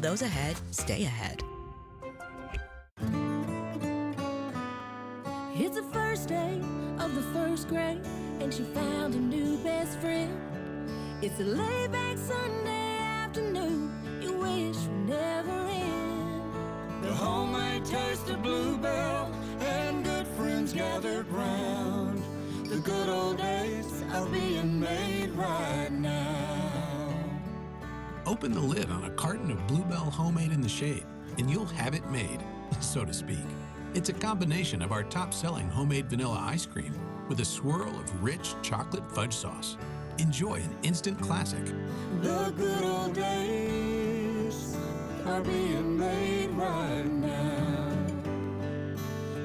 those ahead stay ahead. It's the first day of the first grade, and she found a new best friend. It's a laid-back Sunday afternoon you wish would never end. The homemade taste of Bluebell and good friends gathered round. The good old days are being made right now. Open the lid on a carton of Bluebell Homemade in the Shade, and you'll have it made, so to speak. It's a combination of our top-selling homemade vanilla ice cream with a swirl of rich chocolate fudge sauce. Enjoy an instant classic. The good old days are being made right now.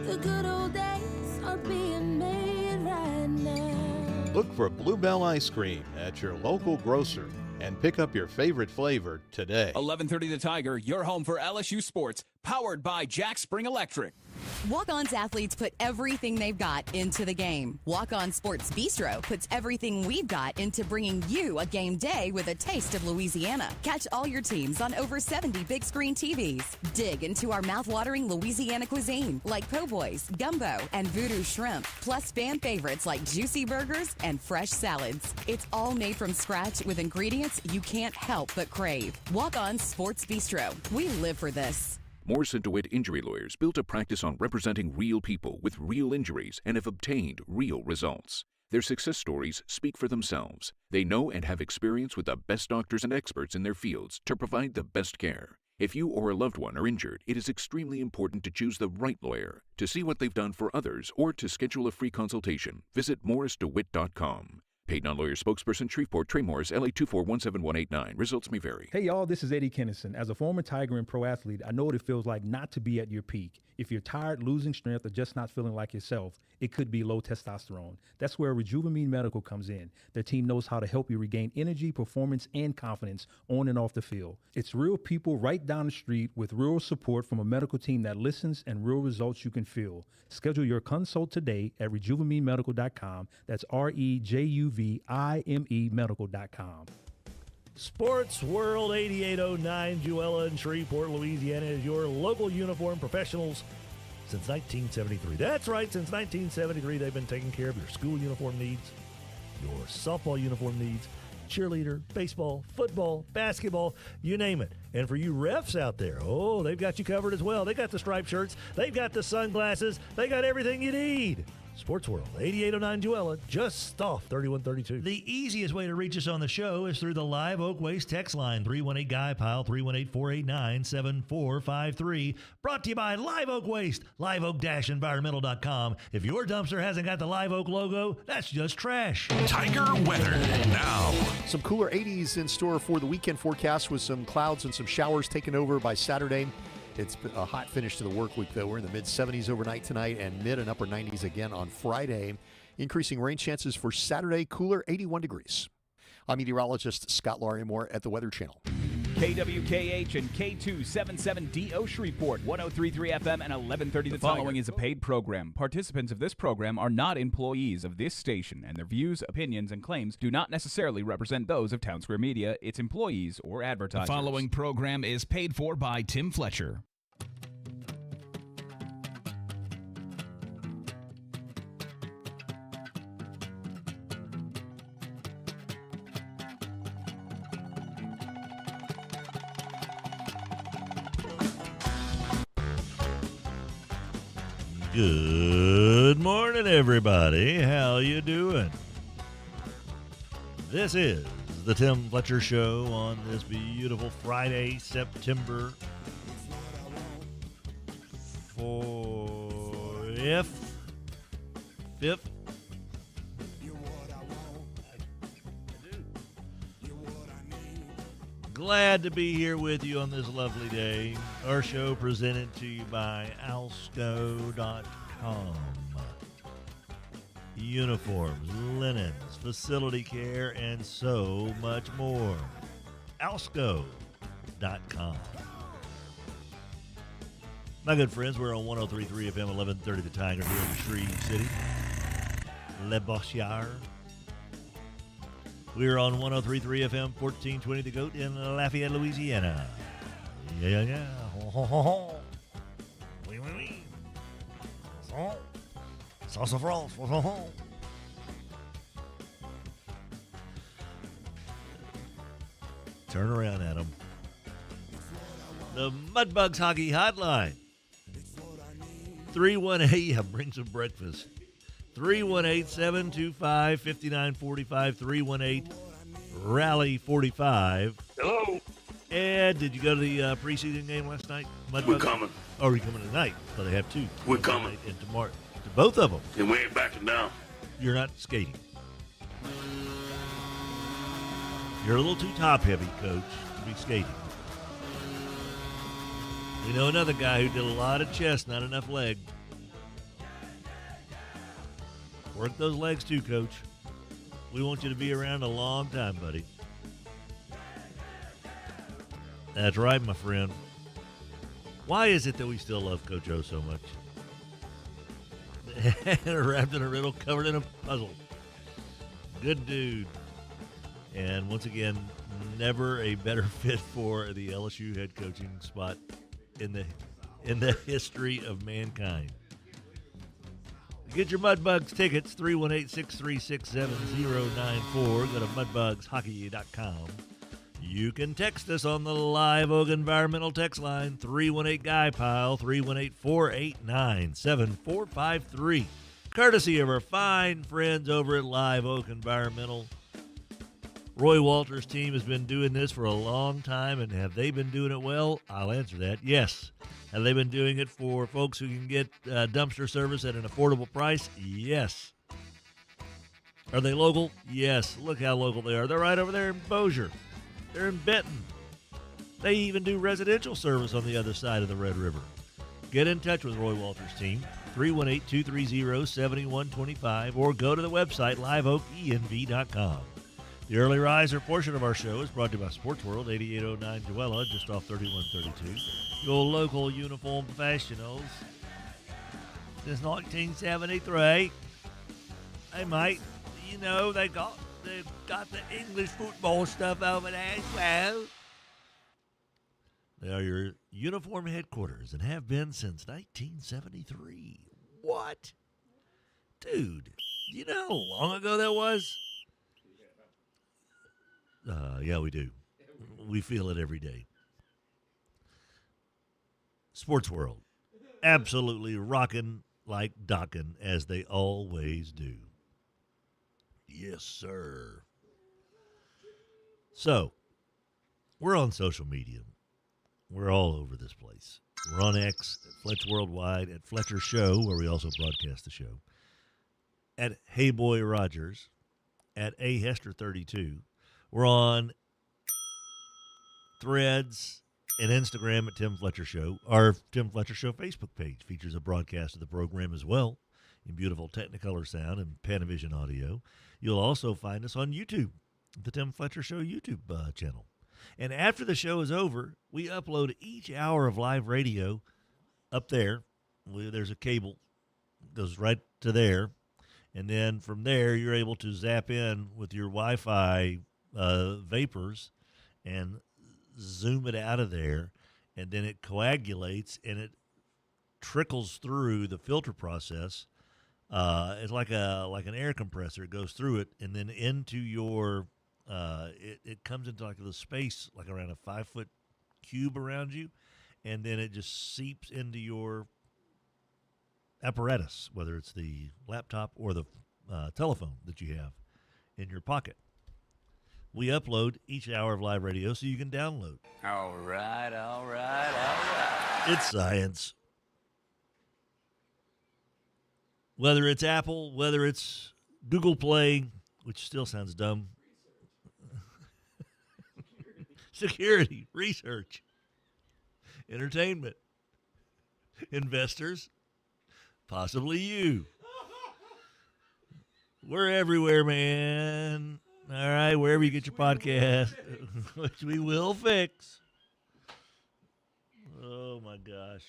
The good old days are being made right now. Look for Bluebell Ice Cream at your local grocer and pick up your favorite flavor today. 11:30 The Tiger, your home for LSU sports, powered by Jack Spring Electric. Walk-On's athletes put everything they've got into the game. Walk-On Sports Bistro puts everything we've got into bringing you a game day with a taste of Louisiana. Catch all your teams on over 70 big screen TVs. Dig into our mouth-watering Louisiana cuisine like po' boys, gumbo, and voodoo shrimp, plus fan favorites like juicy burgers and fresh salads. It's all made from scratch with ingredients you can't help but crave. Walk-On Sports Bistro. We live for this. Morrison DeWitt Injury Lawyers built a practice on representing real people with real injuries and have obtained real results. Their success stories speak for themselves. They know and have experience with the best doctors and experts in their fields to provide the best care. If you or a loved one are injured, it is extremely important to choose the right lawyer. To see what they've done for others or to schedule a free consultation, visit morrisdewitt.com. Paid non-lawyer spokesperson, Shreveport, Trey Morris, LA 2417189. Results may vary. Hey, y'all, this is Eddie Kennison. As a former Tiger and pro athlete, I know what it feels like not to be at your peak. If you're tired, losing strength, or just not feeling like yourself, it could be low testosterone. That's where Rejuvenamine Medical comes in. Their team knows how to help you regain energy, performance, and confidence on and off the field. It's real people right down the street with real support from a medical team that listens and real results you can feel. Schedule your consult today at rejuvenamemedical.com. That's REJUVIME medical.com. Sports World 8809, Juella in Shreveport, Louisiana, is your local uniform professionals since 1973. That's right, since 1973, they've been taking care of your school uniform needs, your softball uniform needs, cheerleader, baseball, football, basketball, you name it. And for you refs out there, oh, they've got you covered as well. They got the striped shirts, they've got the sunglasses, they got everything you need. Sports World, 8809 Juella, just off 3132. The easiest way to reach us on the show is through the Live Oak Waste text line, 318-GUY-PILE, 318-489-7453. Brought to you by Live Oak Waste, liveoak-environmental.com. If your dumpster hasn't got the Live Oak logo, that's just trash. Tiger weather now. Some cooler 80s in store for the weekend forecast with some clouds and some showers taken over by Saturday. It's a hot finish to the work week, though. We're in the mid-70s overnight tonight and mid and upper 90s again on Friday. Increasing rain chances for Saturday, cooler 81 degrees. I'm meteorologist Scott Larimore at the Weather Channel. KWKH and K277DO Shreveport, 103.3 FM and 1130 The following is a paid program. Participants of this program are not employees of this station, and their views, opinions, and claims do not necessarily represent those of Town Square Media, its employees, or advertisers. The following program is paid for by Tim Fletcher. Good morning, everybody. How you doing? This is the Tim Fletcher Show on this beautiful Friday, September 5th. Glad to be here with you on this lovely day. Our show presented to you by Alsco.com. Uniforms, linens, facility care, and so much more. Alsco.com. My good friends, we're on 103.3 FM, 1130 The Tiger here in Shreve City. Le Bossier. We're on 103.3 FM, 1420 The Goat in Lafayette, Louisiana. Yeah. Ho, ho, ho, ho. Oui, oui, oui. Salsa frost. Ho, ho, ho. Turn around, Adam. The Mudbugs Hockey Hotline. 318, bring some breakfast. 318-725-5945, 318-RALLY-45. Hello. Ed, did you go to the preseason game last night? Mudbugs? We're coming. Oh, are you coming tonight? So they have two. We're coming. And tomorrow. To both of them. And we ain't backing down. You're not skating. You're a little too top-heavy, Coach, to be skating. We know another guy who did a lot of chest, not enough leg. Work those legs too, Coach. We want you to be around a long time, buddy. That's right, my friend. Why is it that we still love Coach O so much? Wrapped in a riddle, covered in a puzzle. Good dude. And once again, never a better fit for the LSU head coaching spot in the history of mankind. Get your Mudbugs tickets, 318-636-7094. Go to mudbugshockey.com. You can text us on the Live Oak Environmental text line, 318-GUY-PILE, 318-489-7453. Courtesy of our fine friends over at Live Oak Environmental. Roy Walters' team has been doing this for a long time, and have they been doing it well? I'll answer that. Yes. Have they been doing it for folks who can get dumpster service at an affordable price? Yes. Are they local? Yes. Look how local they are. They're right over there in Bossier. They're in Benton. They even do residential service on the other side of the Red River. Get in touch with Roy Walters' team, 318-230-7125, or go to the website, liveoakenv.com. The Early Riser portion of our show is brought to you by Sports World, 8809 Joella, just off 3132. Your local uniform professionals since 1973. Hey, mate, you know they've got the English football stuff over there as well. They are your uniform headquarters and have been since 1973. What? Dude, you know how long ago that was? Yeah, we do. We feel it every day. Sports World. Absolutely rocking like docking, as they always do. Yes, sir. So, we're on social media. We're all over this place. We're on X, at Fletch Worldwide, at Fletcher Show, where we also broadcast the show, at Hey Boy Rogers, at A Hester 32. We're on Threads and Instagram at Tim Fletcher Show. Our Tim Fletcher Show Facebook page features a broadcast of the program as well, in beautiful Technicolor sound and Panavision audio. You'll also find us on YouTube, the Tim Fletcher Show YouTube channel. And after the show is over, we upload each hour of live radio up there. There's a cable that goes right to there. And then from there, you're able to zap in with your Wi-Fi vapors and zoom it out of there, and then it coagulates and it trickles through the filter process. It's like an air compressor. It goes through it and then into your it comes into like a little space, like around a 5-foot cube around you, and then it just seeps into your apparatus, whether it's the laptop or the telephone that you have in your pocket. We upload each hour of live radio so you can download. All right. It's science. Whether it's Apple, whether it's Google Play, which still sounds dumb. Security, research, entertainment, investors, possibly you. We're everywhere, man. All right, wherever you get your podcast, which we will fix. Oh, my gosh.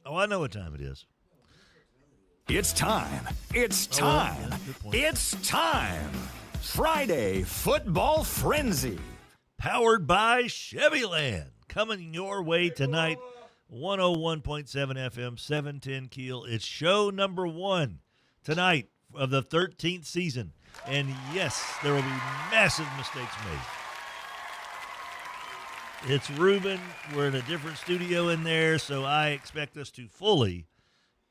Oh, I know what time it is. It's time. It's time. It's time. Friday Football Frenzy. powered by Chevyland. Coming your way tonight, 101.7 FM, 710 KEEL. It's show number 1 tonight of the 13th season. And yes, there will be massive mistakes made. It's Ruben. We're in a different studio in there, so I expect us to fully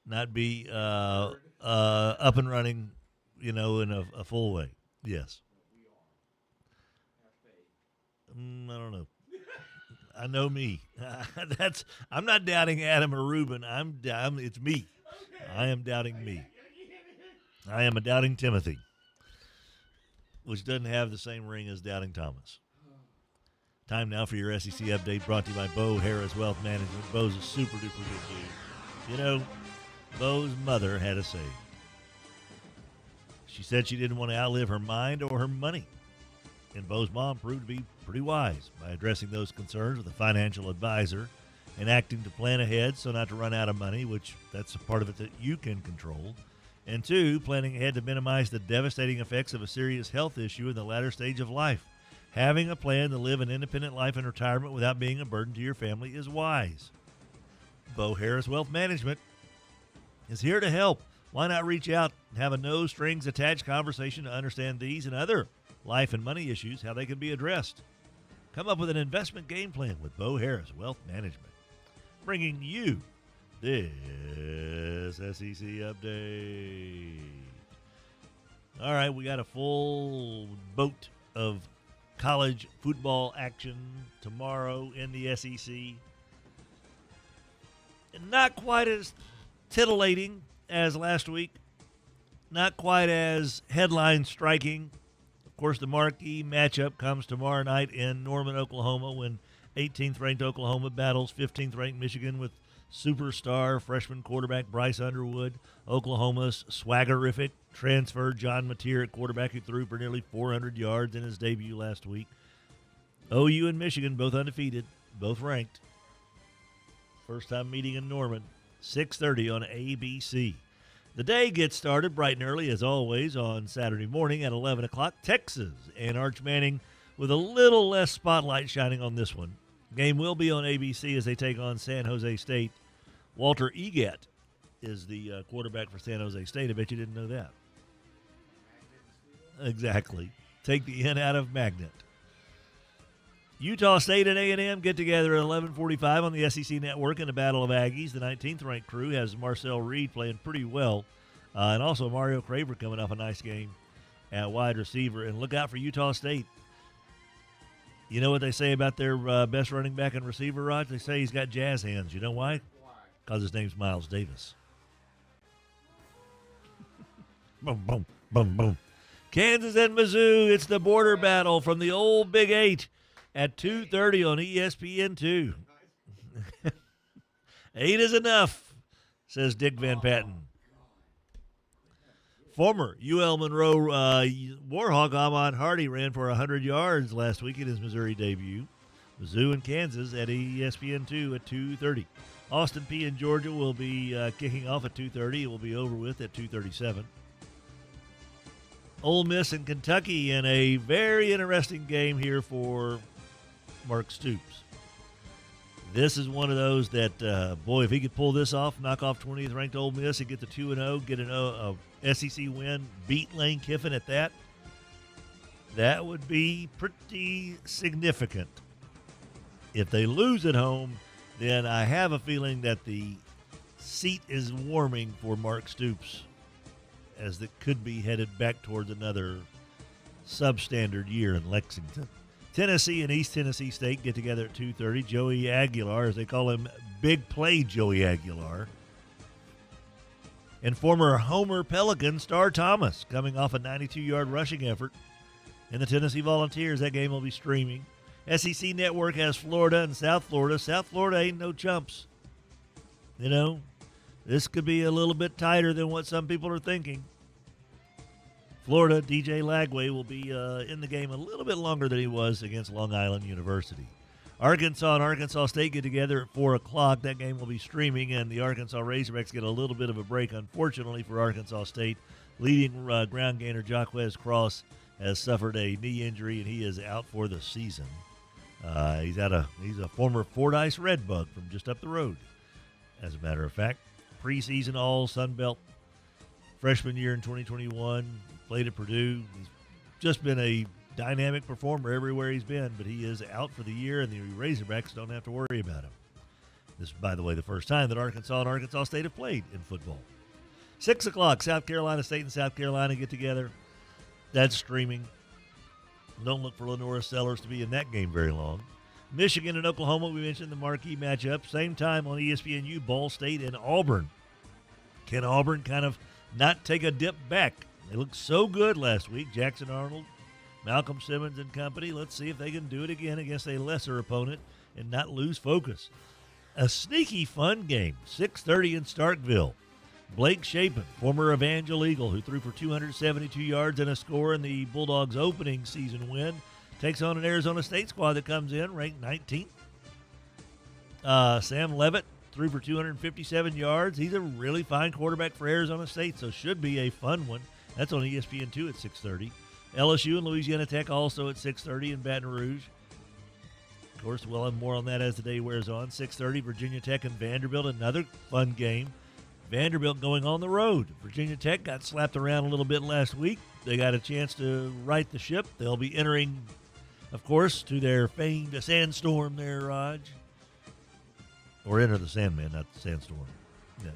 not be up and running, in a full way. Yes. I don't know. I know me. I'm not doubting Adam or Ruben. It's me. I am doubting me. I am a doubting Timothy, which doesn't have the same ring as doubting Thomas. Time now for your SEC update, brought to you by Bo Harris Wealth Management. Bo's a super duper good dude. Bo's mother had a saying. She said she didn't want to outlive her mind or her money. And Bo's mom proved to be pretty wise by addressing those concerns with a financial advisor and acting to plan ahead so not to run out of money, which that's a part of it that you can control. And 2, planning ahead to minimize the devastating effects of a serious health issue in the latter stage of life. Having a plan to live an independent life in retirement without being a burden to your family is wise. Bo Harris Wealth Management is here to help. Why not reach out and have a no-strings-attached conversation to understand these and other life and money issues, how they can be addressed. Come up with an investment game plan with Bo Harris Wealth Management. Bringing you this SEC update. All right, we got a full boat of college football action tomorrow in the SEC. Not quite as titillating as last week. Not quite as headline striking. Of course, the marquee matchup comes tomorrow night in Norman, Oklahoma, when 18th-ranked Oklahoma battles 15th-ranked Michigan with superstar freshman quarterback Bryce Underwood, Oklahoma's swaggerific transfer John Mateer at quarterback, who threw for nearly 400 yards in his debut last week. OU and Michigan, both undefeated, both ranked. First time meeting in Norman, 6:30 on ABC. The day gets started bright and early, as always, on Saturday morning at 11 o'clock. Texas and Arch Manning with a little less spotlight shining on this one. Game will be on ABC as they take on San Jose State. Walter Egat is the quarterback for San Jose State. I bet you didn't know that. Exactly. Take the N out of Magnet. Utah State and A&M get together at 11:45 on the SEC Network in the Battle of Aggies. The 19th-ranked crew has Marcel Reed playing pretty well, and also Mario Craver coming off a nice game at wide receiver. And look out for Utah State. You know what they say about their best running back and receiver, Rod? They say he's got jazz hands. You know why? Because his name's Miles Davis. Boom, boom, boom, boom. Kansas and Mizzou, it's the border battle from the old Big 8 at 2:30 on ESPN2. 8 is enough, says Dick Van Patten. Former UL Monroe Warhawk Ahmad Hardy ran for 100 yards last week in his Missouri debut. Mizzou and Kansas at ESPN2 at 2:30. Austin Peay and Georgia will be kicking off at 2:30. It will be over with at 2:37. Ole Miss and Kentucky in a very interesting game here for Mark Stoops. This is one of those that, boy, if he could pull this off, knock off 20th-ranked Ole Miss and get the 2-0, get a SEC win, beat Lane Kiffin at that, that would be pretty significant. If they lose at home, then I have a feeling that the seat is warming for Mark Stoops, as it could be headed back towards another substandard year in Lexington. Tennessee and East Tennessee State get together at 2:30. Joey Aguilar, as they call him, Big Play Joey Aguilar. And former Homer Pelican Star Thomas coming off a 92-yard rushing effort in the Tennessee Volunteers. That game will be streaming. SEC Network has Florida and South Florida. South Florida ain't no chumps. You know, this could be a little bit tighter than what some people are thinking. Florida, DJ Lagway will be in the game a little bit longer than he was against Long Island University. Arkansas and Arkansas State get together at 4 o'clock. That game will be streaming, and the Arkansas Razorbacks get a little bit of a break, unfortunately, for Arkansas State. Leading ground gainer Jaquez Cross has suffered a knee injury, and he is out for the season. He's a former Fordyce Redbug from just up the road, as a matter of fact. Preseason All Sun Belt freshman year in 2021. Played at Purdue. He's just been a dynamic performer everywhere he's been, but he is out for the year, and the Razorbacks don't have to worry about him. This is, by the way, the first time that Arkansas and Arkansas State have played in football. 6 o'clock, South Carolina State and South Carolina get together. That's streaming. Don't look for Lenora Sellers to be in that game very long. Michigan and Oklahoma, we mentioned the marquee matchup. Same time on ESPNU, Ball State and Auburn. Can Auburn kind of not take a dip back? They looked so good last week. Jackson Arnold, Malcolm Simmons and company. Let's see if they can do it again against a lesser opponent and not lose focus. A sneaky fun game, 6:30 in Starkville. Blake Shapen, former Evangel Eagle, who threw for 272 yards and a score in the Bulldogs' opening season win, takes on an Arizona State squad that comes in ranked 19th. Sam Levitt threw for 257 yards. He's a really fine quarterback for Arizona State, so should be a fun one. That's on ESPN2 at 6:30. LSU and Louisiana Tech also at 6:30 in Baton Rouge. Of course, we'll have more on that as the day wears on. 6:30, Virginia Tech and Vanderbilt, another fun game. Vanderbilt going on the road. Virginia Tech got slapped around a little bit last week. They got a chance to right the ship. They'll be entering, of course, to their famed sandstorm there, Raj. Or enter the Sandman, not the sandstorm. No.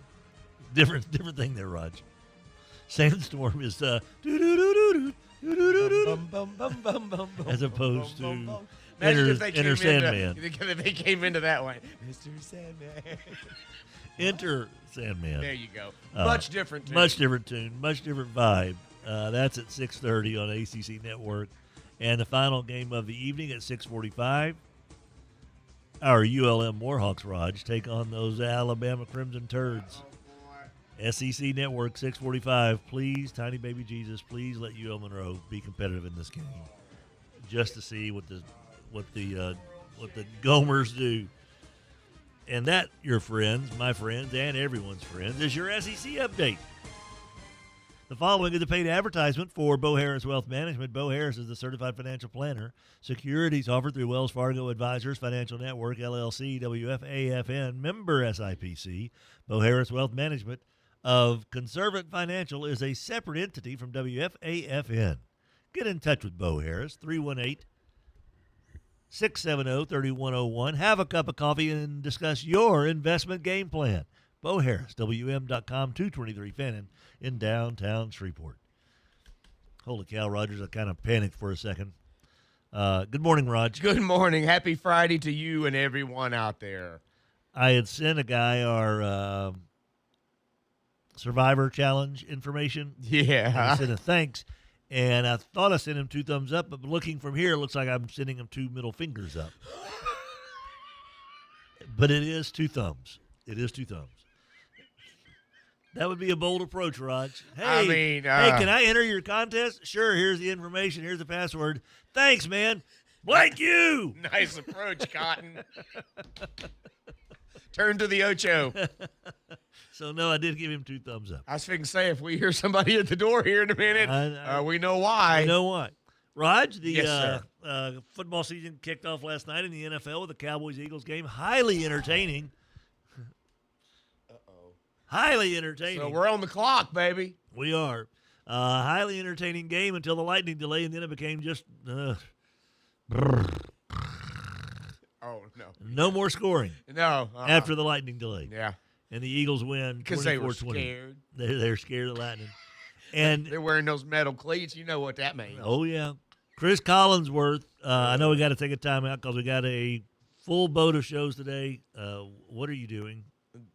Different thing there, Raj. Sandstorm is as opposed to Enter Sandman. They came into that one. Mr. Sandman. Enter Sandman. There you go. Much different tune. Much different tune. Much different vibe. That's at 6:30 on ACC Network. And the final game of the evening at 6:45. Our ULM Warhawks, Raj, take on those Alabama Crimson Turds. SEC Network, 6:45. Please, Tiny Baby Jesus, please let UL Monroe be competitive in this game, just to see what the Gomers do. And that, your friends, my friends, and everyone's friends, is your SEC update. The following is a paid advertisement for Bo Harris Wealth Management. Bo Harris is the certified financial planner. Securities offered through Wells Fargo Advisors Financial Network, LLC, WFAFN, member SIPC. Bo Harris Wealth Management of Conservant Financial is a separate entity from WFAFN. Get in touch with Bo Harris, 318-670-3101. Have a cup of coffee and discuss your investment game plan. Bo Harris, WM.com, 223 Fannin in downtown Shreveport. Holy cow, Rogers, I kind of panicked for a second. Good morning, Raj. Good morning. Happy Friday to you and everyone out there. I had sent a guy our Survivor Challenge information. Yeah. I sent a thanks, and I thought I sent him 2 thumbs up, but looking from here, it looks like I'm sending him 2 middle fingers up. But it is 2 thumbs. It is 2 thumbs. That would be a bold approach, Raj. Hey, can I enter your contest? Sure, here's the information. Here's the password. Thanks, man. Blank you. Nice approach, Cotton. Turn to the Ocho. So, no, I did give him 2 thumbs up. I was thinking, say, if we hear somebody at the door here in a minute, we know why. We know why. Raj, the yes, football season kicked off last night in the NFL with the Cowboys-Eagles game. Highly entertaining. Highly entertaining. So we're on the clock, baby. We are. Highly entertaining game until the lightning delay, and then it became just oh, no. No more scoring. No. After the lightning delay. Yeah. And the Eagles win because they were scared. They're scared of lightning. And they're wearing those metal cleats. You know what that means. Oh, yeah. Chris Collinsworth, I know we got to take a time out because we got a full boat of shows today. What are you doing?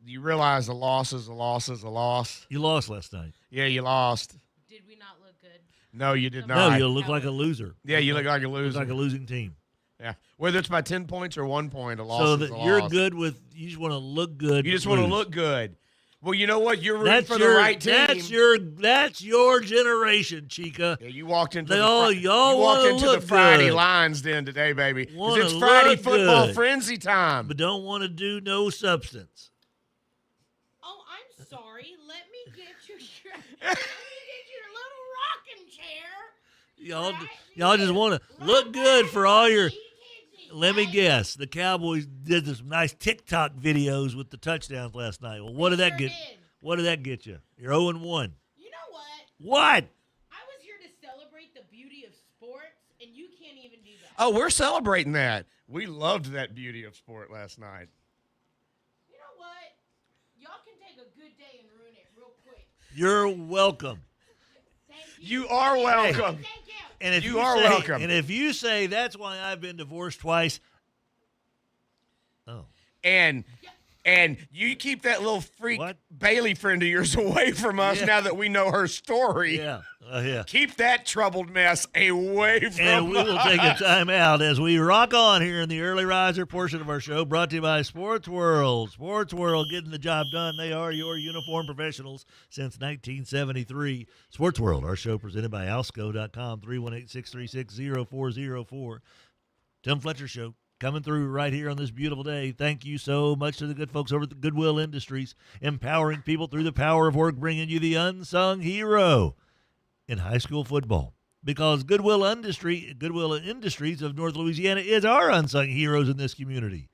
You realize a loss is a loss is a loss. You lost last night. Yeah, you lost. Did we not look good? No, you did not. No, you look like a loser. Yeah, you look like a loser. Like a losing team. Yeah, whether it's by 10 points or 1 point, a loss so is a that loss. You're good with. You just want to look good. You just want to look good. Well, you know what? You're rooting that's for your, the right team. That's your generation, Chica. Yeah, you walked into the Friday good. Lines then today, baby. It's Friday football frenzy time. But don't want to do no substance. Oh, I'm sorry. Let me get your little rocking chair. Y'all just want to look good for all your. let me guess. The Cowboys did some nice TikTok videos with the touchdowns last night. Well, what did that get? What did that get you? You're 0-1. You know what? What? I was here to celebrate the beauty of sports, and you can't even do that. Oh, we're celebrating that. We loved that beauty of sport last night. You know what? Y'all can take a good day and ruin it real quick. You're welcome. You are welcome. Thank you. And if you are welcome. And if you say that's why I've been divorced twice, And you keep that little freak Bailey friend of yours away from us now that we know her story. Yeah. Yeah. Keep that troubled mess away from us. And we will take a time out as we rock on here in the early riser portion of our show, brought to you by Sports World. Sports World, getting the job done. They are your uniform professionals since 1973. Sports World, our show presented by Alsco.com, 318-636-0404. Tim Fletcher Show. Coming through right here on this beautiful day. Thank you so much to the good folks over at the Goodwill Industries, empowering people through the power of work, bringing you the unsung hero in high school football. Because Goodwill Industries of North Louisiana is our unsung heroes in this community.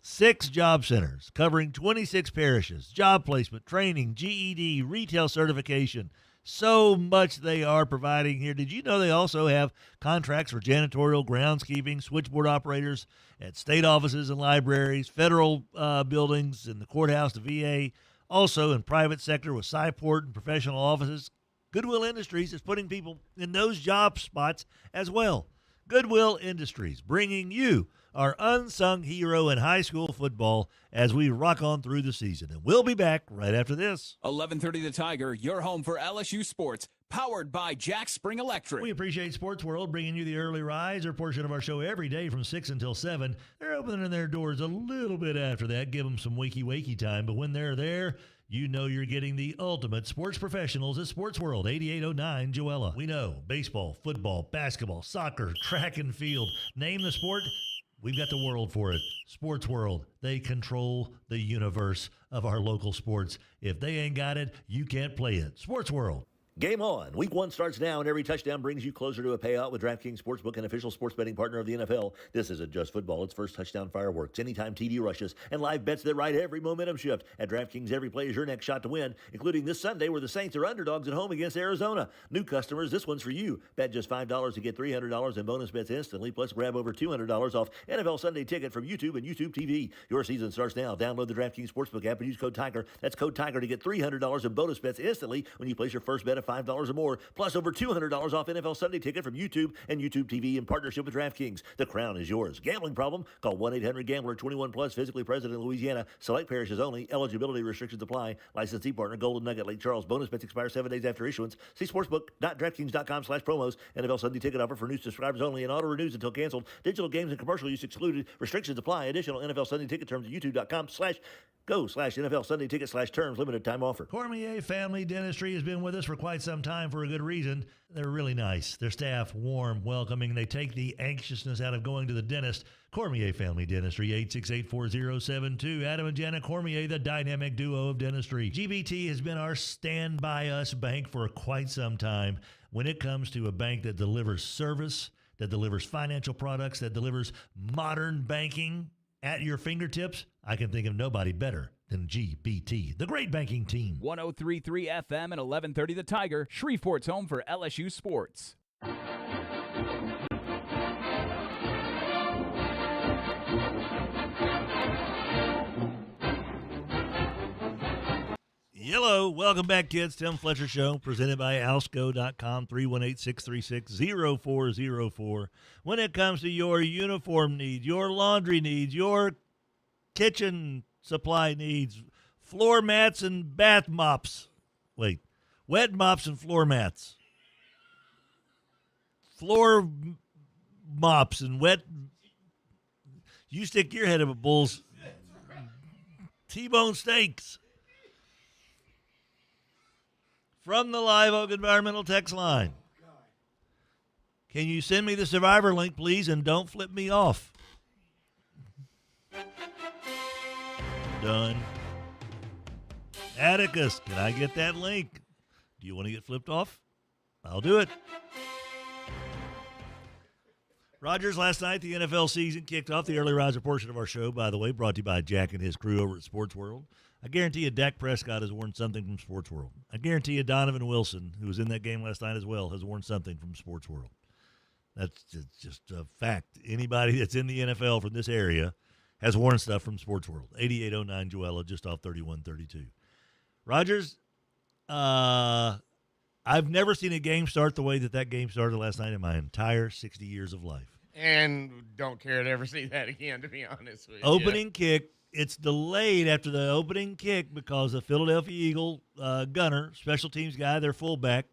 6 job centers covering 26 parishes, job placement, training, GED, retail certification. So much they are providing here. Did you know they also have contracts for janitorial, groundskeeping, switchboard operators at state offices and libraries, federal buildings, in the courthouse, the VA, also in private sector with Cyport and professional offices? Goodwill Industries is putting people in those job spots as well. Goodwill Industries, bringing you our unsung hero in high school football as we rock on through the season. And we'll be back right after this. 11:30 The Tiger, your home for LSU sports, powered by Jack Spring Electric. We appreciate Sports World bringing you the early riser portion of our show every day from 6 until 7. They're opening their doors a little bit after that. Give them some wakey time. But when they're there, you know you're getting the ultimate sports professionals at Sports World, 8809 Joella. We know baseball, football, basketball, soccer, track and field. Name the sport, we've got the world for it. Sports World, they control the universe of our local sports. If they ain't got it, you can't play it. Sports World. Game on. Week 1 starts now, and every touchdown brings you closer to a payout with DraftKings Sportsbook, an official sports betting partner of the NFL. This isn't just football. It's first touchdown fireworks, anytime TD rushes, and live bets that ride every momentum shift. At DraftKings, every play is your next shot to win, including this Sunday where the Saints are underdogs at home against Arizona. New customers, this one's for you. Bet just $5 to get $300 in bonus bets instantly, plus grab over $200 off NFL Sunday Ticket from YouTube and YouTube TV. Your season starts now. Download the DraftKings Sportsbook app and use code TIGER. That's code TIGER to get $300 in bonus bets instantly when you place your first bet of $5 or more. Plus over $200 off NFL Sunday Ticket from YouTube and YouTube TV in partnership with DraftKings. The crown is yours. Gambling problem? Call 1-800-GAMBLER. 21 plus. Physically present in Louisiana. Select parishes only. Eligibility restrictions apply. Licensee partner Golden Nugget Lake Charles. Bonus bets expire 7 days after issuance. See sportsbook.draftkings.com/promos. NFL Sunday Ticket offer for new subscribers only and auto renews until canceled. Digital games and commercial use excluded. Restrictions apply. Additional NFL Sunday Ticket terms at youtube.com/go/NFL Sunday Ticket/terms. Limited time offer. Cormier Family Dentistry has been with us for quite some time for a good reason. They're really nice. Their staff, warm, welcoming. They take the anxiousness out of going to the dentist. Cormier Family Dentistry, 868-4072. Adam and Jenna Cormier, the dynamic duo of dentistry. GBT has been our stand-by-us bank for quite some time. When it comes to a bank that delivers service, that delivers financial products, that delivers modern banking at your fingertips, I can think of nobody better than GBT, the great banking team. 103.3 FM and 1130 The Tiger, Shreveport's home for LSU sports. Hello, welcome back, kids. Tim Fletcher Show, presented by Alsco.com, 318-636-0404. When it comes to your uniform needs, your laundry needs, your kitchen supply needs, floor mats and bath mops. Wait, wet mops and floor mats. Floor mops and wet. You stick your head up a bull's. T-bone steaks. From the Live Oak Environmental text line. Can you send me the Survivor link, please, and don't flip me off? Done. Atticus, can I get that link? Do you want to get flipped off? I'll do it. Rogers, last night, the NFL season kicked off. The early riser portion of our show, by the way, brought to you by Jack and his crew over at Sports World. I guarantee you Dak Prescott has worn something from Sports World. I guarantee you Donovan Wilson, who was in that game last night as well, has worn something from Sports World. That's just a fact. Anybody that's in the NFL from this area has worn stuff from Sports World. 8809 Joella, just off 3132. Rogers, I've never seen a game start the way that game started last night in my entire 60 years of life. And don't care to ever see that again, to be honest with you. Opening kick. It's delayed after the opening kick because the Philadelphia Eagle gunner, special teams guy, their fullback,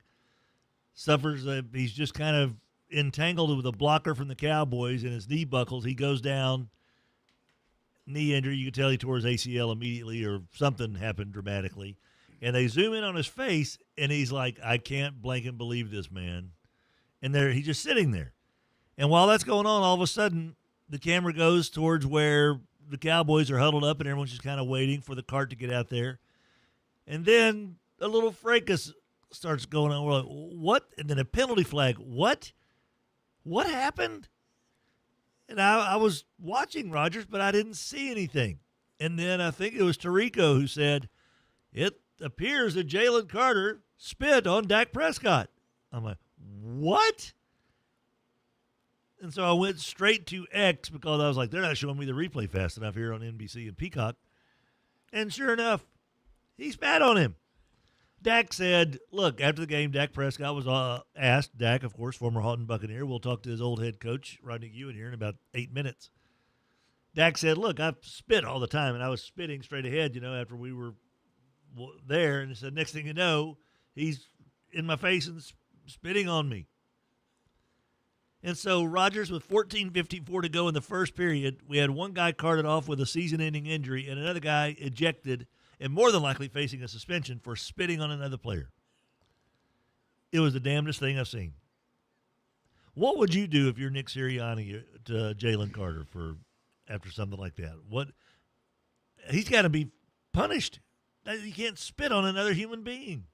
suffers. He's just kind of entangled with a blocker from the Cowboys, and his knee buckles. He goes down, knee injury. You can tell he tore his ACL immediately, or something happened dramatically. And they zoom in on his face, and he's like, I can't blank and believe this, man. And he's just sitting there. And while that's going on, all of a sudden, the camera goes towards where the Cowboys are huddled up, and everyone's just kind of waiting for the cart to get out there. And then a little fracas starts going on. We're like, what? And then a penalty flag. What? What happened? And I was watching Rogers, but I didn't see anything. And then I think it was Tirico who said, it appears that Jalen Carter spit on Dak Prescott. I'm like, what? And so I went straight to X because I was like, they're not showing me the replay fast enough here on NBC and Peacock. And sure enough, he spat on him. Dak said, look, after the game, Dak Prescott was asked, Dak, of course, former Haughton Buccaneer, we'll talk to his old head coach, Rodney Guin, here in about 8 minutes. Dak said, look, I spit all the time, and I was spitting straight ahead, after we were there. And he said, next thing you know, he's in my face and spitting on me. And so Rogers, with 14:54 to go in the first period, we had one guy carted off with a season-ending injury and another guy ejected and more than likely facing a suspension for spitting on another player. It was the damnedest thing I've seen. What would you do if you're Nick Sirianni to Jalen Carter after something like that? He's got to be punished. You can't spit on another human being.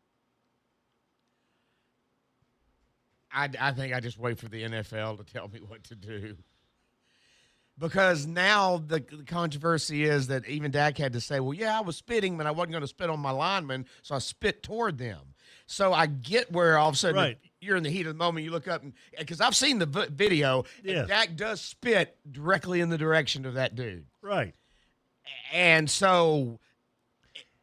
I think I just wait for the NFL to tell me what to do. Because now the controversy is that even Dak had to say, well, yeah, I was spitting, but I wasn't going to spit on my lineman, so I spit toward them. So I get where all of a sudden you're in the heat of the moment, you look up, because I've seen the video, and Dak does spit directly in the direction of that dude. Right. And so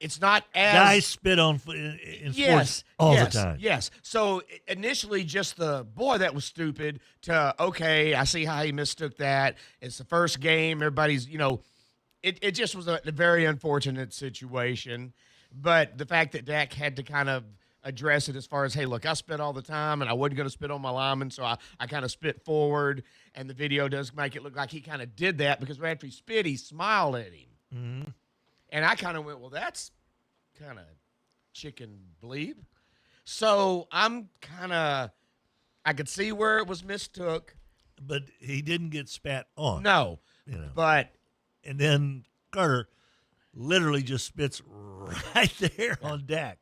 it's not as guys spit on in sports all the time. Yes. So initially, just the boy that was stupid. To okay, I see how he mistook that. It's the first game. Everybody's it just was a very unfortunate situation. But the fact that Dak had to kind of address it as far as, hey, look, I spit all the time, and I wasn't going to spit on my lineman, so I kind of spit forward. And the video does make it look like he kind of did that because after he spit, he smiled at him. Mm-hmm. And I kind of went, well, that's kind of chicken bleep. So I'm kind of, I could see where it was mistook. But he didn't get spat on. No. But. And then Carter literally just spits right there on Dak.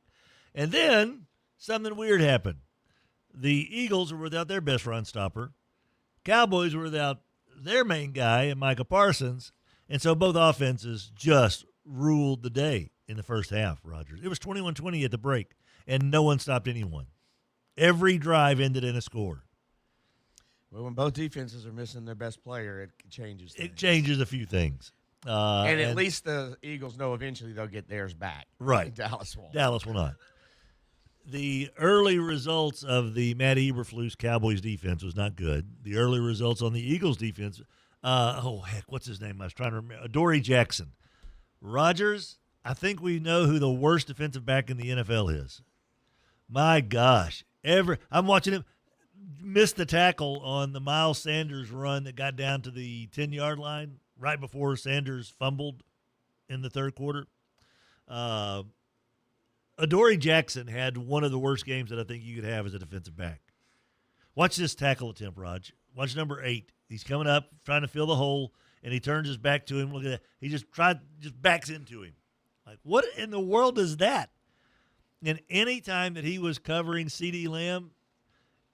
And then something weird happened. The Eagles were without their best run stopper. Cowboys were without their main guy and Micah Parsons. And so both offenses just ruled the day in the first half, Rogers. It was 21-20 at the break, and no one stopped anyone. Every drive ended in a score. Well, when both defenses are missing their best player, it changes things. It changes a few things. And at least the Eagles know eventually they'll get theirs back. Right. Dallas won't. Dallas will not. The early results of the Matt Eberflus Cowboys defense was not good. The early results on the Eagles defense, what's his name? I was trying to remember. Adoree Jackson. Rogers, I think we know who the worst defensive back in the NFL is. My gosh. I'm watching him miss the tackle on the Miles Sanders run that got down to the 10-yard line right before Sanders fumbled in the third quarter. Adoree Jackson had one of the worst games that I think you could have as a defensive back. Watch this tackle attempt, Raj. Watch number 8. He's coming up, trying to fill the hole, and he turns his back to him. Look at that. He just backs into him. Like, what in the world is that? And any time that he was covering CeeDee Lamb,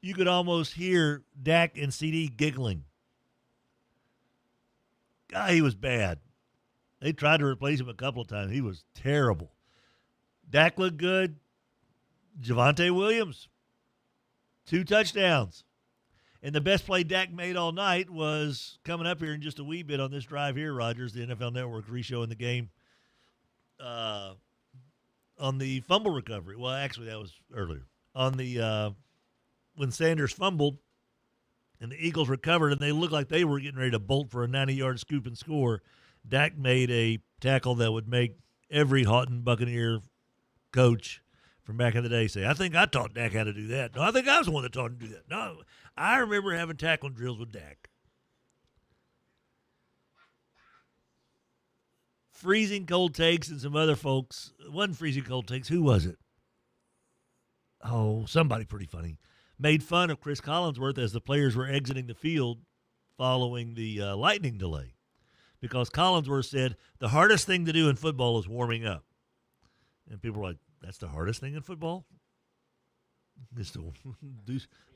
you could almost hear Dak and CeeDee giggling God, he was bad. They tried to replace him a couple of times. He was terrible. Dak looked good. Javonte Williams, 2 touchdowns. And the best play Dak made all night was coming up here in just a wee bit on this drive here, Rogers, the NFL Network re-showing the game on the fumble recovery. Well, actually, that was earlier. On the when Sanders fumbled and the Eagles recovered and they looked like they were getting ready to bolt for a 90-yard scoop and score, Dak made a tackle that would make every Haughton Buccaneer coach from back in the day say, I think I taught Dak how to do that. No, I think I was the one that taught him to do that. No, I remember having tackling drills with Dak. Freezing Cold Takes and some other folks. One Freezing Cold Takes. Who was it? Oh, somebody pretty funny. Made fun of Chris Collinsworth as the players were exiting the field following the lightning delay. Because Collinsworth said, the hardest thing to do in football is warming up. And people were like, that's the hardest thing in football? Just to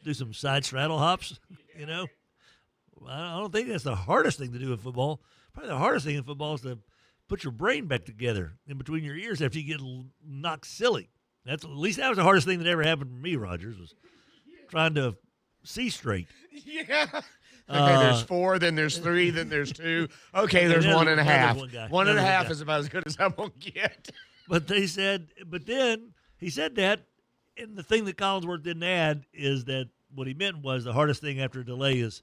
do some side straddle hops, you know? I don't think that's the hardest thing to do in football. Probably the hardest thing in football is to put your brain back together in between your ears after you get knocked silly. At least that was the hardest thing that ever happened to me, Rogers, was trying to see straight. Yeah. Okay, there's 4, then there's 3, then there's 2. Okay, there's 1.5. 1.5 is about as good as I'm going to get. But then he said that, and the thing that Collinsworth didn't add is that what he meant was the hardest thing after a delay is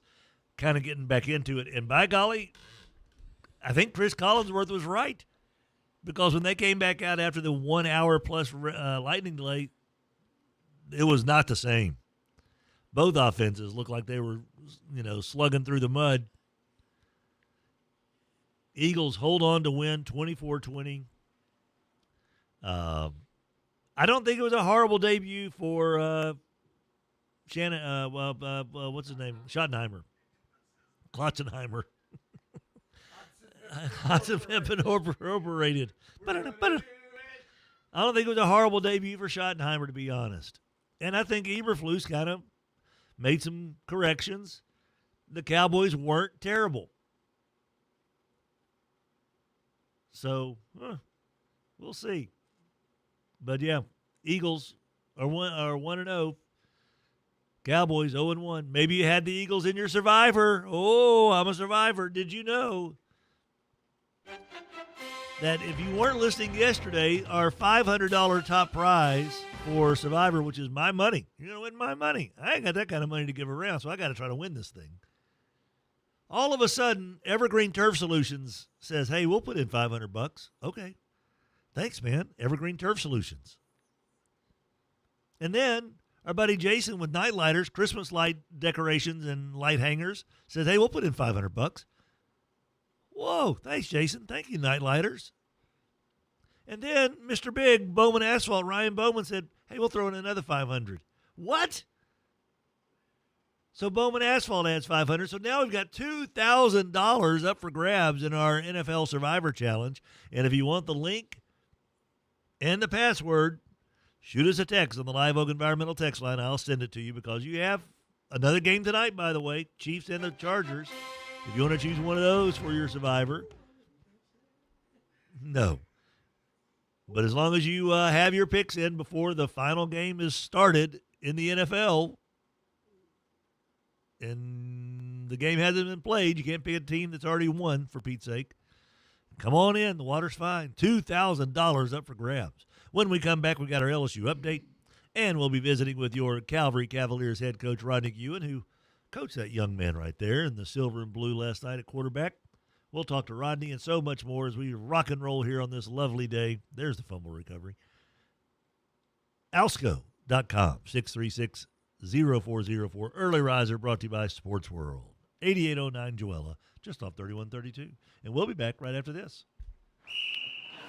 kind of getting back into it. And by golly, I think Chris Collinsworth was right, because when they came back out after the 1 hour plus lightning delay, it was not the same. Both offenses looked like they were, slugging through the mud. Eagles hold on to win 24-20. I don't think it was a horrible debut for Shannon. What's his name? Schottenheimer. Klotzenheimer. Hudson have been overrated. I don't think it was a horrible debut for Schottenheimer, to be honest. And I think Eberflus kind of made some corrections. The Cowboys weren't terrible. So, we'll see. But, yeah, Eagles are 1-0. Cowboys 0-1. Maybe you had the Eagles in your survivor. Oh, I'm a survivor. Did you know that if you weren't listening yesterday, our $500 top prize for Survivor, which is my money. You're going to win my money. I ain't got that kind of money to give around, so I got to try to win this thing. All of a sudden, Evergreen Turf Solutions says, hey, we'll put in $500. Okay. Thanks, man. Evergreen Turf Solutions. And then our buddy Jason with Night Lighters, Christmas light decorations and light hangers, says, hey, we'll put in $500. Whoa, thanks, Jason. Thank you, Night Lighters. And then Mr. Big, Bowman Asphalt, Ryan Bowman said, hey, we'll throw in another $500. What? So Bowman Asphalt adds $500. So now we've got $2,000 up for grabs in our NFL Survivor Challenge. And if you want the link and the password, shoot us a text on the Live Oak Environmental text line. I'll send it to you, because you have another game tonight, by the way, Chiefs and the Chargers. If you want to choose one of those for your Survivor, no. But as long as you have your picks in before the final game is started in the NFL, and the game hasn't been played, you can't pick a team that's already won, for Pete's sake. Come on in. The water's fine. $2,000 up for grabs. When we come back, we got our LSU update, and we'll be visiting with your Calvary Cavaliers head coach, Rodney Guin, who coached that young man right there in the silver and blue last night at quarterback. We'll talk to Rodney and so much more as we rock and roll here on this lovely day. There's the fumble recovery. Alsco.com, 636-0404. Early Riser brought to you by Sports World. 8809 Joella, just off 3132. And we'll be back right after this.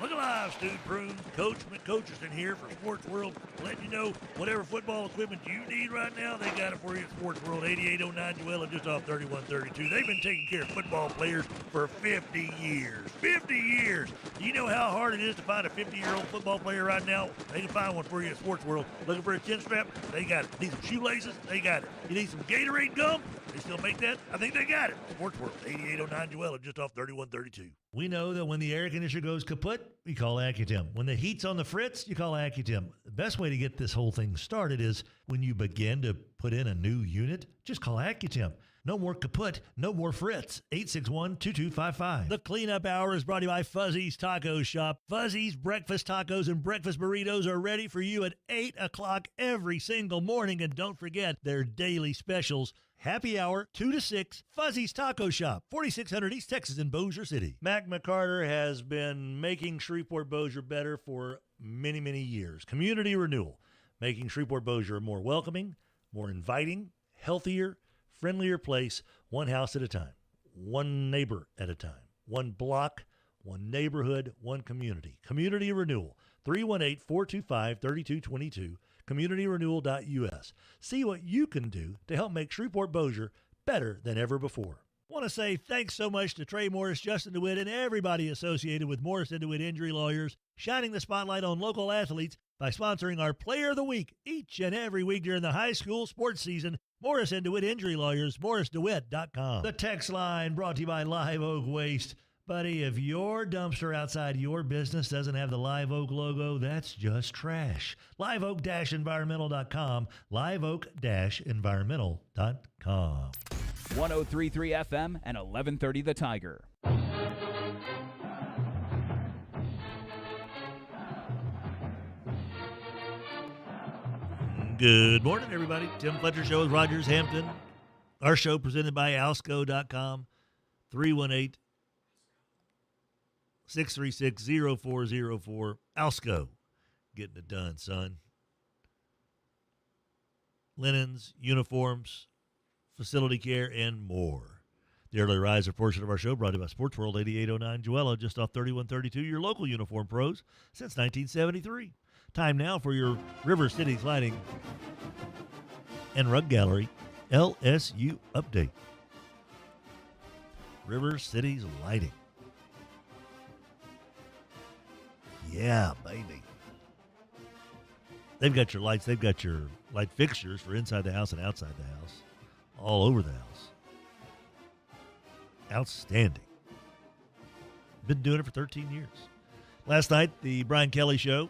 Look alive, Stu Prune, Coach McCocherson here for Sports World, letting you know whatever football equipment you need right now, they got it for you at Sports World, 8809 Joella, just off 3132. They've been taking care of football players for 50 years. 50 years! Do you know how hard it is to find a 50-year-old football player right now? They can find one for you at Sports World. Looking for a chin strap? They got it. Need some shoelaces? They got it. You need some Gatorade gum? They still make that? I think they got it. Sports World, 8809 Joella, just off 3132. We know that when the air conditioner goes kaput, we call Accutem. When the heat's on the fritz, you call Accutem. The best way to get this whole thing started is when you begin to put in a new unit, just call Accutem. No more kaput, no more fritz. 861-2255. The cleanup hour is brought to you by Fuzzy's Taco Shop. Fuzzy's breakfast tacos and breakfast burritos are ready for you at 8 o'clock every single morning. And don't forget their daily specials. Happy hour, 2 to 6, Fuzzy's Taco Shop, 4600 East Texas in Bossier City. Mac McCarter has been making Shreveport-Bossier better for many, many years. Community renewal, making Shreveport-Bossier a more welcoming, more inviting, healthier, friendlier place, one house at a time, one neighbor at a time, one block, one neighborhood, one community. Community renewal, 318-425-3222. CommunityRenewal.us. See what you can do to help make Shreveport-Bossier better than ever before. Want to say thanks so much to Trey Morris, Justin DeWitt, and everybody associated with Morris & DeWitt Injury Lawyers, shining the spotlight on local athletes by sponsoring our Player of the Week each and every week during the high school sports season. Morris & DeWitt Injury Lawyers, morrisdewitt.com. The text line brought to you by Live Oak Waste. Buddy, if your dumpster outside your business doesn't have the Live Oak logo, that's just trash. LiveOak-Environmental.com. LiveOak-Environmental.com. 103.3 FM and 1130 The Tiger. Good morning, everybody. Tim Fletcher Show with Rogers Hampton. Our show presented by Alsco.com. 318-636-0404. Alsco. Getting it done, son. Linens, uniforms, facility care, and more. The early riser portion of our show brought to you by Sports World, 8809 Joella, just off 3132, your local uniform pros since 1973. Time now for your River Cities Lighting and Rug Gallery LSU update. River Cities Lighting. Yeah, baby. They've got your lights. They've got your light fixtures for inside the house and outside the house. All over the house. Outstanding. Been doing it for 13 years. Last night, the Brian Kelly Show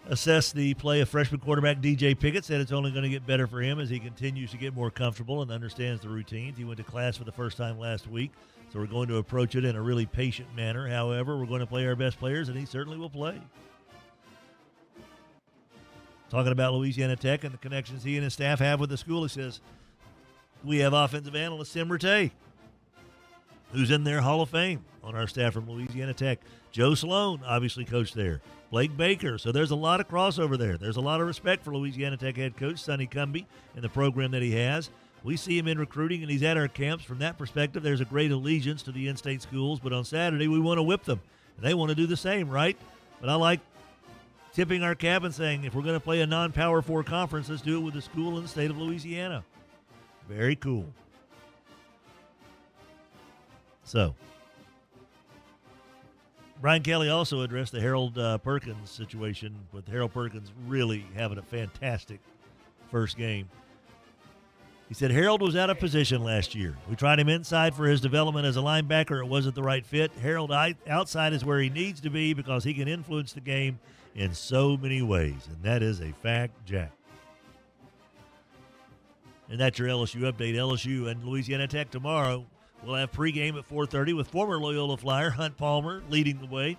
assessed the play of freshman quarterback DJ Pickett, said it's only going to get better for him as he continues to get more comfortable and understands the routines. He went to class for the first time last week, so we're going to approach it in a really patient manner. However, we're going to play our best players, and he certainly will play. Talking about Louisiana Tech and the connections he and his staff have with the school, he says, we have offensive analyst Tim Rattay, who's in their Hall of Fame on our staff from Louisiana Tech. Joe Sloan obviously coached there. Blake Baker. So there's a lot of crossover there. There's a lot of respect for Louisiana Tech head coach Sonny Cumbie and the program that he has. We see him in recruiting, and he's at our camps. From that perspective, there's a great allegiance to the in-state schools. But on Saturday, we want to whip them. And they want to do the same, right? But I like tipping our cap and saying, if we're going to play a non-Power 4 conference, let's do it with a school in the state of Louisiana. Very cool. So, Brian Kelly also addressed the Harold Perkins situation, with Harold Perkins really having a fantastic first game. He said Harold was out of position last year. We tried him inside for his development as a linebacker. It wasn't the right fit. Harold outside is where he needs to be because he can influence the game in so many ways, and that is a fact, Jack. And that's your LSU update. LSU and Louisiana Tech tomorrow. We'll have pregame at 4:30 with former Loyola Flyer Hunt Palmer leading the way.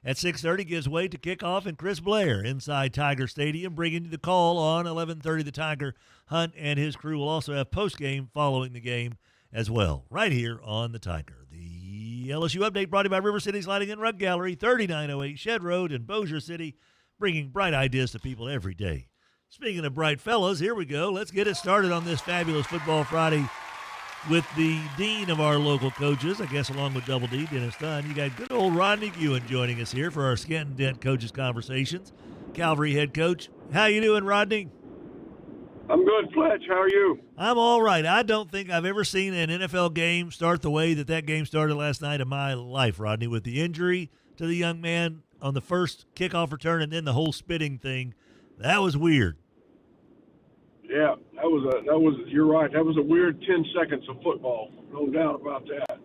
At 6:30 gives way to kickoff, and Chris Blair inside Tiger Stadium bringing you the call on 11:30. The Tiger. Hunt and his crew will also have postgame following the game as well, right here on the Tiger. The LSU update brought to you by River Cities Lighting and Rug Gallery, 3908 Shed Road in Bossier City, bringing bright ideas to people every day. Speaking of bright fellows, here we go. Let's get it started on this fabulous Football Friday with the dean of our local coaches, I guess along with Double D, Dennis Dunn. You got good old Rodney Guin joining us here for our Skent-N-Dent Coaches Conversations. Calvary head coach. How you doing, Rodney? I'm good, Fletch. How are you? I'm all right. I don't think I've ever seen an NFL game start the way that game started last night in my life, Rodney, with the injury to the young man on the first kickoff return and then the whole spitting thing. That was weird. Yeah, that was. You're right. That was a weird 10 seconds of football. No doubt about that.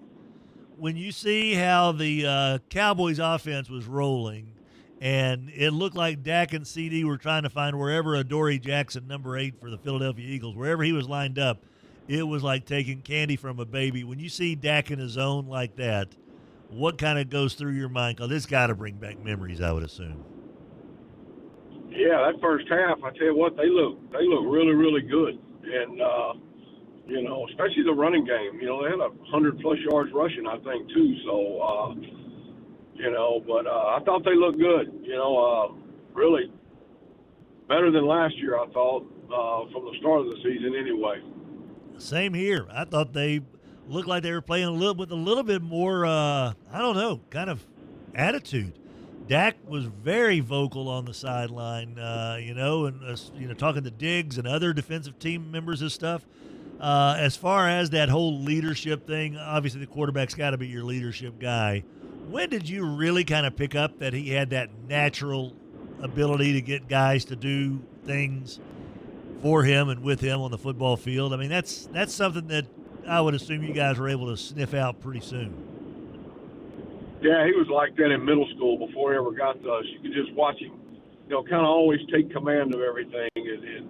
When you see how the Cowboys offense was rolling, and it looked like Dak and CD were trying to find wherever Adoree Jackson, number 8 for the Philadelphia Eagles, wherever he was lined up, it was like taking candy from a baby. When you see Dak in his zone like that, what kind of goes through your mind? Because it's got to bring back memories, I would assume. Yeah, that first half, I tell you what, they look really, really good. And, especially the running game. They had 100-plus yards rushing, I think, too. So, but I thought they looked good, really better than last year, I thought, from the start of the season anyway. Same here. I thought they looked like they were playing with a little bit more, kind of attitude. Dak was very vocal on the sideline, talking to Diggs and other defensive team members and stuff. As far as that whole leadership thing, obviously the quarterback's got to be your leadership guy. When did you really kind of pick up that he had that natural ability to get guys to do things for him and with him on the football field? I mean, that's something that I would assume you guys were able to sniff out pretty soon. Yeah, he was like that in middle school before he ever got to us. You could just watch him, kind of always take command of everything and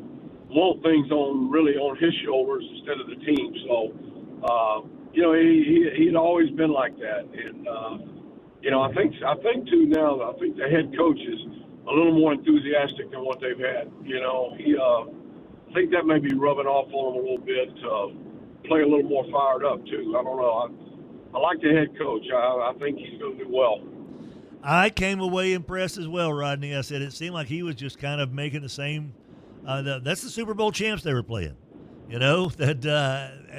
want things on his shoulders instead of the team. So, he'd always been like that. And, I think too now, I think the head coach is a little more enthusiastic than what they've had. I think that may be rubbing off on him a little bit to play a little more fired up too. I don't know. I like the head coach. I think he's going to do well. I came away impressed as well, Rodney. I said it seemed like he was just kind of making the same that's the Super Bowl champs they were playing, that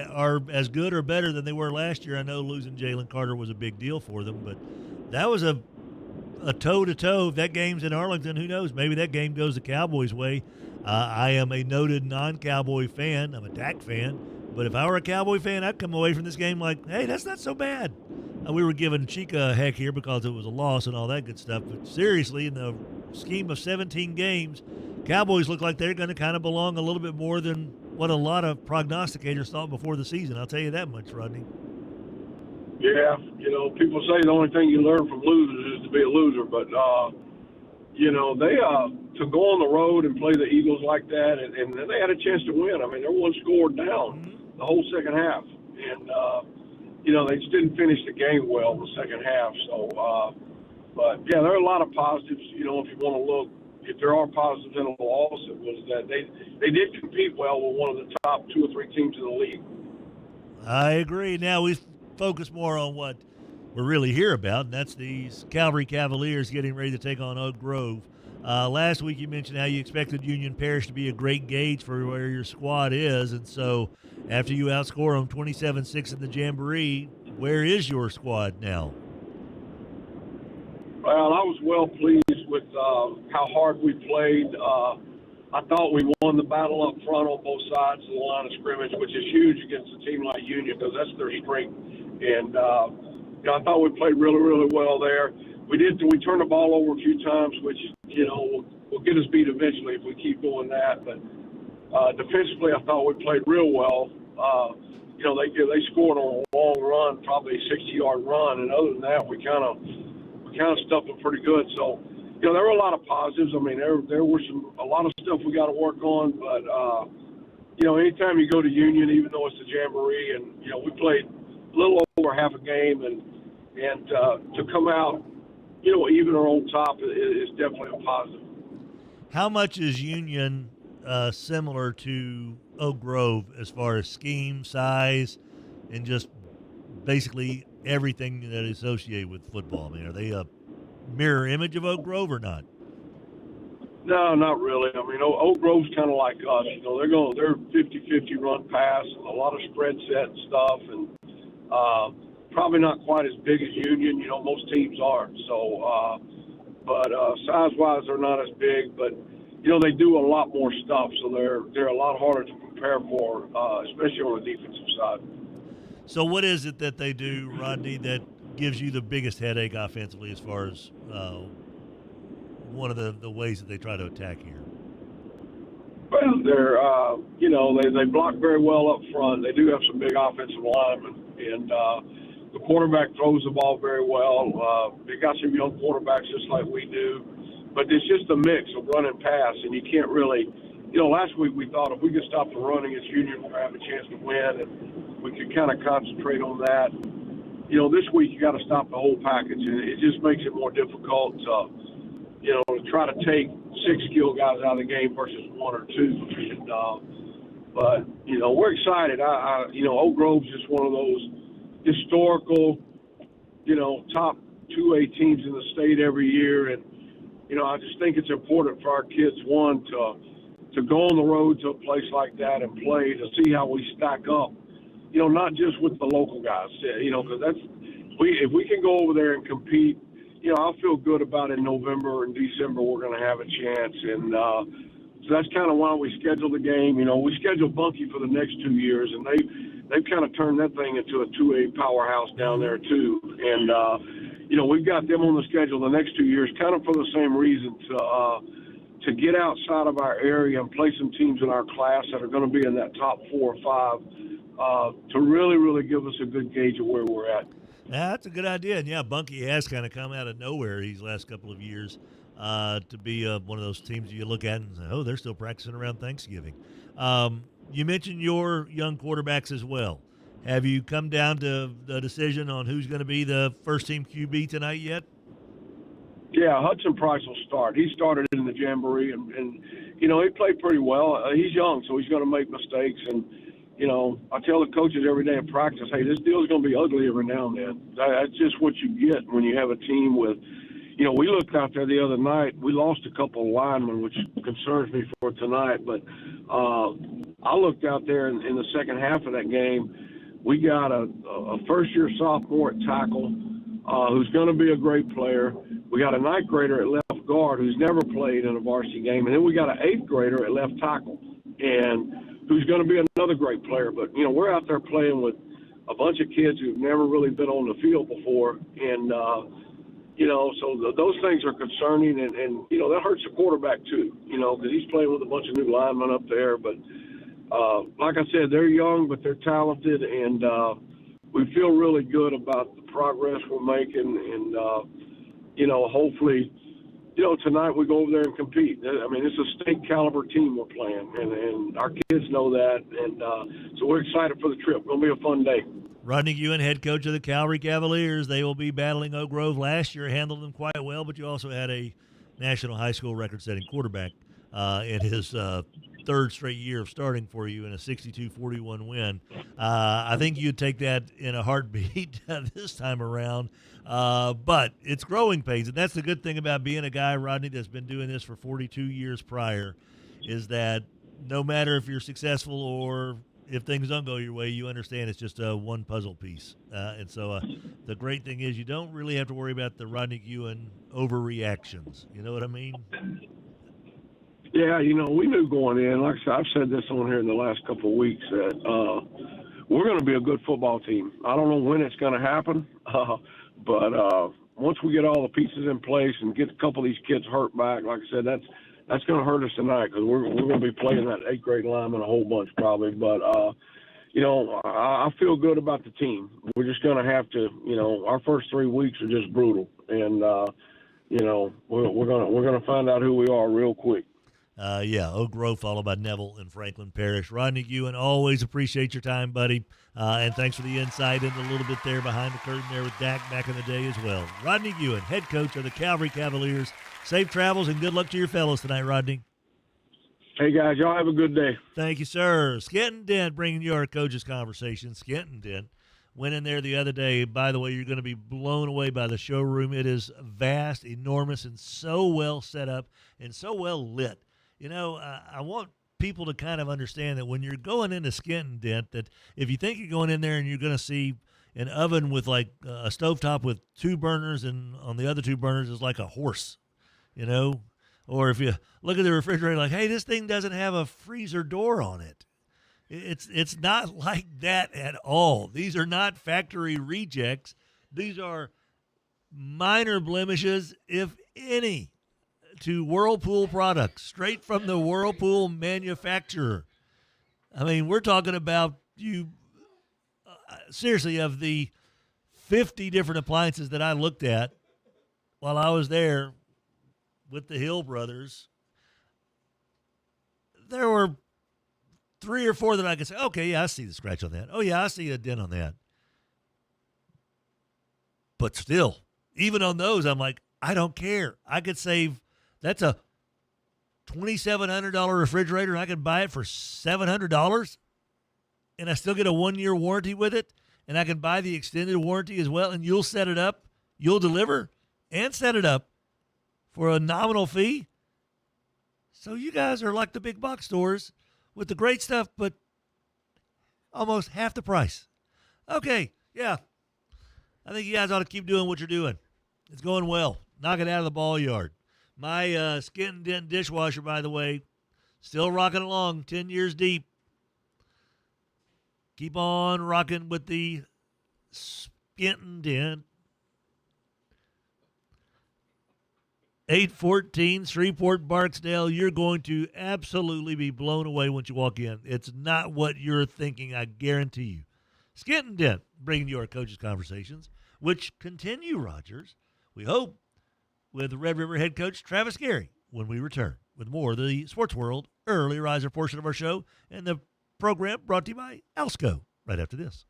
are as good or better than they were last year. I know losing Jalen Carter was a big deal for them, but that was a toe-to-toe. If that game's in Arlington, who knows? Maybe that game goes the Cowboys' way. I am a noted non-Cowboy fan. I'm a Dak fan. But if I were a Cowboy fan, I'd come away from this game like, hey, that's not so bad. We were giving Chica a heck here because it was a loss and all that good stuff. But seriously, in the scheme of 17 games, Cowboys look like they're going to kind of belong a little bit more than what a lot of prognosticators thought before the season. I'll tell you that much, Rodney. Yeah, people say the only thing you learn from losers is to be a loser. But, they to go on the road and play the Eagles like that, and then they had a chance to win. I mean, they're one score down the whole second half. And, they just didn't finish the game well in the second half. So, but, yeah, there are a lot of positives, if you want to look. If there are positives in the loss, it was that they did compete well with one of the top 2 or 3 teams in the league. I agree. Now we focus more on what we're really here about, and that's these Calvary Cavaliers getting ready to take on Oak Grove. Last week you mentioned how you expected Union Parish to be a great gauge for where your squad is, and so after you outscore them 27-6 in the Jamboree, where is your squad now? Well, I was well pleased with how hard we played. I thought we won the battle up front on both sides of the line of scrimmage, which is huge against a team like Union because that's their strength. And I thought we played really, really well there. We turned the ball over a few times, which will get us beat eventually if we keep doing that. But defensively, I thought we played real well. They scored on a long run, probably a 60-yard run, and other than that, we kind of stuffed them pretty good. So, there were a lot of positives. I mean, there were a lot of stuff we got to work on, but anytime you go to Union, even though it's a Jamboree, and we played a little over half a game, and to come out, even or on top is definitely a positive. How much is Union similar to Oak Grove as far as scheme, size, and just basically everything that is associated with football? I mean, are they a mirror image of Oak Grove or not? No, not really. I mean, Oak Grove's kind of like us. You know, they're 50-50 run pass, and a lot of spread set and stuff, and probably not quite as big as Union. You know, most teams aren't. So, but size-wise, they're not as big. But you know, they do a lot more stuff, so they're a lot harder to prepare for, especially on the defensive side. So, what is it that they do, Rodney, that gives you the biggest headache offensively as far as one of the ways that they try to attack here? Well, they're, you know, they block very well up front. They do have some big offensive linemen, and the quarterback throws the ball very well. They got some young quarterbacks just like we do, but it's just a mix of run and pass, and you can't really, you know, last week we thought if we could stop the running against Union, we're going to have a chance to win, and we could kind of concentrate on that. You know, this week you got to stop the whole package, and it just makes it more difficult to, you know, to try to take 6 skill guys out of the game versus 1 or 2. And, but, you know, we're excited. You know, Oak Grove's just one of those historical, you know, top 2A teams in the state every year. And, you know, I just think it's important for our kids, one, to go on the road to a place like that and play, to see how we stack up, you know, not just with the local guys, you know, because if we can go over there and compete, you know, I'll feel good about in November and December we're going to have a chance. And so that's kind of why we scheduled the game. You know, we scheduled Bunkie for the next 2 years, and they've kind of turned that thing into a 2A powerhouse down there too. And, you know, we've got them on the schedule the next 2 years kind of for the same reason, to get outside of our area and play some teams in our class that are going to be in that top 4 or 5 to really, really give us a good gauge of where we're at. Yeah, that's a good idea. And, yeah, Bunkie has kind of come out of nowhere these last couple of years to be one of those teams you look at and say, oh, they're still practicing around Thanksgiving. You mentioned your young quarterbacks as well. Have you come down to the decision on who's going to be the first-team QB tonight yet? Yeah, Hudson Price will start. He started in the Jamboree, and you know, he played pretty well. He's young, so he's going to make mistakes. And, you know, I tell the coaches every day in practice, hey, this deal's going to be ugly every now and then. That's just what you get when you have a team with, you know, we looked out there the other night. We lost a couple of linemen, which concerns me for tonight. But I looked out there in the second half of that game. We got a first-year sophomore at tackle who's going to be a great player. We got a ninth grader at left guard who's never played in a varsity game. And then we got an eighth grader at left tackle, and who's going to be another great player. But, you know, we're out there playing with a bunch of kids who've never really been on the field before. And, you know, so those things are concerning. And, you know, that hurts the quarterback too, you know, because he's playing with a bunch of new linemen up there. But, like I said, they're young, but they're talented. And we feel really good about the progress we're making. And, you know, hopefully, you know, tonight we go over there and compete. I mean, it's a state caliber team we're playing, and our kids know that. And so we're excited for the trip. It's going to be a fun day. Rodney Guin, head coach of the Calvary Cavaliers. They will be battling Oak Grove. Last year handled them quite well, but you also had a national high school record-setting quarterback in his third straight year of starting for you in a 62-41 win. I think you'd take that in a heartbeat this time around. But it's growing pains, and that's the good thing about being a guy, Rodney, that's been doing this for 42 years prior, is that no matter if you're successful or if things don't go your way, you understand it's just one puzzle piece. And so the great thing is you don't really have to worry about the Rodney Guin overreactions. You know what I mean? Yeah, you know, we knew going in, like I said, I've said this on here in the last couple of weeks, that we're going to be a good football team. I don't know when it's going to happen, but once we get all the pieces in place and get a couple of these kids hurt back, like I said, that's going to hurt us tonight because we're going to be playing that 8th grade lineman a whole bunch probably. But, you know, I feel good about the team. We're just going to have to, you know, our first 3 weeks are just brutal. And, you know, we're going to find out who we are real quick. Yeah, Oak Grove followed by Neville and Franklin Parish. Rodney Guin, always appreciate your time, buddy. And thanks for the insight into a little bit there behind the curtain there with Dak back in the day as well. Rodney Guin, head coach of the Calvary Cavaliers. Safe travels and good luck to your fellows tonight, Rodney. Hey, guys, y'all have a good day. Thank you, sir. Skent-N-Dent bringing you our coaches' conversation. Skent-N-Dent, Went in there the other day. By the way, you're going to be blown away by the showroom. It is vast, enormous, and so well set up and so well lit. You know, I want people to kind of understand that when you're going into Skent-N-Dent, that if you think you're going in there and you're going to see an oven with like a stovetop with 2 burners and on the other 2 burners is like a horse, you know, or if you look at the refrigerator like, hey, this thing doesn't have a freezer door on it. It's not like that at all. These are not factory rejects. These are minor blemishes, if any, to Whirlpool products, straight from the Whirlpool manufacturer. I mean, we're talking about seriously, of the 50 different appliances that I looked at while I was there with the Hill brothers, there were 3 or 4 that I could say, okay, yeah, I see the scratch on that. Oh, yeah, I see a dent on that. But still, even on those, I'm like, I don't care. I could save, that's a $2,700 refrigerator, and I could buy it for $700, and I still get a 1-year warranty with it, and I can buy the extended warranty as well, and you'll set it up, you'll deliver, and set it up for a nominal fee. So you guys are like the big box stores with the great stuff, but almost half the price. Okay, yeah. I think you guys ought to keep doing what you're doing. It's going well. Knock it out of the ball yard. My Skent-N-Dent dishwasher, by the way, still rocking along, 10 years deep. Keep on rocking with the Skent-N-Dent. 814 Shreveport Barksdale. You're going to absolutely be blown away once you walk in. It's not what you're thinking, I guarantee you. Skent-N-Dent, bringing you our coaches' conversations, which continue, Rogers, we hope, with Red River head coach Travis Gary when we return with more of the Sports World Early Riser portion of our show and the program brought to you by Alsco right after this.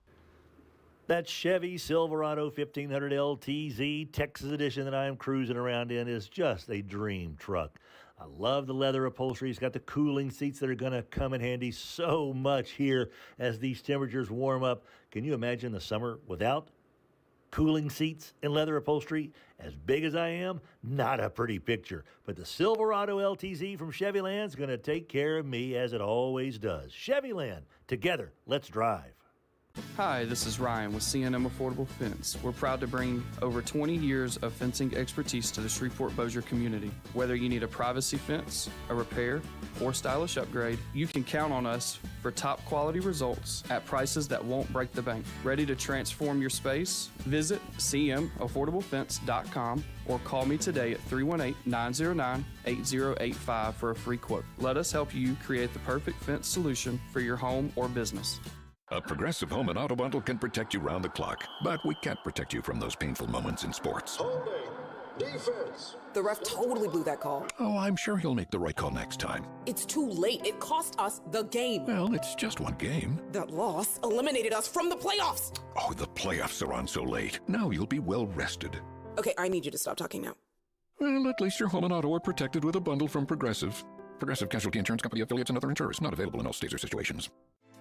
That Chevy Silverado 1500 LTZ Texas edition that I am cruising around in is just a dream truck. I love the leather upholstery. It's got the cooling seats that are going to come in handy so much here as these temperatures warm up. Can you imagine the summer without cooling seats and leather upholstery? As big as I am, not a pretty picture. But the Silverado LTZ from Chevyland is going to take care of me as it always does. Chevyland, together, let's drive. Hi, this is Ryan with C&M Affordable Fence. We're proud to bring over 20 years of fencing expertise to the Shreveport-Bossier community. Whether you need a privacy fence, a repair, or stylish upgrade, you can count on us for top quality results at prices that won't break the bank. Ready to transform your space? Visit cmaffordable.fence.com or call me today at 318-909-8085 for a free quote. Let us help you create the perfect fence solution for your home or business. A Progressive Home and Auto Bundle can protect you round the clock, but we can't protect you from those painful moments in sports. Holding. Defense. The ref totally blew that call. Oh, I'm sure he'll make the right call next time. It's too late. It cost us the game. Well, it's just one game. That loss eliminated us from the playoffs. Oh, the playoffs are on so late. Now you'll be well rested. Okay, I need you to stop talking now. Well, at least your home and auto are protected with a bundle from Progressive. Progressive Casualty Insurance Company affiliates and other insurers. Not available in all states or situations.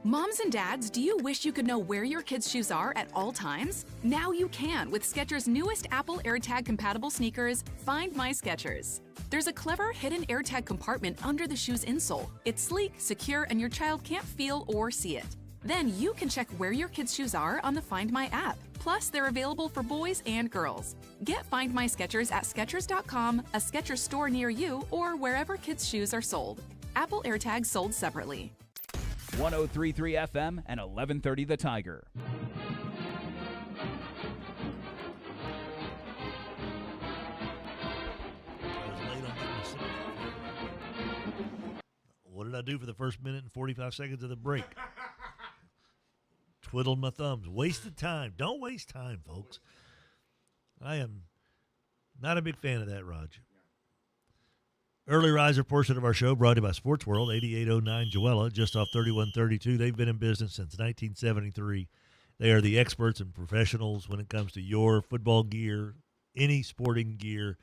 Moms and dads, do you wish you could know where your kids' shoes are at all times? Now you can with Skechers' newest Apple AirTag compatible sneakers, Find My Skechers. There's a clever hidden AirTag compartment under the shoe's insole. It's sleek, secure, and your child can't feel or see it. Then you can check where your kids' shoes are on the Find My app. Plus, they're available for boys and girls. Get Find My Skechers at Skechers.com, a Skechers store near you, or wherever kids' shoes are sold. Apple AirTags sold separately. 103.3 FM and 1130 The Tiger. What did I do for the first minute and 45 seconds of the break? Twiddled my thumbs. Wasted time. Don't waste time, folks. I am not a big fan of that, Raj. Early riser portion of our show brought to you by Sports World, 8809 Joella, just off 3132. They've been in business since 1973. They are the experts and professionals when it comes to your football gear, any sporting gear,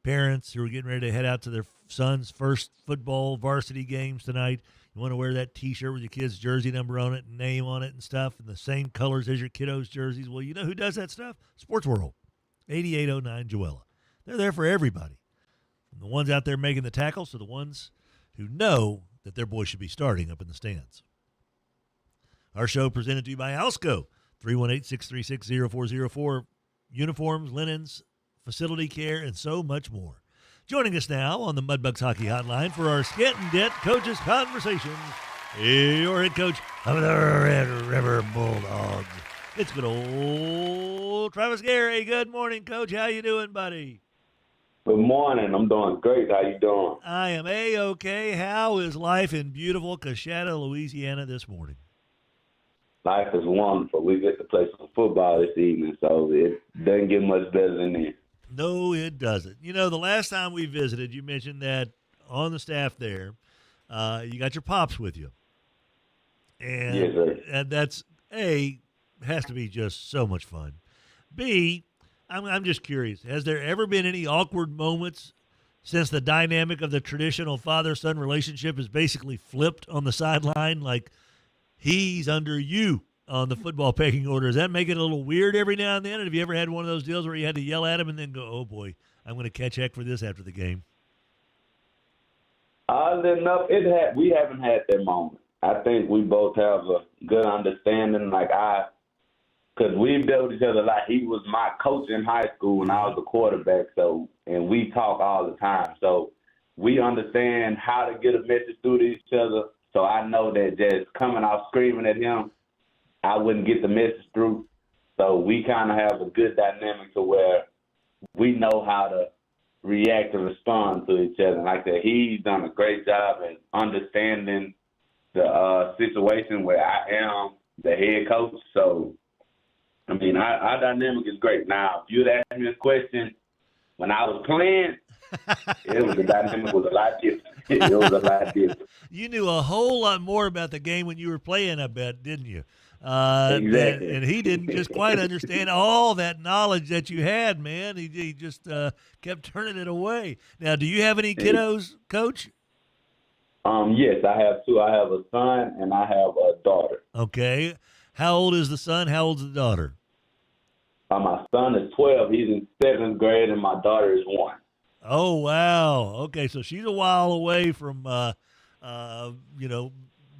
parents who are getting ready to head out to their son's first football varsity games tonight. You want to wear that T-shirt with your kid's jersey number on it and name on it and stuff and the same colors as your kiddos' jerseys. Well, you know who does that stuff? Sports World, 8809 Joella. They're there for everybody, from the ones out there making the tackles to the ones who know that their boy should be starting up in the stands. Our show presented to you by Alsco, 318-636-0404. Uniforms, linens, facility care, and so much more. Joining us now on the Mudbugs Hockey Hotline for our Skent-N-Dent Coaches Conversations, your head coach of the Red River Bulldogs. It's good old Travis Gary. Good morning, Coach. How you doing, buddy? Good morning. I'm doing great. How you doing? I am A-OK. How is life in beautiful Coshada, Louisiana this morning? Life is wonderful. We get to play some football this evening, so it doesn't get much better than this. No, it doesn't. You know, the last time we visited, you mentioned that on the staff there, you got your pops with you. And, yes, sir. And that's, A, has to be just so much fun. B, I'm just curious, has there ever been any awkward moments since the dynamic of the traditional father-son relationship is basically flipped on the sideline, like he's under you on the football pecking order? Does that make it a little weird every now and then? And have you ever had one of those deals where you had to yell at him and then go, oh, boy, I'm going to catch heck for this after the game? Oddly enough, we haven't had that moment. I think we both have a good understanding. Because we've dealt with each other a lot. He was my coach in high school when I was a quarterback, and we talk all the time. So we understand how to get a message through to each other. So I know that just coming out screaming at him, I wouldn't get the message through. So we kind of have a good dynamic to where we know how to react and respond to each other. And like that, he's done a great job at understanding the situation where I am the head coach. So, I mean, our dynamic is great. Now, if you'd asked me a question when I was playing, the dynamic was a lot different. It was a lot different. You knew a whole lot more about the game when you were playing, I bet, didn't you? Exactly. And he didn't just quite understand all that knowledge that you had, man. He just kept turning it away. Now, do you have any kiddos, Coach? Yes, I have two. I have a son and I have a daughter. Okay. How old is the son? How old is the daughter? My son is 12. He's in 7th grade, and my daughter is 1. Oh, wow. Okay, so she's a while away from,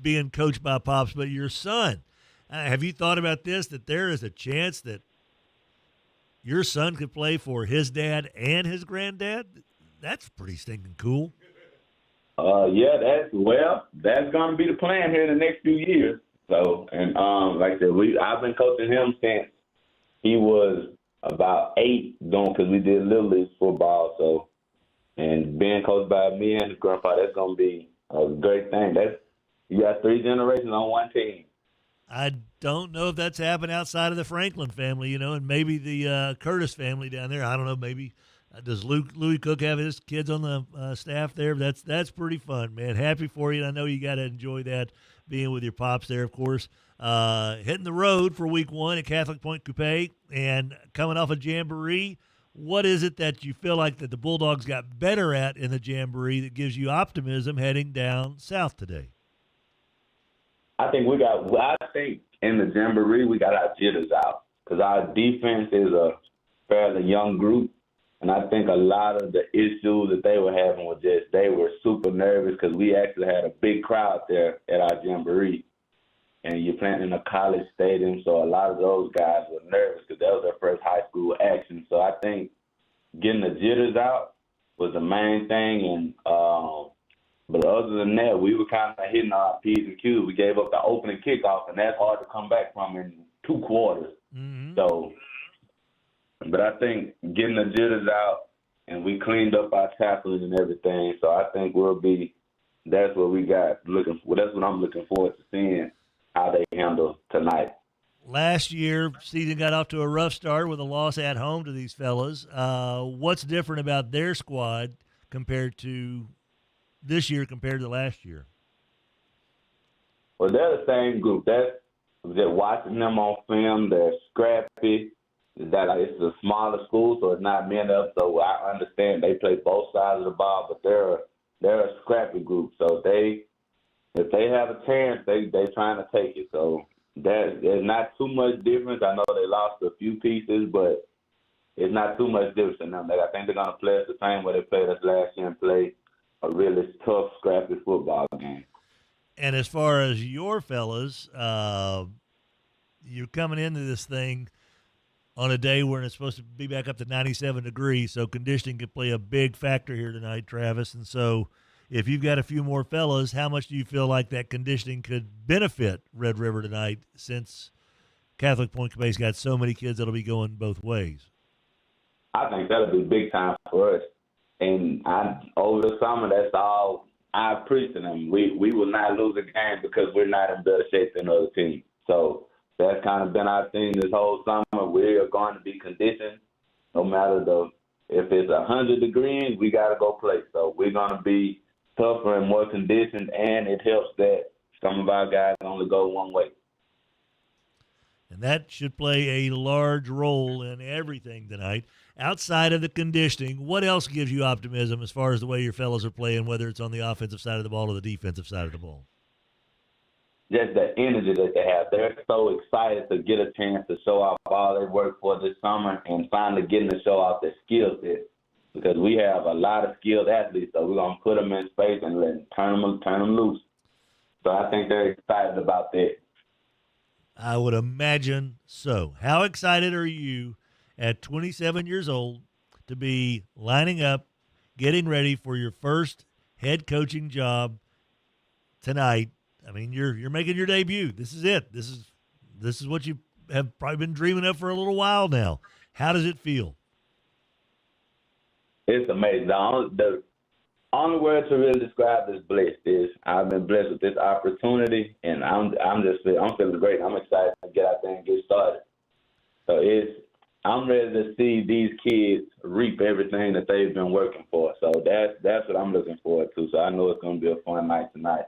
being coached by Pops. But your son, have you thought about this, that there is a chance that your son could play for his dad and his granddad? That's pretty stinking cool. Yeah, that's going to be the plan here in the next few years. So, and like I said, I've been coaching him since he was about 8, because we did Little League football. So, and being coached by me and his grandpa, that's going to be a great thing. You got 3 generations on one team. I don't know if that's happened outside of the Franklin family, and maybe the Curtis family down there. I don't know, maybe. Does Louis Cook have his kids on the staff there? That's pretty fun, man. Happy for you. And I know you got to enjoy that, being with your pops there, of course. Hitting the road for week 1 at Catholic Point Coupe and coming off a Jamboree. What is it that you feel like that the Bulldogs got better at in the Jamboree that gives you optimism heading down south today? I think in the Jamboree we got our jitters out because our defense is a fairly young group. And I think a lot of the issues that they were having was just they were super nervous because we actually had a big crowd there at our Jamboree. And you're playing in a college stadium, so a lot of those guys were nervous because that was their first high school action. So I think getting the jitters out was the main thing. And but other than that, we were kind of hitting our P's and Q's. We gave up the opening kickoff, and that's hard to come back from in 2 quarters. Mm-hmm. So. But I think getting the jitters out and we cleaned up our tackling and everything. So I think that's what we got that's what I'm looking forward to seeing how they handle tonight. Last year, season got off to a rough start with a loss at home to these fellas. What's different about their squad compared to this year compared to last year? Well, they're the same group. That's watching them on film. They're scrappy. is that it's a smaller school, so it's not many of them. So I understand they play both sides of the ball, but they're a scrappy group. So if they have a chance, they trying to take it. So there's not too much difference. I know they lost a few pieces, but it's not too much difference in them. I think they're going to play us the same way they played us last year and play a really tough, scrappy football game. And as far as your fellas, you're coming into this thing on a day when it's supposed to be back up to 97 degrees, so conditioning could play a big factor here tonight, Travis. And so if you've got a few more fellas, how much do you feel like that conditioning could benefit Red River tonight, since Catholic Point Cabay's got so many kids that'll be going both ways? I think that'll be big time for us. And over the summer, that's all I preach to them. We will not lose a game because we're not in better shape than other teams. So that's kind of been our thing this whole summer. We are going to be conditioned no matter if it's 100 degrees, we got to go play. So we're going to be tougher and more conditioned, and it helps that some of our guys only go one way. And that should play a large role in everything tonight. Outside of the conditioning, what else gives you optimism as far as the way your fellows are playing, whether it's on the offensive side of the ball or the defensive side of the ball? Just the energy that they have. They're so excited to get a chance to show off all they worked for this summer and finally getting to show off their skill set, because we have a lot of skilled athletes, so we're going to put them in space and turn them loose. So I think they're excited about that. I would imagine so. How excited are you at 27 years old to be lining up, getting ready for your first head coaching job tonight? I mean, you're making your debut. This is it. This is what you have probably been dreaming of for a little while now. How does it feel? It's amazing. The only word to really describe this blessed is I've been blessed with this opportunity, and I'm feeling great. I'm excited to get out there and get started. So I'm ready to see these kids reap everything that they've been working for. So that's what I'm looking forward to. So I know it's going to be a fun night tonight.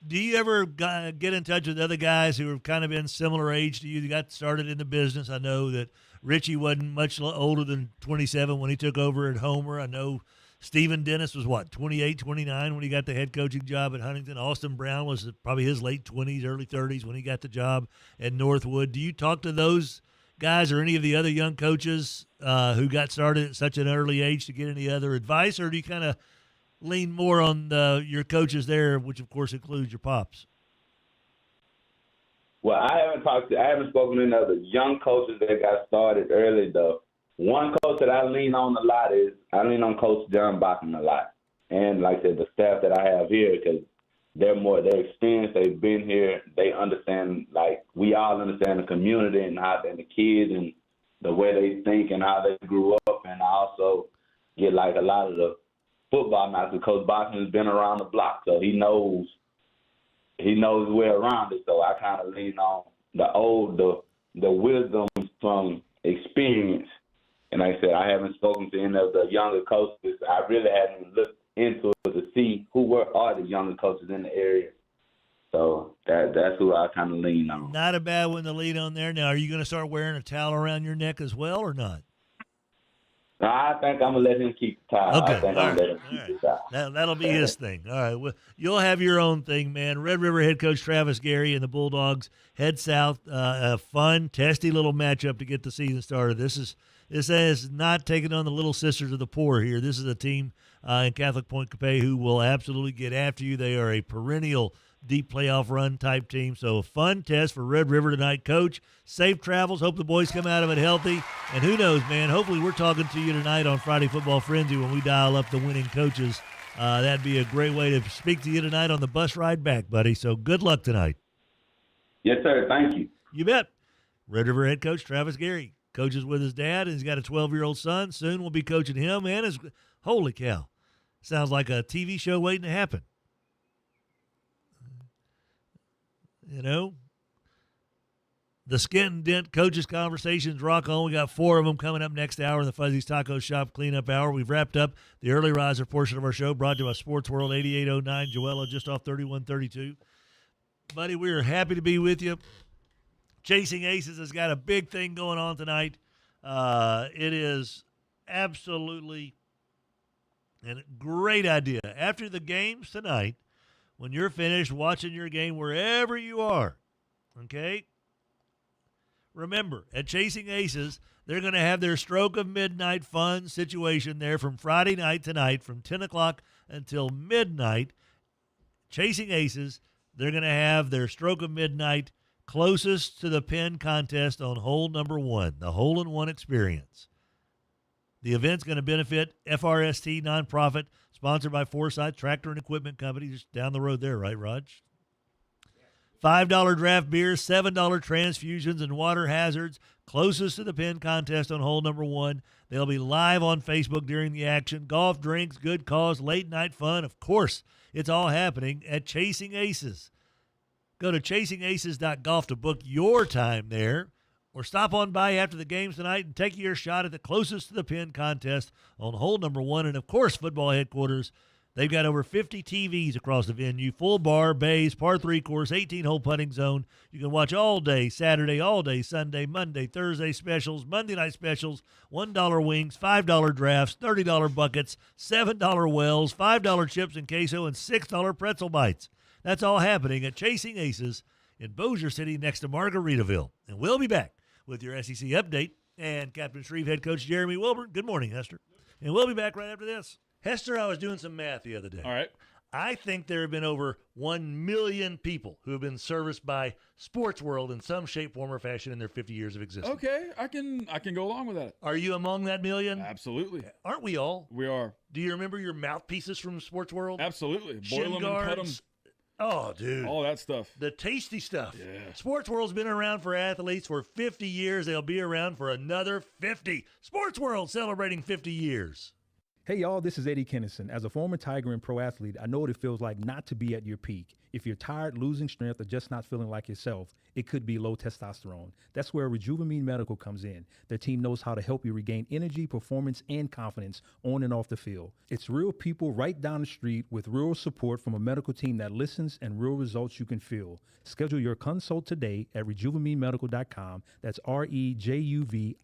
Do you ever get in touch with other guys who have kind of been similar age to you that got started in the business? I know that Richie wasn't much older than 27 when he took over at Homer. I know Stephen Dennis was, 28, 29 when he got the head coaching job at Huntington. Austin Brown was probably his late 20s, early 30s when he got the job at Northwood. Do you talk to those guys or any of the other young coaches who got started at such an early age to get any other advice, or do you kind of lean more on your coaches there, which of course includes your pops? Well, I haven't spoken to any other young coaches that got started early, though. One coach that I lean on a lot is Coach John Bachman a lot. And like I said, the staff that I have here, because they're experienced, they've been here, they understand, like we all understand the community and the kids and the way they think and how they grew up. And I also get like a lot of the football knowledge, because Coach Bachman has been around the block, so he knows his way around it. So I kind of lean on the wisdom from experience. And like I said, I haven't spoken to any of the younger coaches. I really haven't looked into it to see who are the younger coaches in the area. So that's who I kind of lean on. Not a bad one to lean on there. Now, are you going to start wearing a towel around your neck as well or not? No, I think I'm going to let him keep the towel. Okay. I think I'm going to let him keep the towel. That'll be his thing. All right. Well, you'll have your own thing, man. Red River head coach Travis Gary and the Bulldogs head south. A fun, testy little matchup to get the season started. This is not taking on the little sisters of the poor here. This is a team in Catholic Point Capay who will absolutely get after you. They are a perennial deep playoff run type team. So a fun test for Red River tonight. Coach, safe travels. Hope the boys come out of it healthy. And who knows, man, hopefully we're talking to you tonight on Friday Football Frenzy when we dial up the winning coaches. That'd be a great way to speak to you tonight on the bus ride back, buddy. So good luck tonight. Yes, sir. Thank you. You bet. Red River head coach Travis Gary coaches with his dad, and he's got a 12-year-old son. Soon we'll be coaching him and his – holy cow. Sounds like a TV show waiting to happen. You know, the Skent-N-Dent coaches conversations rock on. We got 4 of them coming up next hour in the Fuzzy's Taco Shop cleanup hour. We've wrapped up the early riser portion of our show, brought to you by Sports World 8809 Joella, just off 3132. Buddy, we are happy to be with you. Chasing Aces has got a big thing going on tonight. It is absolutely a great idea. After the games tonight, when you're finished watching your game wherever you are, okay, remember, at Chasing Aces, they're going to have their Stroke of Midnight fun situation there from Friday night tonight from 10 o'clock until midnight. Chasing Aces, they're going to have their Stroke of Midnight closest to the pin contest on hole number 1, the hole-in-one experience. The event's going to benefit FRST nonprofit, sponsored by Forsyth Tractor and Equipment Company, just down the road there, right, Raj? $5 draft beers, $7 transfusions, and water hazards closest to the pin contest on hole number 1. They'll be live on Facebook during the action. Golf, drinks, good cause, late night fun. Of course, it's all happening at Chasing Aces. Go to chasingaces.golf to book your time there, or stop on by after the games tonight and take your shot at the closest to the pin contest on hole number 1. And, of course, football headquarters. They've got over 50 TVs across the venue, full bar, bays, par 3 course, 18-hole putting zone. You can watch all day Saturday, all day Sunday, Monday, Thursday specials, Monday night specials, $1 wings, $5 drafts, $30 buckets, $7 wells, $5 chips and queso, and $6 pretzel bites. That's all happening at Chasing Aces in Bossier City next to Margaritaville. And we'll be back with your SEC update and Captain Shreve head coach Jeremy Wilburn. Good morning, Hester. And we'll be back right after this. Hester, I was doing some math the other day. All right. I think there have been over 1 million people who have been serviced by Sports World in some shape, form, or fashion in their 50 years of existence. Okay, I can go along with that. Are you among that million? Absolutely. Aren't we all? We are. Do you remember your mouthpieces from Sports World? Absolutely. Boil Shin them and cut them. guards. Oh, dude. All that stuff. The tasty stuff. Yeah. Sports World's been around for athletes for 50 years. They'll be around for another 50. Sports World celebrating 50 years. Hey, y'all, this is Eddie Kennison. As a former Tiger and pro athlete, I know what it feels like not to be at your peak. If you're tired, losing strength, or just not feeling like yourself, it could be low testosterone. That's where Rejuvamine Medical comes in. Their team knows how to help you regain energy, performance, and confidence on and off the field. It's real people right down the street with real support from a medical team that listens and real results you can feel. Schedule your consult today at RejuvaMeMedical.com. That's REJUVIME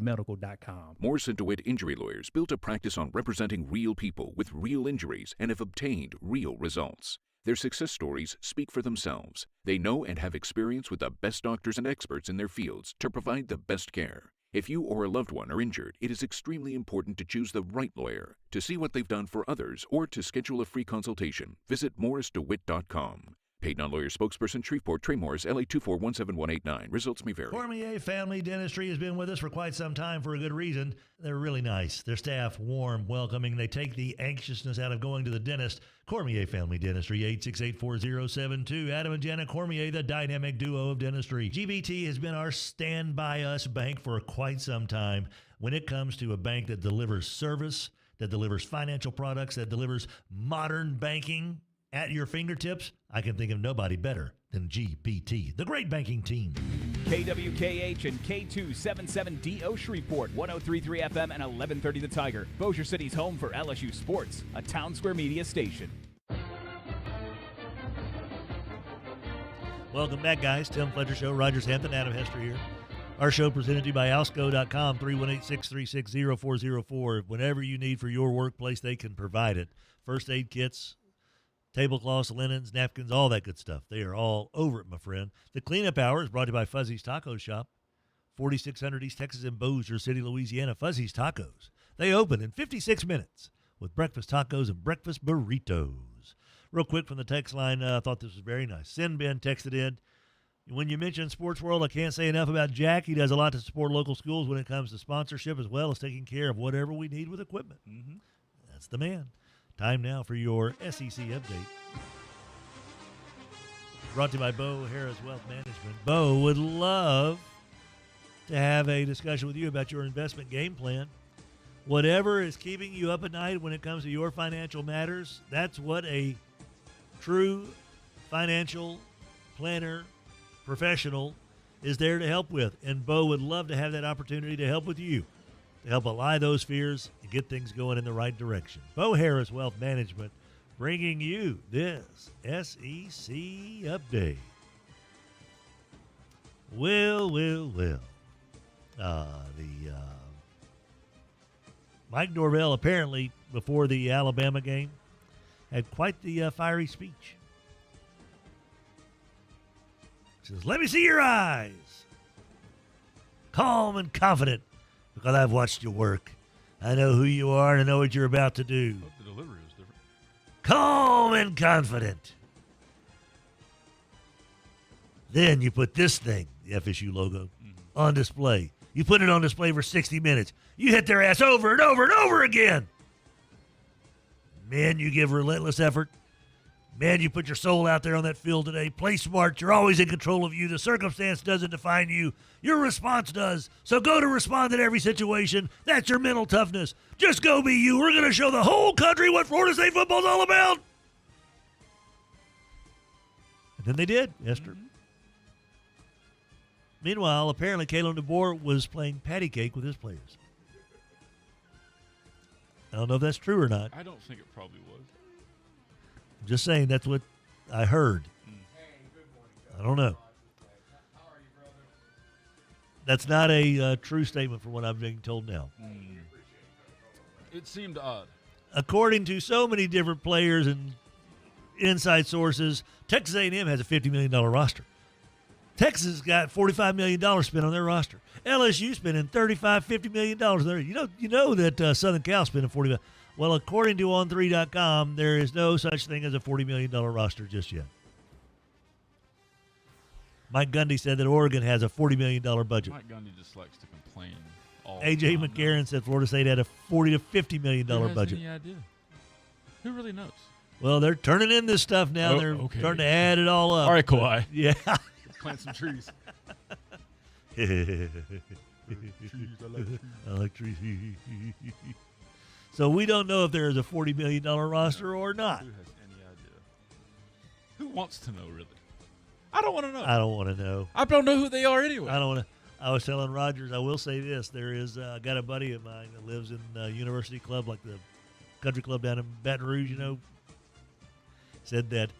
Medical.com. Morrison DeWitt Injury Lawyers built a practice on representing real people with real injuries and have obtained real results. Their success stories speak for themselves. They know and have experience with the best doctors and experts in their fields to provide the best care. If you or a loved one are injured, it is extremely important to choose the right lawyer. To see what they've done for others or to schedule a free consultation, visit morrisdewitt.com. Paid non-lawyer spokesperson, Shreveport, Trey Morris, LA 2417189. Results may vary. Cormier Family Dentistry has been with us for quite some time for a good reason. They're really nice. Their staff, warm, welcoming. They take the anxiousness out of going to the dentist. Cormier Family Dentistry, 868-4072. Adam and Jenna Cormier, the dynamic duo of dentistry. GBT has been our stand-by-us bank for quite some time. When it comes to a bank that delivers service, that delivers financial products, that delivers modern banking at your fingertips, I can think of nobody better than GBT, the great banking team. KWKH and K277DO Shreveport, 103.3 FM and 1130 The Tiger. Bossier City's home for LSU Sports, a Town Square Media station. Welcome back, guys. Tim Fletcher Show, Rogers Hampton, Adam Hester here. Our show presented to you by Alsco.com, 318-636-0404. Whatever you need for your workplace, they can provide it. First aid kits, tablecloths, linens, napkins, all that good stuff. They are all over it, my friend. The cleanup hour is brought to you by Fuzzy's Taco Shop, 4600 East Texas in Bossier City, Louisiana. Fuzzy's Tacos. They open in 56 minutes with breakfast tacos and breakfast burritos. Real quick from the text line, I thought this was very nice. Sin Ben texted in, when you mention Sports World, I can't say enough about Jack. He does a lot to support local schools when it comes to sponsorship as well as taking care of whatever we need with equipment. Mm-hmm. That's the man. Time now for your SEC update. Brought to you by Bo Harris Wealth Management. Bo would love to have a discussion with you about your investment game plan. Whatever is keeping you up at night when it comes to your financial matters, that's what a true financial planner professional is there to help with. And Bo would love to have that opportunity to help with you, to help allay those fears and get things going in the right direction. Bo Harris Wealth Management bringing you this SEC update. Well. Mike Norvell apparently before the Alabama game had quite the fiery speech. He says, "Let me see your eyes. Calm and confident, because I've watched you work. I know who you are and I know what you're about to do. The delivery was different. Calm and confident." Then you put this thing, the FSU logo, on display. You put it on display for 60 minutes. You hit their ass over and over and over again. Man, you give relentless effort. Man, you put your soul out there on that field today. Play smart. You're always in control of you. The circumstance doesn't define you. Your response does. So go to respond in every situation. That's your mental toughness. Just go be you. We're going to show the whole country what Florida State football's all about. And then they did, Esther. Meanwhile, apparently Kalen DeBoer was playing patty cake with his players. I don't know if that's true or not. I don't think it probably was. I'm just saying that's what I heard. I don't know. That's not a true statement from what I'm being told now. It seemed odd. According to so many different players and inside sources, Texas A&M has a $50 million roster. Texas got $45 million spent on their roster. LSU spending $35-50 million there. You know that Southern Cal spending $40 million. Well, according to On3.com, there is no such thing as a $40 million roster just yet. Mike Gundy said that Oregon has a $40 million budget. Mike Gundy just likes to complain all A.J. the time. McCarron said Florida State had a $40 to $50 million Who has budget. any idea? Who really knows? Well, they're turning in this stuff now. Oh, They're okay. starting to add it all up. All right, Kawhi. Yeah. Plant some trees. I like trees. So we don't know if there is a $40 million roster or not. Who has any idea? Who wants to know, really? I don't want to know. I don't want to know. I don't know who they are anyway. I don't want to. I was telling Rogers, I will say this. There is, I got a buddy of mine that lives in University Club, like the country club down in Baton Rouge, said that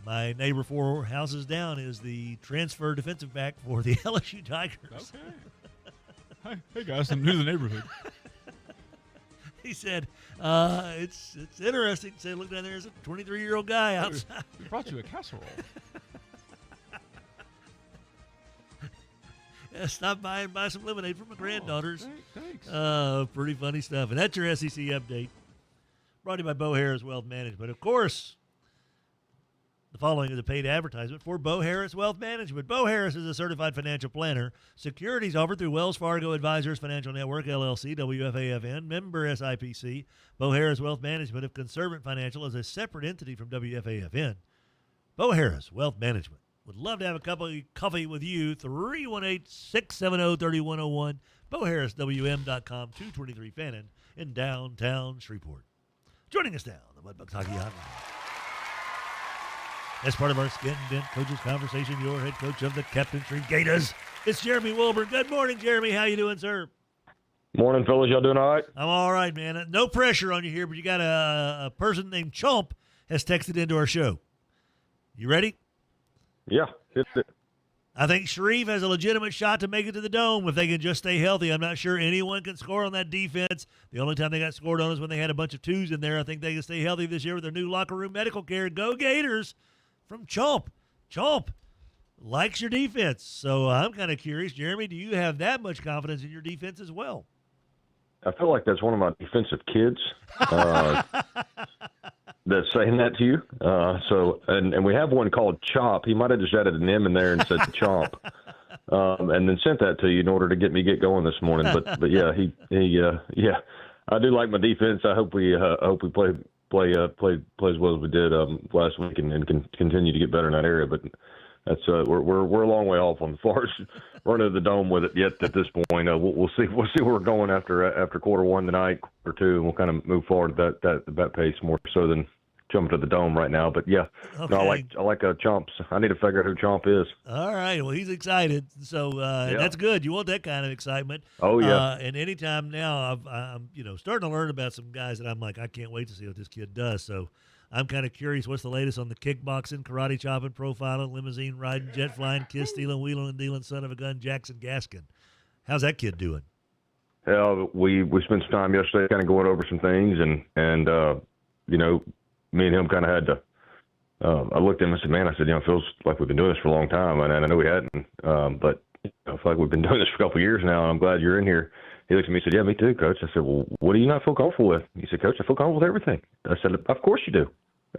my neighbor 4 houses down is the transfer defensive back for the LSU Tigers. Okay. Hey guys, I'm new to the neighborhood. He said, it's interesting. He said, look down there, there's a 23-year-old guy outside. We brought you a casserole. Yeah, stop by and buy some lemonade for my granddaughters. Thanks. Pretty funny stuff. And that's your SEC update. Brought to you by Bo Harris Wealth Management. Of course, the following is a paid advertisement for Bo Harris Wealth Management. Bo Harris is a certified financial planner. Securities offered through Wells Fargo Advisors Financial Network, LLC, WFAFN, member SIPC. Bo Harris Wealth Management of Conservant Financial is a separate entity from WFAFN. Bo Harris Wealth Management would love to have a cup of coffee with you. 318-670-3101. BoHarrisWM.com, 223 Fannin in downtown Shreveport. Joining us now on the Mudbugs Hockey Hotline. As part of our Skent-N-Dent Coaches Conversation, your head coach of the Captain Shreve Gators, it's Jeremy Wilburn. Good morning, Jeremy. How you doing, sir? Morning, fellas. Y'all doing all right? I'm all right, man. No pressure on you here, but you got a person named Chomp has texted into our show. You ready? Yeah, hit it. I think Shreve has a legitimate shot to make it to the Dome if they can just stay healthy. I'm not sure anyone can score on that defense. The only time they got scored on is when they had a bunch of twos in there. I think they can stay healthy this year with their new locker room medical care. Go Gators from Chomp. Chomp likes your defense. So I'm kind of curious, Jeremy, do you have that much confidence in your defense as well? I feel like that's one of my defensive kids that's saying that to you. And we have one called Chop. He might have just added an M in there and said Chomp, and then sent that to you in order to get me going this morning. But yeah, yeah, I do like my defense. I hope we play as well as we did last week and can continue to get better in that area. But that's we're a long way off on as far as running to the Dome with it yet at this point. We'll see where we're going after quarter one tonight, quarter two, and we'll kind of move forward at that pace more so than jumping to the Dome right now. But yeah, okay. No, I like Chomps. I need to figure out who Chomp is. All right, well, he's excited, so that's good. You want that kind of excitement. Oh yeah. And anytime now, I'm starting to learn about some guys that I'm like, I can't wait to see what this kid does. So I'm kind of curious what's the latest on the kickboxing, karate chopping, profiling, limousine riding, jet flying, kiss stealing, wheeling and dealing, son of a gun, Jackson Gaskin. How's that kid doing? We spent some time yesterday kind of going over some things, and you know, me and him kind of had to. I looked at him and said, "Man," I said, "You know, it feels like we've been doing this for a long time, and I know we hadn't, but you know, I feel like we've been doing this for a couple of years now, and I'm glad you're in here." He looked at me and said, "Yeah, me too, Coach." I said, "Well, what do you not feel comfortable with?" He said, "Coach, I feel comfortable with everything." I said, "Of course you do.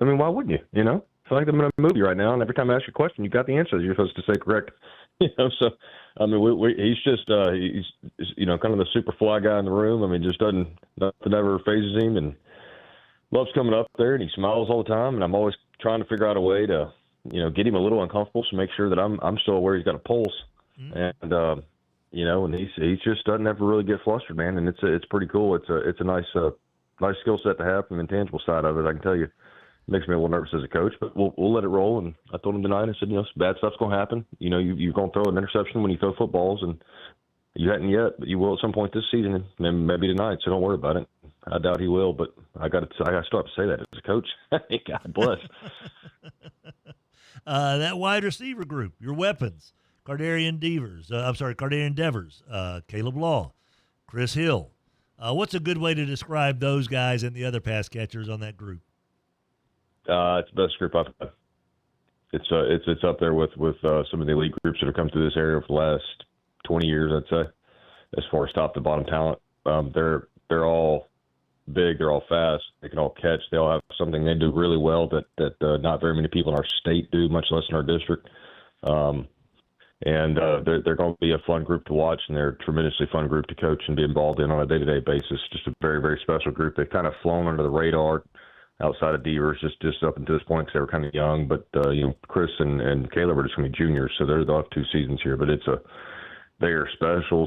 I mean, why wouldn't you? You know, I feel like I'm in a movie right now, and every time I ask you a question, you got the answer you're supposed to say correct." You know, so I mean, he's just he's you know, kind of the super fly guy in the room. I mean, just nothing ever phases him, and loves coming up there, and he smiles all the time. And I'm always trying to figure out a way to, you know, get him a little uncomfortable, to make sure that I'm still aware he's got a pulse. And you know, and he just doesn't ever really get flustered, man. And it's pretty cool. It's a nice skill set to have from the intangible side of it. I can tell you. Makes me a little nervous as a coach, but we'll let it roll. And I told him tonight, I said, you know, bad stuff's going to happen. You know, you're going to throw an interception when you throw footballs, and you hadn't yet, but you will at some point this season, and then maybe tonight, so don't worry about it. I doubt he will, but I still have to say that as a coach. God bless. That wide receiver group, your weapons, Cardarian Devers, Caleb Law, Chris Hill. What's a good way to describe those guys and the other pass catchers on that group? It's the best group I've had. It's up there with some of the elite groups that have come through this area for the last 20 years, I'd say, as far as top to bottom talent. They're all big, they're all fast, they can all catch, they all have something they do really well that not very many people in our state do, much less in our district. And they're going to be a fun group to watch, and they're a tremendously fun group to coach and be involved in on a day-to-day basis. Just a very, very special group. They've kind of flown under the radar outside of Devers just up until this point because they were kind of young. But, you know, Chris and Caleb are just going to be juniors, so they'll have 2 seasons here. But they are special.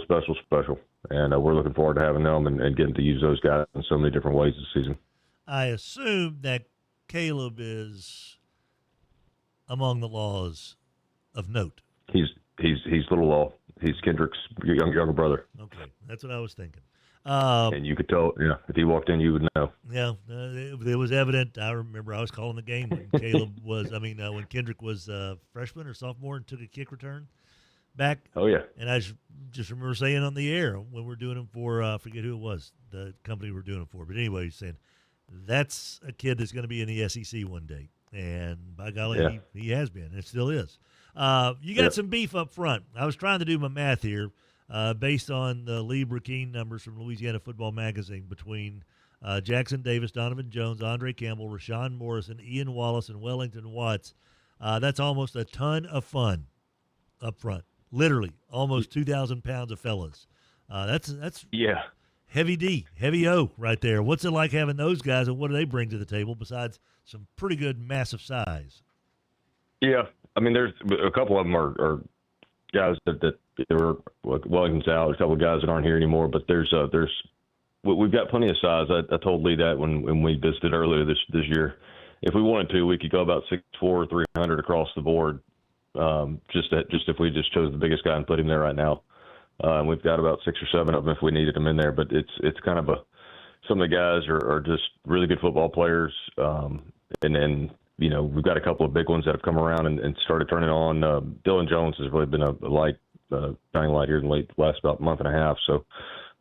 And we're looking forward to having them and getting to use those guys in so many different ways this season. I assume that Caleb is among the Laws of note. He's little Law. He's Kendrick's younger brother. Okay, that's what I was thinking. And you could tell, yeah, if he walked in, you would know. Yeah, it was evident. I remember I was calling the game when Caleb when Kendrick was freshman or sophomore and took a kick return back. Oh, yeah. And I just remember saying on the air when we're doing them for, I forget who it was, the company we're doing it for. But anyway, he's saying, that's a kid that's going to be in the SEC one day. And by golly, he has been. It still is. You got some beef up front. I was trying to do my math here. Based on the Lee Burkeen numbers from Louisiana Football Magazine, between Jackson Davis, Donovan Jones, Andre Campbell, Rashawn Morrison, Ian Wallace, and Wellington Watts, that's almost a ton of fun up front. Literally, almost 2,000 pounds of fellas. That's heavy D, heavy O right there. What's it like having those guys, and what do they bring to the table besides some pretty good massive size? Yeah, I mean, there's a couple of them are guys that they were, like Wellington's out. There's a couple of guys that aren't here anymore, but we've got plenty of size. I told Lee that when we visited earlier this year. If we wanted to, we could go about 6'4", 300 across the board. Just if we just chose the biggest guy and put him there right now. And we've got about 6 or 7 of them if we needed them in there. But it's kind of some of the guys are just really good football players. And then, you know, we've got a couple of big ones that have come around and started turning on. Dylan Jones has really been a shining light here in the last about month and a half. So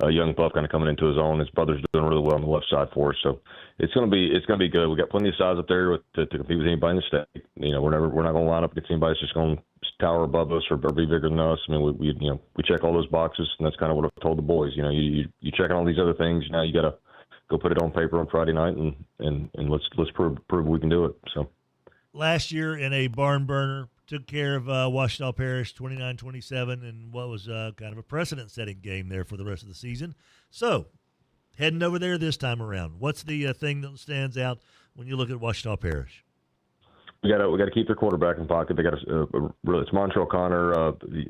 young pup kind of coming into his own. His brother's doing really well on the left side for us. So it's gonna be good. We got plenty of size up there to compete with anybody in the state. You know, we're not gonna line up against anybody that's just gonna tower above us or be bigger than us. I mean, we check all those boxes, and that's kind of what I've told the boys. You know, you checking all these other things. Now you gotta go put it on paper on Friday night and let's prove we can do it. So last year in a barn burner, took care of Ouachita Parish 29-27 in what was kind of a precedent-setting game there for the rest of the season. So heading over there this time around, what's the thing that stands out when you look at Ouachita Parish? We got to keep their quarterback in pocket. They got it's Montrell Connor.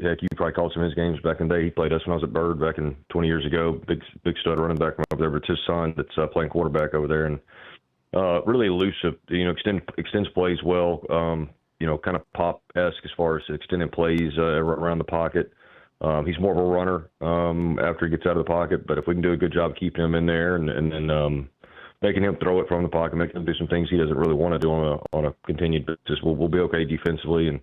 Heck, you probably called some of his games back in the day. He played us when I was at Byrd back in 20 years ago. Big stud running back from over there. But it's his son that's playing quarterback over there, and really elusive. You know, extends plays well. You know, kind of pop-esque as far as extending plays around the pocket. He's more of a runner after he gets out of the pocket, but if we can do a good job keeping him in there and then making him throw it from the pocket, making him do some things he doesn't really want to do on a continued basis. We'll be okay defensively, and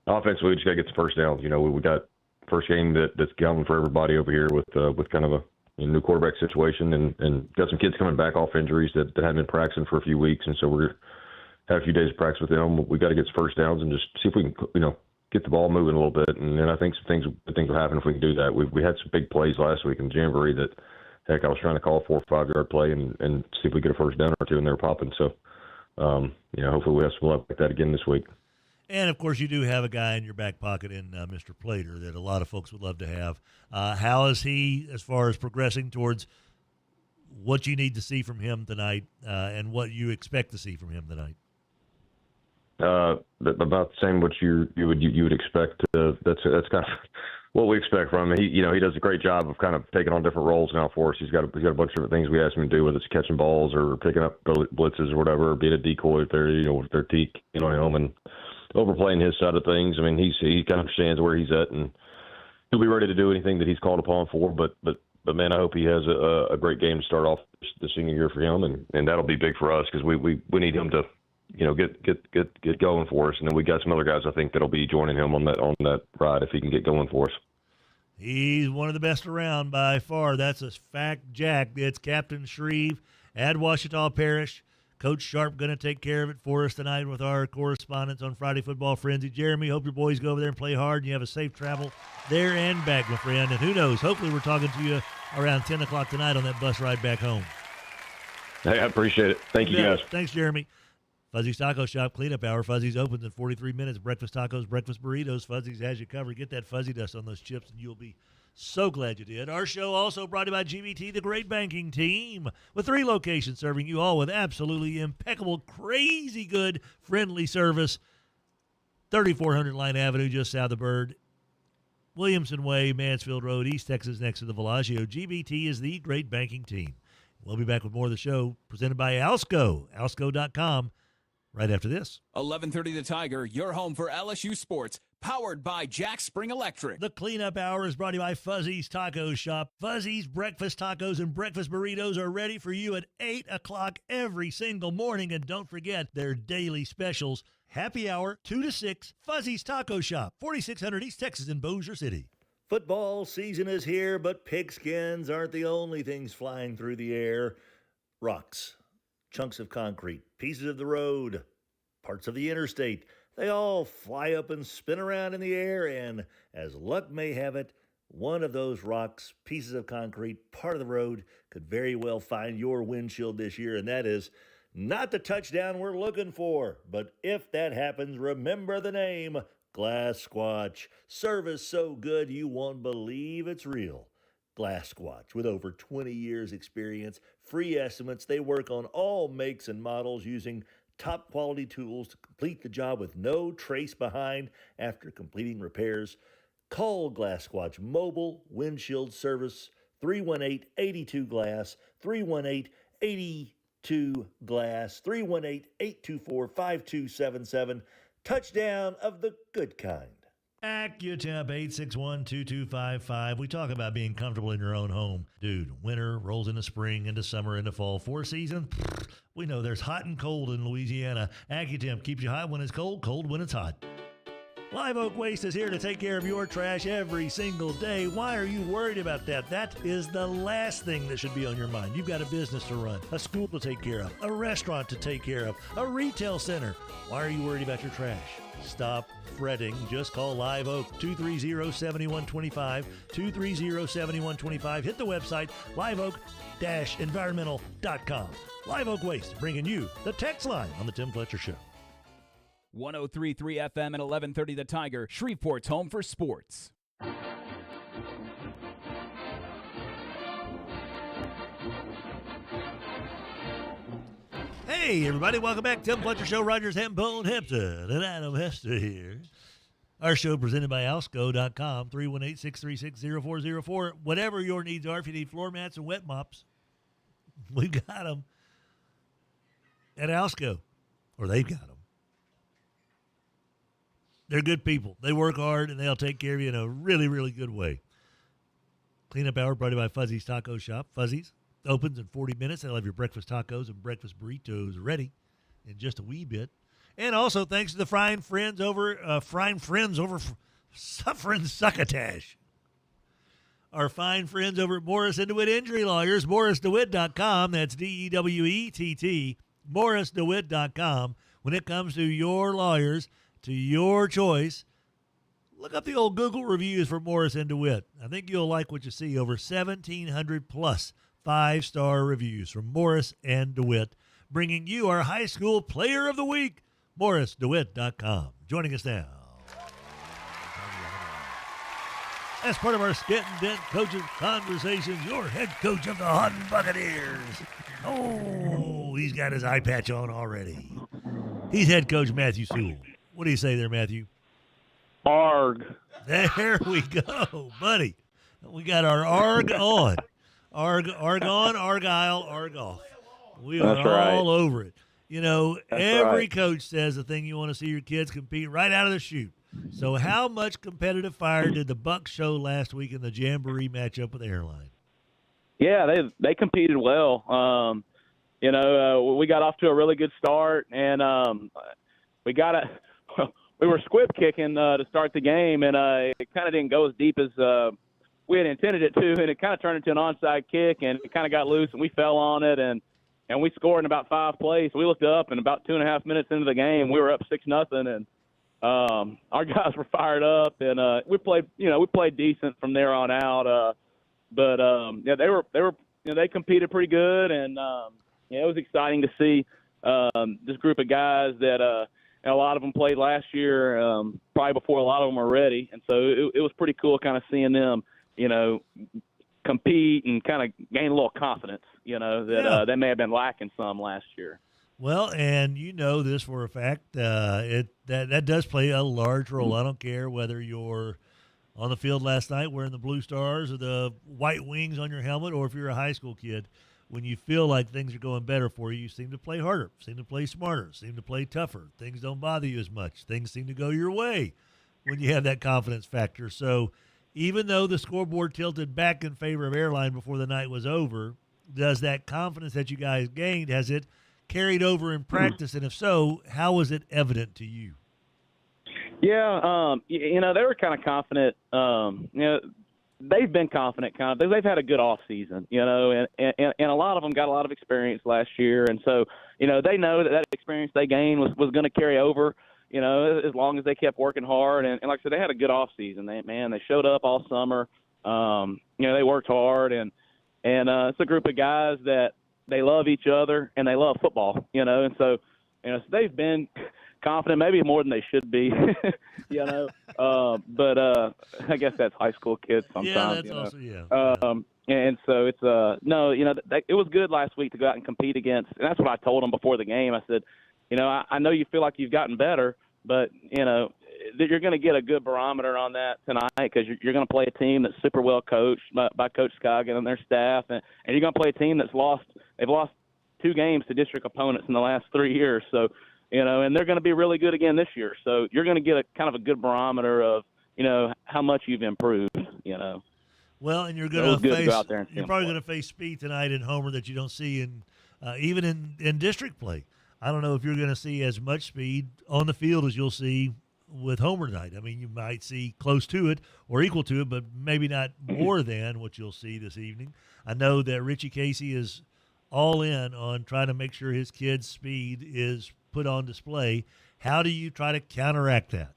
offensively, we just got to get the first downs. You know, we got first game that's coming for everybody over here with kind of a new quarterback situation, and got some kids coming back off injuries that hadn't been practicing for a few weeks, and so we're gonna have a few days of practice with them. We got to get some first downs and just see if we can, get the ball moving a little bit, and then I think some things will happen if we can do that. We had some big plays last week in Jamboree that. Heck, I was trying to call a 4 or 5 yard play and see if we get a first down or two, and they're popping. So, hopefully we have some luck like that again this week. And, of course, you do have a guy in your back pocket in Mr. Plater that a lot of folks would love to have. How is he as far as progressing towards what you need to see from him tonight and what you expect to see from him tonight? About the same what you would expect. That's kind of what we expect from him. He does a great job of kind of taking on different roles now for us. He's got a bunch of different things we ask him to do, whether it's catching balls or picking up blitzes or whatever, or being a decoy if they're with their teeth on him and overplaying his side of things. I mean, he kind of understands where he's at, and he'll be ready to do anything that he's called upon for. But man, I hope he has a great game to start off the senior year for him, and that'll be big for us because we need him to. Get going for us, and then we got some other guys I think that'll be joining him on that ride if he can get going for us. He's one of the best around by far. That's a fact, Jack. It's Captain Shreve at Ouachita Parish. Coach Sharp going to take care of it for us tonight with our correspondents on Friday Football Frenzy. Jeremy, hope your boys go over there and play hard, and you have a safe travel there and back, my friend. And who knows, hopefully we're talking to you around 10 o'clock tonight on that bus ride back home. Hey, I appreciate it. Thank you, guys. Thanks, Jeremy. Fuzzy's Taco Shop cleanup hour. Fuzzy's opens in 43 minutes. Breakfast tacos, breakfast burritos. Fuzzy's has you covered. Get that fuzzy dust on those chips, and you'll be so glad you did. Our show also brought to you by GBT, the great banking team, with 3 locations serving you all with absolutely impeccable, crazy good, friendly service. 3400 Line Avenue, just south of Byrd. Williamson Way, Mansfield Road, East Texas, next to the Villaggio. GBT is the great banking team. We'll be back with more of the show presented by Alsco, alsco.com. Right after this. 11:30 The Tiger, your home for LSU sports, powered by Jack Spring Electric. The cleanup hour is brought to you by Fuzzy's Taco Shop. Fuzzy's breakfast tacos and breakfast burritos are ready for you at 8 o'clock every single morning. And don't forget their daily specials. Happy hour, 2 to 6, Fuzzy's Taco Shop, 4600 East Texas in Bossier City. Football season is here, but pigskins aren't the only things flying through the air. Rocks, chunks of concrete, pieces of the road, parts of the interstate, they all fly up and spin around in the air, and as luck may have it, one of those rocks, pieces of concrete, part of the road could very well find your windshield this year, and that is not the touchdown we're looking for. But if that happens, remember the name, Glass Squatch. Service so good you won't believe it's real. Glass Squatch, with over 20 years experience, free estimates, they work on all makes and models using top quality tools to complete the job with no trace behind after completing repairs. Call Glass Squatch Mobile Windshield Service, 318-82-GLASS, 318-82-GLASS, 318-824-5277. Touchdown of the good kind. AccuTemp 861-2255. We talk about being comfortable in your own home. Dude, winter rolls into spring, into summer, into fall. 4 seasons, we know there's hot and cold in Louisiana. AccuTemp keeps you hot when it's cold, cold when it's hot. Live Oak Waste is here to take care of your trash every single day. Why are you worried about that? That is the last thing that should be on your mind. You've got a business to run, a school to take care of, a restaurant to take care of, a retail center. Why are you worried about your trash? Stop fretting. Just call Live Oak, 230-7125, 230-7125. Hit the website, liveoak-environmental.com. Live Oak Waste, bringing you the text line on the Tim Fletcher Show. 103.3 FM and 1130 The Tiger, Shreveport's home for sports. Hey, everybody, welcome back. Tim Fletcher Show, Rogers, Hempone, Hempton, and Adam Hester here. Our show presented by Alsco.com, 318-636-0404. Whatever your needs are, if you need floor mats and wet mops, we've got them at Alsco, or they've got them. They're good people. They work hard, and they'll take care of you in a really, really good way. Cleanup hour brought to you by Fuzzy's Taco Shop. Fuzzy's, opens in 40 minutes. They'll have your breakfast tacos and breakfast burritos ready in just a wee bit. And also thanks to the fine friends over Suffering Succotash. Our fine friends over at Morris & DeWitt Injury Lawyers, morrisdewitt.com. That's DEWETT, morrisdewitt.com. When it comes to your lawyers, to your choice, look up the old Google reviews for Morris & DeWitt. I think you'll like what you see. Over 1,700 plus 5-star reviews from Morris & DeWitt, bringing you our high school player of the week, morrisdewitt.com. Joining us now, as part of our Skent-N-Dent Coaches Conversations, your head coach of the Haughton Buccaneers. Oh, he's got his eye patch on already. He's head coach Matthew Sewell. What do you say there, Matthew? Arg. There we go, buddy. We got our ARG on. ARG on, Argyle, ARG off. We are all over it. You know, every coach says the thing you want to see your kids compete right out of the chute. So how much competitive fire did the Bucs show last week in the Jamboree matchup with Airline? Yeah, they competed well. We got off to a really good start, and we were squib kicking to start the game, and it kind of didn't go as deep as we had intended it to, and it kind of turned into an onside kick, and it kind of got loose, and we fell on it, and we scored in about 5 plays. We looked up, and about 2.5 minutes into the game, we were up 6-0, and our guys were fired up, and we played decent from there on out. They competed pretty good, and it was exciting to see this group of guys that a lot of them played last year, probably before a lot of them were ready, and so it was pretty cool kind of seeing them, compete and kind of gain a little confidence, that they may have been lacking some last year. Well, and you know this for a fact, that does play a large role. I don't care whether you're on the field last night wearing the blue stars or the white wings on your helmet, or if you're a high school kid. When you feel like things are going better for you, you seem to play harder, seem to play smarter, seem to play tougher. Things don't bother you as much. Things seem to go your way when you have that confidence factor. So even though the scoreboard tilted back in favor of Airline before the night was over, does that confidence that you guys gained, has it carried over in practice? And if so, how was it evident to you? Yeah, they were kind of confident. They've been confident, they've had a good off season, and a lot of them got a lot of experience last year, and so they know that experience they gained was going to carry over, as long as they kept working hard, and like I said, they had a good off season. They showed up all summer. They worked hard, and it's a group of guys that they love each other and they love football, and so so they've been confident, maybe more than they should be, but I guess that's high school kids sometimes. And so it's it was good last week to go out and compete against, and that's what I told them before the game. I said, I know you feel like you've gotten better, but you're going to get a good barometer on that tonight, because you're going to play a team that's super well coached by Coach Scoggin and their staff, and you're going to play a team they've lost 2 games to district opponents in the last 3 years. So, and they're going to be really good again this year. So you're going to get a kind of a good barometer of, how much you've improved, Well, and you're going to face, you're probably going to face speed tonight in Homer that you don't see in even in district play. I don't know if you're going to see as much speed on the field as you'll see with Homer tonight. I mean, you might see close to it or equal to it, but maybe not more than what you'll see this evening. I know that Richie Casey is all in on trying to make sure his kids' speed is put on display. How do you try to counteract that?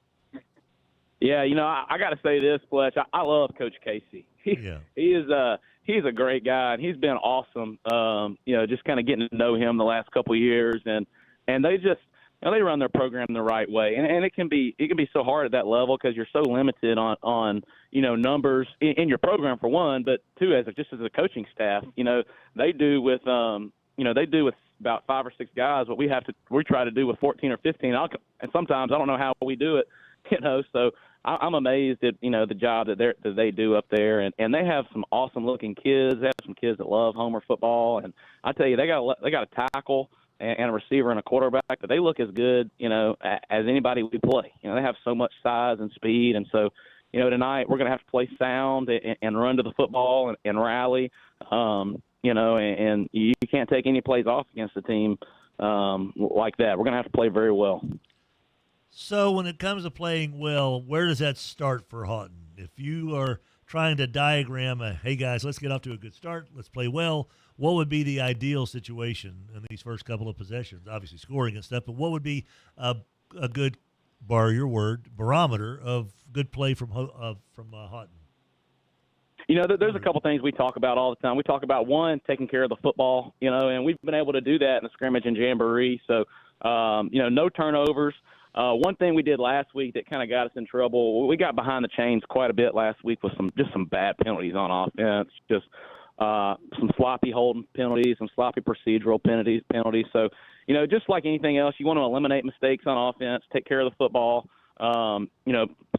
Yeah, I got to say this, Fletch. I love Coach Casey. He's a great guy, and he's been awesome. Just kind of getting to know him the last couple of years, and they just they run their program the right way, and it can be so hard at that level because you're so limited on numbers in your program for one, but two, as a coaching staff, they do with about 5 or 6 guys what we try to do with 14 or 15, and sometimes I don't know how we do it, so. I'm amazed at the job that they do up there, and they have some awesome looking kids. They have some kids that love Homer football, and I tell you, they got a tackle and a receiver and a quarterback, but they look as good as anybody we play. They have so much size and speed, and so tonight we're going to have to play sound and run to the football and rally. and you can't take any plays off against a team like that. We're going to have to play very well. So when it comes to playing well, where does that start for Haughton? If you are trying to diagram hey, guys, let's get off to a good start, let's play well, what would be the ideal situation in these first couple of possessions? Obviously scoring and stuff, but what would be a good, borrow your word, barometer of good play from Haughton? There's a couple things we talk about all the time. We talk about, one, taking care of the football, and we've been able to do that in the scrimmage and jamboree. So, no turnovers. One thing we did last week that kind of got us in trouble, we got behind the chains quite a bit last week with some bad penalties on offense, just some sloppy holding penalties, some sloppy procedural penalties. So, just like anything else, you want to eliminate mistakes on offense, take care of the football,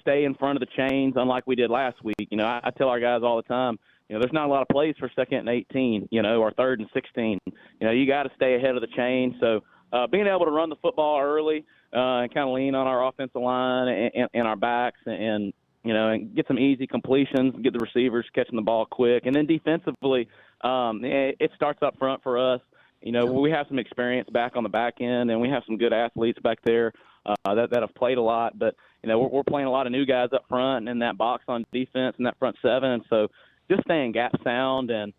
stay in front of the chains, unlike we did last week. I tell our guys all the time, there's not a lot of plays for 2nd and 18, or 3rd and 16. You got to stay ahead of the chain. So being able to run the football early and kind of lean on our offensive line and our backs and get some easy completions, get the receivers catching the ball quick. And then defensively, it starts up front for us. We have some experience back on the back end, and we have some good athletes back there that have played a lot. But, we're playing a lot of new guys up front and in that box on defense and that front seven. And so just staying gap sound and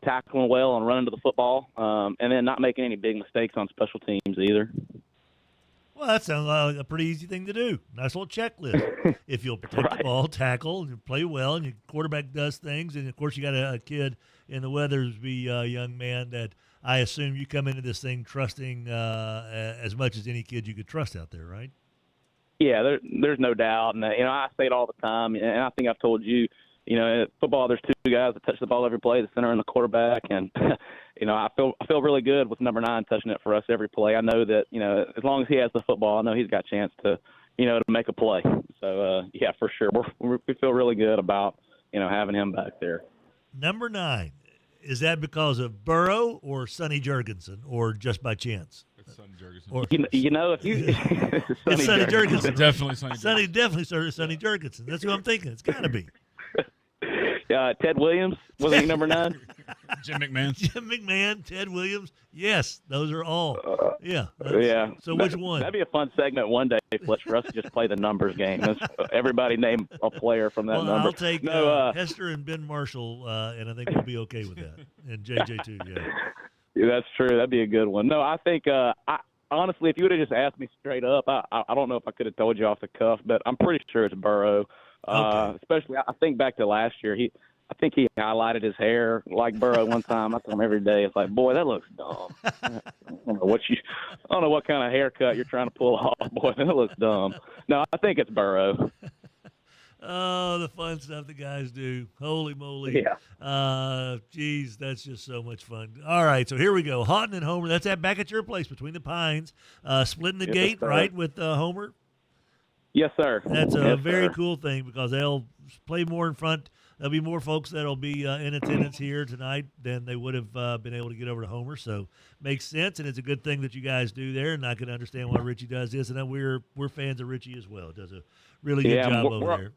tackling well and running to the football, and then not making any big mistakes on special teams either. Well, that sounds like a pretty easy thing to do. Nice little checklist. If you'll protect the ball, tackle, and you play well, and your quarterback does things, and, of course, you got a kid in the Weathersby young man that I assume you come into this thing trusting as much as any kid you could trust out there, right? Yeah, there's no doubt. And, I say it all the time, and I think I've told you, in football, there's two guys that touch the ball every play, the center and the quarterback. And, I feel really good with number 9 touching it for us every play. I know that, as long as he has the football, I know he's got a chance to, to make a play. So, yeah, for sure. We feel really good about, having him back there. Number 9, is that because of Burrow or Sonny Jurgensen or just by chance? It's Sonny Jurgensen. Or, if you it's Sonny Jurgensen. Definitely Sonny Jurgensen. Definitely Sonny Jurgensen. That's who I'm thinking. It's got to be. Ted Williams, wasn't he number 9? Jim McMahon, Ted Williams. Yes, those are all. Yeah. So which one? That'd be a fun segment one day, Fletcher, for us to just play the numbers game. Everybody name a player from that number. I'll take Hester and Ben Marshall, and I think we'll be okay with that. And JJ too, Yeah, that's true. That'd be a good one. No, I think honestly, if you would have just asked me straight up, I don't know if I could have told you off the cuff, but I'm pretty sure it's Burrow. Okay. Especially, I think back to last year. I think he highlighted his hair like Burrow one time. I tell him every day, it's like, boy, that looks dumb. I don't know what kind of haircut you're trying to pull off, boy. That looks dumb. No, I think it's Burrow. Oh, the fun stuff the guys do. Holy moly. Yeah. Geez, that's just so much fun. All right, so here we go. Haughton and Homer. That's back at your place between the pines. Splitting the gate, right, with Homer? Yes, sir. That's a very cool thing because they'll play more in front. There'll be more folks that'll be in attendance here tonight than they would have been able to get over to Homer. So makes sense, and it's a good thing that you guys do there. And I can understand why Richie does this, and we're fans of Richie as well. Does a really good job over there.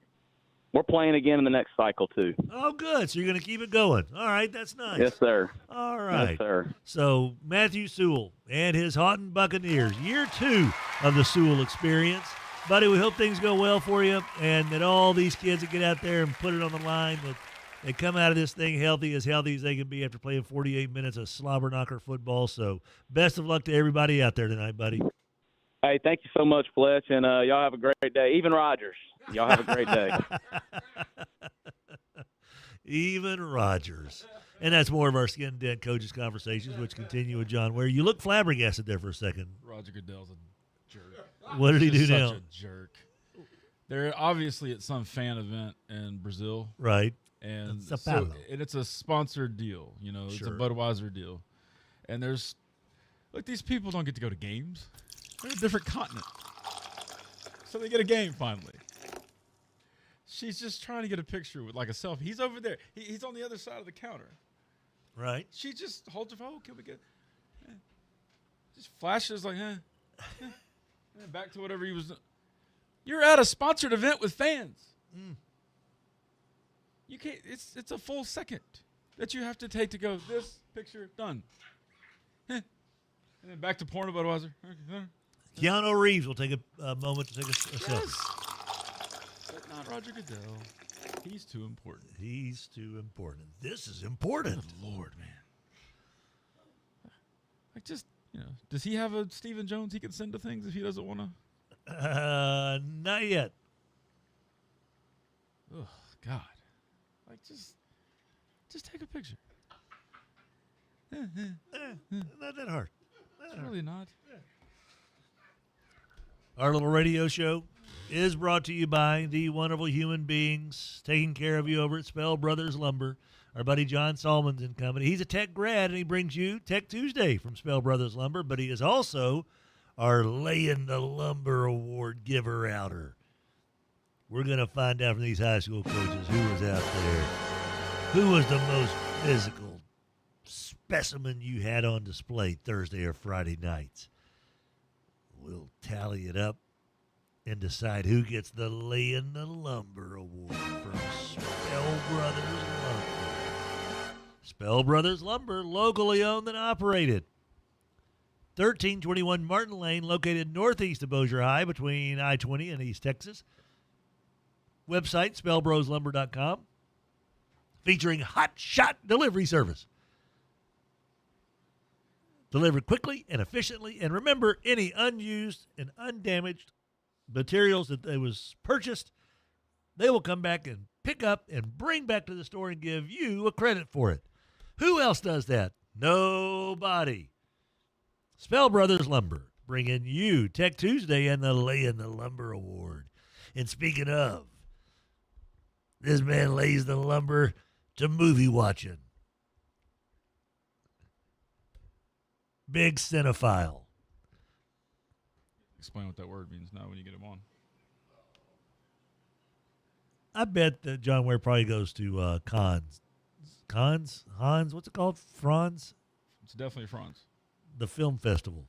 We're playing again in the next cycle too. Oh, good. So you're going to keep it going. All right, that's nice. Yes, sir. All right. Yes, sir. So Matthew Sewell and his Haughton Buccaneers, year 2 of the Sewell experience. Buddy, we hope things go well for you and that all these kids that get out there and put it on the line, that they come out of this thing healthy as they can be after playing 48 minutes of slobber knocker football. So best of luck to everybody out there tonight, buddy. Hey, thank you so much, Fletch, and y'all have a great day. Even Rogers, y'all have a great day. Even Rogers. And that's more of our Skent-N-Dent coaches conversations, which continue with John Ware. You look flabbergasted there for a second. Roger Goodell's a jerk. What did he do now? Such a jerk. They're obviously at some fan event in Brazil. Right. And it's a sponsored deal. It's a Budweiser deal. And these people don't get to go to games. They're in a different continent. So they get a game finally. She's just trying to get a picture with like a selfie. He's over there. He's on the other side of the counter. Right. She just holds her phone. Oh, can we get? Just flashes like, and back to whatever he was doing. You're at a sponsored event with fans. You can't. It's a full second. that you have to take to go, this picture, done. And then back to porn about Budweiser. Keanu Reeves will take a moment to take a selfie. But not Roger Goodell. He's too important. He's too important. This is important. Good Lord, man. Like, just, does he have a Stephen Jones he can send to things if he doesn't want to? Not yet. Oh, God. Like, just take a picture. Not that hard. It's really not. Our little radio show is brought to you by the wonderful human beings taking care of you over at Spell Brothers Lumber. Our buddy John Salmons and company. He's a Tech grad, and he brings you Tech Tuesday from Spell Brothers Lumber, but he is also our Laying the Lumber Award giver-outer. We're going to find out from these high school coaches who was out there, who was the most physical specimen you had on display Thursday or Friday nights. We'll tally it up and decide who gets the Laying the Lumber Award from Spell Brothers Lumber. Spell Brothers Lumber, locally owned and operated. 1321 Martin Lane, located northeast of Bossier High between I-20 and East Texas. Website, spellbroslumber.com, featuring hot shot delivery service. Delivered quickly and efficiently. And remember, any unused and undamaged materials that they was purchased, they will come back and pick up and bring back to the store and give you a credit for it. Who else does that? Nobody. Spell Brothers Lumber, bringing you Tech Tuesday and the Laying the Lumber Award. And speaking of, this man lays the lumber to movie watching. Big cinephile. Explain what that word means now when you get him on. I bet that John Ware probably goes to Hans, what's it called? Franz? It's definitely Franz. The film festival.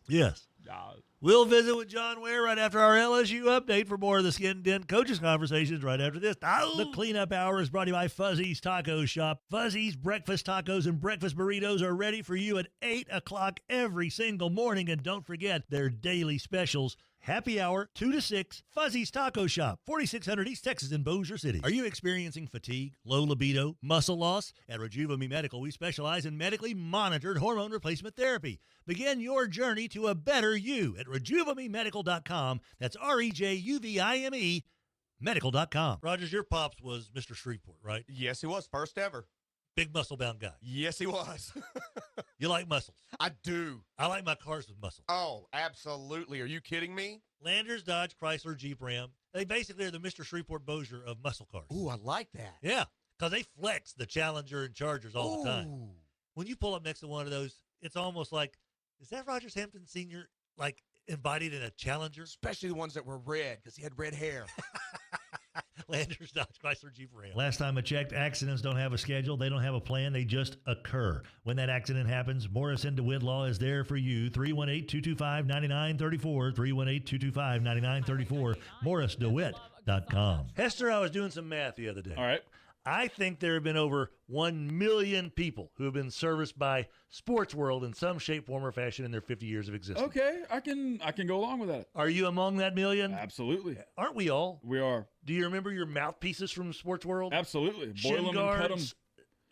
Yes. Yeah. We'll visit with John Ware right after our LSU update. For more of the Skent-N-Dent coaches conversations right after this. The cleanup hour is brought to you by Fuzzy's Taco Shop. Fuzzy's breakfast tacos and breakfast burritos are ready for you at 8 o'clock every single morning. And don't forget their daily specials. Happy hour, 2 to 6, Fuzzy's Taco Shop, 4600 East Texas in Bossier City. Are you experiencing fatigue, low libido, muscle loss? At Rejuva-Me Medical, we specialize in medically monitored hormone replacement therapy. Begin your journey to a better you at RejuvaMeMedical.com. That's REJUVIME medical.com. Rogers, your pops was Mr. Shreveport, right? Yes, he was. First ever. Big muscle-bound guy. Yes, he was. You like muscles? I do. I like my cars with muscle. Oh, absolutely. Are you kidding me? Landers, Dodge, Chrysler, Jeep, Ram. They basically are the Mr. Shreveport Bossier of muscle cars. Ooh, I like that. Yeah, because they flex the Challenger and Chargers all the time. When you pull up next to one of those, it's almost like, is that Rogers Hampton Sr., like, embodied in a Challenger? Especially the ones that were red, because he had red hair. Landers, Dodge, Chrysler, Jeep, Ram. Last time I checked, accidents don't have a schedule. They don't have a plan. They just occur. When that accident happens, Morrison DeWitt Law is there for you. 318-225-9934. 318-225-9934. MorrisDeWitt.com. Hester, I was doing some math the other day. All right. I think there have been over 1 million people who have been serviced by Sports World in some shape, form, or fashion in their 50 years of existence. Okay, I can go along with that. Are you among that million? Absolutely. Aren't we all? We are. Do you remember your mouthpieces from Sports World? Absolutely. Shin Boil them and cut them. guards.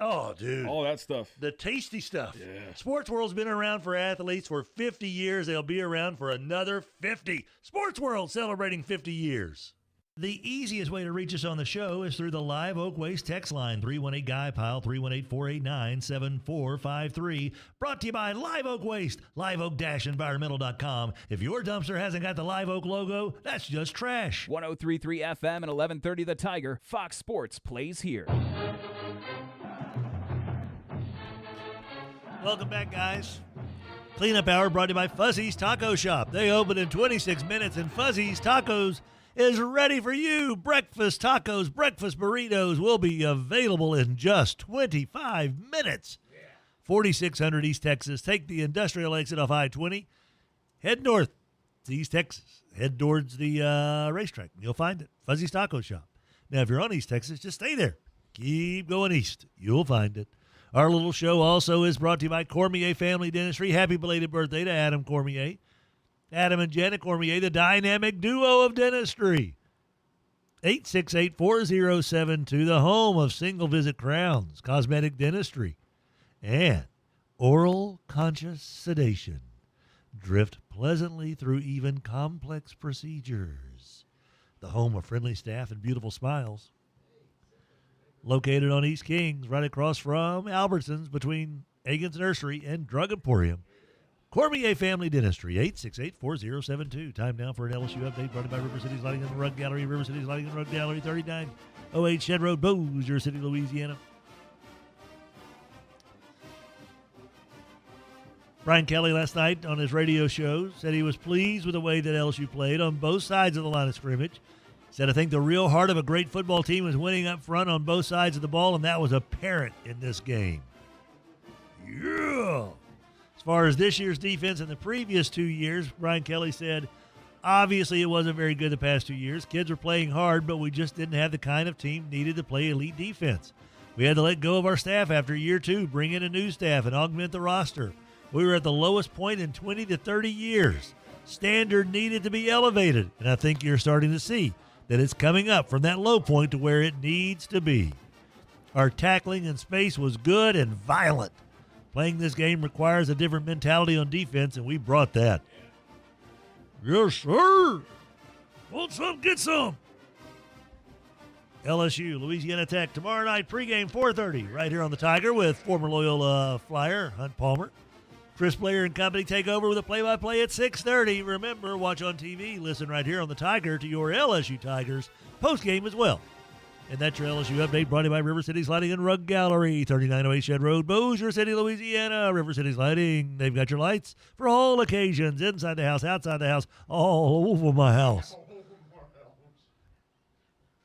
Oh, dude. All that stuff. The tasty stuff. Yeah. Sports World's been around for athletes for 50 years. They'll be around for another 50. Sports World celebrating 50 years. The easiest way to reach us on the show is through the Live Oak Waste text line, 318-GUY-PILE, 318-489-7453. Brought to you by Live Oak Waste, liveoak-environmental.com. If your dumpster hasn't got the Live Oak logo, that's just trash. 103.3 FM and 1130 The Tiger. Fox Sports plays here. Welcome back, guys. Cleanup Hour brought to you by Fuzzy's Taco Shop. They open in 26 minutes, and Fuzzy's Tacos is ready for you. Breakfast tacos, breakfast burritos will be available in just 25 minutes. 4600 East Texas. Take the industrial exit off I-20. Head north to East Texas. Head towards the racetrack. You'll find it. Fuzzy's Taco Shop. Now, if you're on East Texas, just stay there. Keep going east. You'll find it. Our little show also is brought to you by Cormier Family Dentistry. Happy belated birthday to Adam Cormier. Adam and Janet Cormier, the dynamic duo of dentistry. 868-4072, the home of single-visit crowns, cosmetic dentistry, and oral conscious sedation. Drift pleasantly through even complex procedures. The home of friendly staff and beautiful smiles. Located on East Kings, right across from Albertsons, between Egan's Nursery and Drug Emporium. Cormier Family Dentistry, 868-4072. Time now for an LSU update brought to you by River City's Lighting and Rug Gallery. River City's Lighting and Rug Gallery, 3908 Shed Road, Bossier City, Louisiana. Brian Kelly last night on his radio show said he was pleased with the way that LSU played on both sides of the line of scrimmage. Said, I think the real heart of a great football team is winning up front on both sides of the ball, and that was apparent in this game. Yeah. As far as this year's defense and the previous 2 years, Brian Kelly said, obviously it wasn't very good the past 2 years. Kids were playing hard, but we just didn't have the kind of team needed to play elite defense. We had to let go of our staff after year 2, bring in a new staff, and augment the roster. We were at the lowest point in 20 to 30 years. Standard needed to be elevated, and I think you're starting to see that it's coming up from that low point to where it needs to be. Our tackling in space was good and violent. Playing this game requires a different mentality on defense, and we brought that. Yes, sir. Want some, get some. LSU, Louisiana Tech, tomorrow night, pregame 4:30, right here on the Tiger with former Loyola Flyer Hunt Palmer. Chris Blair and company take over with a play-by-play at 6:30. Remember, watch on TV, listen right here on the Tiger to your LSU Tigers post-game as well. And that's your LSU update brought to you by River City's Lighting and Rug Gallery, 3908 Shed Road, Bossier City, Louisiana. River City's Lighting, they've got your lights for all occasions, inside the house, outside the house, all over my house.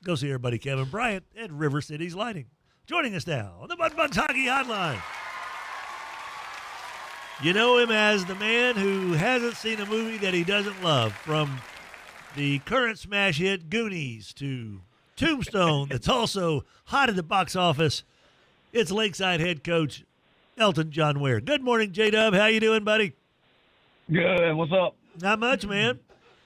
Go see our buddy Kevin Bryant at River City's Lighting. Joining us now on the Bud Hockey Hotline. You know him as the man who hasn't seen a movie that he doesn't love, from the current smash hit Goonies to Tombstone, that's also hot at the box office. It's Lakeside head coach Elton John Ware. Good morning, J-Dub. How you doing, buddy? Good. What's up? Not much, man.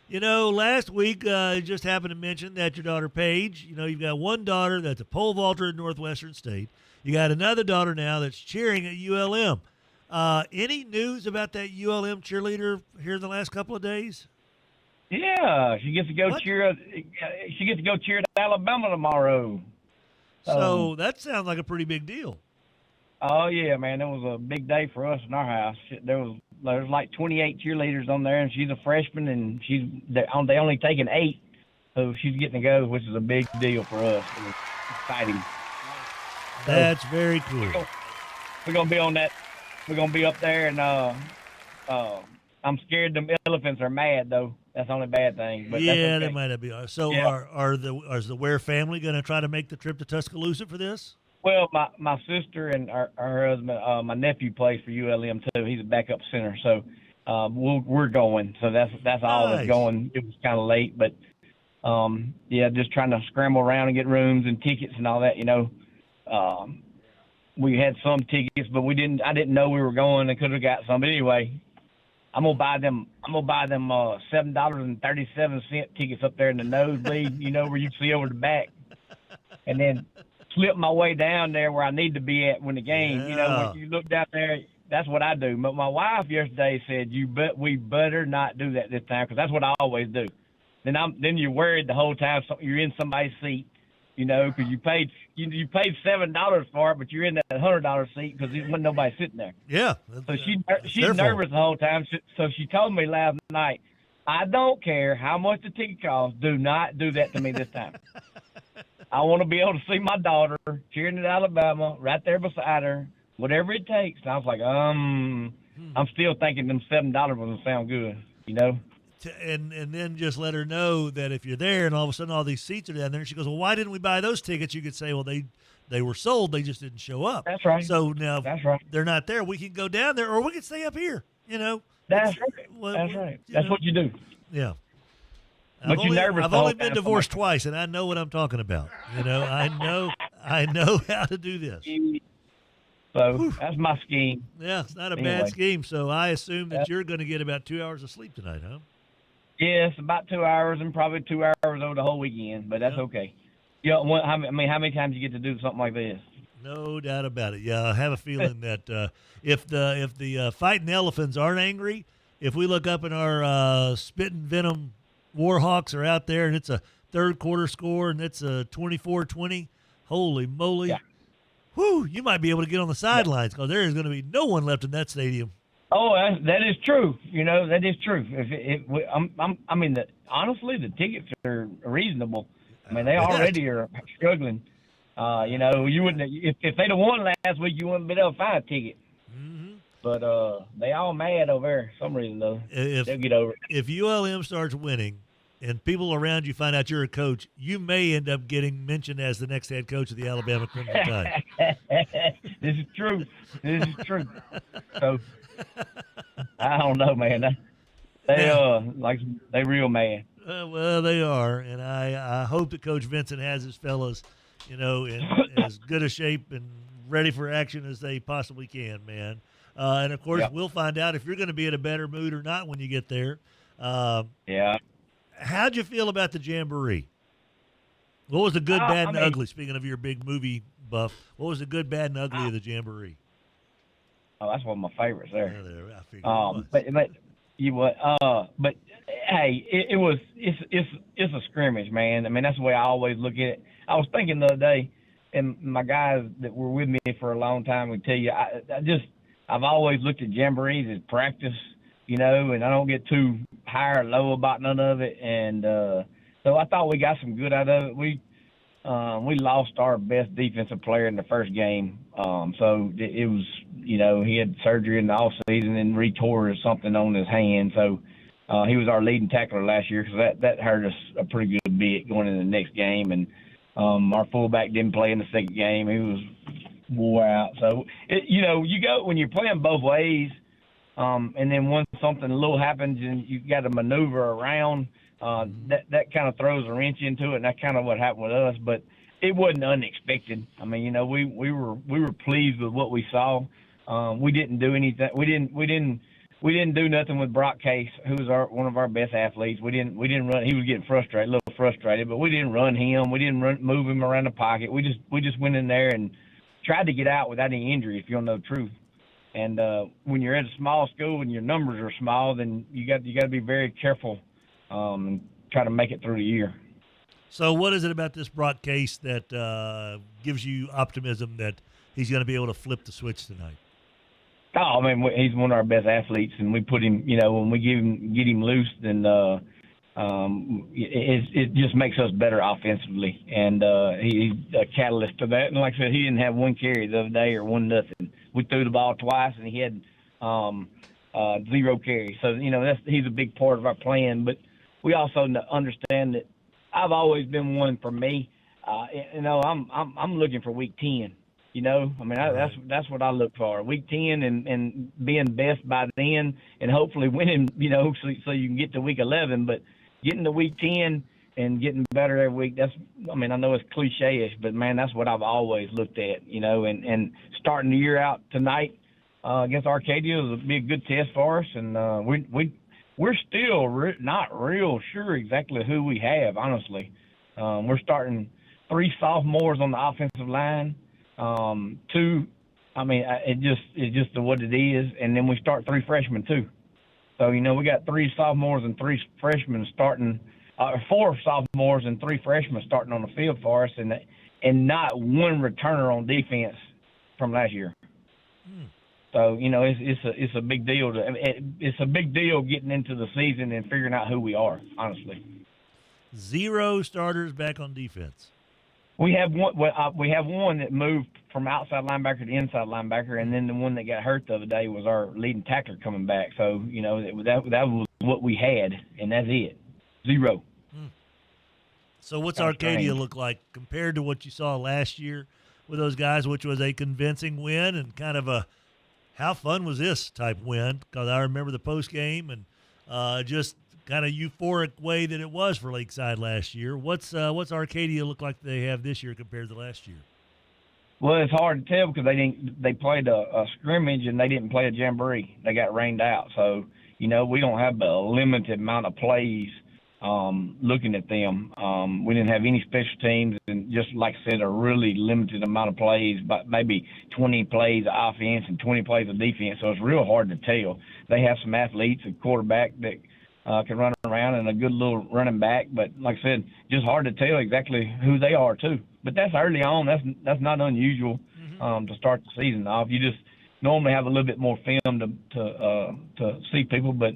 You know, last week I just happened to mention that your daughter Paige, you know, you've got one daughter that's a pole vaulter in Northwestern State. You got another daughter now that's cheering at ULM. Any news about that ULM cheerleader here in the last couple of days? Yeah, she gets to go cheer. She gets to go cheer at Alabama tomorrow. So that sounds like a pretty big deal. Oh yeah, man, it was a big day for us in our house. There's like 28 cheerleaders on there, and she's a freshman, and they only taking 8, so she's getting to go, which is a big deal for us. It's exciting. That's very cool. We're gonna be on that. We're gonna be up there, and I'm scared them elephants are mad though. That's the only bad thing. But yeah, that's okay. They might not be. So yeah. Is the Ware family going to try to make the trip to Tuscaloosa for this? Well, my sister and her husband, my nephew plays for ULM too. He's a backup center, so we're going. So that's all that's going. It was kind of late, but yeah, just trying to scramble around and get rooms and tickets and all that. You know, we had some tickets, but I didn't know we were going. I could have got some, but anyway. I'm gonna buy them $7.37 tickets up there in the nosebleed, you know, where you see over the back, and then slip my way down there where I need to be at when the game. Yeah. You know, when you look down there, that's what I do. But my wife yesterday said, we better not do that this time, because that's what I always do. Then you're worried the whole time you're in somebody's seat, you know, because you paid $7 for it, but you're in that $100 seat because there wasn't nobody sitting there. Yeah. So she's nervous the whole time. So she told me last night, I don't care how much the ticket costs. Do not do that to me this time. I want to be able to see my daughter cheering at Alabama right there beside her, whatever it takes. And I was like, I'm still thinking them $7 doesn't sound good, you know. And then just let her know that if you're there and all of a sudden all these seats are down there, and she goes, well, why didn't we buy those tickets? You could say, well, they were sold. They just didn't show up. That's right. So now that's right. They're not there. We can go down there, or we can stay up here, you know. That's right. That's right. That's what you do. Yeah. But you're nervous. I've only been divorced twice, and I know what I'm talking about. You know, I know how to do this. So that's my scheme. Yeah, it's not a bad scheme. So I assume that you're going to get about 2 hours of sleep tonight, huh? Yes, about 2 hours and probably 2 hours over the whole weekend, but that's okay. How many times you get to do something like this? No doubt about it. Yeah, I have a feeling that if the fighting elephants aren't angry, if we look up and our spitting venom Warhawks are out there and it's a third quarter score and it's a 24-20, holy moly. Yeah. Whew, you might be able to get on the sidelines because there is going to be no one left in that stadium. Oh, that is true. That is true. Honestly, the tickets are reasonable. I mean, they already are struggling. You wouldn't if they'd have won last week, you wouldn't be able to find a ticket. Mm-hmm. But they all mad over there for some reason though. They'll get over it. If ULM starts winning and people around you find out you're a coach, you may end up getting mentioned as the next head coach of the Alabama Crimson Tide. This is true. So I don't know, man. They real mad. Well, they are, and I hope that Coach Vincent has his fellas, in as good a shape and ready for action as they possibly can, man. And of course, we'll find out if you're going to be in a better mood or not when you get there. Yeah. How'd you feel about the Jamboree? What was the good, bad, and ugly? Speaking of your big movie buff, what was the good, bad, and ugly of the Jamboree? Oh, that's one of my favorites there. Yeah, I figured but hey, it's a scrimmage, man. I mean, that's the way I always look at it. I was thinking the other day, and my guys that were with me for a long time would tell you, I've always looked at jamborees as practice, and I don't get too high or low about none of it. And so I thought we got some good out of it. We lost our best defensive player in the first game. So it was, he had surgery in the off season and retore something on his hand. So he was our leading tackler last year, so that hurt us a pretty good bit going into the next game. And our fullback didn't play in the second game. He was wore out. So, you go when you're playing both ways, and then once something little happens and you got to maneuver around, that kind of throws a wrench into it, and that's kind of what happened with us. But it wasn't unexpected. I mean, we were pleased with what we saw. We didn't do anything. We didn't do nothing with Brock Case, who was one of our best athletes. We didn't run. He was getting a little frustrated, but we didn't run him. We didn't move him around the pocket. We just went in there and tried to get out without any injury, if you don't know the truth. And when you're at a small school and your numbers are small, then you got to be very careful and try to make it through the year. So what is it about this Brock Case that gives you optimism that he's going to be able to flip the switch tonight? Oh, I mean, he's one of our best athletes, and we put him, when we get him loose, then it just makes us better offensively, and he's a catalyst to that. And like I said, he didn't have one carry the other day or 1-0. We threw the ball twice, and he had 0 carries. So he's a big part of our plan. But we also understand that I've always been one for me. I'm looking for week 10. That's what I look for. Week 10 and being best by then, and hopefully winning. So you can get to week 11, but getting to week 10 and getting better every week. I know it's cliche-ish, but man, that's what I've always looked at. And starting the year out tonight against Arcadia will be a good test for us. And we're still not real sure exactly who we have. Honestly, we're starting 3 sophomores on the offensive line. 2, it's just what it is. And then we start 3 freshmen too. So, we got 3 sophomores and 3 freshmen starting, 4 sophomores and 3 freshmen starting on the field for us, and not one returner on defense from last year. So, it's a big deal. It's a big deal getting into the season and figuring out who we are, honestly. 0 starters back on defense. We have one that moved from outside linebacker to inside linebacker, and then the one that got hurt the other day was our leading tackler coming back. So that was what we had, and that's it. 0. So what's Arcadia look like compared to what you saw last year with those guys, which was a convincing win and kind of a how fun was this type win? Because I remember the post game and just kind of euphoric way that it was for Lakeside last year. What's Arcadia look like they have this year compared to last year? Well, it's hard to tell because they played a scrimmage and they didn't play a jamboree. They got rained out. So, we don't have a limited amount of plays looking at them. We didn't have any special teams and just like I said, a really limited amount of plays, but maybe 20 plays of offense and 20 plays of defense. So it's real hard to tell. They have some athletes, a quarterback that can run around and a good little running back. But like I said, just hard to tell exactly who they are too. But that's early on. That's not unusual to start the season off. You just normally have a little bit more film to see people, but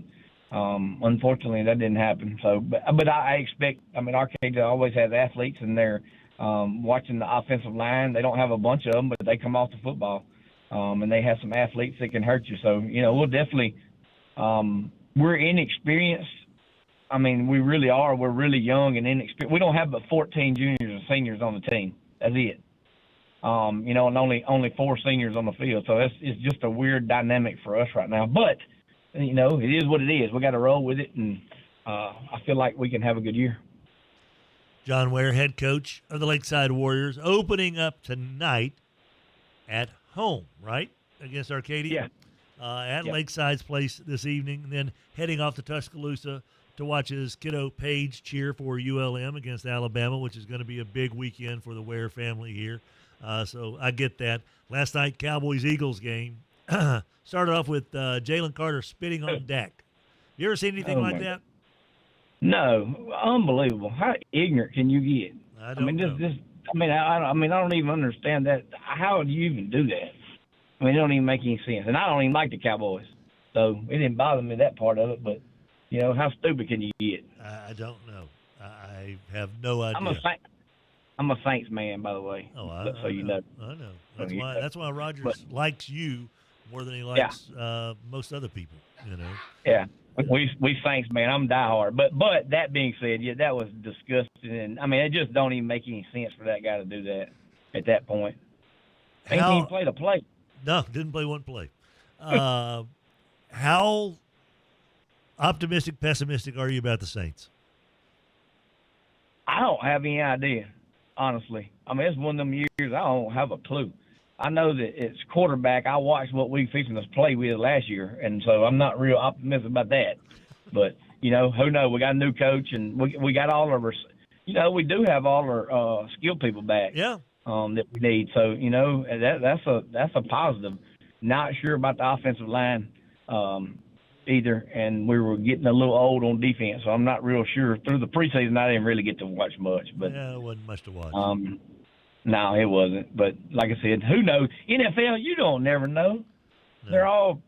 unfortunately that didn't happen. So, but I expect. Arcade always has athletes, and they're watching the offensive line. They don't have a bunch of them, but they come off the football, and they have some athletes that can hurt you. So, we'll definitely. We're inexperienced. We really are. We're really young and inexperienced. We don't have but 14 juniors and seniors on the team. That's it. And only 4 seniors on the field. So it's just a weird dynamic for us right now. But, it is what it is. We got to roll with it, and I feel like we can have a good year. John Ware, head coach of the Lakeside Warriors, opening up tonight at home, right, against Arcadia? Yeah. At Lakeside's place this evening, and then heading off to Tuscaloosa to watch his kiddo Paige cheer for ULM against Alabama, which is going to be a big weekend for the Ware family here. So I get that. Last night, Cowboys-Eagles game started off with Jalen Carter spitting on Dak. You ever seen anything like that? No, unbelievable. How ignorant can you get? I don't know. I don't even understand that. How do you even do that? It don't even make any sense. And I don't even like the Cowboys. So it didn't bother me, that part of it. But, how stupid can you get? I don't know. I have no idea. I'm a Saints man, by the way. Oh, I know. I know. That's why Rogers likes you more than he likes most other people, Yeah. We Saints, man. I'm diehard. But that being said, that was disgusting. And, it just don't even make any sense for that guy to do that at that point. He didn't even play the play. No, didn't play one play. How optimistic, pessimistic are you about the Saints? I don't have any idea, honestly. It's one of them years I don't have a clue. I know that it's quarterback. I watched what we fixing to play with last year, and so I'm not real optimistic about that. But, who knows? We got a new coach, and we got all of our we do have all our skilled people back. Yeah. That we need. So, that's a positive. Not sure about the offensive line either, and we were getting a little old on defense, so I'm not real sure. Through the preseason, I didn't really get to watch much. But yeah, it wasn't much to watch. No, it wasn't. But like I said, who knows? NFL, you don't never know. No.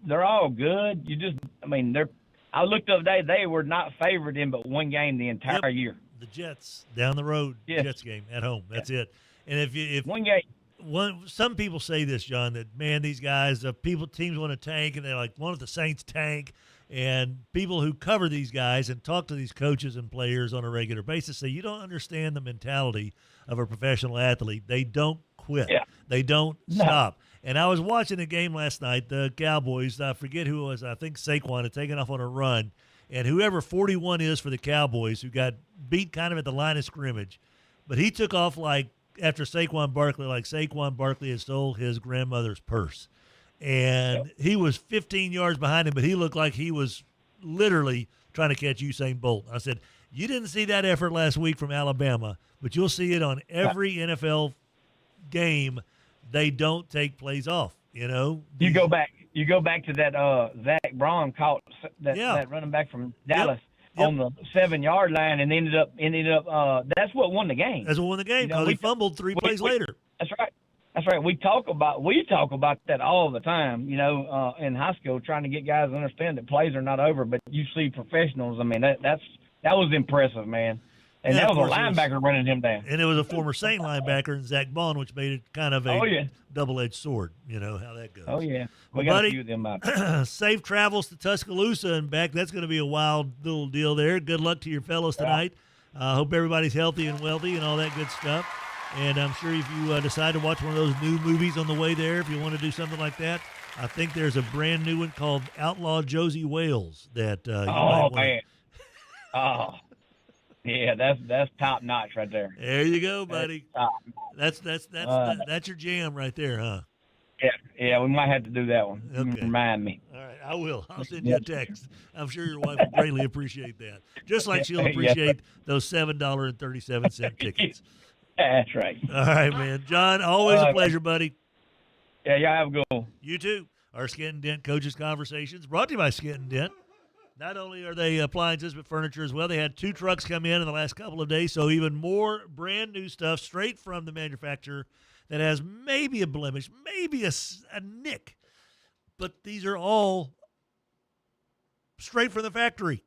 They're all good. You just, I looked the other day, they were not favored in but one game the entire year. The Jets down the road, Jets game at home. That's it. And if one game, some people say this, John, that man, these guys, teams want to tank, and they're like, why don't the Saints tank? And people who cover these guys and talk to these coaches and players on a regular basis say you don't understand the mentality of a professional athlete. They don't quit. Yeah. They don't stop. And I was watching a game last night, the Cowboys. I forget who it was. I think Saquon had taken off on a run, and whoever 41 is for the Cowboys, who got beat kind of at the line of scrimmage, but he took off after Saquon Barkley had stole his grandmother's purse. And he was 15 yards behind him, but he looked like he was literally trying to catch Usain Bolt. I said, you didn't see that effort last week from Alabama, but you'll see it on every NFL game. They don't take plays off, You go back to that Zach Braun caught that running back from Dallas. Yep. On the 7-yard line and ended up. That's what won the game. That's what won the game because he fumbled three plays later. That's right. That's right. We talk about that all the time. In high school, trying to get guys to understand that plays are not over. But you see professionals. That was impressive, man. And that was a linebacker running him down. And it was a former Saint linebacker in Zach Bond, which made it kind of a double-edged sword. You know how that goes. Oh, yeah. We got a few of them out. Safe travels to Tuscaloosa and back. That's going to be a wild little deal there. Good luck to your fellows tonight. Hope everybody's healthy and wealthy and all that good stuff. And I'm sure if you decide to watch one of those new movies on the way there, if you want to do something like that, I think there's a brand new one called Outlaw Josie Wales that you might want. Man. Oh, Yeah, that's top notch right there. There you go, buddy. That's your jam right there, huh? Yeah, we might have to do that one. Okay. Remind me. All right, I will. I'll send you a text. I'm sure your wife will greatly appreciate that. Just like she'll appreciate those $7.37 tickets. That's right. All right, man. John, always a pleasure, buddy. Yeah, y'all have a good one. You too. Our Skent-N-Dent Coaches Conversations brought to you by Skent-N-Dent. Not only are they appliances, but furniture as well. They had 2 trucks come in the last couple of days, so even more brand new stuff straight from the manufacturer that has maybe a blemish, maybe a nick. But these are all straight from the factory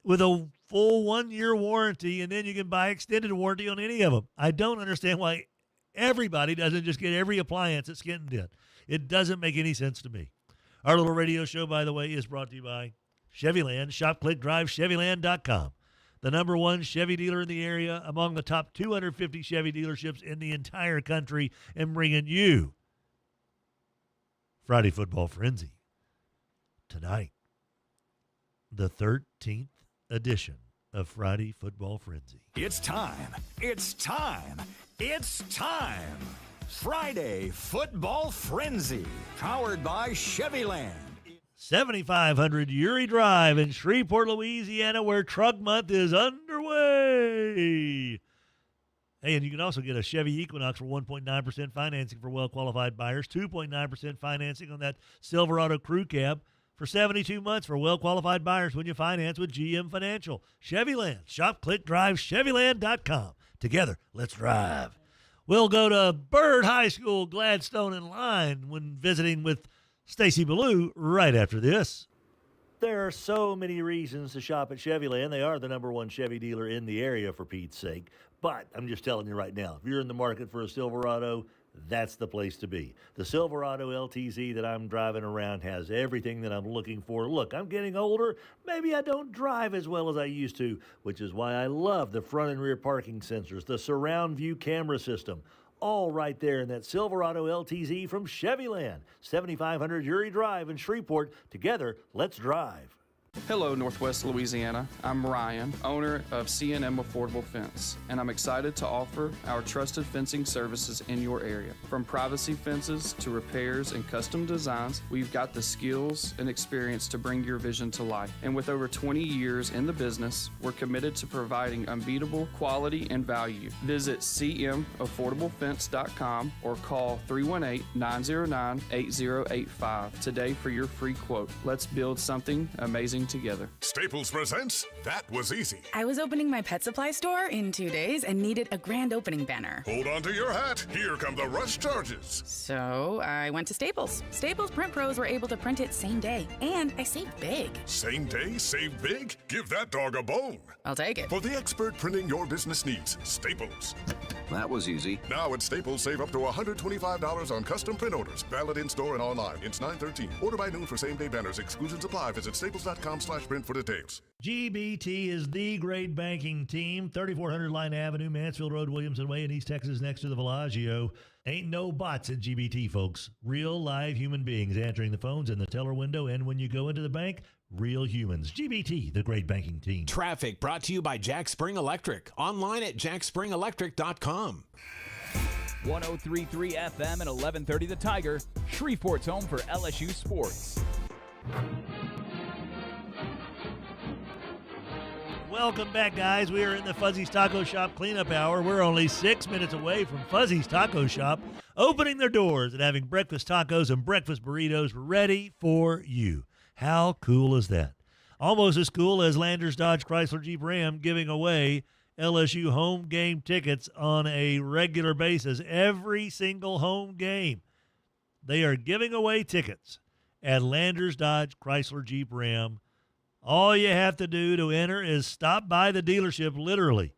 with a full 1-year warranty, and then you can buy extended warranty on any of them. I don't understand why everybody doesn't just get every appliance at Skent-N-Dent. It doesn't make any sense to me. Our little radio show, by the way, is brought to you by Chevyland. Shop, click, drive, Chevyland.com. The #1 Chevy dealer in the area, among the top 250 Chevy dealerships in the entire country, and bringing you Friday Football Frenzy tonight, the 13th edition of Friday Football Frenzy. It's time. It's time. It's time. Friday Football Frenzy, powered by Chevyland. 7500 Uri Drive in Shreveport, Louisiana, where Truck Month is underway. Hey, and you can also get a Chevy Equinox for 1.9% financing for well-qualified buyers, 2.9% financing on that Silverado Crew Cab for 72 months for well-qualified buyers when you finance with GM Financial. Chevyland. Shop, click, drive, Chevyland.com. Together, let's drive. We'll go to Byrd High School, Gladstone and Line when visiting with Stacy Ballew right after this. There are so many reasons to shop at Chevyland. They are the #1 Chevy dealer in the area, for Pete's sake. But I'm just telling you right now, if you're in the market for a Silverado, that's the place to be. The Silverado LTZ that I'm driving around has everything that I'm looking for. Look, I'm getting older. Maybe I don't drive as well as I used to, which is why I love the front and rear parking sensors, the surround view camera system, all right there in that Silverado LTZ from Chevyland. 7500 Uri Drive in Shreveport. Together, let's drive. Hello, Northwest Louisiana. I'm Ryan, owner of C&M Affordable Fence, and I'm excited to offer our trusted fencing services in your area. From privacy fences to repairs and custom designs, we've got the skills and experience to bring your vision to life. And with over 20 years in the business, we're committed to providing unbeatable quality and value. Visit cmaffordable.fence.com or call 318-909-8085 today for your free quote. Let's build something amazing together. Staples presents That Was Easy. I was opening my pet supply store in 2 days and needed a grand opening banner. Hold on to your hat. Here come the rush charges. So I went to Staples. Staples Print Pros were able to print it same day, and I saved big. Same day, save big? Give that dog a bone. I'll take it. For the expert printing your business needs, Staples. That was easy. Now at Staples, save up to $125 on custom print orders. Valid in-store and online. It's 9/13. Order by noon for same-day banners. Exclusions apply. Visit staples.com/print for details. GBT is the great banking team. 3400 Line Avenue, Mansfield Road, Williamson Way in East Texas next to the Bellagio. Ain't no bots at GBT, folks. Real live human beings answering the phones in the teller window, and when you go into the bank, real humans. GBT, the great banking team. Traffic brought to you by Jack Spring Electric. Online at jackspringelectric.com. 103.3 FM and 1130 The Tiger. Shreveport's home for LSU sports. Welcome back, guys. We are in the Fuzzy's Taco Shop cleanup hour. We're only 6 minutes away from Fuzzy's Taco Shop opening their doors and having breakfast tacos and breakfast burritos ready for you. How cool is that? Almost as cool as Landers Dodge Chrysler Jeep Ram giving away LSU home game tickets on a regular basis. Every single home game, they are giving away tickets at Landers Dodge Chrysler Jeep Ram. All you have to do to enter is stop by the dealership, literally.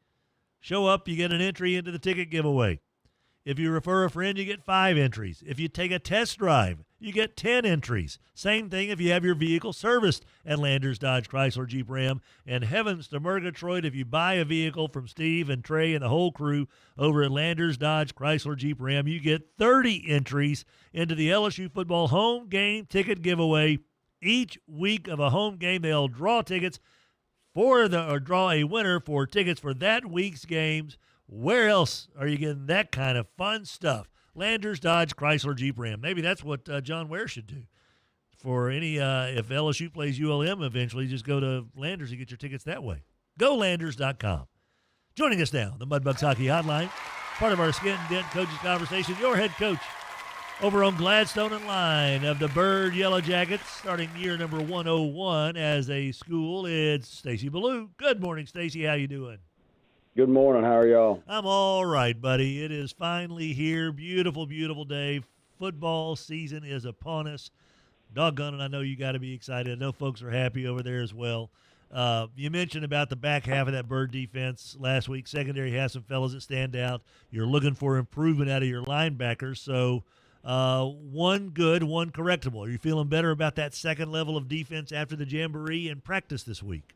Show up, you get an entry into the ticket giveaway. If you refer a friend, you get 5 entries. If you take a test drive, you get 10 entries. Same thing if you have your vehicle serviced at Landers Dodge Chrysler Jeep Ram. And heavens to Murgatroyd, if you buy a vehicle from Steve and Trey and the whole crew over at Landers Dodge Chrysler Jeep Ram, you get 30 entries into the LSU football home game ticket giveaway. Each week of a home game, they'll draw tickets. draw a winner for tickets for that week's games. Where else are you getting that kind of fun stuff? Landers, Dodge, Chrysler, Jeep, Ram. Maybe that's what John Ware should do. For any, if LSU plays ULM eventually, just go to Landers and get your tickets that way. GoLanders.com. Joining us now, the Mudbugs Hockey Hotline, part of our Skent-N-Dent Coaches Conversation, your head coach over on Gladstone and Line of the Byrd Yellow Jackets, starting year number 101 as a school. It's Stacy Ballew. Good morning, Stacy. How you doing? Good morning. How are y'all? I'm all right, buddy. It is finally here. Beautiful, beautiful day. Football season is upon us. Doggone it, I know you got to be excited. I know folks are happy over there as well. You mentioned about the back half of that Byrd defense last week. Secondary has some fellas that stand out. You're looking for improvement out of your linebackers. So one good, one correctable. Are you feeling better about that second level of defense after the Jamboree and practice this week?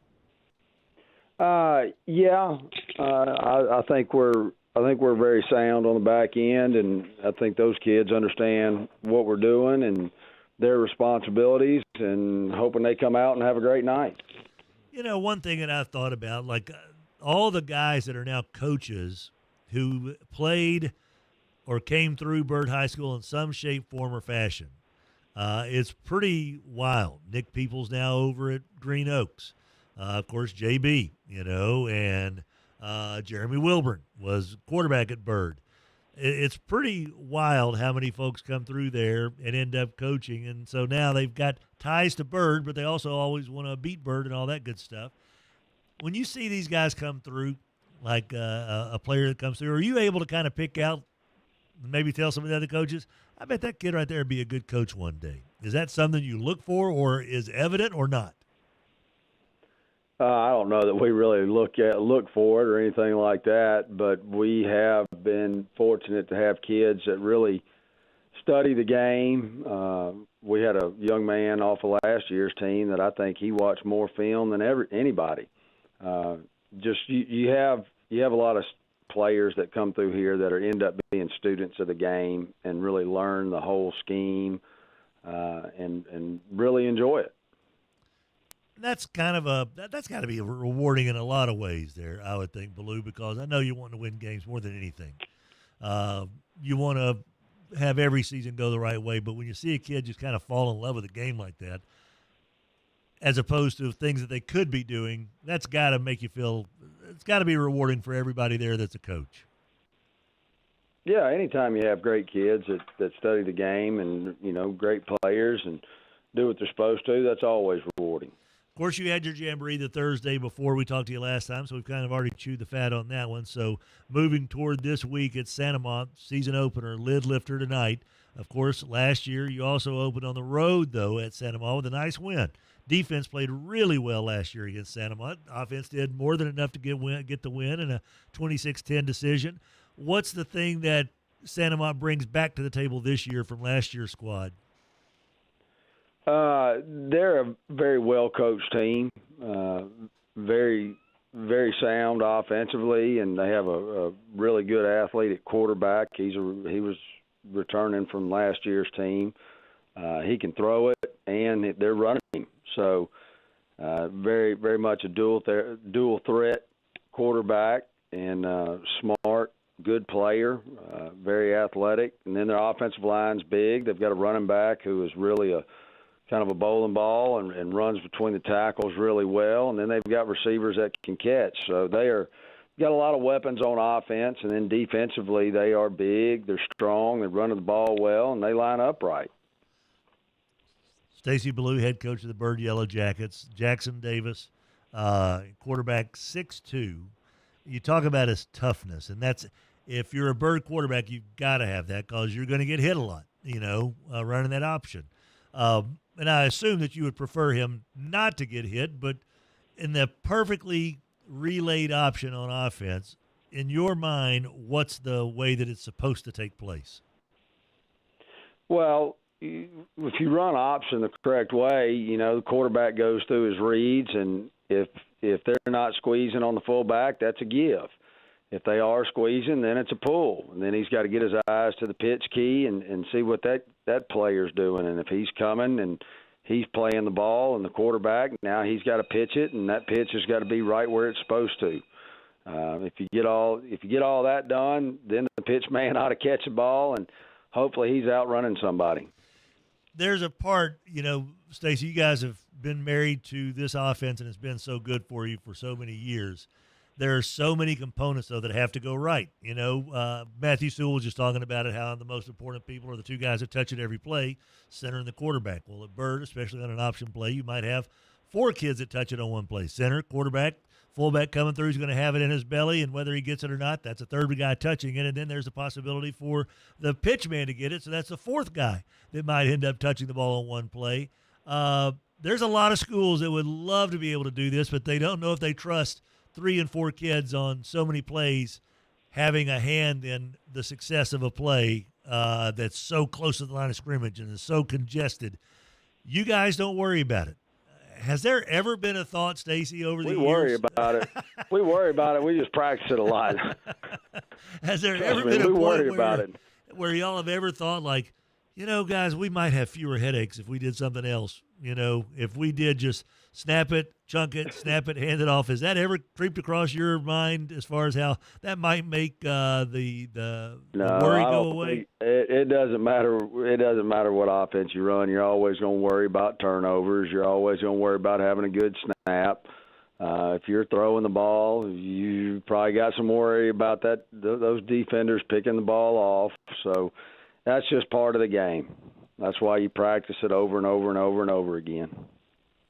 Yeah. I think we're very sound on the back end, and I think those kids understand what we're doing and their responsibilities, and hoping they come out and have a great night. You know, one thing that I've thought about, like all the guys that are now coaches who played or came through Byrd High School in some shape, form, or fashion, it's pretty wild. Nick Peoples now over at Green Oaks. Of course, JB, and Jeremy Wilburn was quarterback at Byrd. It's pretty wild how many folks come through there and end up coaching. And so now they've got ties to Byrd, but they also always want to beat Byrd and all that good stuff. When you see these guys come through, like a player that comes through, are you able to kind of pick out, maybe tell some of the other coaches, I bet that kid right there would be a good coach one day? Is that something you look for or is evident or not? I don't know that we really look for it or anything like that, but we have been fortunate to have kids that really study the game. We had a young man off of last year's team that I think he watched more film than anybody. You have a lot of players that come through here that end up being students of the game and really learn the whole scheme and really enjoy it. That's got to be rewarding in a lot of ways there, I would think, Ballew, because I know you want to win games more than anything. You want to have every season go the right way, but when you see a kid just kind of fall in love with a game like that, as opposed to things that they could be doing, that's got to make you feel – it's got to be rewarding for everybody there that's a coach. Yeah, anytime you have great kids that study the game and, great players and do what they're supposed to, that's always rewarding. Of course, you had your Jamboree the Thursday before we talked to you last time, so we've kind of already chewed the fat on that one. So moving toward this week at Santa Mont, season opener, lid lifter tonight. Of course, last year you also opened on the road, though, at Santa Mont with a nice win. Defense played really well last year against Santa Mont. Offense did more than enough to get the win in a 26-10 decision. What's the thing that Santa Mont brings back to the table this year from last year's squad? They're a very well-coached team, very, very sound offensively, and they have a really good athlete at quarterback. He was returning from last year's team. He can throw it, and they're running him. So very, very much a dual threat quarterback and smart, good player, very athletic. And then their offensive line's big. They've got a running back who is really a kind of a bowling ball and runs between the tackles really well. And then they've got receivers that can catch. So got a lot of weapons on offense. And then defensively, they are big, they're strong, they're running the ball well, and they line up right. Stacy Ballew, head coach of the Byrd Yellow Jackets. Jackson Davis, quarterback, 6'2". You talk about his toughness, and that's if you're a Byrd quarterback, you've got to have that because you're going to get hit a lot, running that option. And I assume that you would prefer him not to get hit, but in the perfectly relayed option on offense, in your mind, what's the way that it's supposed to take place? Well, if you run option the correct way, the quarterback goes through his reads, and if they're not squeezing on the fullback, that's a give. If they are squeezing, then it's a pull. And then he's got to get his eyes to the pitch key and see what that player's doing. And if he's coming and he's playing the ball, and the quarterback, now he's got to pitch it, and that pitch has got to be right where it's supposed to. If you get all that done, then the pitch man ought to catch the ball, and hopefully he's outrunning somebody. There's a part, Stacy, you guys have been married to this offense, and it's been so good for you for so many years. There are so many components, though, that have to go right. Matthew Sewell was just talking about it, how the most important people are the two guys that touch it every play, center and the quarterback. Well, at Byrd, especially on an option play, you might have 4 kids that touch it on one play. Center, quarterback, fullback coming through is going to have it in his belly, and whether he gets it or not, that's a third guy touching it, and then there's a possibility for the pitch man to get it, so that's the 4th guy that might end up touching the ball on one play. There's a lot of schools that would love to be able to do this, but they don't know if they trust 3 and 4 kids on so many plays having a hand in the success of a play that's so close to the line of scrimmage and is so congested. You guys don't worry about it. Has there ever been a thought, Stacy, over the years? We worry about it. We worry about it. We just practice it a lot. Has there ever been a point where y'all have ever thought, like, guys, we might have fewer headaches if we did something else? If we did just snap it, chunk it, snap it, hand it off. Has that ever creeped across your mind as far as how that might make the worry go away? It doesn't matter. It doesn't matter what offense you run. You're always going to worry about turnovers. You're always going to worry about having a good snap. If you're throwing the ball, you probably got some worry about those defenders picking the ball off. So that's just part of the game. That's why you practice it over and over and over and over again.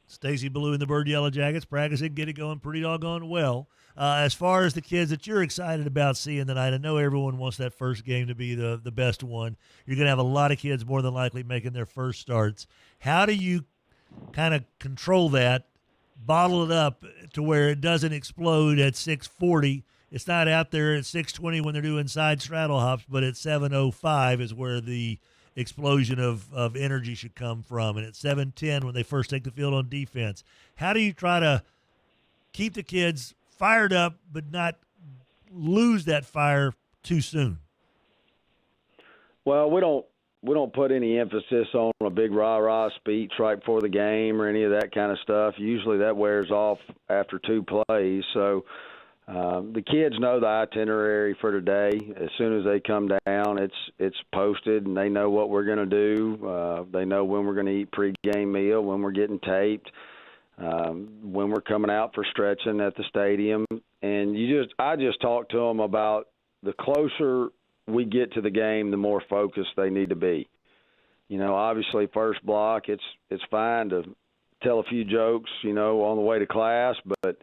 Stacy Ballew and the Byrd Yellow Jackets practicing, get it going pretty doggone well. As far as the kids that you're excited about seeing tonight, I know everyone wants that first game to be the best one. You're going to have a lot of kids more than likely making their first starts. How do you kind of control that, bottle it up to where it doesn't explode at 6:40? It's not out there at 6:20 when they're doing side straddle hops, but at 7:05 is where the explosion of energy should come from, and at 7:10 when they first take the field on defense. How do you try to keep the kids fired up but not lose that fire too soon? Well, we don't put any emphasis on a big rah-rah speech right before the game or any of that kind of stuff. Usually that wears off after 2 plays, so the kids know the itinerary for today. As soon as they come down, it's posted, and they know what we're going to do. They know when we're going to eat pregame meal, when we're getting taped, when we're coming out for stretching at the stadium. And I just talk to them about the closer we get to the game, the more focused they need to be. Obviously first block, it's fine to tell a few jokes, on the way to class, but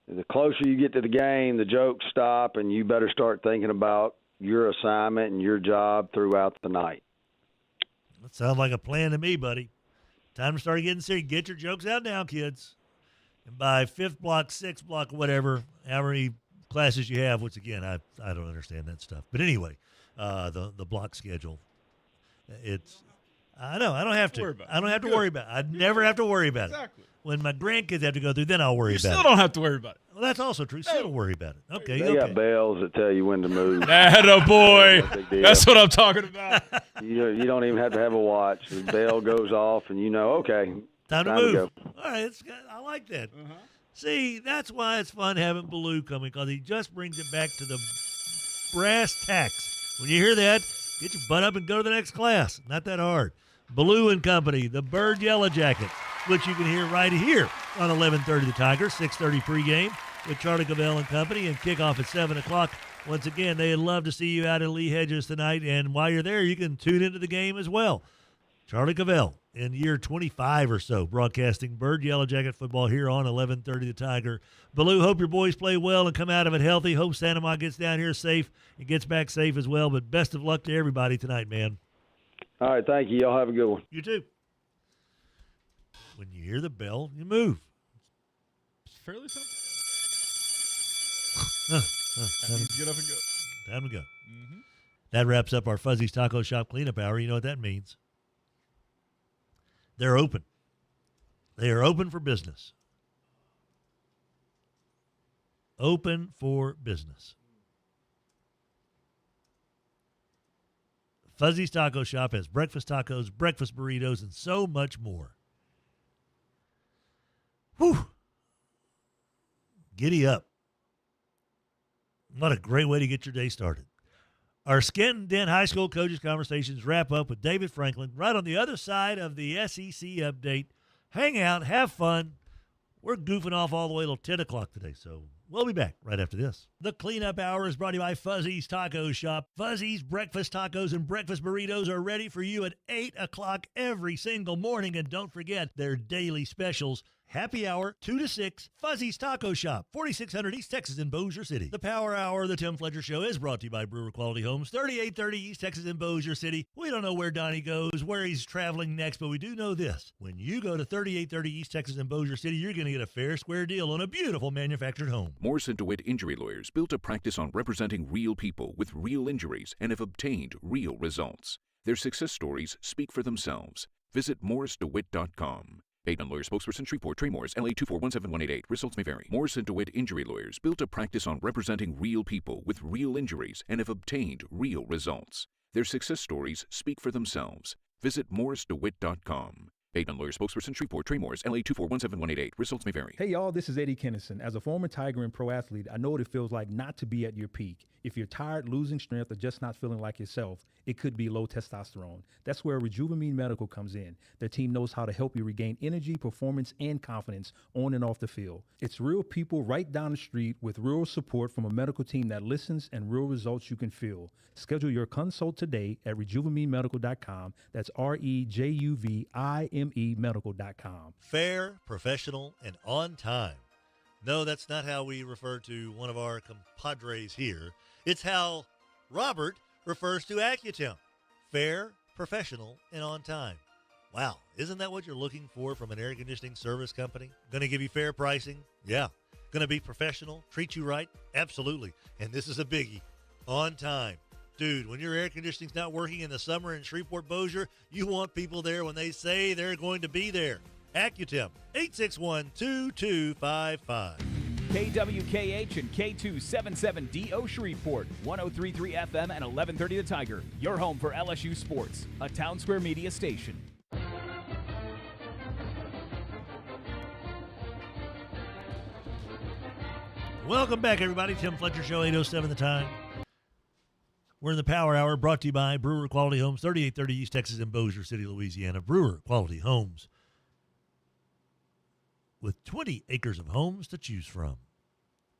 the closer you get to the game, the jokes stop, and you better start thinking about your assignment and your job throughout the night. That sounds like a plan to me, buddy. Time to start getting serious. Get your jokes out now, kids. And by 5th block, 6th block, whatever, how many classes you have, which, again, I don't understand that stuff. But anyway, the block schedule, I know, I don't have to. I don't have to worry about it. I'd never have to worry about it. When my grandkids have to go through, then I'll worry about it. You still don't have to worry about it. Well, that's also true. Still don't worry about it. Okay. They got bells that tell you when to move. Attaboy. That's what I'm talking about. You don't even have to have a watch. The bell goes off, and okay, time to move. go. All right, I like that. See, that's why it's fun having Ballew coming, because he just brings it back to the brass tacks. When you hear that, get your butt up and go to the next class. Not that hard. Ballew and Company, the Byrd Yellow Jackets, which you can hear right here on 11:30 The Tiger, 6:30 pregame with Charlie Cavell and Company, and kickoff at 7 o'clock. Once again, they'd love to see you out at Lee Hedges tonight, and while you're there, you can tune into the game as well. Charlie Cavell, in year 25 or so, broadcasting Byrd Yellow Jacket football here on 11:30 The Tiger. Ballew, hope your boys play well and come out of it healthy. Hope Santa Ma gets down here safe and gets back safe as well, but best of luck to everybody tonight, man. All right, thank you. Y'all have a good one. You too. When you hear the bell, you move. It's fairly simple. Get up and go. Time to go. Mm-hmm. That wraps up our Fuzzy's Taco Shop cleanup hour. You know what that means. They're open. They are open for business. Open for business. Fuzzy's Taco Shop has breakfast tacos, breakfast burritos, and so much more. Whew. Giddy up. What a great way to get your day started. Our Skent-N-Dent High School Coaches Conversations wrap up with David Franklin right on the other side of the SEC update. Hang out, have fun. We're goofing off all the way till 10 o'clock today, so we'll be back right after this. The cleanup hour is brought to you by Fuzzy's Taco Shop. Fuzzy's breakfast tacos and breakfast burritos are ready for you at 8 o'clock every single morning. And don't forget their daily specials. Happy hour, 2 to 6, Fuzzy's Taco Shop, 4600 East Texas in Bossier City. The Power Hour of the Tim Fletcher Show is brought to you by Brewer Quality Homes, 3830 East Texas in Bossier City. We don't know where Donnie goes, where he's traveling next, but we do know this. When you go to 3830 East Texas in Bossier City, you're going to get a fair, square deal on a beautiful manufactured home. Morrison DeWitt Injury Lawyers built a practice on representing real people with real injuries and have obtained real results. Their success stories speak for themselves. Visit morrisdewitt.com. Bateman Lawyer Spokesperson, Shreveport, Trey Morris, LA 2417188. Results may vary. Morrison DeWitt Injury Lawyers built a practice on representing real people with real injuries and have obtained real results. Their success stories speak for themselves. Visit morrisdewitt.com. Bateman Lawyer Spokesperson, Shreveport, Trey Morris, LA 2417188. Results may vary. Hey, y'all, this is Eddie Kennison. As a former Tiger and pro athlete, I know what it feels like not to be at your peak. If you're tired, losing strength, or just not feeling like yourself, it could be low testosterone. That's where Rejuvamine Medical comes in. Their team knows how to help you regain energy, performance, and confidence on and off the field. It's real people right down the street with real support from a medical team that listens and real results you can feel. Schedule your consult today at RejuvaMeMedical.com. That's REJUVIME medical.com. Fair, professional, and on time. No, that's not how we refer to one of our compadres here. It's how Robert refers to Accutemp. Fair, professional, and on time. Wow, isn't that what you're looking for from an air conditioning service company? Going to give you fair pricing? Yeah. Going to be professional? Treat you right? Absolutely. And this is a biggie. On time. Dude, when your air conditioning's not working in the summer in Shreveport-Bossier, you want people there when they say they're going to be there. Accutemp, 861-2255. KWKH and K277DO Shreveport, 103.3 FM and 1130 The Tiger. Your home for LSU sports, a Town Square Media station. Welcome back, everybody. Tim Fletcher Show, 8:07 The Time. We're in the Power Hour, brought to you by Brewer Quality Homes, 3830 East Texas in Bossier City, Louisiana. Brewer Quality Homes, with 20 acres of homes to choose from.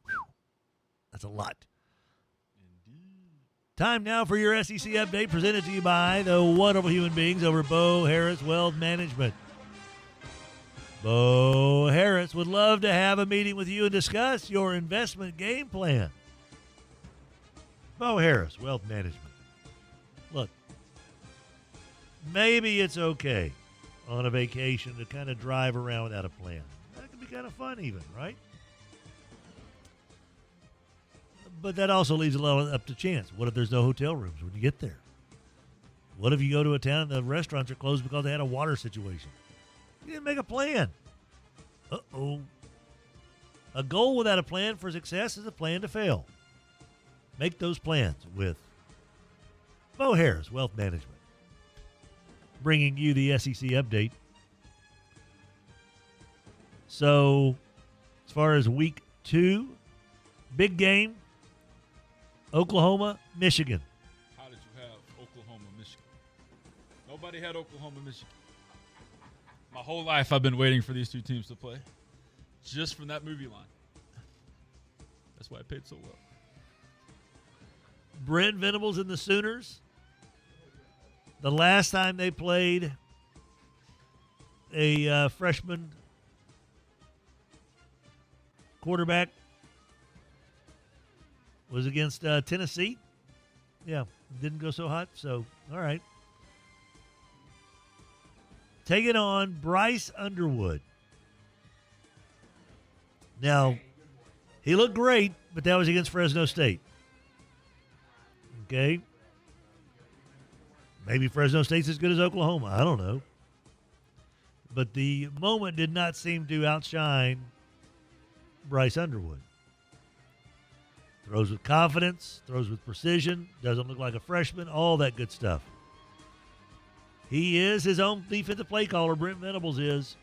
Whew. That's a lot. Indeed. Time now for your SEC update, presented to you by the wonderful human beings over at Bo Harris Wealth Management. Bo Harris would love to have a meeting with you and discuss your investment game plan. Bo Harris Wealth Management. Look, maybe it's okay on a vacation to kind of drive around without a plan. That can be kind of fun even, right? But that also leaves a lot up to chance. What if there's no hotel rooms when you get there? What if you go to a town and the restaurants are closed because they had a water situation? You didn't make a plan. Uh-oh. A goal without a plan for success is a plan to fail. Make those plans with Bo Harris Wealth Management. Bringing you the SEC update. So, as far as week 2, big game, Oklahoma, Michigan. How did you have Oklahoma, Michigan? Nobody had Oklahoma, Michigan. My whole life I've been waiting for these two teams to play. Just from that movie line. That's why I paid so well. Brent Venables and the Sooners. The last time they played a freshman quarterback was against Tennessee. Yeah, didn't go so hot, so all right. Taking on Bryce Underwood. Now, he looked great, but that was against Fresno State. Okay. Maybe Fresno State's as good as Oklahoma. I don't know. But the moment did not seem to outshine Bryce Underwood. Throws with confidence, throws with precision, doesn't look like a freshman, all that good stuff. He is his own defensive play caller, Brent Venables is.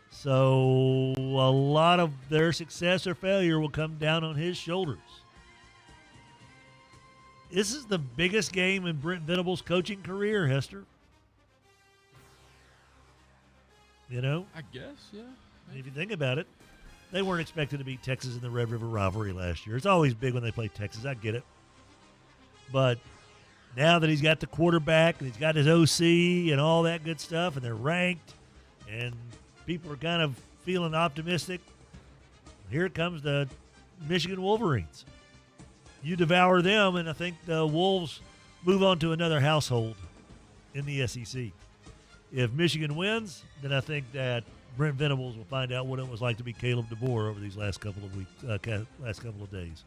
So a lot of their success or failure will come down on his shoulders. This is the biggest game in Brent Venables' coaching career, Hester. You know? I guess, yeah. If you think about it, they weren't expected to beat Texas in the Red River rivalry last year. It's always big when they play Texas. I get it. But now that he's got the quarterback and he's got his OC and all that good stuff, and they're ranked, and people are kind of feeling optimistic, here comes the Michigan Wolverines. You devour them, and I think the Wolves move on to another household in the SEC. If Michigan wins, then I think that Brent Venables will find out what it was like to be Caleb DeBoer over these last couple of weeks, last couple of days.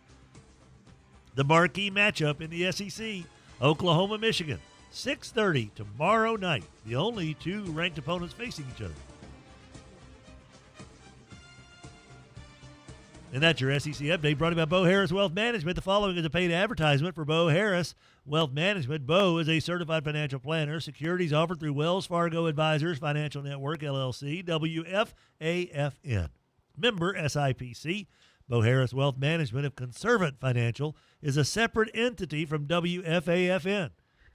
The marquee matchup in the SEC, Oklahoma-Michigan, 6:30 tomorrow night. The only two ranked opponents facing each other. And that's your SEC update brought to you by Bo Harris Wealth Management. The following is a paid advertisement for Bo Harris Wealth Management. Bo is a certified financial planner. Securities offered through Wells Fargo Advisors Financial Network, LLC, WFAFN. Member SIPC. Bo Harris Wealth Management of Conservant Financial is a separate entity from WFAFN.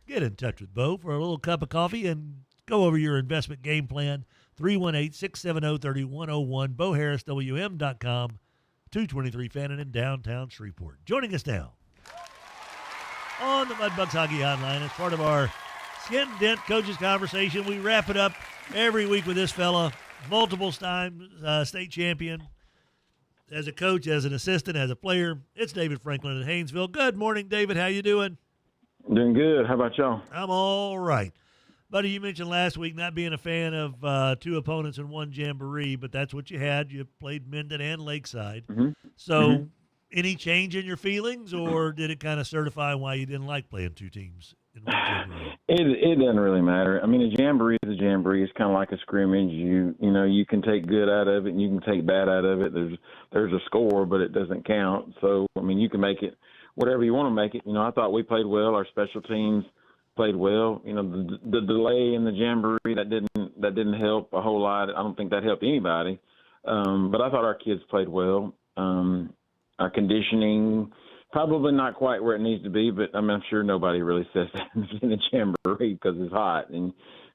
Get in touch with Bo for a little cup of coffee and go over your investment game plan. 318-670-3101, BoHarrisWM.com. 223 Fannin in downtown Shreveport. Joining us now on the Mudbugs Hockey Hotline as part of our Skent-N-Dent Coaches Conversation. We wrap it up every week with this fella, multiple times state champion, as a coach, as an assistant, as a player. It's David Franklin in Haynesville. Good morning, David. How you doing? Doing good. How about y'all? I'm all right. Buddy, you mentioned last week not being a fan of two opponents in one jamboree, but that's what you had. You played Minden and Lakeside. Mm-hmm. So any change in your feelings, or did it kind of certify why you didn't like playing two teams in one jamboree? It doesn't really matter. I mean, a jamboree is a jamboree. It's kind of like a scrimmage. You know, you can take good out of it and you can take bad out of it. There's a score, but it doesn't count. So, I mean, you can make it whatever you want to make it. You know, I thought we played well. Our special teams played well. You know, the delay in the jamboree, that didn't help a whole lot. I don't think that helped anybody. But I thought our kids played well. Our conditioning, probably not quite where it needs to be, but I'm sure nobody really says that in the jamboree because it's hot. And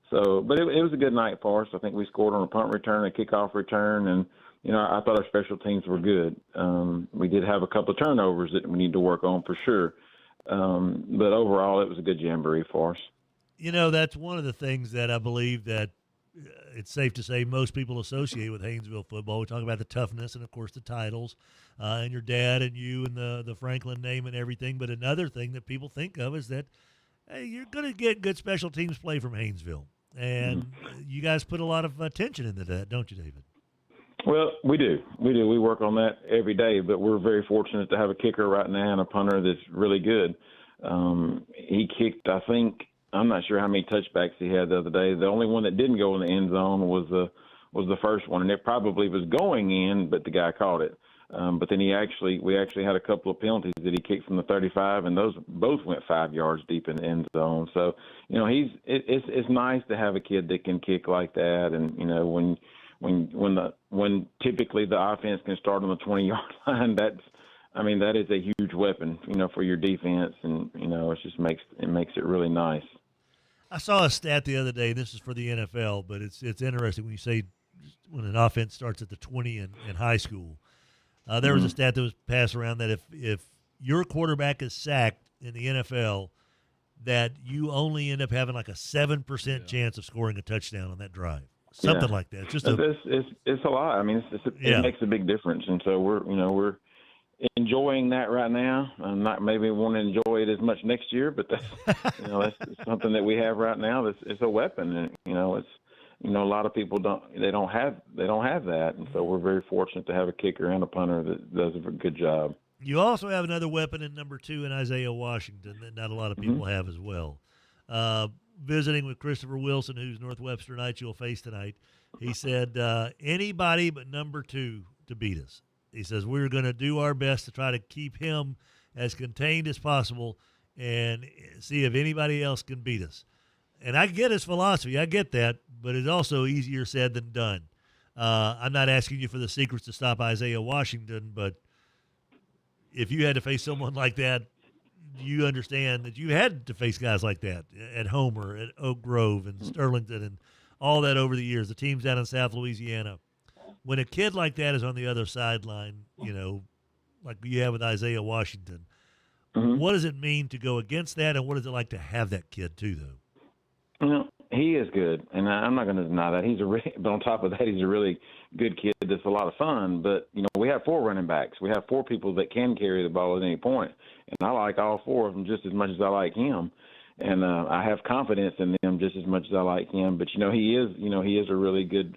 so, but it was a good night for us. I think we scored on a punt return, a kickoff return, and you know, I thought our special teams were good. We did have a couple of turnovers that we need to work on for sure. But overall, it was a good jamboree for us. You know, that's one of the things that I believe that it's safe to say most people associate with Haynesville football. We talk about the toughness and, of course, the titles and your dad and you and the Franklin name and everything. But another thing that people think of is that, hey, you're going to get good special teams play from Haynesville. And you guys put a lot of attention into that, don't you, David? Well, we do. We work on that every day, but we're very fortunate to have a kicker right now and a punter that's really good. He kicked, I think, I'm not sure how many touchbacks he had the other day. The only one that didn't go in the end zone was the first one, and it probably was going in, but the guy caught it. But then we actually had a couple of penalties that he kicked from the 35, and those both went 5 yards deep in the end zone. So, you know, it's nice to have a kid that can kick like that, and you know when typically the offense can start on the 20-yard line, that is a huge weapon, you know, for your defense, and you know, it makes it really nice. I saw a stat the other day. This is for the NFL, but it's interesting when you say when an offense starts at the 20 in high school. There was a stat that was passed around that if your quarterback is sacked in the NFL, that you only end up having like a 7% chance of scoring a touchdown on that drive. Something like that. It's a lot. I mean, it makes a big difference, and so we're enjoying that right now. I'm not maybe want to enjoy it as much next year, but that's that's something that we have right now. It's a weapon, and a lot of people don't have that, and so we're very fortunate to have a kicker and a punter that does a good job. You also have another weapon in number 2 in Isaiah Washington that not a lot of people have as well. Visiting with Christopher Wilson, who's Northwestern Knights you'll face tonight, he said, anybody but number 2 to beat us. He says, we're going to do our best to try to keep him as contained as possible and see if anybody else can beat us. And I get his philosophy. I get that, but it's also easier said than done. I'm not asking you for the secrets to stop Isaiah Washington, but if you had to face someone like that, you understand that you had to face guys like that at Homer, at Oak Grove, and Sterlington, and all that over the years, the teams down in South Louisiana. When a kid like that is on the other sideline, like you have with Isaiah Washington, what does it mean to go against that, and what is it like to have that kid too, though? He is good, and I'm not going to deny that. But on top of that, he's a really good kid that's a lot of fun. But, we have 4 running backs. We have 4 people that can carry the ball at any point, and I like all 4 of them just as much as I like him. And I have confidence in them just as much as I like him. But, he is a really good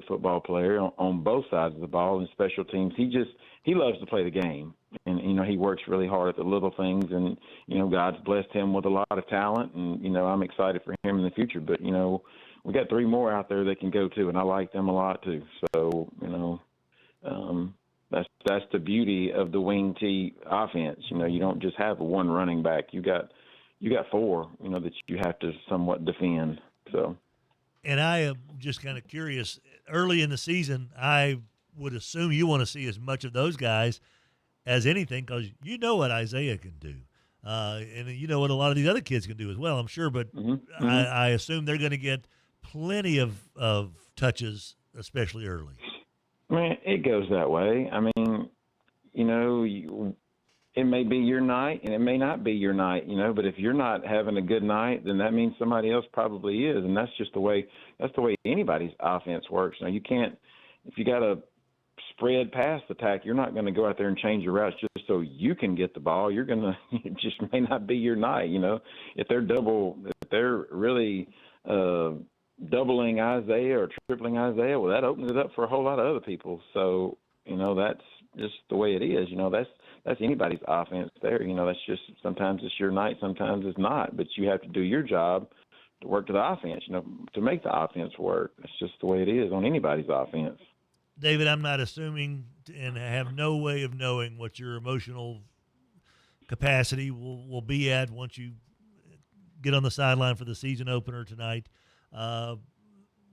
football player on both sides of the ball and special teams. He loves to play the game. And, he works really hard at the little things. And, God's blessed him with a lot of talent. And, I'm excited for him in the future. But, we got 3 more out there that can go too. And I like them a lot too. So, that's the beauty of the wing T offense. You don't just have one running back. You got 4, that you have to somewhat defend. So. And I am just kind of curious. Early in the season, I would assume you want to see as much of those guys as anything, because you know what Isaiah can do. And you know what a lot of these other kids can do as well, I'm sure. But I assume they're going to get plenty of touches, especially early. Man, it goes that way. I mean, it may be your night and it may not be your night, but if you're not having a good night, then that means somebody else probably is. And that's the way anybody's offense works. Now, you can't, if you got a spread pass attack, you're not going to go out there and change your routes just so you can get the ball. It just may not be your night. If they're really doubling Isaiah or tripling Isaiah, well, that opens it up for a whole lot of other people. So, that's just the way it is. That's anybody's offense there. That's just, sometimes it's your night, sometimes it's not. But you have to do your job to work to the offense, to make the offense work. That's just the way it is on anybody's offense. David, I'm not assuming and have no way of knowing what your emotional capacity will be at once you get on the sideline for the season opener tonight.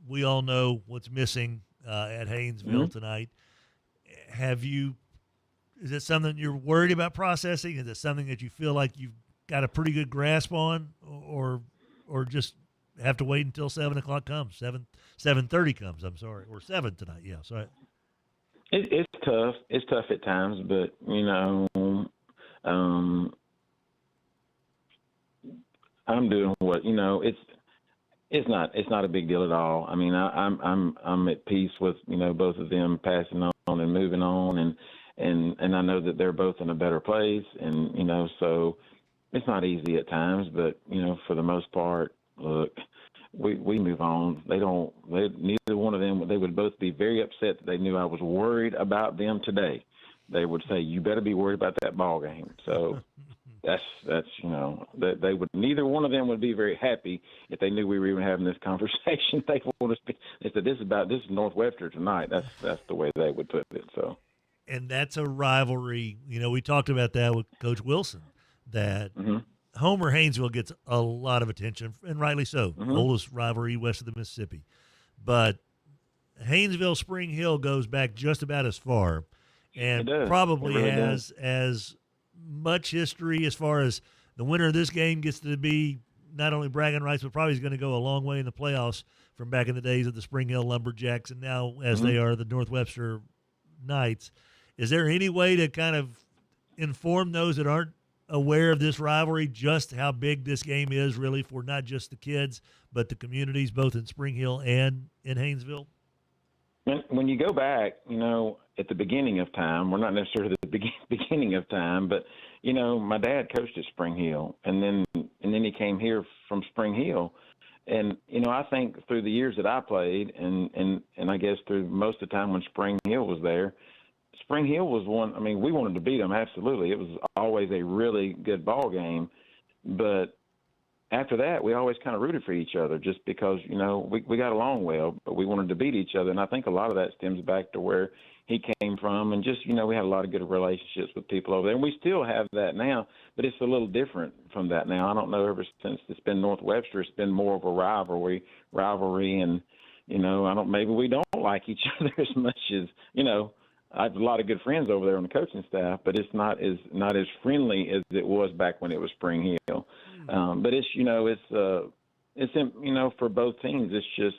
We all know what's missing at Haynesville tonight. Is it something you're worried about processing? Is it something that you feel like you've got a pretty good grasp on, or just have to wait until 7 o'clock comes, 7:30 comes? I'm sorry, or 7 tonight. Yeah, sorry. It's tough. It's tough at times, but I'm doing what It's not a big deal at all. I mean, I'm at peace with both of them passing on and moving on, and I know that they're both in a better place, and so it's not easy at times, but for the most part, look, we move on. Neither one of them, they would both be very upset that they knew I was worried about them today. They would say, "You better be worried about that ball game." So that's they would, neither one of them would be very happy if they knew we were even having this conversation. They said, "This is Northwestern tonight." That's the way they would put it. So. And that's a rivalry. We talked about that with Coach Wilson, that Homer Haynesville gets a lot of attention, and rightly so. Oldest rivalry west of the Mississippi. But Haynesville Spring Hill goes back just about as far, and probably really has as much history as far as the winner of this game gets to be not only bragging rights, but probably is going to go a long way in the playoffs from back in the days of the Spring Hill Lumberjacks, and now as they are the Northwestern Knights. Is there any way to kind of inform those that aren't aware of this rivalry just how big this game is really for not just the kids, but the communities both in Spring Hill and in Haynesville? When you go back, at the beginning of time, we're not necessarily at the beginning of time, but, my dad coached at Spring Hill, and then he came here from Spring Hill. And, I think through the years that I played, and I guess through most of the time when Spring Hill was there, Spring Hill was one. I mean, we wanted to beat them, absolutely. It was always a really good ball game. But after that, we always kind of rooted for each other just because, we got along well, but we wanted to beat each other. And I think a lot of that stems back to where he came from. And just, we had a lot of good relationships with people over there. And we still have that now, but it's a little different from that now. I don't know, ever since it's been Northwestern, it's been more of a rivalry. And, maybe we don't like each other as much as, I have a lot of good friends over there on the coaching staff, but it's not as friendly as it was back when it was Spring Hill. But it's for both teams, it's just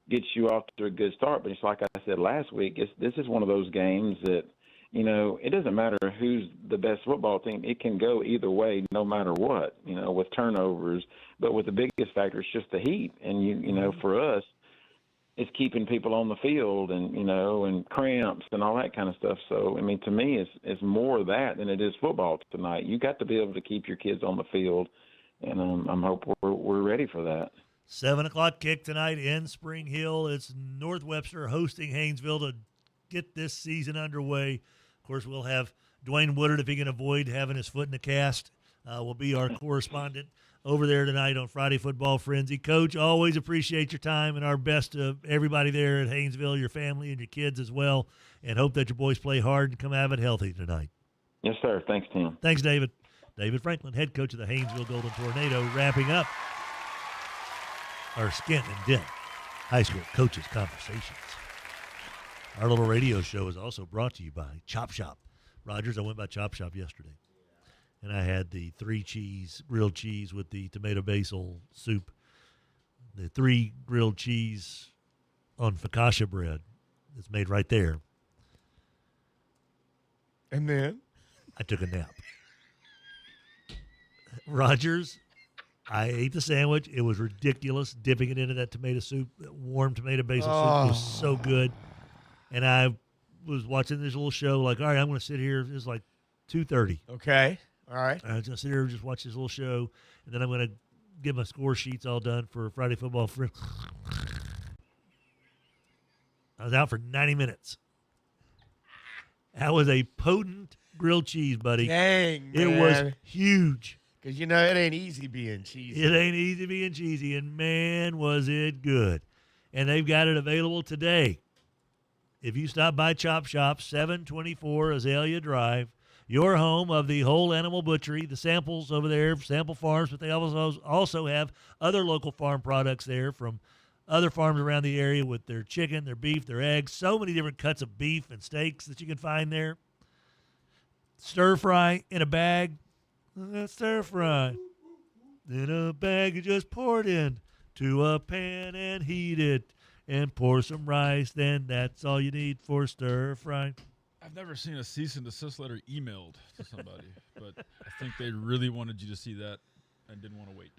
gets you off to a good start. But it's like I said last week, this is one of those games that, it doesn't matter who's the best football team. It can go either way, no matter what, with turnovers. But with the biggest factor, it's just the heat. And, for us, it's keeping people on the field and, and cramps and all that kind of stuff. So, to me, it's more of that than it is football tonight. You got to be able to keep your kids on the field, and I'm hoping we're ready for that. 7 o'clock kick tonight in Spring Hill. It's North Webster hosting Haynesville to get this season underway. Of course, we'll have Dwayne Woodard, if he can avoid having his foot in the cast, will be our correspondent over there tonight on Friday Football Frenzy. Coach, always appreciate your time, and our best to everybody there at Haynesville, your family and your kids as well, and hope that your boys play hard and come out of it healthy tonight. Yes, sir. Thanks, Tim. Thanks, David. David Franklin, head coach of the Haynesville Golden Tornado, wrapping up our Skent-N-Dent High School Coaches Conversations. Our little radio show is also brought to you by Chop Shop. Rogers, I went by Chop Shop yesterday, and I had the 3-cheese grilled cheese with the tomato basil soup, the 3 grilled cheese on focaccia bread that's made right there. And then? I took a nap. Rogers, I ate the sandwich. It was ridiculous, dipping it into that tomato soup. That warm tomato basil soup was so good. And I was watching this little show, like, all right, I'm going to sit here. It was like 2:30. Okay. All right. I was going to sit here and just watch this little show, and then I'm going to get my score sheets all done for Friday Football. I was out for 90 minutes. That was a potent grilled cheese, buddy. Dang, man. It was huge. Because, it ain't easy being cheesy. It ain't easy being cheesy, and, man, was it good. And they've got it available today. If you stop by Chop Shop, 724 Azalea Drive, your home of the whole animal butchery, the samples over there, Sample Farms, but they also have other local farm products there from other farms around the area with their chicken, their beef, their eggs, so many different cuts of beef and steaks that you can find there. Stir fry in a bag. Stir fry in a bag, you just pour it in to a pan and heat it. And pour some rice, then that's all you need for stir fry. I've never seen a cease and desist letter emailed to somebody, but I think they really wanted you to see that and didn't want to wait.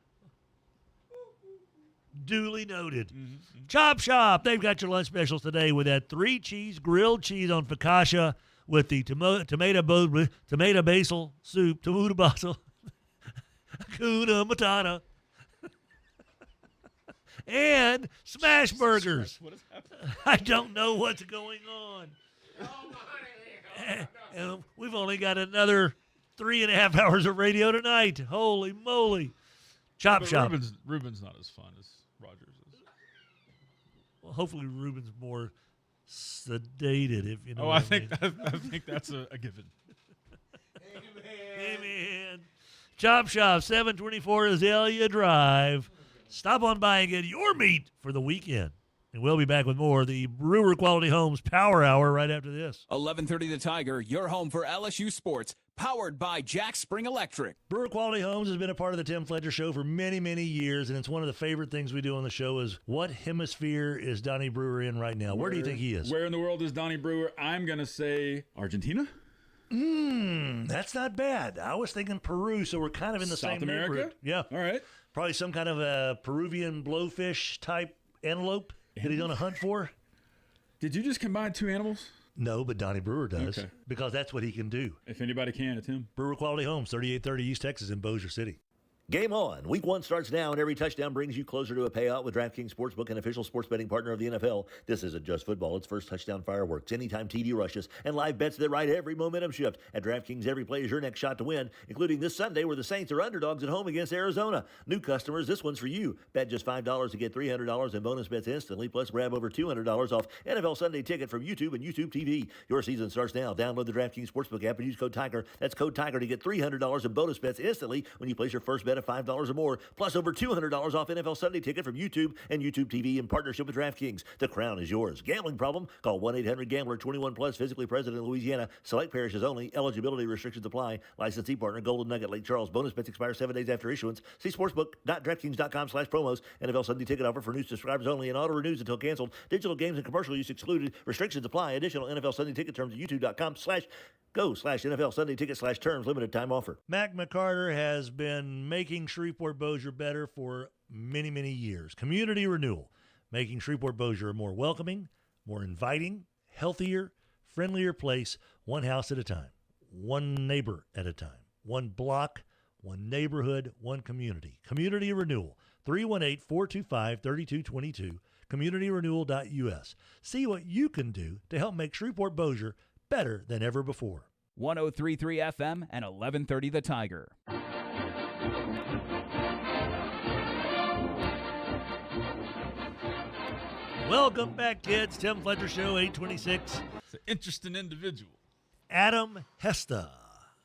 Duly noted. Mm-hmm. Chop Shop, they've got your lunch specials today with that 3-cheese grilled cheese on focaccia with the tomato basil soup, tomato basil, Hakuna Matata. And smash burgers. What is happening? I don't know what's going on. And we've only got another 3.5 hours of radio tonight. Holy moly. Chop Shop. Ruben's not as fun as Rogers is. Well, hopefully Ruben's more sedated, if you know I mean. think that's a given. Amen. Chop Shop, 724 Azalea Drive. Stop on by and get your meat for the weekend. And we'll be back with more of the Brewer Quality Homes Power Hour right after this. 11:30 The Tiger, your home for LSU sports, powered by Jack Spring Electric. Brewer Quality Homes has been a part of the Tim Fletcher Show for many, many years, and it's one of the favorite things we do on the show is what hemisphere is Donnie Brewer in right now? Where do you think he is? Where in the world is Donnie Brewer? I'm going to say Argentina. That's not bad. I was thinking Peru, so we're kind of in the South same America? neighborhood. Yeah. All right. Probably some kind of a Peruvian blowfish type antelope that he's on a hunt for. Did you just combine two animals? No, but Donnie Brewer does, Okay. because that's what he can do. If anybody can, it's him. Brewer Quality Homes, 3830 East Texas in Bossier City. Game on. Week 1 starts now, and every touchdown brings you closer to a payout with DraftKings Sportsbook, an official sports betting partner of the NFL. This isn't just football. It's first touchdown fireworks, anytime TD rushes, and live bets that ride every momentum shift. At DraftKings, every play is your next shot to win, including this Sunday where the Saints are underdogs at home against Arizona. New customers, this one's for you. Bet just $5 to get $300 in bonus bets instantly, plus grab over $200 off NFL Sunday Ticket from YouTube and YouTube TV. Your season starts now. Download the DraftKings Sportsbook app and use code TIGER. That's code TIGER to get $300 in bonus bets instantly when you place your first bet of of $5 or more, plus over $200 off NFL Sunday Ticket from YouTube and YouTube TV in partnership with DraftKings. The crown is yours. Gambling problem? Call 1-800-GAMBLER. 21 plus. Physically present in Louisiana. Select parishes only. Eligibility restrictions apply. Licensee partner Golden Nugget, Lake Charles. Bonus bets expire 7 days after issuance. See sportsbook.draftkings.com/promos. NFL Sunday Ticket offer for new subscribers only and auto renews until canceled. Digital games and commercial use excluded. Restrictions apply. Additional NFL Sunday Ticket terms at youtube.com/go/NFL Sunday Ticket/terms. Limited time offer. Mac McCarter has been making Shreveport-Bossier better for many, many years. Community renewal, making Shreveport-Bossier a more welcoming, more inviting, healthier, friendlier place, one house at a time, one neighbor at a time, one block, one neighborhood, one community. Community renewal, 318-425-3222, communityrenewal.us. See what you can do to help make Shreveport-Bossier better than ever before. 103.3 FM and 1130 The Tiger. Welcome back, kids. Tim Fletcher Show, 826. It's an interesting individual. Adam Hesta.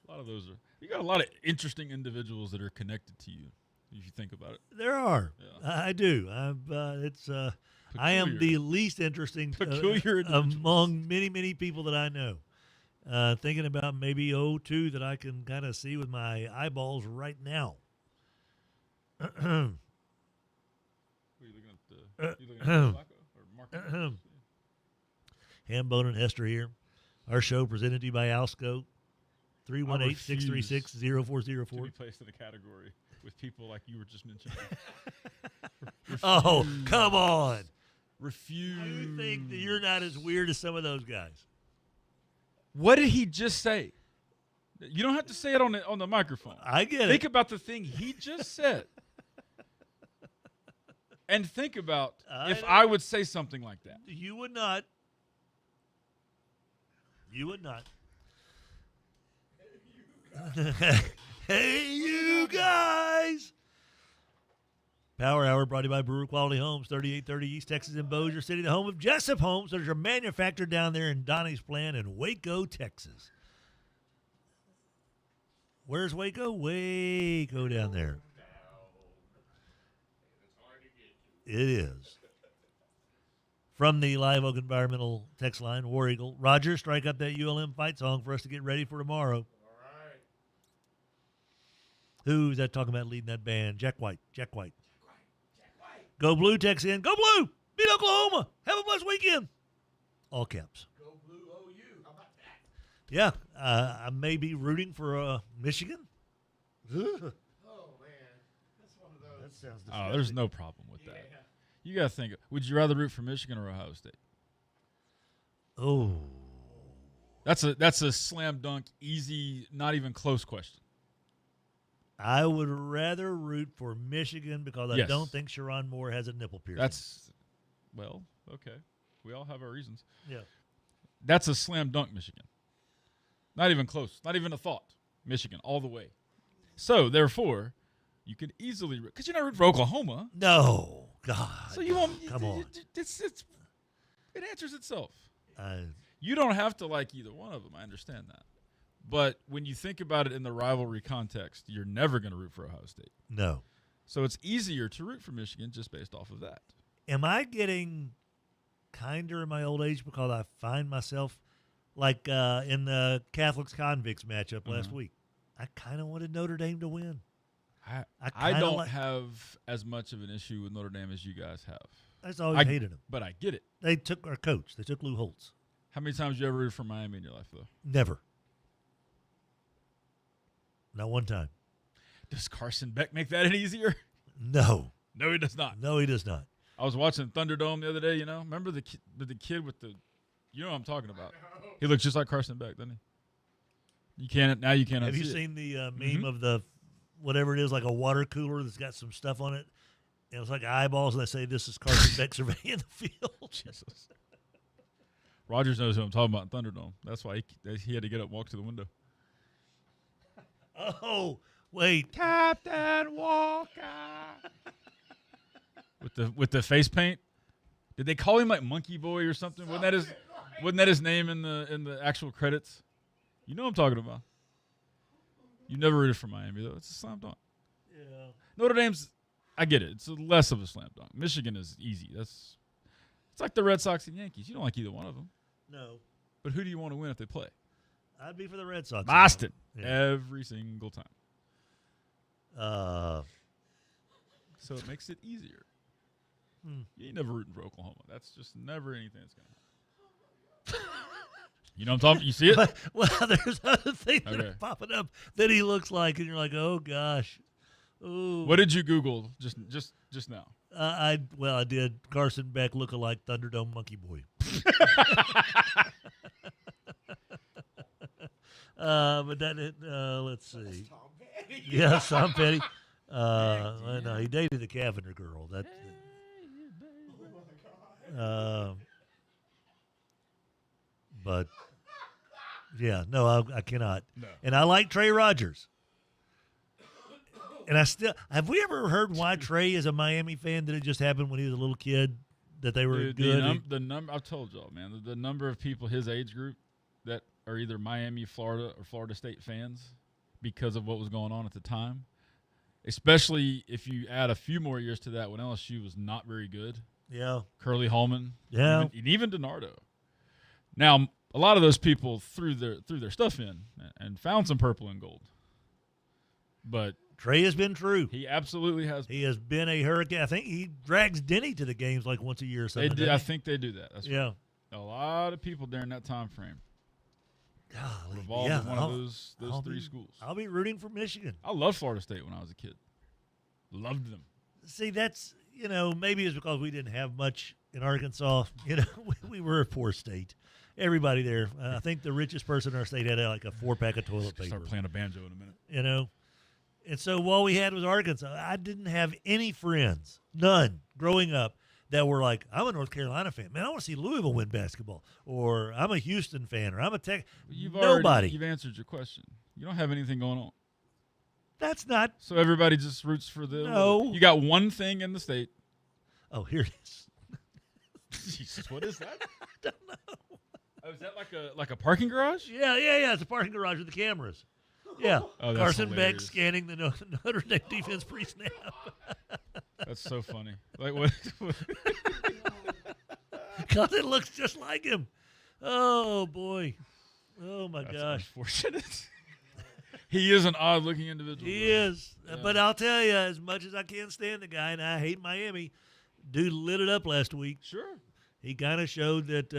A lot of those are. You got a lot of interesting individuals that are connected to you, if you think about it. There are. Yeah. I do. I am the least interesting Peculiar among many, many people that I know. Thinking about maybe 2 that I can kind of see with my eyeballs right now. Were you looking at the Hambone and Hester here. Our show presented to you by Alsco. 318-636-0404. To be placed in a category with people like you were just mentioning. Oh, come on. Refuse. You think that you're not as weird as some of those guys? What did he just say? You don't have to say it on the microphone. I get it. Think about the thing he just said. And think about if I would say something like that. You would not. You would not. Hey, you guys. Power Hour brought to you by Brewer Quality Homes, 3830 East Texas in Bossier City, the home of Jessup Homes. There's your manufacturer down there in Donnie's Plant in Waco, Texas. Where's Waco? Waco down there. It is. From the Live Oak Environmental text line, War Eagle. Roger, strike up that ULM fight song for us to get ready for tomorrow. All right. Who's that talking about leading that band? Jack White. Jack White. Go Blue, text in. Go Blue! Beat Oklahoma! Have a blessed weekend! All caps. Go Blue OU. How about that? Yeah, I may be rooting for Michigan. Oh, man. That's one of those. That sounds disgusting. Oh, there's no problem with that. You got to think, would you rather root for Michigan or Ohio State? Oh. That's a slam dunk, easy, not even close question. I would rather root for Michigan because I don't think Sharon Moore has a nipple piercing. Well, okay. We all have our reasons. Yeah. That's a slam dunk, Michigan. Not even close. Not even a thought. Michigan, all the way. So, therefore, you could easily – because you're not rooting for Oklahoma. No. God. So you won't – Come on. It answers itself. I You don't have to like either one of them. I understand that. But when you think about it in the rivalry context, you're never going to root for Ohio State. No. So it's easier to root for Michigan just based off of that. Am I getting kinder in my old age because I find myself like in the Catholics-Convicts matchup last week? I kind of wanted Notre Dame to win. I don't have as much of an issue with Notre Dame as you guys have. I just always hated them. But I get it. They took our coach. They took Lou Holtz. How many times you ever rooted for Miami in your life, though? Never. Not one time. Does Carson Beck make that any easier? No. No, he does not. No, he does not. I was watching Thunderdome the other day, you know. Remember the kid with the – you know what I'm talking about. He looks just like Carson Beck, doesn't he? You can't – Have you seen the meme of the whatever it is, like a water cooler that's got some stuff on it? And it's like eyeballs, and they say, this is Carson Beck surveying the field. Jesus. Rogers knows who I'm talking about in Thunderdome. That's why he had to get up and walk to the window. Oh, wait. Captain Walker. with the face paint. Did they call him like Monkey Boy or something? Wasn't that his name in the actual credits? You know what I'm talking about. You never rooted for Miami though. It's a slam dunk. Yeah. Notre Dame's, I get it. It's less of a slam dunk. Michigan is easy. It's like the Red Sox and Yankees. You don't like either one of them. No. But who do you want to win if they play? I'd be for the Red Sox. Boston. Yeah. Every single time. So it makes it easier. You ain't never rooting for Oklahoma. That's just never anything that's going to happen. You know what I'm talking about? You see it? Well, there's other things that are popping up that he looks like, and you're like, oh, gosh. Ooh. What did you Google just now? I did. Carson Beck lookalike Thunderdome Monkey Boy. But that, let's see. Yes, Tom Petty. No, he dated a Cavender girl. That. But yeah, no, I cannot. No. And I like Trey Rogers. And have we ever heard why Trey is a Miami fan? Did it just happen when he was a little kid that they were good? The number I've told y'all, man, the number of people his age group that are either Miami, Florida, or Florida State fans because of what was going on at the time. Especially if you add a few more years to that when LSU was not very good. Yeah. Curly Hallman. Yeah. Even DiNardo. Now, a lot of those people threw their stuff in and found some purple and gold. But Trey has been true. He absolutely has. He has been a hurricane. I think he drags Denny to the games like once a year or something. I think they do that. That's yeah. Right. A lot of people during that time frame. Golly, involved in one of those three schools. I'll be rooting for Michigan. I loved Florida State when I was a kid. Loved them. See, that's, maybe it's because we didn't have much in Arkansas. We were a poor state. Everybody there. I think the richest person in our state had like a 4-pack of toilet paper. Start playing a banjo in a minute. And so all we had was Arkansas. I didn't have any friends, none, growing up that were like, I'm a North Carolina fan. Man, I want to see Louisville win basketball. Or I'm a Houston fan. Or I'm a Tech. Nobody. You've answered your question. You don't have anything going on. That's not. So everybody just roots for the. No. You got one thing in the state. Oh, here it is. Jesus, what is that? I don't know. Oh, is that like a parking garage? Yeah. It's a parking garage with the cameras. Yeah. Oh, that's Carson hilarious. Beck scanning the Notre Dame defense pre-snap. That's so funny. Like what? Because it looks just like him. Oh boy. Oh my gosh. Unfortunate. He is an odd-looking individual. He is. Yeah. But I'll tell you, as much as I can't stand the guy, and I hate Miami, dude lit it up last week. Sure. He kind of showed that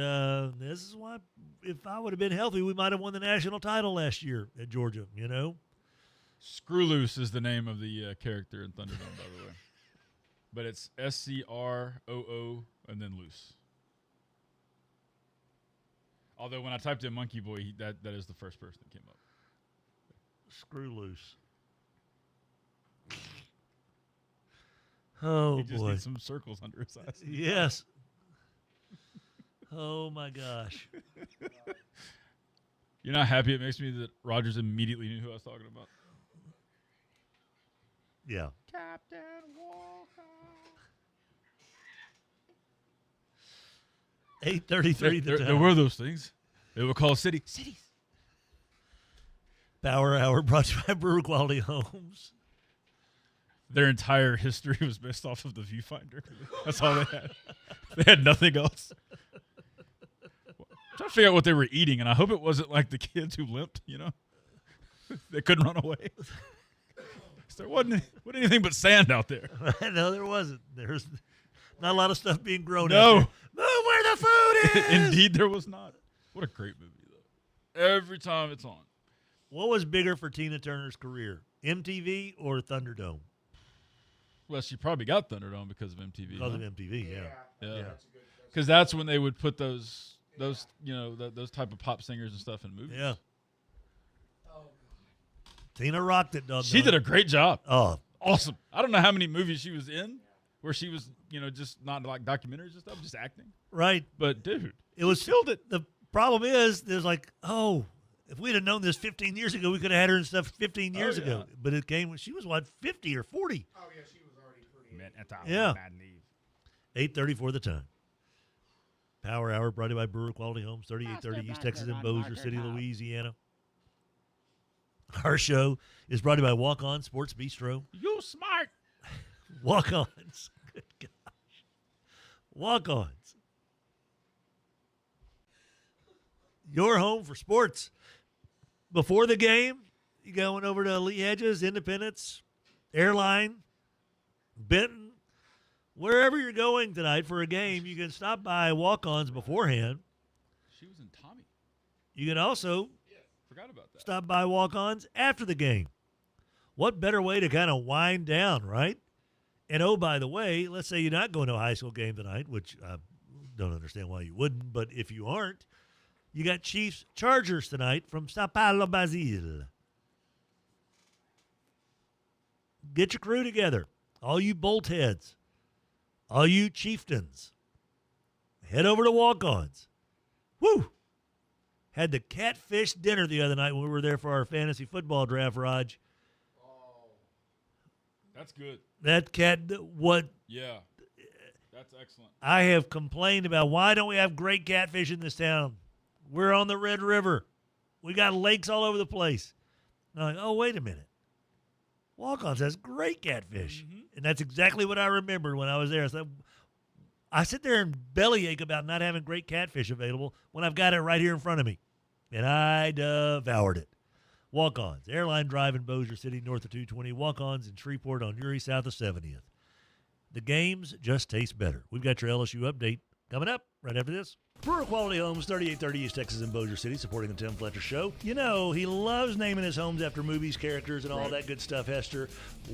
this is why, if I would have been healthy, we might have won the national title last year at Georgia, Screw Loose is the name of the character in Thunderdome, by the way. But it's SCROO and then Loose. Although when I typed in Monkey Boy, that is the first person that came up. Screw Loose. Oh, he just boy. needs some circles under his eyes. Yes. Oh, my gosh. You're not happy it makes me that Rogers immediately knew who I was talking about? Yeah. Captain Walker. 8:33. There were those things. They were called cities. Power Hour brought to you by Brewer Quality Homes. Their entire history was based off of the viewfinder. That's all they had. They had nothing else. I'm trying to figure out what they were eating, and I hope it wasn't like the kids who limped, They couldn't run away. There wasn't anything but sand out there. No, there wasn't. There's not a lot of stuff being grown No. out there. Move where the food is! Indeed, there was not. What a great movie, though. Every time it's on. What was bigger for Tina Turner's career, MTV or Thunderdome? Well, she probably got Thunderdome because of MTV. Because of MTV, yeah. Because that's when they would put those type of pop singers and stuff in movies. Yeah. Tina rocked it, dog. She did a great job. Oh, awesome! I don't know how many movies she was in where she was, just not like documentaries and stuff, just acting. Right. But dude, it was killed it. The problem is, there's like, if we'd have known this 15 years ago, we could have had her and stuff 15 years ago. But it came when she was 50 or 40. Oh yeah, she was already pretty. Yeah. 8:34 the time. Power Hour brought to you by Brewer Quality Homes, 3830 East Texas in Bossier City, Louisiana. Our show is brought to you by Walk-On Sports Bistro. You smart. Walk-Ons. Good gosh. Walk-Ons. Your home for sports. Before the game, you going over to Lee Hedges, Independence, Airline, Benton, wherever you're going tonight for a game, you can stop by Walk-Ons beforehand. She was in Tommy. You can also Forgot about that. stop by Walk-Ons after the game. What better way to kind of wind down, right? And, oh, by the way, let's say you're not going to a high school game tonight, which I don't understand why you wouldn't, but if you aren't, you got Chiefs-Chargers tonight from Sao Paulo, Brazil. Get your crew together. All you bolt heads. All you chieftains. Head over to Walk-Ons. Woo! Had the catfish dinner the other night when we were there for our fantasy football draft, Raj. Oh, that's good. That cat, what? Yeah, that's excellent. I have complained about why don't we have great catfish in this town? We're on the Red River. We got lakes all over the place. And I'm like, oh, wait a minute. Walk-Ons has great catfish. Mm-hmm. And that's exactly what I remembered when I was there. So I sit there and bellyache about not having great catfish available when I've got it right here in front of me. And I devoured it. Walk-Ons, Airline Drive in Bossier City, north of 220. Walk-Ons in Shreveport on Erie, south of 70th. The games just taste better. We've got your LSU update coming up right after this. Brewer Quality Homes, 3830 East Texas in Bossier City, supporting the Tim Fletcher Show. You know, he loves naming his homes after movies, characters, and all that good stuff, Hester.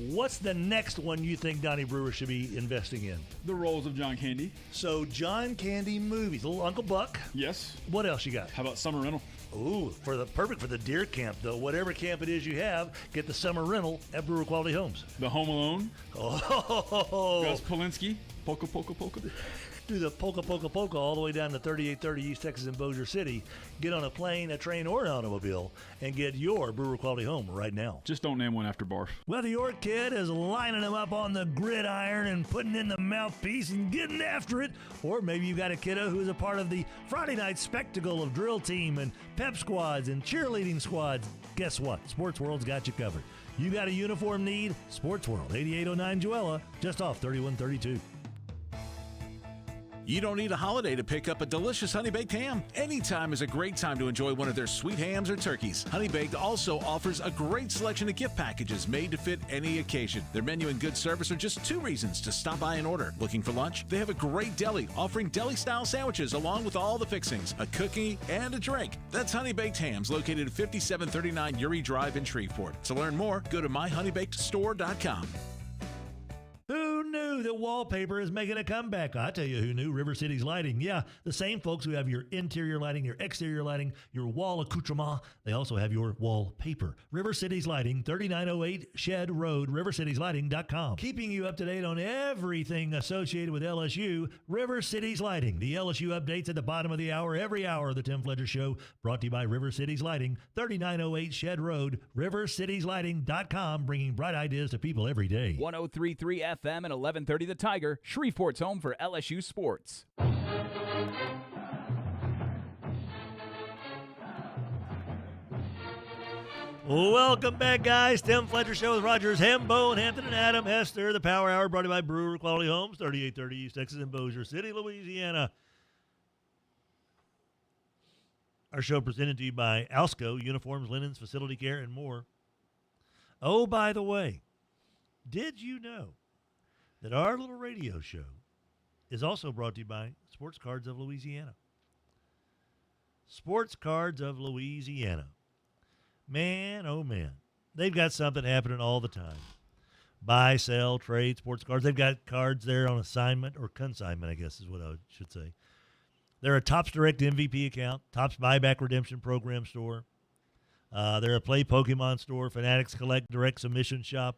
What's the next one you think Donnie Brewer should be investing in? The Rolls of John Candy. So, John Candy movies. Little Uncle Buck. Yes. What else you got? How about Summer Rental? Ooh, perfect for the deer camp, though. Whatever camp it is you have, get the summer rental at Brewer Quality Homes. The Home Alone. Oh. Gus Polinski. Polka, polka, polka. Do the polka all the way down to 3830 East Texas in Bossier City. Get on a plane, a train, or an automobile and get your Brewer Quality home right now. Just don't name one after barf. Whether your kid is lining them up on the gridiron and putting in the mouthpiece and getting after it, or maybe you've got a kiddo who is a part of the Friday night spectacle of drill team and pep squads and cheerleading squads, guess what? Sports World's got you covered. You got a uniform need? Sports World, 8809 Joella, just off 3132. You don't need a holiday to pick up a delicious Honey Baked ham. Anytime is a great time to enjoy one of their sweet hams or turkeys. Honey Baked also offers a great selection of gift packages made to fit any occasion. Their menu and good service are just 2 reasons to stop by and order. Looking for lunch? They have a great deli offering deli-style sandwiches along with all the fixings, a cookie, and a drink. That's Honey Baked Hams, located at 5739 Uri Drive in Shreveport. To learn more, go to myhoneybakedstore.com. Who knew that wallpaper is making a comeback? I tell you who knew. River City's Lighting. Yeah, the same folks who have your interior lighting, your exterior lighting, your wall accoutrement. They also have your wallpaper. River City's Lighting, 3908 Shed Road, rivercitieslighting.com. Keeping you up to date on everything associated with LSU, River City's Lighting. The LSU updates at the bottom of the hour, every hour of the Tim Fletcher Show, brought to you by River City's Lighting, 3908 Shed Road, rivercitieslighting.com, bringing bright ideas to people every day. 103.3 FM and 1130 The Tiger, Shreveport's home for LSU sports. Welcome back, guys. Tim Fletcher Show with Rogers, Hembo, and Hampton and Adam Hester. The Power Hour brought to you by Brewer Quality Homes, 3830 East Texas in Bossier City, Louisiana. Our show presented to you by Alsco, uniforms, linens, facility care, and more. Oh, by the way, did you know that our little radio show is also brought to you by Sports Cards of Louisiana? Sports Cards of Louisiana. Man, oh man. They've got something happening all the time. Buy, sell, trade, sports cards. They've got cards there on assignment or consignment, I guess is what I should say. They're a Topps Direct MVP account, Topps Buyback Redemption Program store. They're a Play Pokemon store, Fanatics Collect Direct Submission shop.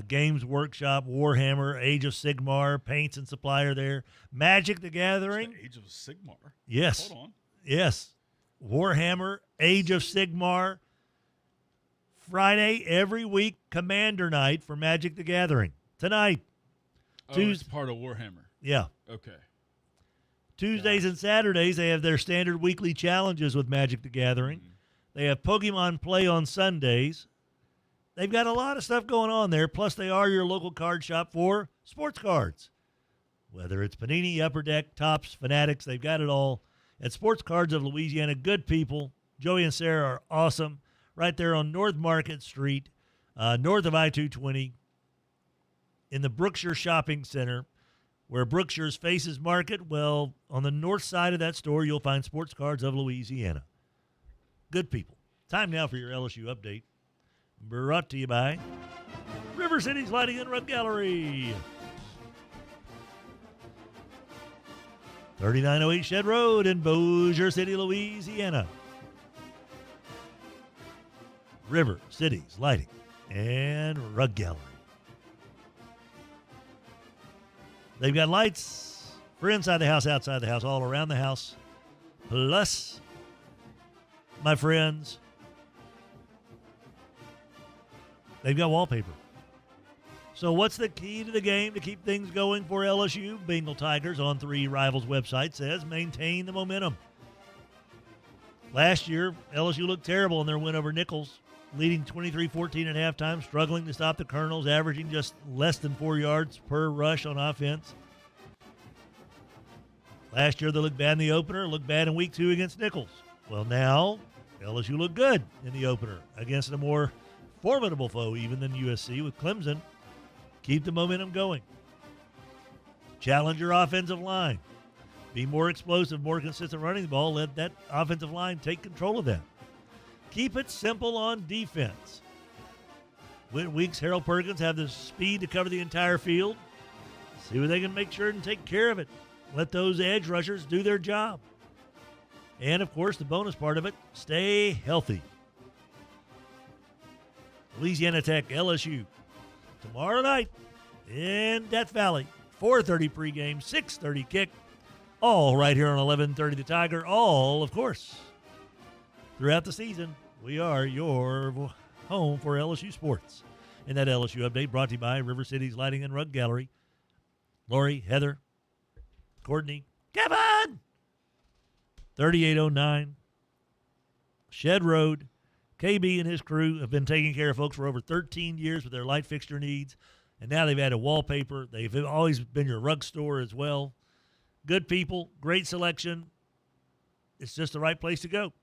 Games Workshop, Warhammer, Age of Sigmar, paints and supplier there. Magic the Gathering. Age of Sigmar? Yes. Hold on. Yes. Warhammer, Age of Sigmar. Friday every week, Commander Night for Magic the Gathering. Tonight. It's part of Warhammer. Yeah. Okay. Tuesdays and Saturdays, they have their standard weekly challenges with Magic the Gathering. They have Pokemon Play on Sundays. They've got a lot of stuff going on there, plus they are your local card shop for sports cards. Whether it's Panini, Upper Deck, Topps, Fanatics, they've got it all. At Sports Cards of Louisiana, good people. Joey and Sarah are awesome. Right there on North Market Street, north of I-220, in the Brookshire Shopping Center, where Brookshire's faces Market. Well, on the north side of that store, you'll find Sports Cards of Louisiana. Good people. Time now for your LSU update. Brought to you by River City's Lighting and Rug Gallery. 3908 Shed Road in Bossier City, Louisiana. River City's Lighting and Rug Gallery. They've got lights for inside the house, outside the house, all around the house. Plus, my friends, they've got wallpaper. So what's the key to the game to keep things going for LSU? Bengal Tigers on 3 Rivals website says maintain the momentum. Last year, LSU looked terrible in their win over Nichols, leading 23-14 at halftime, struggling to stop the Colonels, averaging just less than 4 yards per rush on offense. Last year, they looked bad in the opener, looked bad in week 2 against Nichols. Well, now, LSU looked good in the opener against a more formidable foe even than USC with Clemson. Keep the momentum going. Challenge your offensive line. Be more explosive, more consistent running the ball. Let that offensive line take control of that. Keep it simple on defense. Weeks, Harold Perkins have the speed to cover the entire field. See what they can make sure and take care of it. Let those edge rushers do their job. And, of course, the bonus part of it, stay healthy. Louisiana Tech, LSU. Tomorrow night in Death Valley, 4:30 pregame, 6:30 kick. All right here on 11:30 The Tiger. All, of course, throughout the season, we are your home for LSU sports. And that LSU update brought to you by River City's Lighting and Rug Gallery. Lori, Heather, Courtney, Kevin! 3809 Shed Road. KB and his crew have been taking care of folks for over 13 years with their light fixture needs, and now they've added wallpaper. They've always been your rug store as well. Good people, great selection. It's just the right place to go.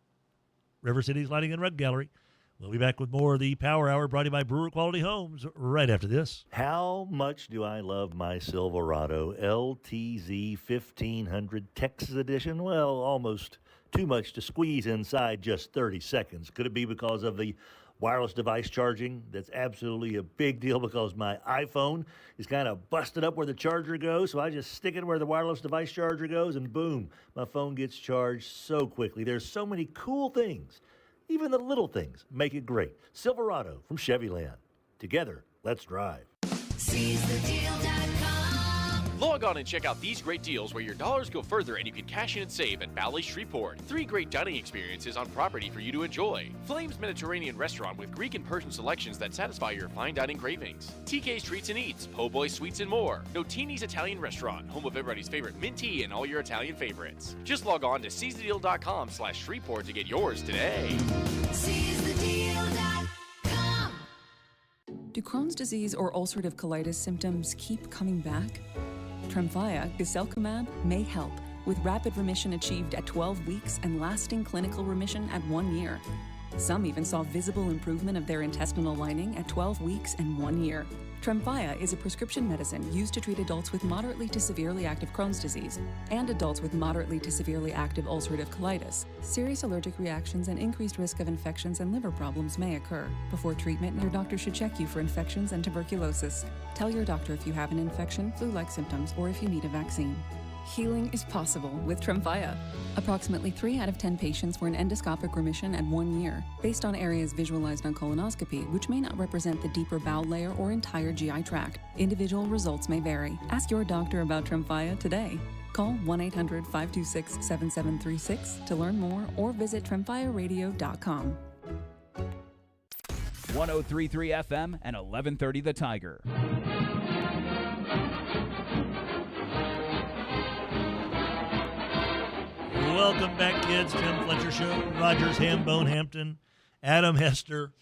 River City's Lighting and Rug Gallery. We'll be back with more of the Power Hour brought to you by Brewer Quality Homes right after this. How much do I love my Silverado LTZ 1500 Texas Edition? Well, almost too much to squeeze inside just 30 seconds. Could it be because of the wireless device charging? That's absolutely a big deal because my iPhone is kind of busted up where the charger goes, so I just stick it where the wireless device charger goes, and boom, my phone gets charged so quickly. There's so many cool things. Even the little things make it great. Silverado from Chevyland. Together, let's drive. Log on and check out these great deals where your dollars go further and you can cash in and save at Ballew Shreveport. 3 great dining experiences on property for you to enjoy. Flames Mediterranean Restaurant with Greek and Persian selections that satisfy your fine dining cravings. TK's Treats and Eats, Po' Boy Sweets and more. Notini's Italian Restaurant, home of everybody's favorite mint tea and all your Italian favorites. Just log on to seizethedeal.com/Shreveport to get yours today. SeizeTheDeal.com. Do Crohn's disease or ulcerative colitis symptoms keep coming back? Tremfya, guselkumab, may help, with rapid remission achieved at 12 weeks and lasting clinical remission at 1 year. Some even saw visible improvement of their intestinal lining at 12 weeks and 1 year. Tremfya is a prescription medicine used to treat adults with moderately to severely active Crohn's disease and adults with moderately to severely active ulcerative colitis. Serious allergic reactions and increased risk of infections and liver problems may occur. Before treatment, your doctor should check you for infections and tuberculosis. Tell your doctor if you have an infection, flu-like symptoms, or if you need a vaccine. Healing is possible with Tremfya. Approximately 3 out of 10 patients were in endoscopic remission at 1 year, based on areas visualized on colonoscopy, which may not represent the deeper bowel layer or entire GI tract. Individual results may vary. Ask your doctor about Tremfya today. Call 1-800-526-7736 to learn more or visit tremfyaradio.com. 103.3 FM and 1130 The Tiger. welcome back, kids. Tim Fletcher Show. Rogers, Hambone, Hampton, Adam Hester.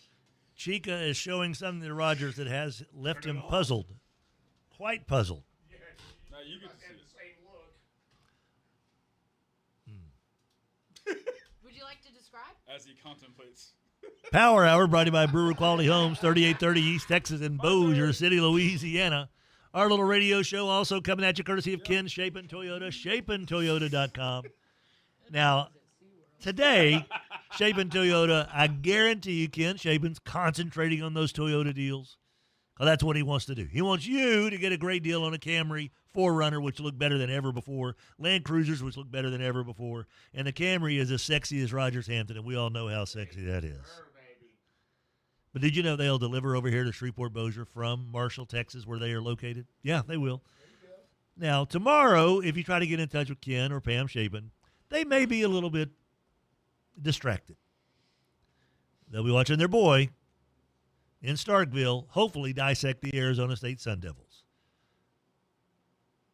Chica is showing something to Rogers that has left him puzzled. Quite puzzled. Yeah. Now you get to see the same look. Would you like to describe? As he contemplates. Power Hour brought to you by Brewer Quality Homes, 3830 East Texas in Bossier City, Louisiana. Our little radio show also coming at you courtesy of Ken Chapin Toyota, ChapinToyota.com. Now, today, Chapin Toyota, I guarantee you, Ken Chapin's concentrating on those Toyota deals. Because that's what he wants to do. He wants you to get a great deal on a Camry 4Runner, which look better than ever before, Land Cruisers, which look better than ever before, and the Camry is as sexy as Rogers Hampton, and we all know how sexy that is. But did you know they'll deliver over here to Shreveport-Bossier from Marshall, Texas, where they are located? Yeah, they will. Now, tomorrow, if you try to get in touch with Ken or Pam Chapin, they may be a little bit distracted. They'll be watching their boy in Starkville hopefully dissect the Arizona State Sun Devils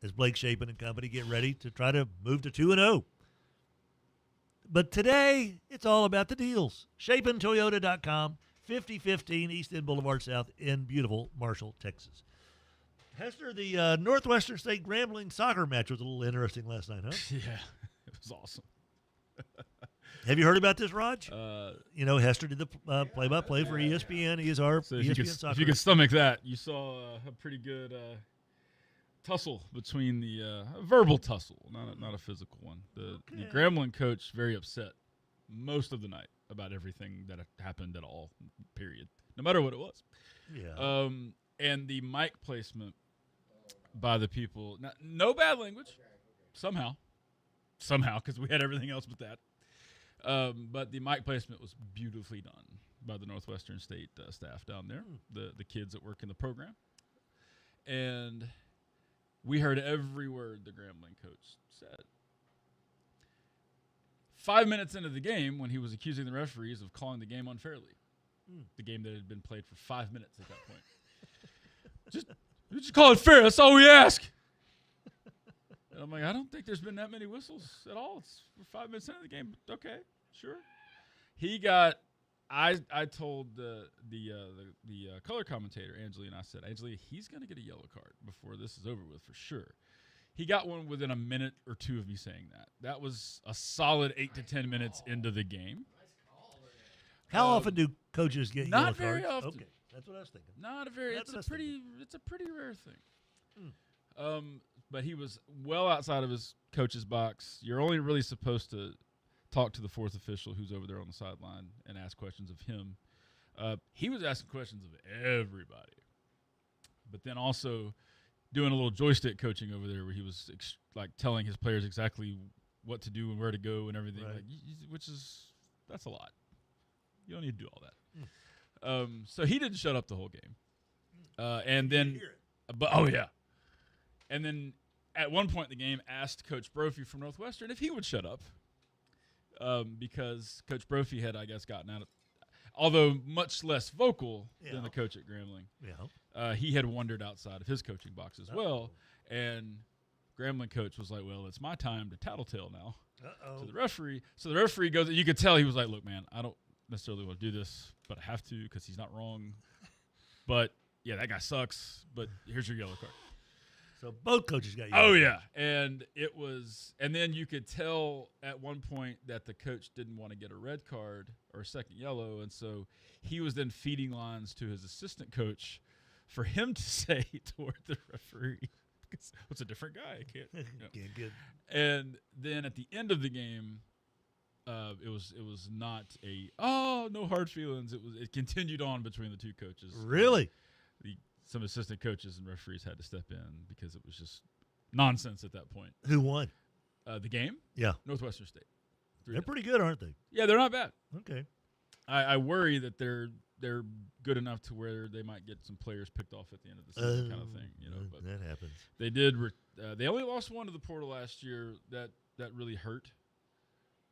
as Blake Chapin and company get ready to try to move to 2-0. But today, it's all about the deals. ChapinToyota.com. 5015 East End Boulevard South in beautiful Marshall, Texas. Hester, the Northwestern State Grambling soccer match was a little interesting last night, huh? Yeah, it was awesome. Have you heard about this, Raj? Hester did the play-by-play for ESPN. He is our ESPN soccer. If you could stomach that, you saw a pretty good tussle between the verbal tussle, not a physical one. The Grambling coach very upset most of the night about everything that happened at all, period. No matter what it was. Yeah. And the mic placement by the people, no bad language, somehow, because we had everything else but that. But the mic placement was beautifully done by the Northwestern State staff down there, the kids that work in the program. And we heard every word the Grambling coach said. 5 minutes into the game, when he was accusing the referees of calling the game unfairly, the game that had been played for 5 minutes at that point. just call it fair. That's all we ask. And I'm like, I don't think there's been that many whistles at all. It's 5 minutes into the game. Okay, sure. He got. I told the color commentator Angeline. I said, Angeline, he's going to get a yellow card before this is over with for sure. He got one within a minute or two of me saying that. That was a solid 8 to 10 minutes into the game. How often do coaches get yellow cards? Not very often. Okay, that's what I was thinking. It's a pretty rare thing. But he was well outside of his coach's box. You're only really supposed to talk to the fourth official who's over there on the sideline and ask questions of him. He was asking questions of everybody. But then also doing a little joystick coaching over there where he was telling his players exactly what to do and where to go and everything, right. That's a lot. You don't need to do all that. So he didn't shut up the whole game. And then at one point in the game asked Coach Brophy from Northwestern if he would shut up because Coach Brophy had, I guess, gotten out of, although much less vocal than the coach at Grambling. Yeah. He had wandered outside of his coaching box as well, and Grambling coach was like, well, it's my time to tattletale now to the referee. So the referee goes, you could tell he was like, look, man, I don't necessarily want to do this, but I have to because he's not wrong. But, yeah, that guy sucks, but here's your yellow card. So both coaches got yellow. Oh, yeah. And then you could tell at one point that the coach didn't want to get a red card or a second yellow, and so he was then feeding lines to his assistant coach for him to say toward the referee. Because it's a different guy. I can't. Can't get. And then at the end of the game, it was not no hard feelings. It continued on between the two coaches. Really? Some assistant coaches and referees had to step in because it was just nonsense at that point. Who won? The game? Yeah. Northwestern State. They're pretty good, aren't they? Yeah, they're not bad. Okay. I worry that they're good enough to where they might get some players picked off at the end of the season kind of thing. But that happens. They did. They only lost one to the portal last year. That really hurt.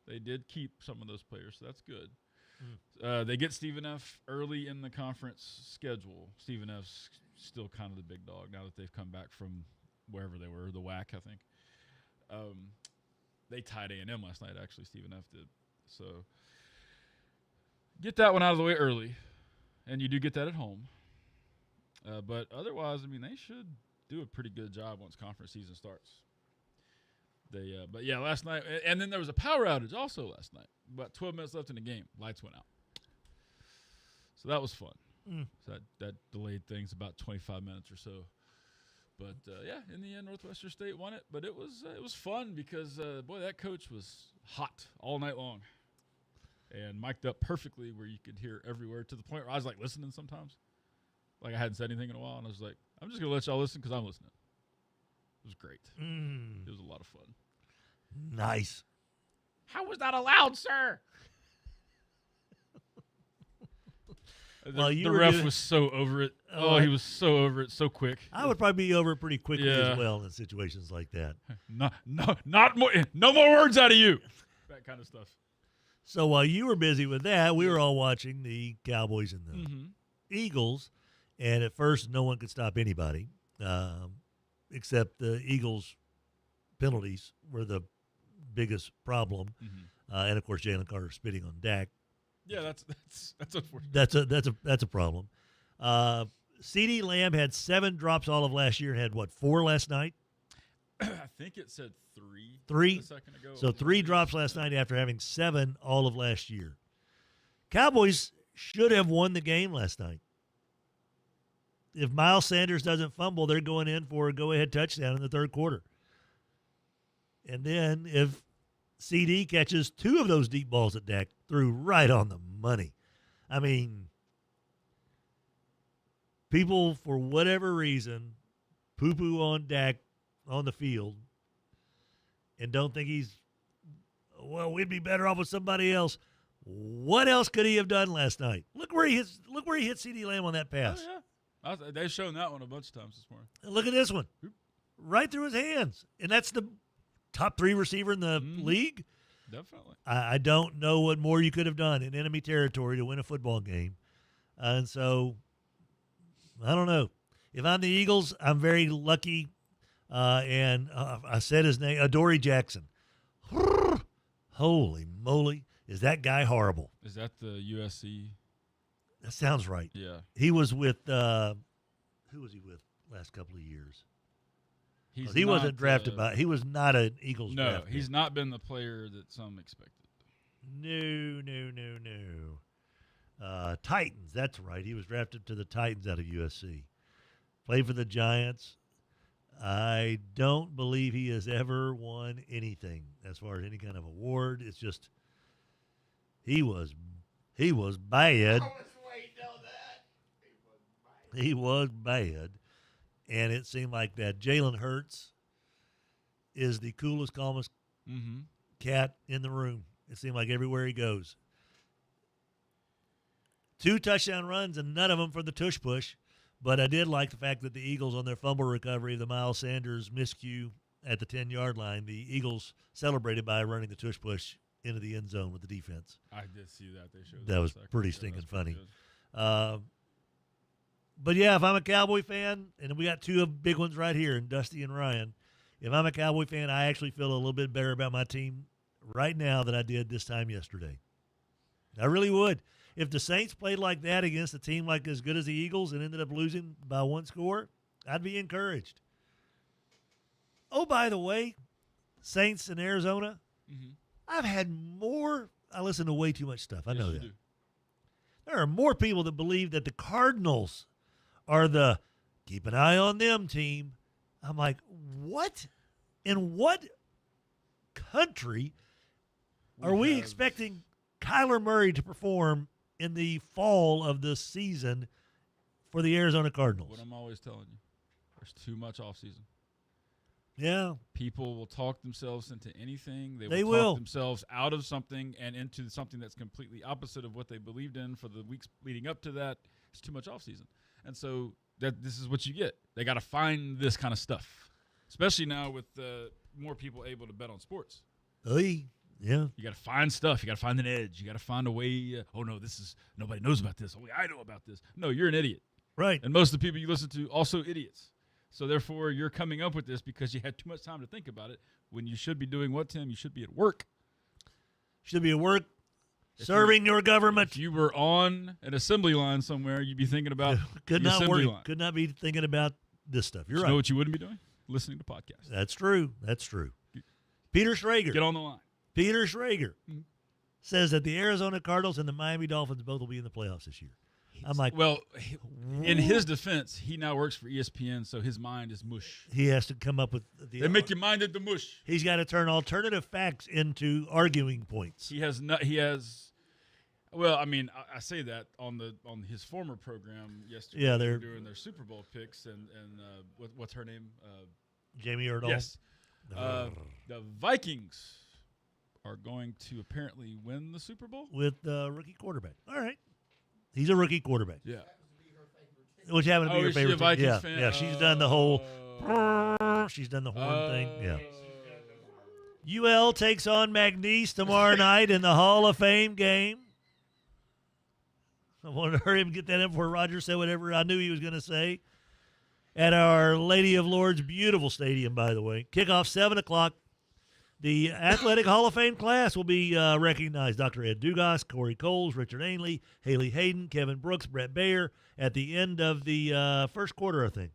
They did keep some of those players, so that's good. They get Stephen F. early in the conference schedule. Stephen F's still kind of the big dog now that they've come back from wherever they were, the WAC, I think. they tied A&M last night, actually. Stephen F. did. So get that one out of the way early, and you do get that at home. But otherwise, I mean, they should do a pretty good job once conference season starts. But yeah, last night, and then there was a power outage also last night. About 12 minutes left in the game, lights went out. So that was fun. So that delayed things about 25 minutes or so. But yeah, in the end, Northwestern State won it. But it was fun because boy, that coach was hot all night long, and mic'd up perfectly where you could hear every word, to the point where I was like listening sometimes, like I hadn't said anything in a while, and I was like, I'm just gonna let y'all listen because I'm listening. It was great. It was a lot of fun. Nice. How was that allowed, sir? The ref was so over it. Oh, he was so over it so quick. I would probably be over it pretty quickly as well in situations like that. Not more. No more words out of you. That kind of stuff. So while you were busy with that, we were all watching the Cowboys and the Eagles, and at first no one could stop anybody, except the Eagles' penalties were the biggest problem, and of course Jalen Carter spitting on Dak. Yeah, that's unfortunate. That's a problem. CeeDee Lamb had 7 drops all of last year and had, 4 last night? I think it said 3. 3? A second ago. So 3 drops last night after having 7 all of last year. Cowboys should have won the game last night. If Miles Sanders doesn't fumble, they're going in for a go-ahead touchdown in the third quarter. And then if CD catches 2 of those deep balls that Dak threw right on the money. I mean, people, for whatever reason, poo-poo on Dak on the field and don't think we'd be better off with somebody else. What else could he have done last night? Look where he hit CeeDee Lamb on that pass. Oh, yeah. They've shown that one a bunch of times this morning. And look at this one. Right through his hands. And that's the top 3 receiver in the league. Definitely. I don't know what more you could have done in enemy territory to win a football game. And so, I don't know. If I'm the Eagles, I'm very lucky. And I said his name, Adoree Jackson. Holy moly. Is that guy horrible? Is that the USC? That sounds right. Yeah. He was with, who was he with last couple of years? He wasn't drafted he was not an Eagles draft. No, he's not been the player that some expected. No. Titans, that's right. He was drafted to the Titans out of USC. Played for the Giants. I don't believe he has ever won anything as far as any kind of award. It's just he was bad. He was bad. And it seemed like that Jalen Hurts is the coolest, calmest cat in the room. It seemed like everywhere he goes. 2 touchdown runs and none of them for the tush push. But I did like the fact that the Eagles, on their fumble recovery, the Miles Sanders miscue at the 10-yard line, the Eagles celebrated by running the tush push into the end zone with the defense. I did see that. They showed that was pretty stinking funny. But, yeah, if I'm a Cowboy fan, and we got 2 big ones right here, in Dusty and Ryan, if I'm a Cowboy fan, I actually feel a little bit better about my team right now than I did this time yesterday. I really would. If the Saints played like that against a team like as good as the Eagles and ended up losing by 1 score, I'd be encouraged. Oh, by the way, Saints in Arizona, I've had more – I listen to way too much stuff. I know that. There are more people that believe that the Cardinals – are the keep an eye on them team. I'm like, what? In what country are we expecting Kyler Murray to perform in the fall of the season for the Arizona Cardinals? What I'm always telling you, there's too much offseason. Yeah. People will talk themselves into anything. They will talk themselves out of something and into something that's completely opposite of what they believed in for the weeks leading up to that. It's too much offseason. And so this is what you get. They got to find this kind of stuff, especially now with more people able to bet on sports. Yeah. You got to find stuff. You got to find an edge. You got to find a way. Oh, no, nobody knows about this. Only I know about this. No, you're an idiot. Right. And most of the people you listen to, also idiots. So therefore, you're coming up with this because you had too much time to think about it. When you should be doing what, Tim? You should be at work. Should be at work, serving your government. If you were on an assembly line somewhere, you'd be thinking about could the not assembly work. line. Could not be thinking about this stuff. You're right. You know what you wouldn't be doing? Listening to podcasts. That's true. That's true. Peter Schrager. Get on the line. Peter Schrager says that the Arizona Cardinals and the Miami Dolphins both will be in the playoffs this year. I'm like, well, in his defense, he now works for ESPN, so his mind is mush. He has to come up with they make your mind into mush. He's got to turn alternative facts into arguing points. He has not. He has. Well, I mean, I say that on his former program yesterday. Yeah, they're doing their Super Bowl picks and what's her name? Jamie Erdahl. Yes. The Vikings are going to apparently win the Super Bowl with the rookie quarterback. All right. He's a rookie quarterback. Yeah. Which happened to be your favorite. Is she a Vikings yeah, fan? Yeah, she's done the whole she's done the horn thing. Yeah. UL takes on McNeese tomorrow night in the Hall of Fame game. I wanted to hurry up and get that in before Roger said whatever I knew he was going to say. At Our Lady of Lourdes, beautiful stadium, by the way. Kickoff 7 o'clock. The Athletic Hall of Fame class will be recognized. Dr. Ed Dugas, Corey Coles, Richard Ainley, Haley Hayden, Kevin Brooks, Brett Bayer at the end of the first quarter, I think,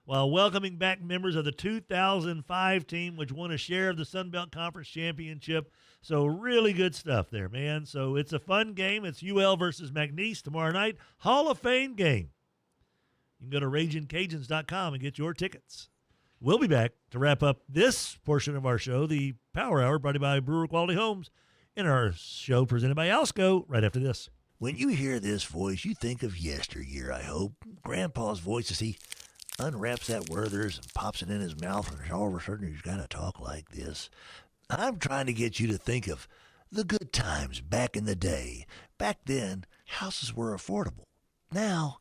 while welcoming back members of the 2005 team, which won a share of the Sun Belt Conference Championship. So really good stuff there, man. So it's a fun game. It's UL versus McNeese tomorrow night. Hall of Fame game. You can go to RagingCajuns.com and get your tickets. We'll be back to wrap up this portion of our show, the Power Hour, brought to you by Brewer Quality Homes, in our show presented by Alsco, right after this. When you hear this voice, you think of yesteryear, I hope. Grandpa's voice as he unwraps that Werther's and pops it in his mouth, and all of a sudden he's got to talk like this. I'm trying to get you to think of the good times back in the day. Back then, houses were affordable. Now,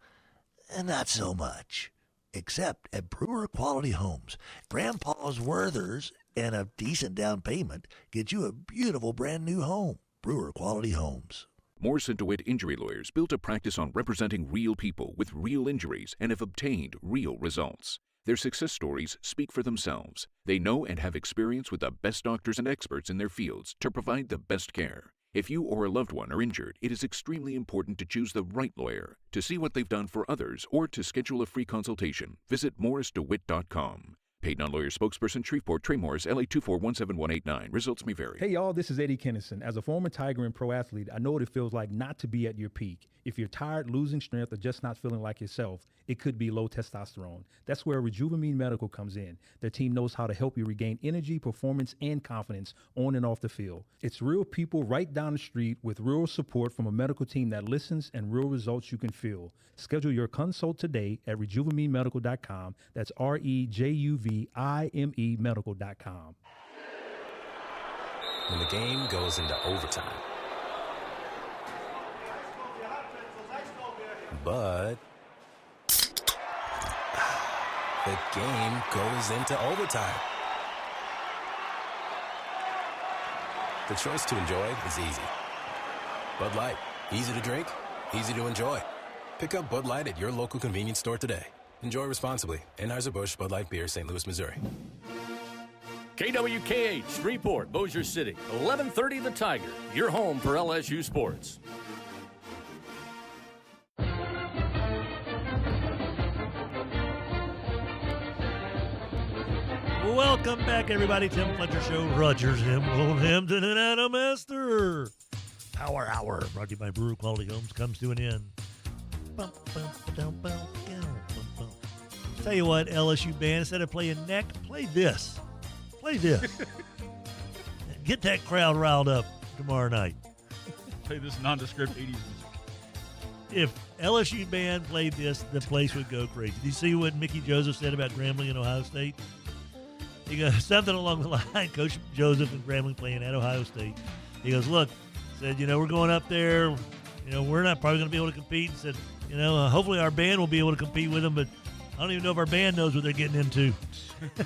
not so much. Except at Brewer Quality Homes. Grandpa's Werther's and a decent down payment get you a beautiful brand new home. Brewer Quality Homes. Morse & DeWitt Injury Lawyers built a practice on representing real people with real injuries and have obtained real results. Their success stories speak for themselves. They know and have experience with the best doctors and experts in their fields to provide the best care. If you or a loved one are injured, it is extremely important to choose the right lawyer. To see what they've done for others or to schedule a free consultation, visit morrisdewitt.com. Paid non-lawyer spokesperson, Shreveport, Trey Morris, LA 2417189. Results may vary. Hey, y'all, this is Eddie Kennison. As a former Tiger and pro athlete, I know what it feels like not to be at your peak. If you're tired, losing strength, or just not feeling like yourself, it could be low testosterone. That's where Rejuvamine Medical comes in. Their team knows how to help you regain energy, performance, and confidence on and off the field. It's real people right down the street with real support from a medical team that listens and real results you can feel. Schedule your consult today at RejuvaMeMedical.com. That's REJUVIME Medical.com. When the game goes into overtime. But the game goes into overtime. The choice to enjoy is easy. Bud Light, easy to drink, easy to enjoy. Pick up Bud Light at your local convenience store today. Enjoy responsibly. Anheuser-Busch Bud Light Beer, St. Louis, Missouri. KWKH, Shreveport, Bossier City, 1130 The Tiger, your home for LSU sports. Welcome back, everybody. Tim Fletcher Show, Rogers, Hampton, and Adam Esther. Power Hour, brought to you by Brewer Quality Homes, comes to an end. Tell you what, LSU band, instead of playing neck, play this. Play this. Get that crowd riled up tomorrow night. Play this nondescript 80s music. If LSU band played this, the place would go crazy. Do you see what Mickey Joseph said about Grambling and Ohio State? He goes something along the line, Coach Joseph and Grambling playing at Ohio State. He goes, look, said, we're going up there. We're not probably going to be able to compete. And said, hopefully our band will be able to compete with them, but I don't even know if our band knows what they're getting into. Because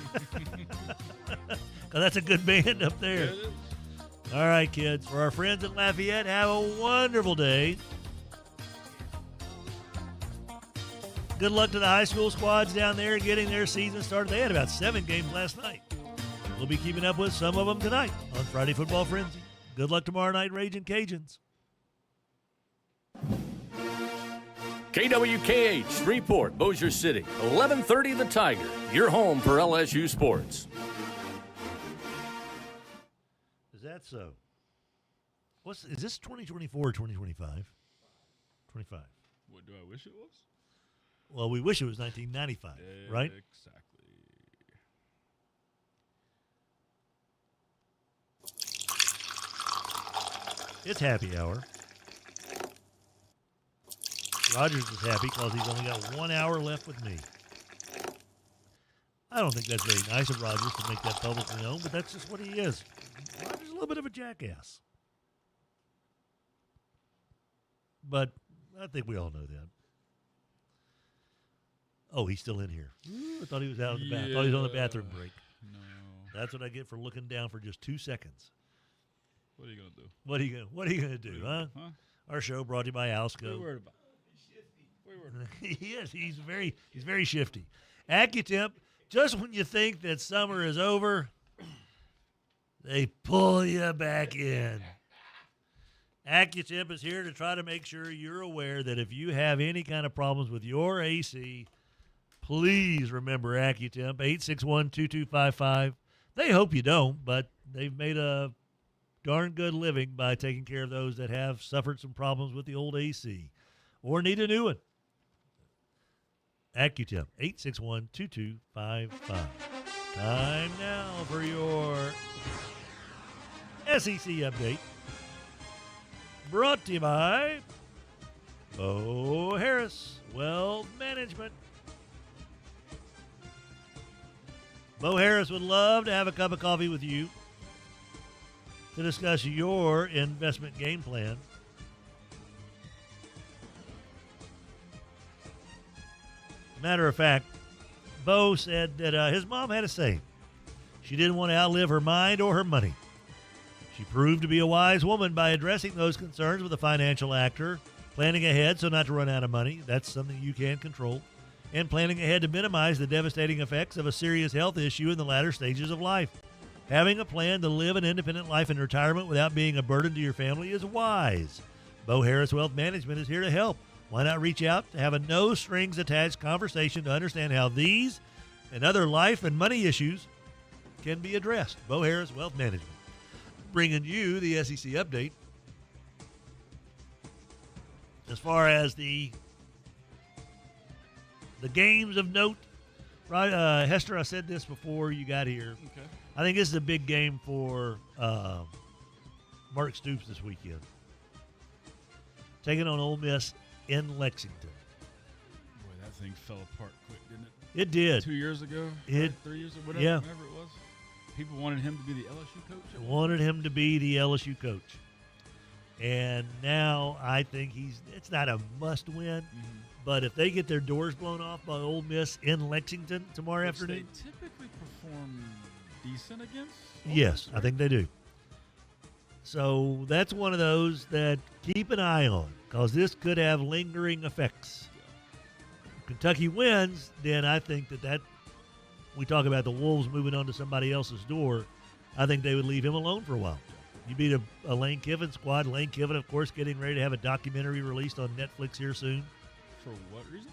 that's a good band up there. All right, kids. For our friends in Lafayette, have a wonderful day. Good luck to the high school squads down there getting their season started. They had about 7 games last night. We'll be keeping up with some of them tonight on Friday Football Frenzy. Good luck tomorrow night, Raging Cajuns. KWKH, Shreveport, Bossier City, 1130 The Tiger, your home for LSU sports. Is that so? Is this 2024 or 2025? 25. What do I wish it was? Well, we wish it was 1995, right? Exactly. It's happy hour. Rogers is happy because he's only got 1 hour left with me. I don't think that's very nice of Rogers to make that publicly known, but that's just what he is. Rogers is a little bit of a jackass. But I think we all know that. Oh, he's still in here. Ooh, I thought he was out of the bath. I thought he was on the bathroom break. No. That's what I get for looking down for just 2 seconds. What are you going to do? What are you gonna do, huh? Our show brought to you by Alsco. What are you worried about? He is. He's very shifty. AccuTemp, just when you think that summer is over, they pull you back in. AccuTemp is here to try to make sure you're aware that if you have any kind of problems with your AC, please remember AccuTemp, 861-2255. They hope you don't, but they've made a darn good living by taking care of those that have suffered some problems with the old AC or need a new one. AccuTemp, 861-2255. Time now for your SEC update. Brought to you by Bo Harris Wealth Management. Bo Harris would love to have a cup of coffee with you to discuss your investment game plan. Matter of fact, Bo said that his mom had a saying. She didn't want to outlive her mind or her money. She proved to be a wise woman by addressing those concerns with a financial actor, planning ahead so not to run out of money. That's something you can control. And planning ahead to minimize the devastating effects of a serious health issue in the latter stages of life. Having a plan to live an independent life in retirement without being a burden to your family is wise. Bo Harris Wealth Management is here to help. Why not reach out to have a no-strings-attached conversation to understand how these and other life and money issues can be addressed. Bo Harris Wealth Management, bringing you the SEC update. As far as the games of note, right? Hester, I said this before you got here. Okay. I think this is a big game for Mark Stoops this weekend. Taking on Ole Miss in Lexington. Boy, that thing fell apart quick, didn't it? It did. 2 years ago? 3 years ago? Whatever it was. People wanted him to be the LSU coach? Wanted him to be the LSU coach. And now I think it's not a must-win, but if they get their doors blown off by Ole Miss in Lexington tomorrow afternoon. They typically perform decent against? Yes, I think they do. So that's one of those that keep an eye on, because this could have lingering effects. If Kentucky wins, then I think that we talk about the Wolves moving on to somebody else's door. I think they would leave him alone for a while. You beat a Lane Kiffin squad. Lane Kiffin, of course, getting ready to have a documentary released on Netflix here soon. For what reason?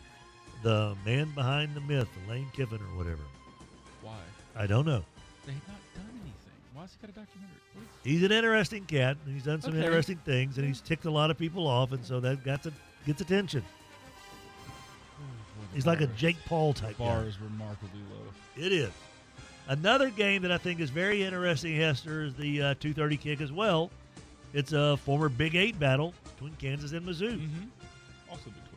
The man behind the myth, Lane Kiffin or whatever. Why? I don't know. They have not done anything. Why has he got a documentary? He's an interesting cat, and he's done some interesting things, and he's ticked a lot of people off, and so that gets attention. He's like a Jake Paul type guy. Bar is remarkably low. It is. Another game that I think is very interesting, Hester, is the 2:30 kick as well. It's a former Big 8 battle between Kansas and Mizzou. Mm-hmm. Also Big 12.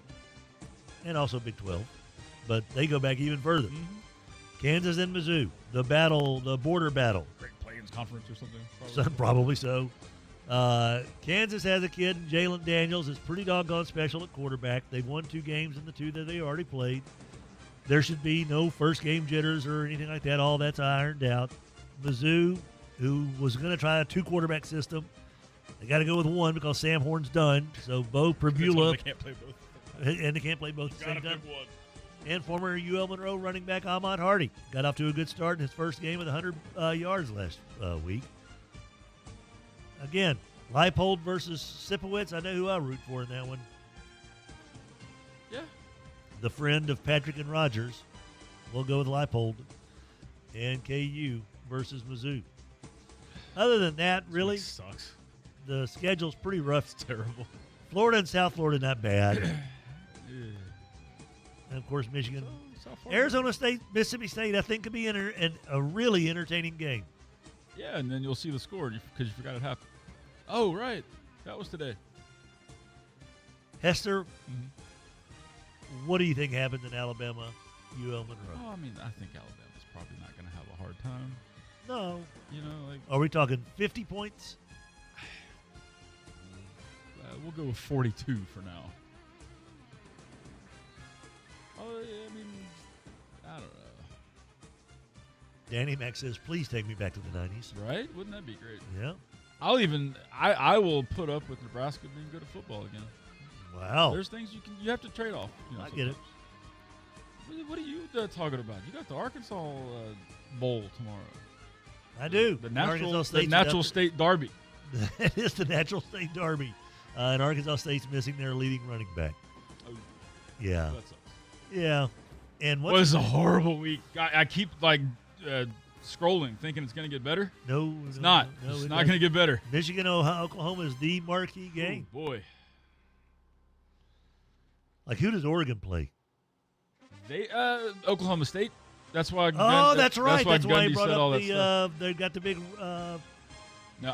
And also Big 12. But they go back even further. Mm-hmm. Kansas and Mizzou. The battle, the border battle. Great Plains Conference or something? Probably so. Kansas has a kid, Jalen Daniels, is pretty doggone special at quarterback. They've won 2 games in the 2 that they already played. There should be no first game jitters or anything like that. All that's ironed out. Mizzou, who was going to try a 2-quarterback system, they got to go with 1 because Sam Horn's done. So Bo Pribula. They can't play both. And they can't play both at the same time. And former UL Monroe running back Ahmad Hardy got off to a good start in his first game with 100 yards last week. Again, Leipold versus Sipowicz. I know who I root for in that one. Yeah. The friend of Patrick and Rogers. We'll go with Leipold. And KU versus Mizzou. Other than that, really, sucks. The schedule's pretty rough. It's terrible. Florida and South Florida, not bad. And, of course, Michigan. Arizona State, Mississippi State, I think could be a really entertaining game. Yeah, and then you'll see the score because you forgot it happened. Oh, right. That was today. Hester, what do you think happens in Alabama, UL Monroe? Oh, I mean, I think Alabama's probably not going to have a hard time. No. You know, like. Are we talking 50 points? We'll go with 42 for now. Oh, I mean, I don't know. Danny Mac says, please take me back to the 90s. Right? Wouldn't that be great? Yeah. I will put up with Nebraska being good at football again. Wow. There's things you have to trade off. You know, I get it. What are you talking about? You got the Arkansas Bowl tomorrow. I do. The natural state derby. It is the natural state derby. And Arkansas State's missing their leading running back. Oh, yeah. That sucks. Yeah. And what is a horrible week. I keep scrolling, thinking it's going to get better. No, it's not. No, it's not going to get better. Michigan, Oklahoma is the marquee game. Oh, boy. Like, who does Oregon play? They Oklahoma State. That's why. That's right. That's why he brought all up that they got the big. No,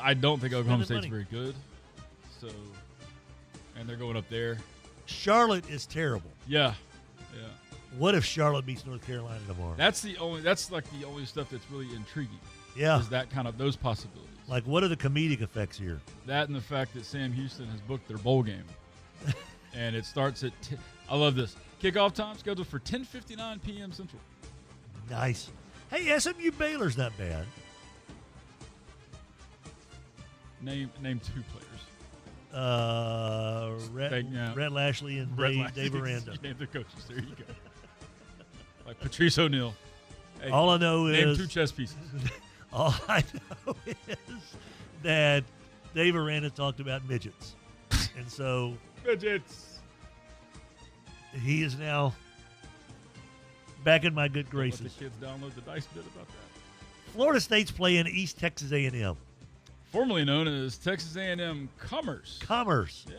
I don't think Oklahoma State's very good. So, and they're going up there. Charlotte is terrible. Yeah. What if Charlotte beats North Carolina tomorrow? That's like the only stuff that's really intriguing. Yeah. Is that kind of those possibilities. Like, what are the comedic effects here? That and the fact that Sam Houston has booked their bowl game. And it starts at I love this. Kickoff time scheduled for 10:59 p.m. Central. Nice. Hey, SMU Baylor's not bad. Name two players. Rhett Lashley and Dave Aranda. You named the coaches. There you go. Like Patrice O'Neal. Hey, all I know is name two chess pieces. All I know is that Dave Aranda talked about midgets, and so midgets. He is now back in my good graces. Let the kids download the dice bit about that. Florida State's playing East Texas A&M. Formerly known as Texas A&M Commerce. Commerce. Yeah.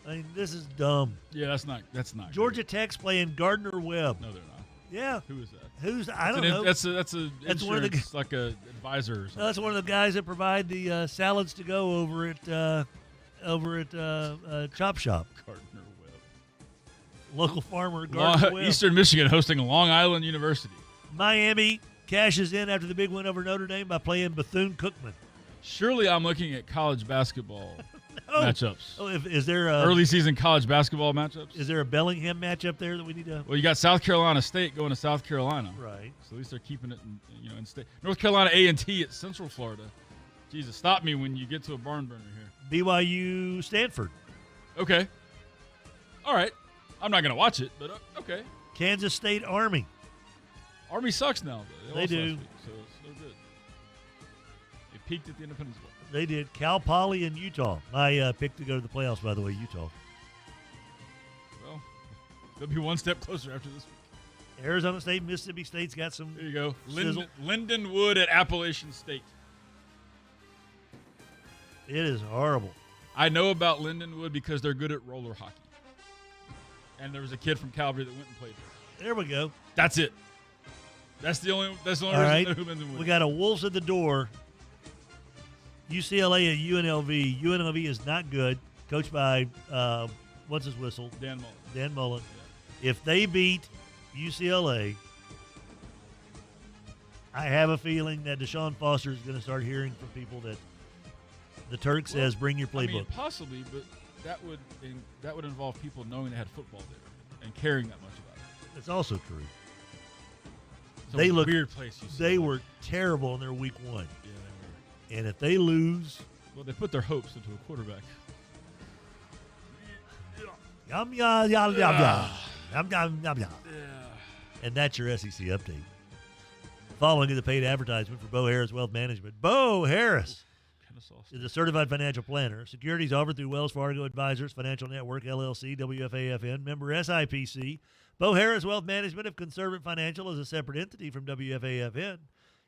I mean, this is dumb. Yeah, that's not. Georgia Tech's playing Gardner Webb. No, they're not. Yeah. Who is that? I don't know. That's one of the like a advisor or something. No, that's one of the guys that provide the salads to go over at Chop Shop. Gardner Webb. Local farmer Gardner Webb. Eastern Michigan hosting Long Island University. Miami cashes in after the big win over Notre Dame by playing Bethune-Cookman. Surely I'm looking at college basketball matchups. Oh, is there early season college basketball matchups? Is there a Bellingham matchup there that we need to? Well, you got South Carolina State going to South Carolina, right? So at least they're keeping it, in state. North Carolina A&T at Central Florida. Jesus, stop me when you get to a barn burner here. BYU Stanford. Okay. All right. I'm not going to watch it, but okay. Kansas State Army. Army sucks now, though. They do. Week, so it's no good. They peaked at the Independence Bowl. They did. Cal Poly and Utah. My pick to go to the playoffs, by the way, Utah. Well, they'll be one step closer after this week. Arizona State, Mississippi State's got some. There you go. Lindenwood at Appalachian State. It is horrible. I know about Lindenwood because they're good at roller hockey. And there was a kid from Calvary that went and played there. There we go. That's it. That's the only reason right. who Lindenwood. We got a Wolves at the door. UCLA at UNLV. UNLV is not good. Coached by, what's his whistle? Dan Mullen. Yeah. If they beat UCLA, I have a feeling that Deshaun Foster is going to start hearing from people that the Turk says, bring your playbook. I mean, possibly, but that would involve people knowing they had football there and caring that much about it. That's also true. It's a weird place. They were terrible in their week one. Yeah, they were. And if they lose, well, they put their hopes into a quarterback. Yum. Yeah. And that's your SEC update. Following is a paid advertisement for Bo Harris Wealth Management. Bo Harris is a certified financial planner. Securities offered through Wells Fargo Advisors, Financial Network, LLC, WFAFN, member SIPC. Bo Harris Wealth Management of Conservative Financial is a separate entity from WFAFN.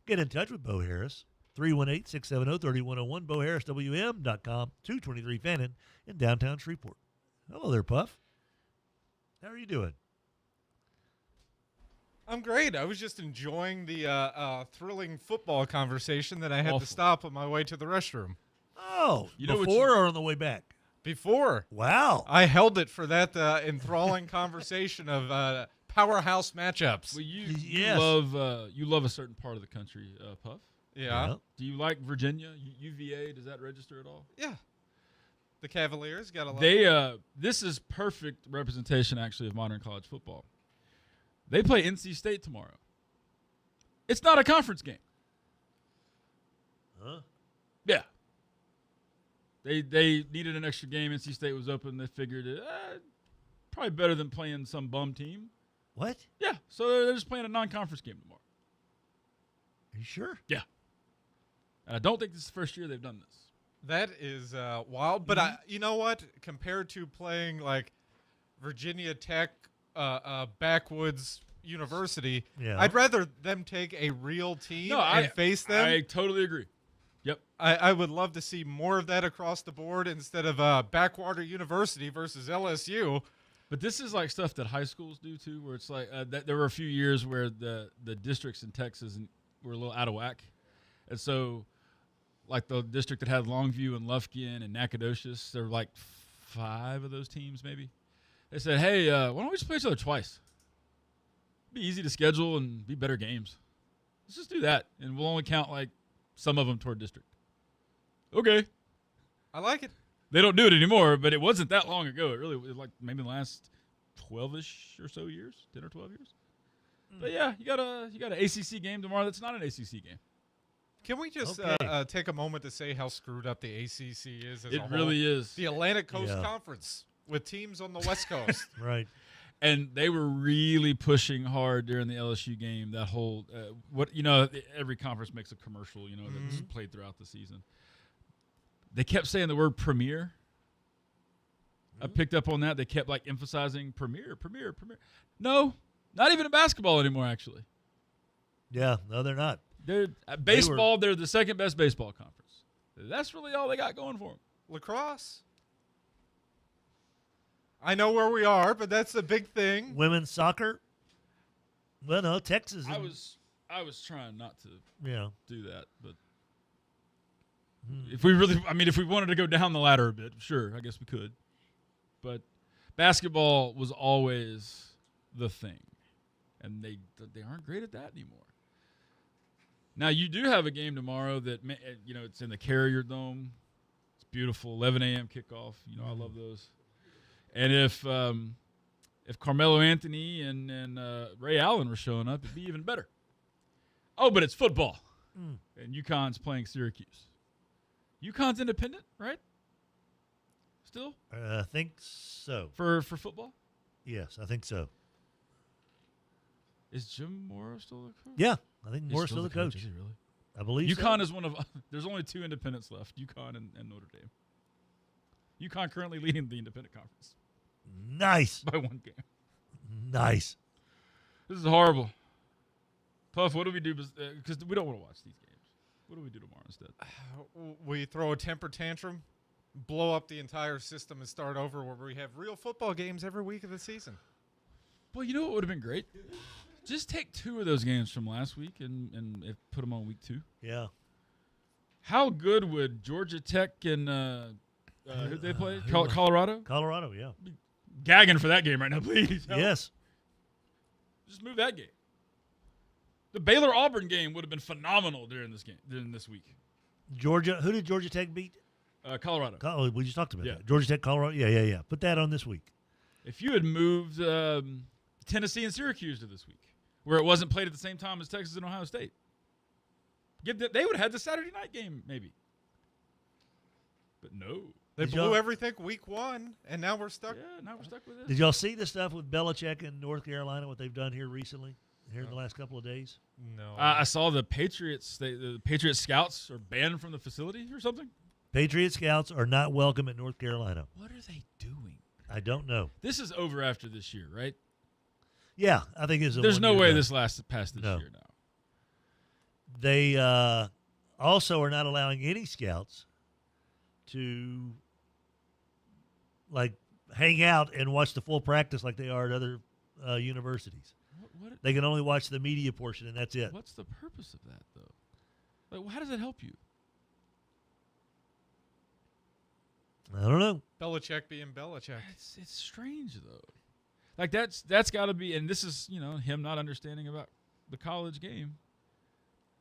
Get in touch with Bo Harris. 318-670-3101, BoHarrisWM.com, 223 Fannin in downtown Shreveport. Hello there, Puff. How are you doing? I'm great. I was just enjoying the thrilling football conversation that I had to stop on my way to the restroom. Oh, before or on the way back? Before. Wow. I held it for that enthralling conversation of powerhouse matchups. Well, you love a certain part of the country, Puff. Yeah. Do you like Virginia? UVA, does that register at all? Yeah. The Cavaliers got a lot. This is perfect representation, actually, of modern college football. They play NC State tomorrow. It's not a conference game. Huh? Yeah. They needed an extra game. NC State was open. They figured it probably better than playing some bum team. What? Yeah. So they're just playing a non-conference game tomorrow. Are you sure? Yeah. I don't think this is the first year they've done this. That is wild. But you know what? Compared to playing like Virginia Tech, backwoods university, I'd rather them take a real team and face them. I totally agree. Yep. I would love to see more of that across the board instead of backwater university versus LSU. But this is like stuff that high schools do too, where it's like there were a few years where the districts in Texas were a little out of whack, and so like the district that had Longview and Lufkin and Nacogdoches, there were like 5 of those teams maybe. They said, hey, why don't we just play each other twice? It'd be easy to schedule and be better games. Let's just do that, and we'll only count like some of them toward district. Okay. I like it. They don't do it anymore, but it wasn't that long ago. It really was like maybe the last 12-ish or so years, 10 or 12 years. But yeah, you got an ACC game tomorrow that's not an ACC game. Can we just take a moment to say how screwed up the ACC is as a whole? It really is. The Atlantic Coast Conference with teams on the West Coast. Right. And they were really pushing hard during the LSU game. That whole every conference makes a commercial, that's played throughout the season. They kept saying the word premier. I picked up on that. They kept like emphasizing premier. No, not even in basketball anymore, actually. Yeah, no, they're not. They're baseball. They're the second best baseball conference. That's really all they got going for them. Lacrosse. I know where we are, but that's a big thing. Women's soccer. Well, no, Texas. I was trying not to do that, but if we wanted to go down the ladder a bit, sure, I guess we could. But basketball was always the thing, and they aren't great at that anymore. Now, you do have a game tomorrow that, it's in the Carrier Dome. It's beautiful, 11 a.m. kickoff. I love those. And if Carmelo Anthony and Ray Allen were showing up, it'd be even better. Oh, but it's football. And UConn's playing Syracuse. UConn's independent, right? Still? I think so. For football? Yes, I think so. Is Jim Morrow still the coach? Yeah, I think Morrow's still the coach. Is he really? I believe UConn so. is one of – there's only 2 independents left, UConn and Notre Dame. UConn currently leading the independent conference. Nice. By 1 game. Nice. This is horrible. Puff, what do we do? Because we don't want to watch these games. What do we do tomorrow instead? We throw a temper tantrum, blow up the entire system, and start over where we have real football games every week of the season. Well, you know what would have been great? Just take 2 of those games from last week and put them on week 2. Yeah. How good would Georgia Tech and who'd they play? Colorado? Colorado, yeah. Gagging for that game right now, please. Yes. Just move that game. The Baylor-Auburn game would have been phenomenal during this week. Georgia, who did Georgia Tech beat? Colorado. We just talked about that. Georgia Tech, Colorado. Yeah. Put that on this week. If you had moved Tennessee and Syracuse to this week, where it wasn't played at the same time as Texas and Ohio State, they would have had the Saturday night game maybe. But no. They blew everything week 1, and now we're stuck. Yeah, now we're stuck with this. Did y'all see the stuff with Belichick in North Carolina, what they've done here recently, here in the last couple of days? No. I saw the Patriots. The Patriot scouts are banned from the facility or something. Patriot scouts are not welcome at North Carolina. What are they doing? I don't know. This is over after this year, right? Yeah, I think it's. There's no way this lasts past this year now. They also are not allowing any scouts to hang out and watch the full practice like they are at other universities. What? They can only watch the media portion, and that's it. What's the purpose of that, though? Like, how does that help you? I don't know. Belichick being Belichick. It's strange, though. Like, that's got to be, and this is, him not understanding about the college game.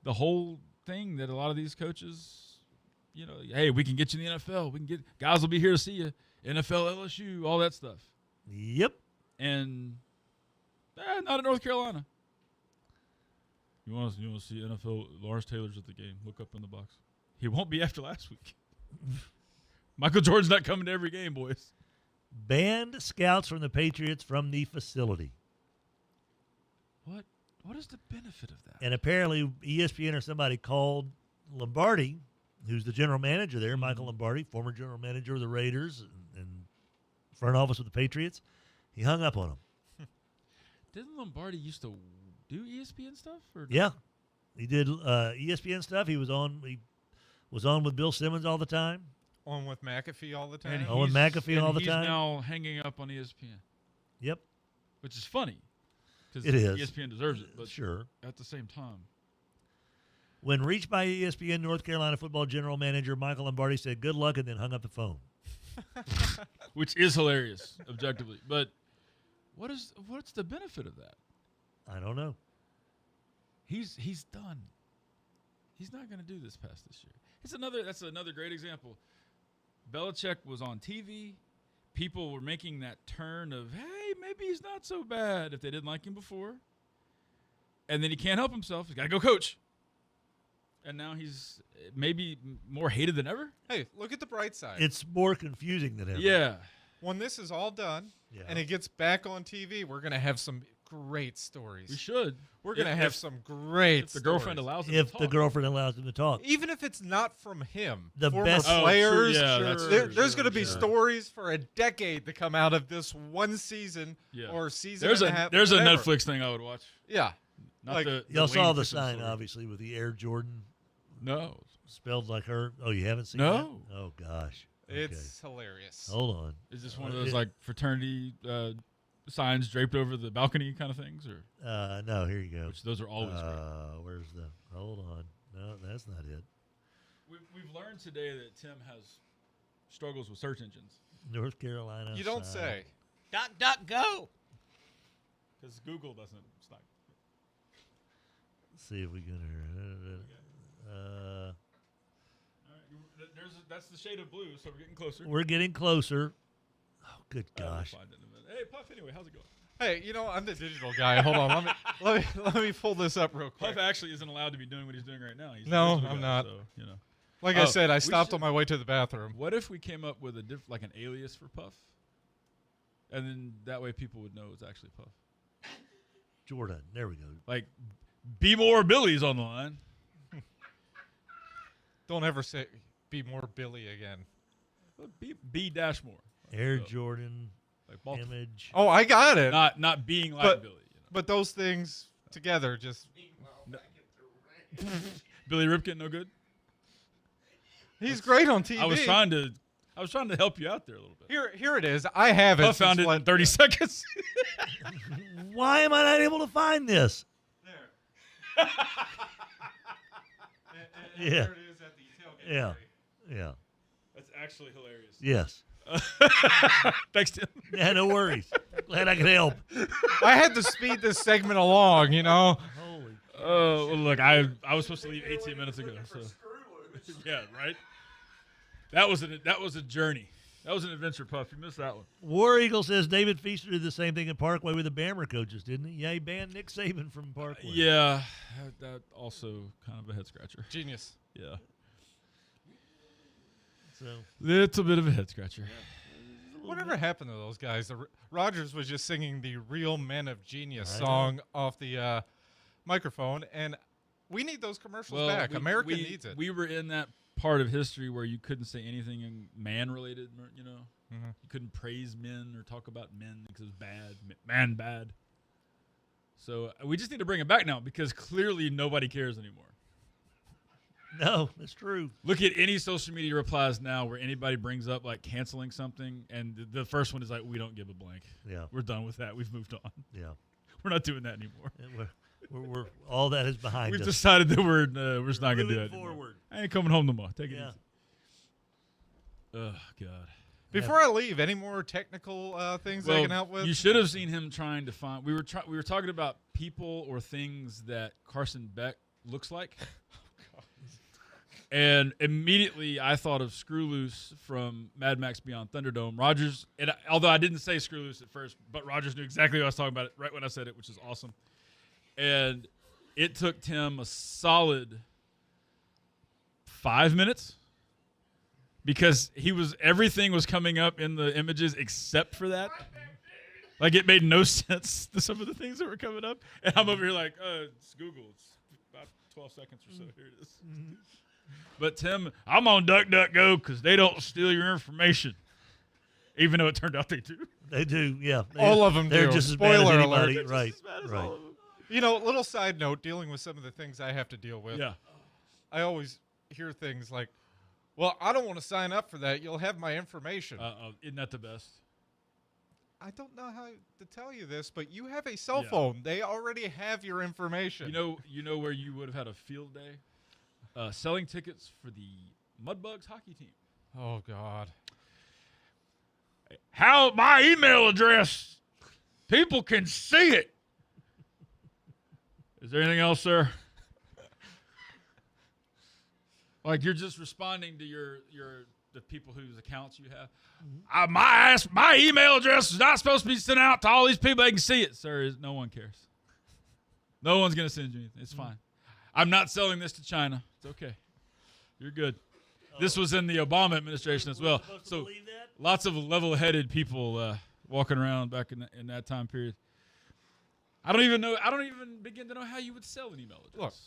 The whole thing that a lot of these coaches, hey, we can get you in the NFL. Guys will be here to see you. NFL, LSU, all that stuff. Yep. And not at North Carolina. You want to see NFL? Lawrence Taylor's at the game. Look up in the box. He won't be after last week. Michael Jordan's not coming to every game, boys. Banned scouts from the Patriots from the facility. What is the benefit of that? And apparently ESPN or somebody called Lombardi, who's the general manager there, Michael Lombardi, former general manager of the Raiders and front office with the Patriots. He hung up on him. Didn't Lombardi used to do ESPN stuff? Or yeah, he did ESPN stuff. He was on with Bill Simmons all the time. On with McAfee all the time. And on with McAfee all the he's time. Now hanging up on ESPN. Yep. Which is funny. It is. ESPN deserves it, but sure. At the same time. When reached by ESPN North Carolina football general manager Michael Lombardi said, "Good luck," and then hung up the phone. Which is hilarious, objectively. But what's the benefit of that? I don't know. He's done. He's not going to do this past this year. That's another great example. Belichick was on TV. People were making that turn of, hey, maybe he's not so bad if they didn't like him before. And then he can't help himself. He's got to go coach. And now he's maybe more hated than ever. Hey, look at the bright side. It's more confusing than ever. Yeah. When this is all done and it gets back on TV, we're going to have some great stories. We should. We're going to have some great stories. If the girlfriend allows him to talk. If the girlfriend allows him to talk. Even if it's not from him. The former best players. there's going to be stories for a decade to come out of this one season or season and a half. There's a whatever. Netflix thing I would watch. Yeah. Y'all saw the sign, obviously, with the Air Jordan. No. Spelled like her. Oh, you haven't seen No. that? Oh, gosh. It's hilarious. Hold on. Is this one of those fraternity signs draped over the balcony kind of things, or? No, here you go. Which those are always great. Where's the? Hold on. No, that's not it. We've learned today that Tim has struggles with search engines. North Carolina. You don't say. DuckDuckGo. Because Google doesn't. It's not. Let's see if we can. That's the shade of blue, so we're getting closer. We're getting closer. Oh, good gosh. We'll find it in a minute. Hey, Puff. Anyway, how's it going? Hey, I'm the digital guy. Hold on, let me pull this up real quick. Puff actually isn't allowed to be doing what he's doing right now. He's no, the I'm guy, not. So, Like I said, I stopped on my way to the bathroom. What if we came up with an alias for Puff, and then that way people would know it's actually Puff. Jordan, there we go. Like, be more Billy's on the line. Don't ever say be more Billy again. Be dash more. Air Jordan image. Oh, I got it. Not being like Billy. But those things together just. Billy Ripken, no good. He's great on TV. I was trying to help you out there a little bit. Here it is. I have it. I found it in 30 seconds. Why am I not able to find this? There. Yeah. There it is at the tailgate. Yeah. That's actually hilarious. Yes. Thanks, Tim. Yeah, no worries. Glad I could help. I had to speed this segment along, Holy. Oh, well, look, I was supposed to leave 18 minutes ago. So. Yeah, right. That was a journey. That was an adventure, Puff. You missed that one. War Eagle says David Feaster did the same thing at Parkway with the Bammer coaches, didn't he? Yeah, he banned Nick Saban from Parkway. Yeah, that also kind of a head scratcher. Genius. Yeah. So Little bit of a head scratcher. Whatever happened to those guys? Rogers was just singing the Real Men of Genius song off the microphone, and we need those commercials back. America needs it. We were in that part of history where you couldn't say anything man-related, you know. Mm-hmm. You couldn't praise men or talk about men because it was bad. Man bad. So we just need to bring it back now because clearly nobody cares anymore. No, that's true. Look at any social media replies now where anybody brings up like canceling something, and the first one is like, "We don't give a blank. Yeah, we're done with that. We've moved on. Yeah, we're not doing that anymore. We're all that is behind us. We've decided that we're just not going to do it forward. Anymore. I ain't coming home no more. Take it easy. Oh God. Before I leave, any more technical things I can help with? You should have seen him trying to find. We were talking about people or things that Carson Beck looks like. And immediately I thought of Screw Loose from Mad Max Beyond Thunderdome. Rogers, although I didn't say Screw Loose at first, but Rogers knew exactly what I was talking about right when I said it, which is awesome. And it took Tim a solid 5 minutes because everything was coming up in the images except for that. Like it made no sense to some of the things that were coming up. And I'm over here like, it's Google. It's about 12 seconds or so. Here it is. Mm-hmm. But Tim, I'm on DuckDuckGo because they don't steal your information, even though it turned out they do. They do, yeah. All of them they're do. just Spoiler as alert. anybody. Right, right. You know, little side note, dealing with some of the things I have to deal with. Yeah. I always hear things like, well, I don't want to sign up for that. You'll have my information. Isn't that the best? I don't know how to tell you this, but you have a cell phone. They already have your information. You know where you would have had a field day? Selling tickets for the Mudbugs hockey team. Oh, God. How my email address? People can see it. Is there anything else, sir? Like you're just responding to the people whose accounts you have. Mm-hmm. My email address is not supposed to be sent out to all these people. They can see it, sir. No one cares. No one's gonna send you anything. It's fine. I'm not selling this to China. It's okay. You're good. This was in the Obama administration as well. So lots of level-headed people walking around back in that time period. I don't even begin to know how you would sell an email address.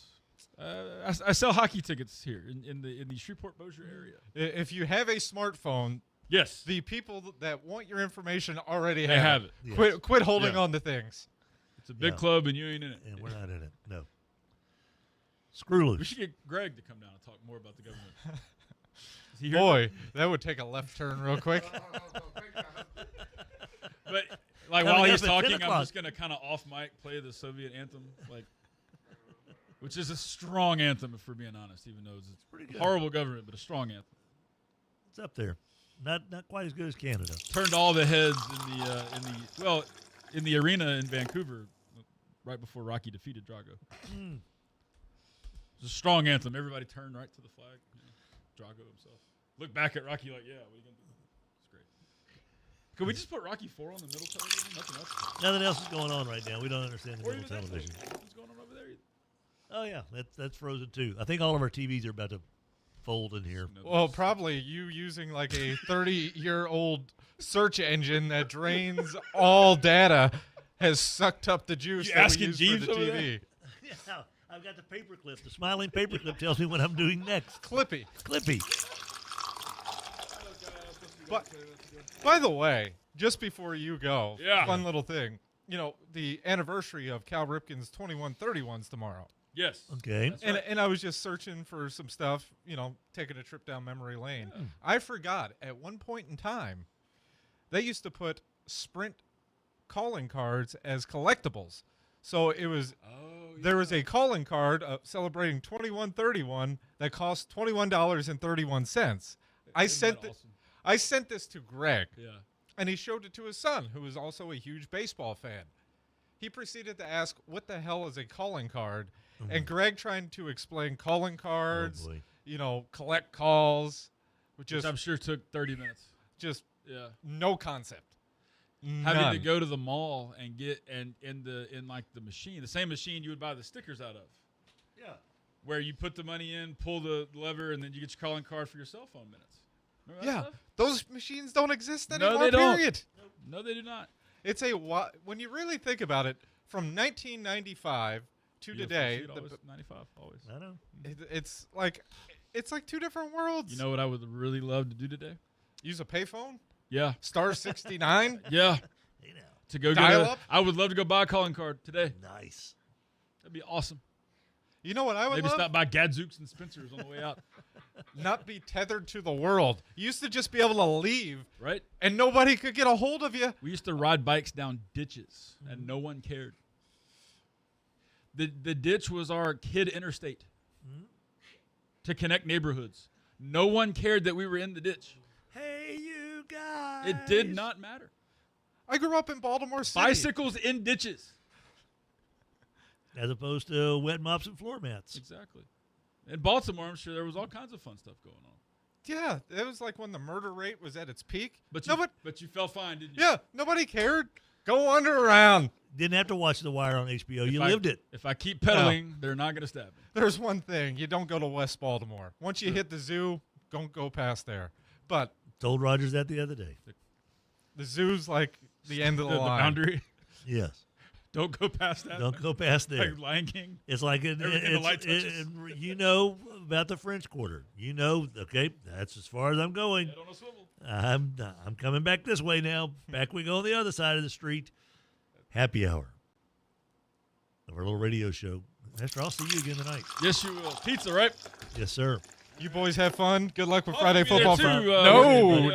I sell hockey tickets here in the Shreveport-Bossier area. If you have a smartphone, yes, the people that want your information already have it. Yes. Quit holding on to things. It's a big club, and you ain't in it. And we're not in it. No. Screw loose. We should get Greg to come down and talk more about the government. Boy, that would take a left turn real quick. But like while he's talking, I'm just gonna kind of off mic play the Soviet anthem, which is a strong anthem if we're being honest, even though it's pretty good. Horrible government, but a strong anthem. It's up there, not quite as good as Canada. Turned all the heads in the arena in Vancouver right before Rocky defeated Drago. It's a strong anthem. Everybody turned right to the flag. Drago himself. Look back at Rocky like, yeah, what are you going to do? It's great. Could we just put Rocky 4 on the middle television? Nothing else? Nothing else is going on right now. We don't understand the middle television. What's going on over there either? Oh, yeah. That's frozen, too. I think all of our TVs are about to fold in here. Well, probably you using like a 30-year-old search engine that drains all data has sucked up the juice that we use Jeeves for the TV. Yeah. I've got the paperclip. The smiling paperclip tells me what I'm doing next. Clippy. But, by the way, just before you go, fun little thing. You know, the anniversary of Cal Ripken's 2131's tomorrow. Yes. Okay. And I was just searching for some stuff, taking a trip down memory lane. Yeah. I forgot, at one point in time, they used to put Sprint calling cards as collectibles. So it was there was a calling card celebrating 2131 that cost $21.31. I sent this to Greg. Yeah. And he showed it to his son, who is also a huge baseball fan. He proceeded to ask, what the hell is a calling card? Mm-hmm. And Greg trying to explain calling cards, collect calls. Which I'm sure took 30 minutes. Just no concept. Having to go to the mall and get in the machine, the same machine you would buy the stickers out of. Yeah. Where you put the money in, pull the lever, and then you get your calling card for your cell phone minutes. Yeah, those machines don't exist anymore. No, they don't. Period. No, they do not. It's when you really think about it, from 1995 to today, 95 always. I know. It's like two different worlds. You know what I would really love to do today? Use a payphone? Yeah. Star 69? Yeah. To go dial get up? I would love to go buy a calling card today. Nice. That'd be awesome. You know what I would Maybe love? stop by Gadzooks and Spencer's on the way out. Not be tethered to the world. You used to just be able to leave. Right. And nobody could get a hold of you. We used to ride bikes down ditches, and no one cared. The ditch was our kid interstate to connect neighborhoods. No one cared that we were in the ditch. Hey, you guys. It did not matter. I grew up in Baltimore City. Bicycles in ditches. As opposed to wet mops and floor mats. Exactly. In Baltimore, I'm sure there was all kinds of fun stuff going on. Yeah, it was like when the murder rate was at its peak. But you felt fine, didn't you? Yeah, nobody cared. Go wander around. Didn't have to watch The Wire on HBO. You lived it. If I keep pedaling, they're not going to stab me. There's one thing. You don't go to West Baltimore. Once you hit the zoo, don't go past there. But told Rogers that the other day. The zoo's like the end of the line. The boundary? Yes. Don't go past that. Don't go past there. Like Lion King. It's like you know about the French Quarter. You know, okay, that's as far as I'm going. Head on a swivel. I'm coming back this way now. Back we go on the other side of the street. Happy hour of our little radio show. Esther, I'll see you again tonight. Yes, you will. Pizza, right? Yes, sir. You boys have fun. Good luck with Friday football. No.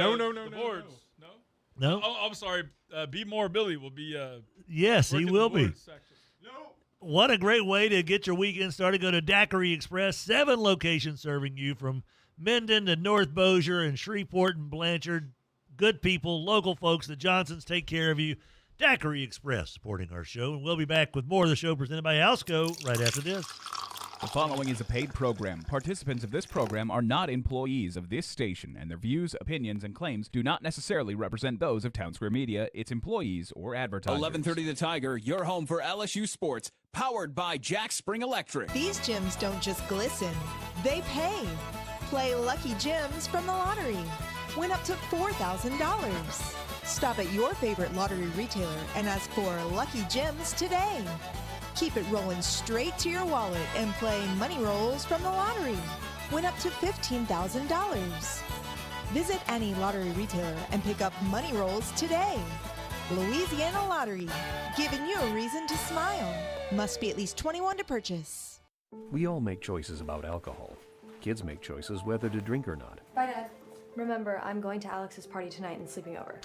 No. Oh, I'm sorry. Be More Billy will be. Yes, he will be. No. What a great way to get your weekend started. Go to Daiquiri Express, 7 locations serving you from Minden to North Bossier and Shreveport and Blanchard. Good people, local folks. The Johnsons take care of you. Daiquiri Express supporting our show. And we'll be back with more of the show presented by Alsco right after this. The following is a paid program. Participants of this program are not employees of this station, and their views, opinions, and claims do not necessarily represent those of Town Square Media, its employees, or advertisers. 1130 The Tiger, your home for LSU sports, powered by Jack Spring Electric. These gyms don't just glisten, they pay. Play Lucky Gems from the lottery. Win up to $4,000. Stop at your favorite lottery retailer and ask for Lucky Gems today. Keep it rolling straight to your wallet and play money rolls from the lottery. Win up to $15,000. Visit any lottery retailer and pick up money rolls today. Louisiana Lottery, giving you a reason to smile. Must be at least 21 to purchase. We all make choices about alcohol. Kids make choices whether to drink or not. Bye, Dad. Remember, I'm going to Alex's party tonight and sleeping over.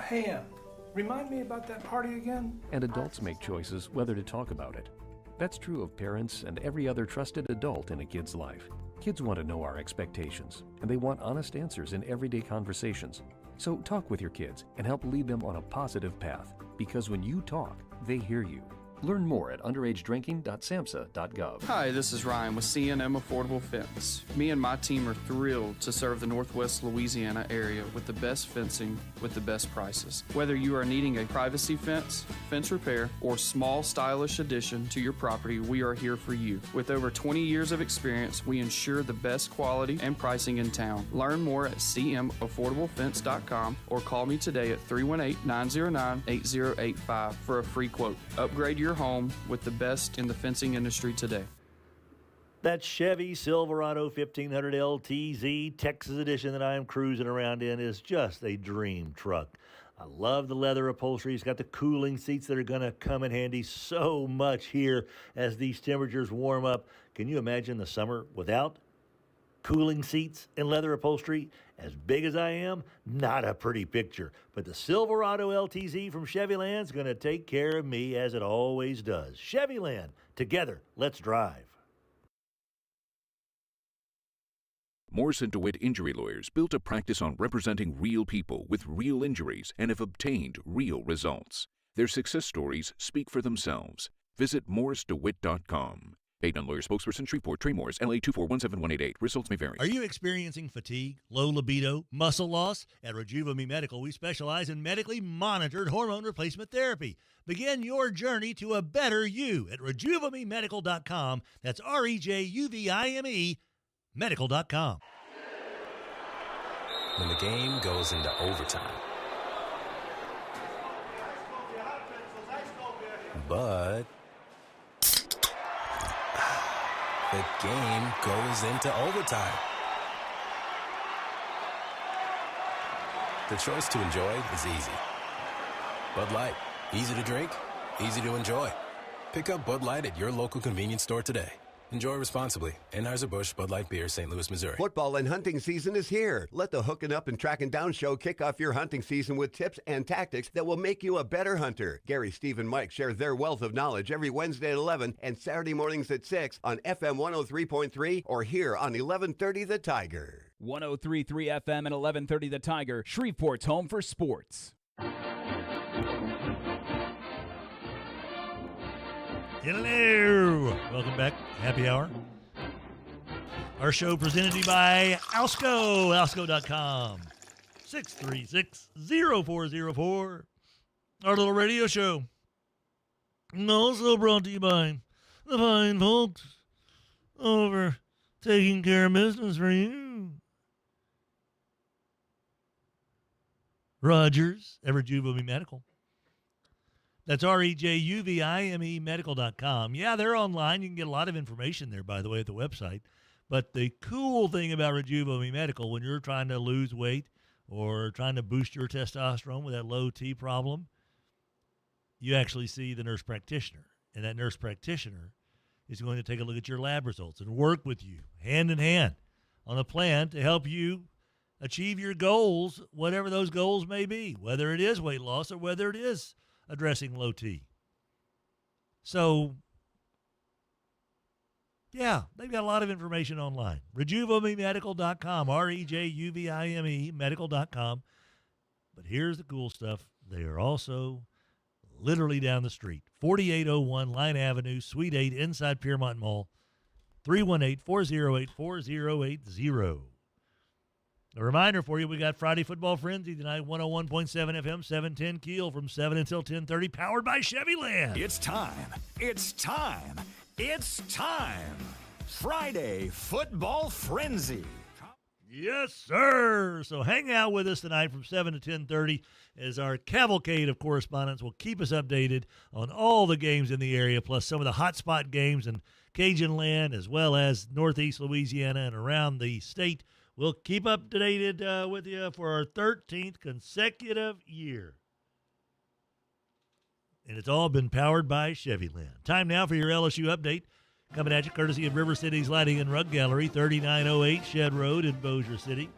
Hey, remind me about that party again? And adults make choices whether to talk about it. That's true of parents and every other trusted adult in a kid's life. Kids want to know our expectations, and they want honest answers in everyday conversations. So talk with your kids and help lead them on a positive path, because when you talk, they hear you. Learn more at underagedrinking.samhsa.gov. Hi, this is Ryan with C&M Affordable Fence. Me and my team are thrilled to serve the Northwest Louisiana area with the best fencing with the best prices. Whether you are needing a privacy fence, fence repair, or small stylish addition to your property, we are here for you. With over 20 years of experience, we ensure the best quality and pricing in town. Learn more at cmaffordablefence.com or call me today at 318-909-8085 for a free quote. Upgrade your home with the best in the fencing industry today. That Chevy Silverado 1500 LTZ Texas Edition that I am cruising around in is just a dream truck. I love the leather upholstery. It's got the cooling seats that are going to come in handy so much here as these temperatures warm up. Can you imagine the summer without cooling seats and leather upholstery? As big as I am, not a pretty picture. But the Silverado LTZ from Chevyland is going to take care of me as it always does. Chevyland, together, let's drive. Morse & DeWitt Injury Lawyers built a practice on representing real people with real injuries and have obtained real results. Their success stories speak for themselves. Visit morrisedewitt.com. Paid non-lawyer spokesperson, Shreveport, Trey Morris, LA 2417188. Results may vary. Are you experiencing fatigue, low libido, muscle loss? At Rejuva Medical, we specialize in medically monitored hormone replacement therapy. Begin your journey to a better you at RejuvaMeMedical.com. That's REJUVIME medical.com. when the game goes into overtime. But the game goes into overtime. The choice to enjoy is easy. Bud Light, easy to drink, easy to enjoy. Pick up Bud Light at your local convenience store today. Enjoy responsibly. Anheuser-Busch Bud Light Beer, St. Louis, Missouri. Football and hunting season is here. Let the Hookin' Up and Tracking Down show kick off your hunting season with tips and tactics that will make you a better hunter. Gary, Steve, and Mike share their wealth of knowledge every Wednesday at 11 and Saturday mornings at 6 on FM 103.3 or here on 1130 The Tiger. 103.3 FM and 1130 The Tiger, Shreveport's home for sports. Hello. Welcome back. Happy hour. Our show presented to you by Alsco, alsco.com. 636-0404. Our little radio show. And also brought to you by the fine folks over taking care of business for you. Rogers, Everjuvome Medical. That's REJUVIME medical.com. Yeah, they're online. You can get a lot of information there, by the way, at the website. But the cool thing about Rejuvenate Medical, when you're trying to lose weight or trying to boost your testosterone with that low T problem, you actually see the nurse practitioner. And that nurse practitioner is going to take a look at your lab results and work with you hand in hand on a plan to help you achieve your goals, whatever those goals may be, whether it is weight loss or whether it is addressing low T. So, yeah, they've got a lot of information online. RejuvemeMedical.com, REJUVIME medical.com. But here's the cool stuff. They are also literally down the street. 4801 Line Avenue, Suite 8, inside Piermont Mall. 318-408-4080. A reminder for you, we got Friday Football Frenzy tonight, 101.7 FM, 710 KEEL from 7 until 10:30, powered by Chevyland. It's time. It's time. It's time. Friday Football Frenzy. Yes, sir. So hang out with us tonight from 7 to 10:30 as our cavalcade of correspondents will keep us updated on all the games in the area, plus some of the hotspot games in Cajun land, as well as Northeast Louisiana and around the state. We'll keep updated with you for our 13th consecutive year. And it's all been powered by Chevyland. Time now for your LSU update. Coming at you courtesy of River City's Lighting and Rug Gallery, 3908 Shed Road in Bossier City.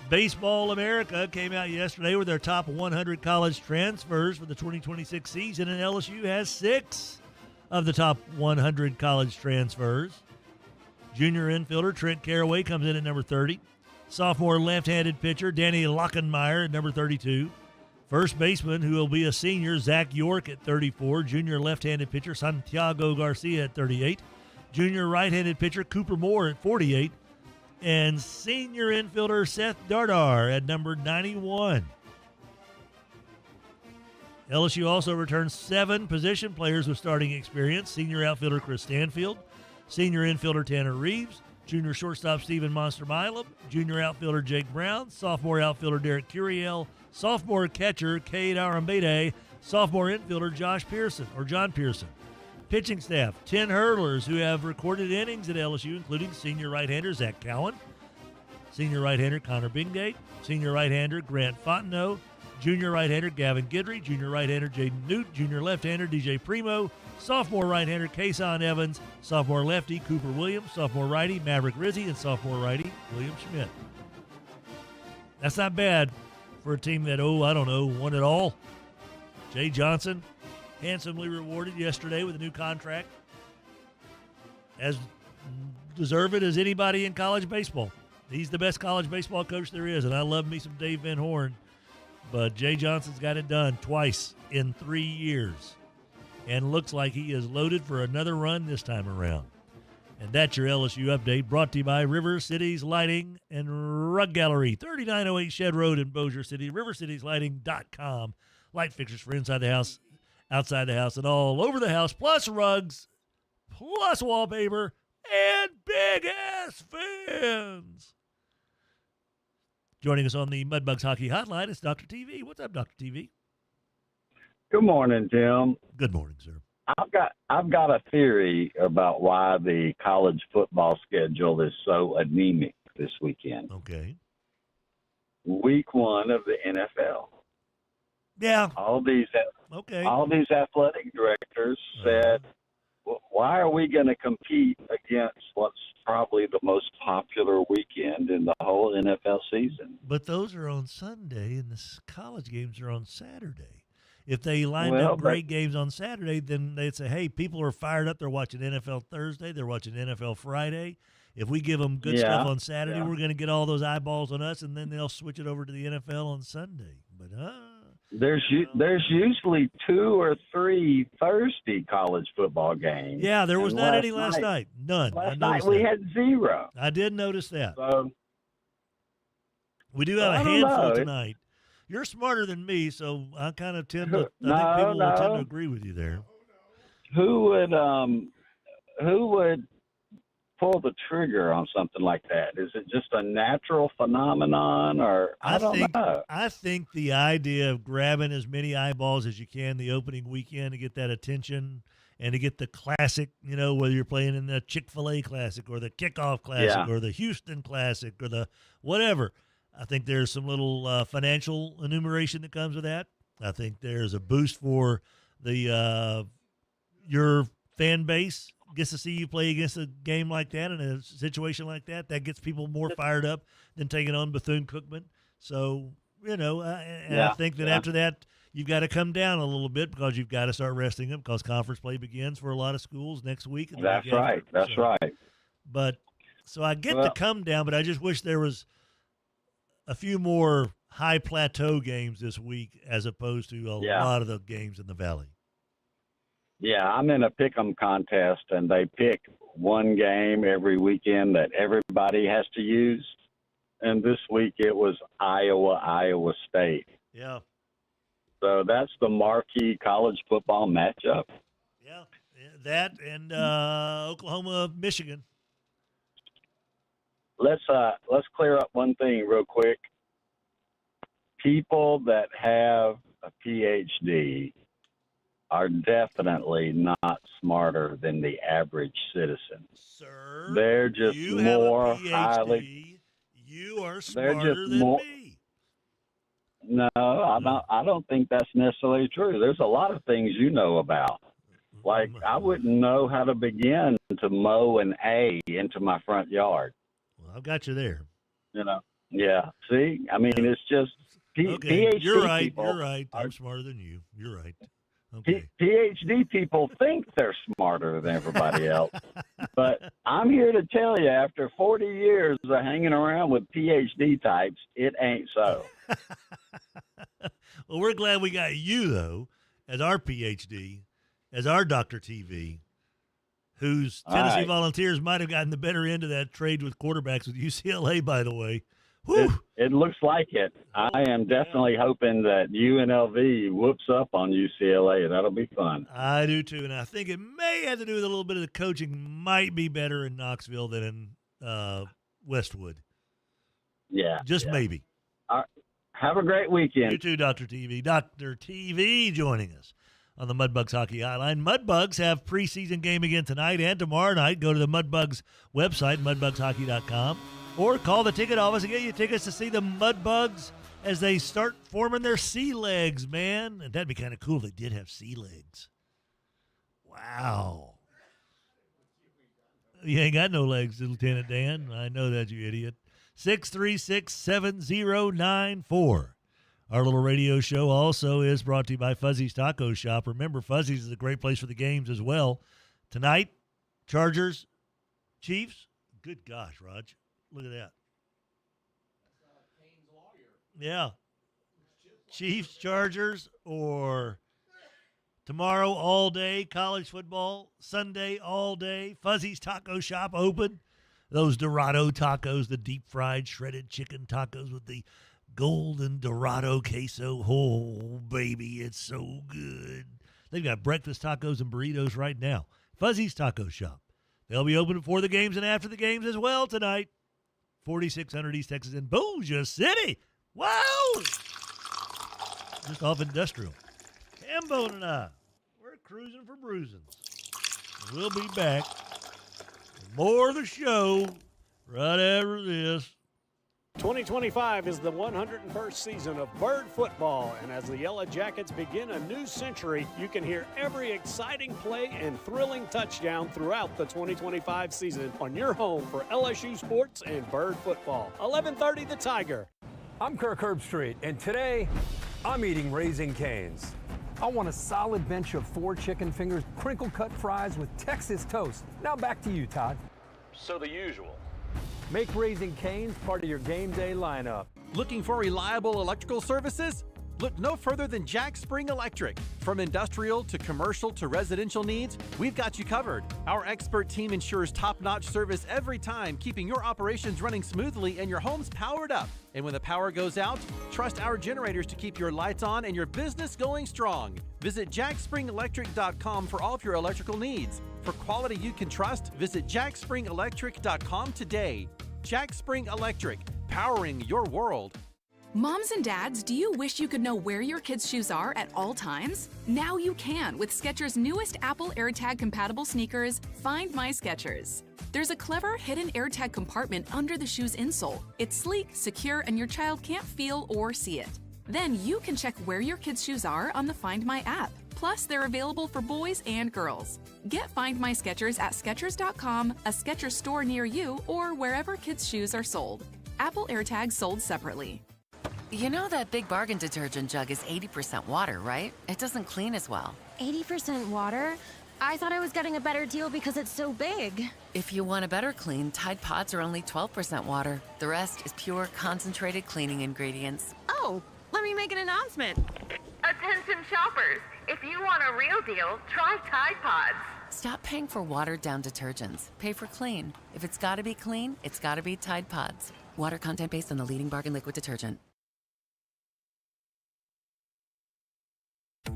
Baseball America came out yesterday with their top 100 college transfers for the 2026 season, and LSU has 6 of the top 100 college transfers. Junior infielder Trent Caraway comes in at number 30. Sophomore left-handed pitcher Danny Lockenmeyer at number 32. First baseman, who will be a senior, Zach York at 34. Junior left-handed pitcher Santiago Garcia at 38. Junior right-handed pitcher Cooper Moore at 48. And senior infielder Seth Dardar at number 91. LSU also returns 7 position players with starting experience. Senior outfielder Chris Stanfield. Senior infielder Tanner Reeves, junior shortstop Stephen Monster Milam, junior outfielder Jake Brown, sophomore outfielder Derek Curiel, sophomore catcher Cade Arambide, sophomore infielder John Pearson. Pitching staff, 10 hurdlers who have recorded innings at LSU, including senior right-hander Zach Cowan, senior right-hander Connor Bingate, senior right-hander Grant Fontenot, junior right-hander Gavin Guidry, junior right-hander Jaden Newt, junior left-hander DJ Primo, sophomore right-hander Kason Evans, sophomore lefty Cooper Williams, sophomore righty Maverick Rizzi, and sophomore righty William Schmidt. That's not bad for a team that, won it all. Jay Johnson, handsomely rewarded yesterday with a new contract, as deserved as anybody in college baseball. He's the best college baseball coach there is, and I love me some Dave Van Horn. But Jay Johnson's got it done twice in 3 years. And looks like he is loaded for another run this time around. And that's your LSU update, brought to you by River City's Lighting and Rug Gallery, 3908 Shed Road in Bossier City, rivercitieslighting.com. Light fixtures for inside the house, outside the house, and all over the house, plus rugs, plus wallpaper, and big-ass fans. Joining us on the Mudbugs Hockey Hotline is Dr. TV. What's up, Dr. TV? Good morning, Tim. Good morning, sir. I've got a theory about why the college football schedule is so anemic this weekend. Okay. Week 1 of the NFL. Yeah. All these athletic directors said, why are we going to compete against what's probably the most popular weekend in the whole NFL season? But those are on Sunday, and the college games are on Saturday. If they lined up great games on Saturday, then they'd say, hey, people are fired up. They're watching NFL Thursday. They're watching NFL Friday. If we give them good stuff on Saturday, we're going to get all those eyeballs on us, and then they'll switch it over to the NFL on Sunday. But there's usually 2 or 3 Thursday college football games. Yeah, there was not any last night. None. Last night we had 0. I did notice that. So, we do have a handful tonight. You're smarter than me, so I kind of tend to. I think people will tend to agree with you there. Who would pull the trigger on something like that? Is it just a natural phenomenon, or I don't know? I think the idea of grabbing as many eyeballs as you can the opening weekend to get that attention and to get the classic, whether you're playing in the Chick-fil-A Classic or the Kickoff Classic or the Houston Classic or the whatever. I think there's some little financial enumeration that comes with that. I think there's a boost for the your fan base gets to see you play against a game like that in a situation like that. That gets people more fired up than taking on Bethune-Cookman. So, I think that after that, you've got to come down a little bit because you've got to start resting them because conference play begins for a lot of schools next week. That's right. That's right. But so I get the come down, but I just wish there was a few more high plateau games this week as opposed to a lot of the games in the Valley. Yeah, I'm in a pick'em contest, and they pick one game every weekend that everybody has to use. And this week it was Iowa State. Yeah. So that's the marquee college football matchup. Yeah, that and Oklahoma, Michigan. Let's clear up one thing real quick. People that have a PhD are definitely not smarter than the average citizen. Sir, they're just more highly. You are smarter than me. No, I don't think that's necessarily true. There's a lot of things you know about. Like, I wouldn't know how to begin to mow an A into my front yard. Well, I've got you there. Yeah. See, I mean, it's just PhD You're right. people. You're right. I'm smarter than you. You're right. Okay. PhD people think they're smarter than everybody else. But I'm here to tell you, after 40 years of hanging around with PhD types, it ain't so. Well, we're glad we got you, though, as our PhD, as our Dr. TV, whose Tennessee Volunteers might have gotten the better end of that trade with quarterbacks with UCLA, by the way. It looks like it. I am definitely hoping that UNLV whoops up on UCLA. That'll be fun. I do, too. And I think it may have to do with a little bit of the coaching might be better in Knoxville than in Westwood. Yeah. Just maybe. All right. Have a great weekend. You too, Dr. TV. Dr. TV joining us on the Mudbugs Hockey Hotline. Mudbugs have preseason game again tonight and tomorrow night. Go to the Mudbugs website, mudbugshockey.com. Or call the ticket office and get you tickets to see the Mudbugs as they start forming their sea legs, man. And that'd be kind of cool if they did have sea legs. Wow. You ain't got no legs, Lieutenant Dan. I know that, you idiot. 636-7094. Our little radio show also is brought to you by Fuzzy's Taco Shop. Remember, Fuzzy's is a great place for the games as well. Tonight, Chargers, Chiefs. Good gosh, Raj. Look at that. Yeah. Chiefs, Chargers, or tomorrow all day, college football, Sunday all day, Fuzzy's Taco Shop open. Those Dorado tacos, the deep-fried shredded chicken tacos with the golden Dorado queso. Oh, baby, it's so good. They've got breakfast tacos and burritos right now. Fuzzy's Taco Shop. They'll be open before the games and after the games as well tonight. 4600 East Texas in Bossier City. Wow! Just off Industrial. Hambone and I, we're cruising for bruising. We'll be back with more of the show right after this. 2025 is the 101st season of Byrd football, and as the Yellow Jackets begin a new century, you can hear every exciting play and thrilling touchdown throughout the 2025 season on your home for LSU sports and Byrd football. 11:30 The Tiger. I'm Kirk Herbstreit, and today I'm eating Raising Cane's. I want a solid bench of 4 chicken fingers, crinkle-cut fries with Texas toast. Now back to you, Todd. So the usual. Make Raising Cane's part of your game day lineup. Looking for reliable electrical services? Look no further than Jack Spring Electric. From industrial to commercial to residential needs, we've got you covered. Our expert team ensures top-notch service every time, keeping your operations running smoothly and your homes powered up. And when the power goes out, trust our generators to keep your lights on and your business going strong. Visit jackspringelectric.com for all of your electrical needs. For quality you can trust, visit jackspringelectric.com today. Jack Spring Electric, powering your world. Moms and dads, do you wish you could know where your kids' shoes are at all times? Now you can with Skechers' newest Apple AirTag compatible sneakers, Find My Skechers. There's a clever hidden AirTag compartment under the shoe's insole. It's sleek, secure, and your child can't feel or see it. Then you can check where your kids' shoes are on the Find My app. Plus, they're available for boys and girls. Get Find My Skechers at Skechers.com, a Skechers store near you, or wherever kids' shoes are sold. Apple AirTags sold separately. You know that Big Bargain detergent jug is 80% water, right? It doesn't clean as well. 80% water? I thought I was getting a better deal because it's so big. If you want a better clean, Tide Pods are only 12% water. The rest is pure, concentrated cleaning ingredients. Oh, let me make an announcement. Attention shoppers, if you want a real deal, try Tide Pods. Stop paying for watered-down detergents. Pay for clean. If it's gotta be clean, it's gotta be Tide Pods. Water content based on the leading bargain liquid detergent.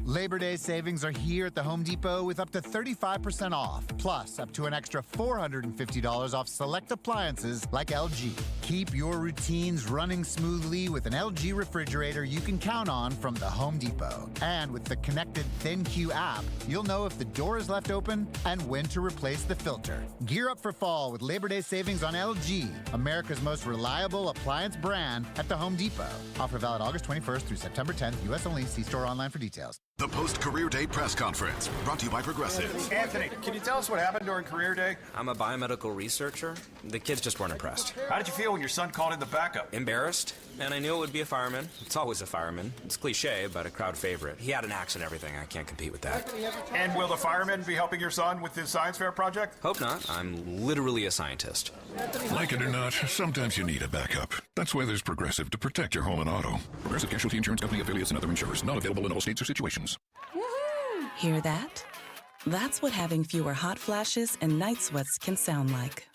Labor Day savings are here at the Home Depot with up to 35% off, plus up to an extra $450 off select appliances like LG. Keep your routines running smoothly with an LG refrigerator you can count on from the Home Depot. And with the connected ThinQ app, you'll know if the door is left open and when to replace the filter. Gear up for fall with Labor Day savings on LG, America's most reliable appliance brand at the Home Depot. Offer valid August 21st through September 10th, U.S. only. See store online for details. The post-career day press conference, brought to you by Progressive. Anthony, can you tell us what happened during career day? I'm a biomedical researcher. The kids just weren't impressed. How did you feel when your son called in the backup? Embarrassed, and I knew it would be a fireman. It's always a fireman. It's cliche, but a crowd favorite. He had an axe and everything. I can't compete with that. And will the fireman be helping your son with his science fair project? Hope not. I'm literally a scientist. Like it or not, sometimes you need a backup. That's why there's Progressive to protect your home and auto. Progressive Casualty Insurance Company affiliates and other insurers. Not available in all states or situations. Hear that? That's what having fewer hot flashes and night sweats can sound like.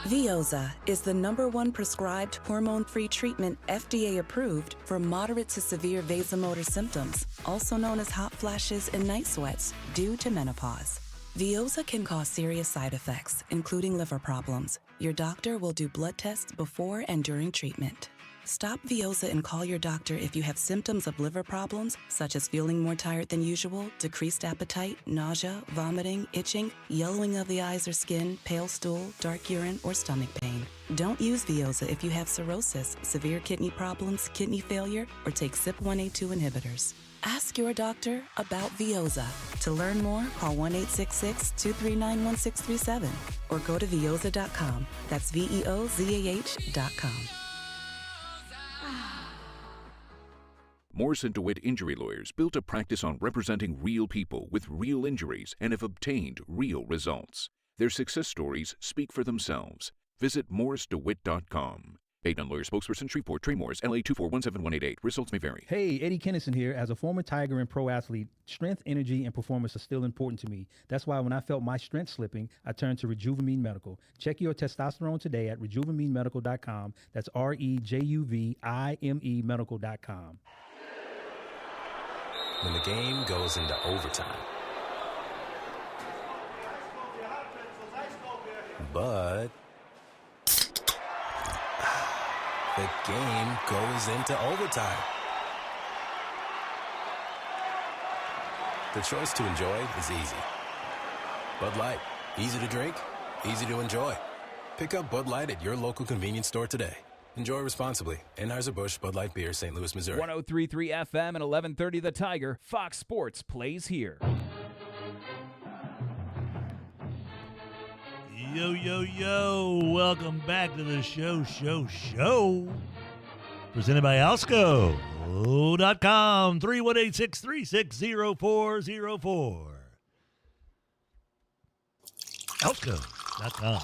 Veoza is the #1 prescribed hormone-free treatment FDA approved for moderate to severe vasomotor symptoms, also known as hot flashes and night sweats, due to menopause. Veoza can cause serious side effects, including liver problems. Your doctor will do blood tests before and during treatment. Stop Veoza and call your doctor if you have symptoms of liver problems, such as feeling more tired than usual, decreased appetite, nausea, vomiting, itching, yellowing of the eyes or skin, pale stool, dark urine, or stomach pain. Don't use Veoza if you have cirrhosis, severe kidney problems, kidney failure, or take CYP1A2 inhibitors. Ask your doctor about Veoza. To learn more, call 1-866-239-1637 or go to Veoza.com. That's VEOZAH.com. Morrison DeWitt Injury Lawyers built a practice on representing real people with real injuries and have obtained real results. Their success stories speak for themselves. Visit morrisdewitt.com. Paid on lawyer spokesperson, Shreveport, Trey Morris, LA 2417188. Results may vary. Hey, Eddie Kennison here. As a former Tiger and pro athlete, strength, energy, and performance are still important to me. That's why when I felt my strength slipping, I turned to Rejuvamine Medical. Check your testosterone today at rejuvaminemedical.com. That's REJUVIME medical.com. When the game goes into overtime, But the game goes into overtime. The choice to enjoy is easy. Bud Light, easy to drink, easy to enjoy. Pick up Bud Light at your local convenience store today. Enjoy responsibly. Anheuser-Busch Bud Light Beer, St. Louis, Missouri. 103.3 FM and 1130 The Tiger. Fox Sports plays here. Yo, yo, yo. Welcome back to the show. Presented by Alsco.com, 318-636-0404. Alsco.com.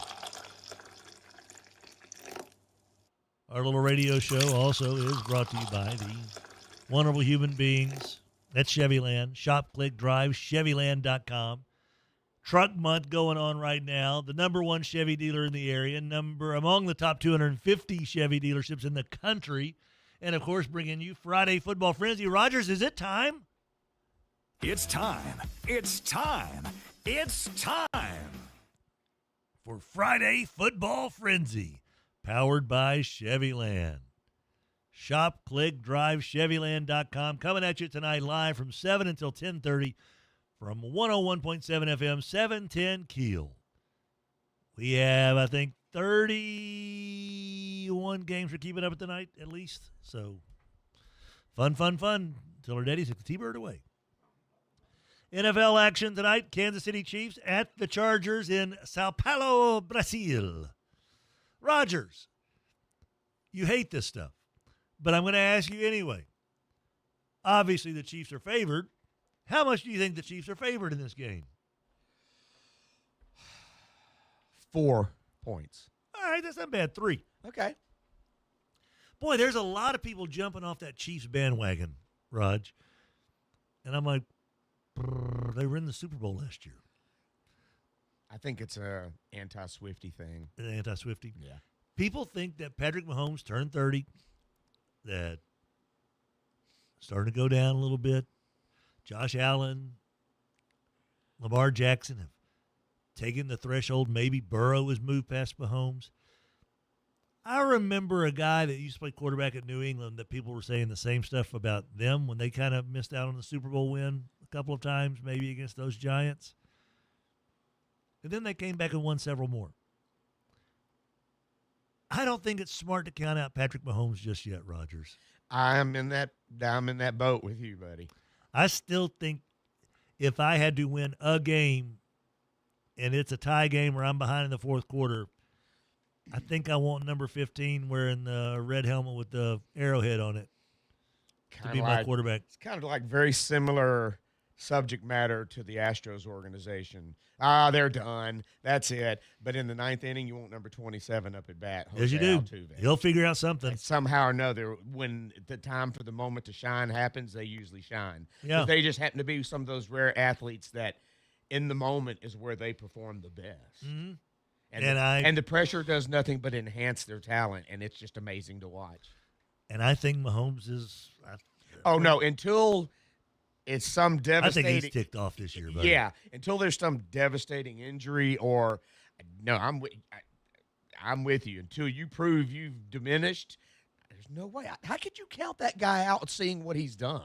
Our little radio show also is brought to you by the wonderful human beings at Chevyland. Shop, click, drive, Chevyland.com. Truck month going on right now. The number one Chevy dealer in the area, among the top 250 Chevy dealerships in the country. And, of course, bringing you Friday Football Frenzy. Rogers, is it time? It's time. It's time. It's time for Friday Football Frenzy, powered by Chevyland. Shop, click, drive, Chevyland.com. Coming at you tonight live from 7 until 10:30 from 101.7 FM, 710 KEEL. We have, I think, 31 games we're keeping up tonight, at least. So, fun. Till our daddies took the T-Bird away. NFL action tonight. Kansas City Chiefs at the Chargers in Sao Paulo, Brazil. Rogers, you hate this stuff, but I'm going to ask you anyway. Obviously, the Chiefs are favored. How much do you think the Chiefs are favored in this game? 4 points. All right, that's not bad. 3. Okay. Boy, there's a lot of people jumping off that Chiefs bandwagon, Raj. And I'm like, they were in the Super Bowl last year. I think it's a anti-Swifty thing. An anti-Swifty? Yeah. People think that Patrick Mahomes turned 30, that starting to go down a little bit. Josh Allen, Lamar Jackson have taken the threshold. Maybe Burrow has moved past Mahomes. I remember a guy that used to play quarterback at New England that people were saying the same stuff about them when they kind of missed out on the Super Bowl win a couple of times, maybe against those Giants. And then they came back and won several more. I don't think it's smart to count out Patrick Mahomes just yet, Rogers. I'm in that boat with you, buddy. I still think if I had to win a game and it's a tie game where I'm behind in the fourth quarter, I think I want number 15 wearing the red helmet with the arrowhead on it to be my quarterback. It's kind of like very similar subject matter to the Astros organization. They're done. That's it. But in the ninth inning, you want number 27 up at bat. Yes, you do. Altuve. He'll figure out something. And somehow or another, when the time for the moment to shine happens, they usually shine. Yeah. But they just happen to be some of those rare athletes that in the moment is where they perform the best. Mm-hmm. And the pressure does nothing but enhance their talent, and it's just amazing to watch. And I think Mahomes is until it's some devastating. I think he's ticked off this year, buddy. Yeah, until there's some devastating injury or I'm with you. Until you prove you've diminished, there's no way. How could you count that guy out seeing what he's done?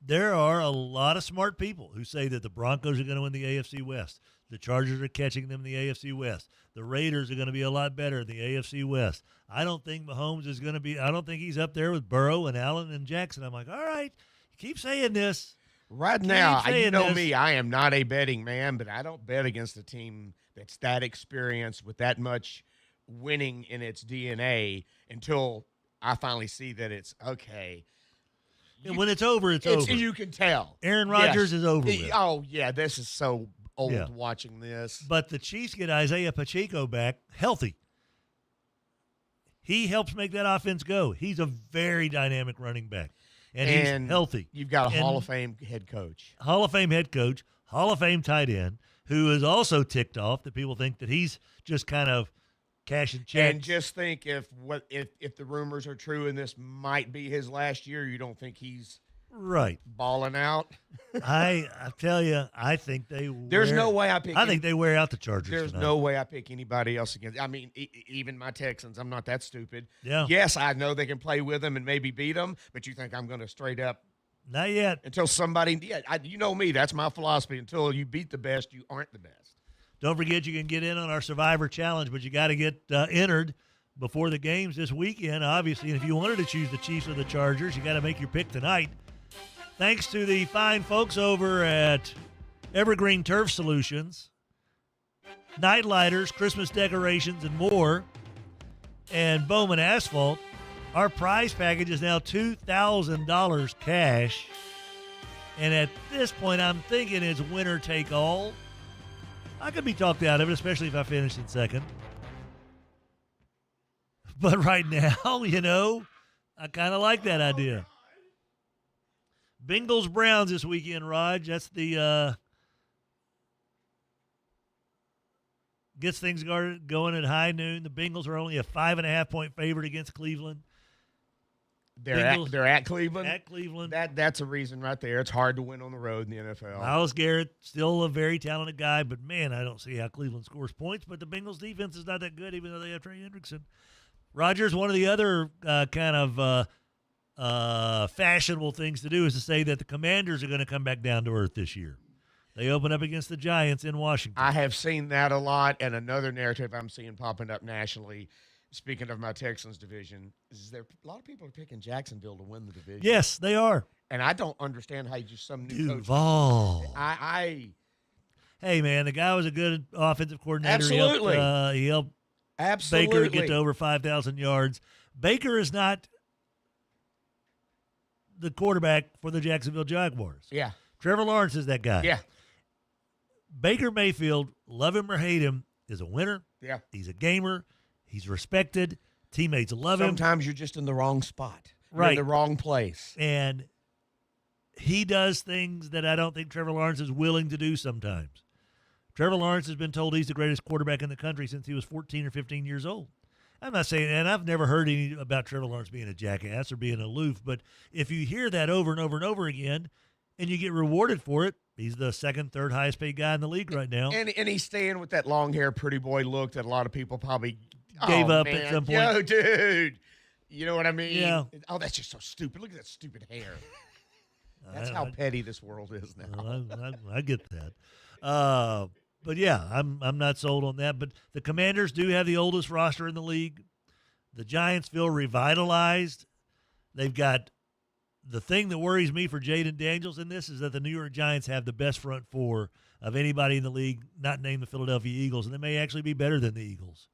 There are a lot of smart people who say that the Broncos are going to win the AFC West. The Chargers are catching them in the AFC West. The Raiders are going to be a lot better in the AFC West. I don't think Mahomes is going to be – I don't think he's up there with Burrow and Allen and Jackson. I'm like, all right, you keep saying this. Right now, you know me, I am not a betting man, but I don't bet against a team that's that experienced with that much winning in its DNA until I finally see that it's okay. And when it's over, it's over. You can tell. Aaron Rodgers is over with. Oh, yeah, this is so old watching this. But the Chiefs get Isaiah Pacheco back healthy. He helps make that offense go. He's a very dynamic running back. And he's healthy. You've got a Hall of Fame head coach. Hall of Fame head coach, Hall of Fame tight end, who is also ticked off that people think that he's just kind of cashing checks. And just think if the rumors are true and this might be his last year, you don't think he's Right. Balling out. I tell you, I think they There's no way I pick. I think they wear out the Chargers There's tonight. no way I pick anybody else against. I mean, even my Texans. I'm not that stupid. Yeah. Yes, I know they can play with them and maybe beat them, but you think I'm going to straight up? Not yet. Until somebody, you know me. That's my philosophy. Until you beat the best, you aren't the best. Don't forget you can get in on our Survivor Challenge, but you got to get entered before the games this weekend, obviously. And if you wanted to choose the Chiefs or the Chargers, you got to make your pick tonight. Thanks to the fine folks over at Evergreen Turf Solutions, night lighters, Christmas decorations, and more, and Bowman Asphalt, our prize package is now $2,000 cash. And at this point, I'm thinking it's winner take all. I could be talked out of it, especially if I finish in second. But right now, you know, I kind of like that idea. Bengals Browns this weekend, Raj. That's the gets things going at high noon. The Bengals are only a 5.5-point favorite against Cleveland. They're at Cleveland. At Cleveland. That's a reason right there. It's hard to win on the road in the NFL. Myles Garrett, still a very talented guy, but man, I don't see how Cleveland scores points. But the Bengals defense is not that good, even though they have Trey Hendrickson. Rogers, one of the other kind of fashionable things to do is to say that the Commanders are going to come back down to earth this year. They open up against the Giants in Washington. I have seen that a lot, and another narrative I'm seeing popping up nationally, speaking of my Texans division, is there a lot of people are picking Jacksonville to win the division. Yes, they are. And I don't understand how you just some new Duval. coach. Hey, man, the guy was a good offensive coordinator. Absolutely. He helped Baker get to over 5,000 yards. Baker is not the quarterback for the Jacksonville Jaguars. Yeah. Trevor Lawrence is that guy. Yeah. Baker Mayfield, love him or hate him, is a winner. Yeah. He's a gamer. He's respected. Teammates love him. Sometimes you're just in the wrong spot. You're Right. in the wrong place. And he does things that I don't think Trevor Lawrence is willing to do sometimes. Trevor Lawrence has been told he's the greatest quarterback in the country since he was 14 or 15 years old. I'm not saying, and I've never heard any about Trevor Lawrence being a jackass or being aloof, but if you hear that over and over and over again and you get rewarded for it, he's the second, third highest paid guy in the league right now. And he's staying with that long hair, pretty boy look that a lot of people probably gave up man. at some point. Yo, dude. You know what I mean? Yeah. Oh, that's just so stupid. Look at that stupid hair. That's how petty this world is now. I get that. But yeah, I'm not sold on that. But the Commanders do have the oldest roster in the league. The Giants feel revitalized. They've got the thing that worries me for Jaden Daniels in this is that the New York Giants have the best front four of anybody in the league, not named the Philadelphia Eagles, and they may actually be better than the Eagles.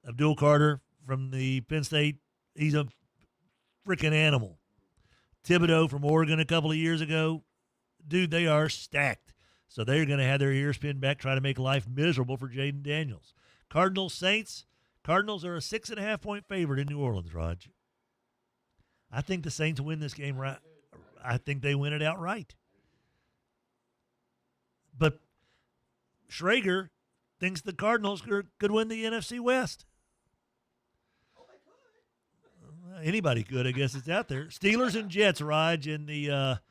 Abdul Carter from the Penn State, he's a freaking animal. Thibodeau from Oregon a couple of years ago, dude, they are stacked. So they're going to have their ears pinned back, try to make life miserable for Jaden Daniels. Cardinals, Saints. Cardinals are a 6.5-point favorite in New Orleans, Raj. I think the Saints win this game right. I think they win it outright. But Schrager thinks the Cardinals could win the NFC West. Anybody could, I guess it's out there. Steelers and Jets, Raj, in the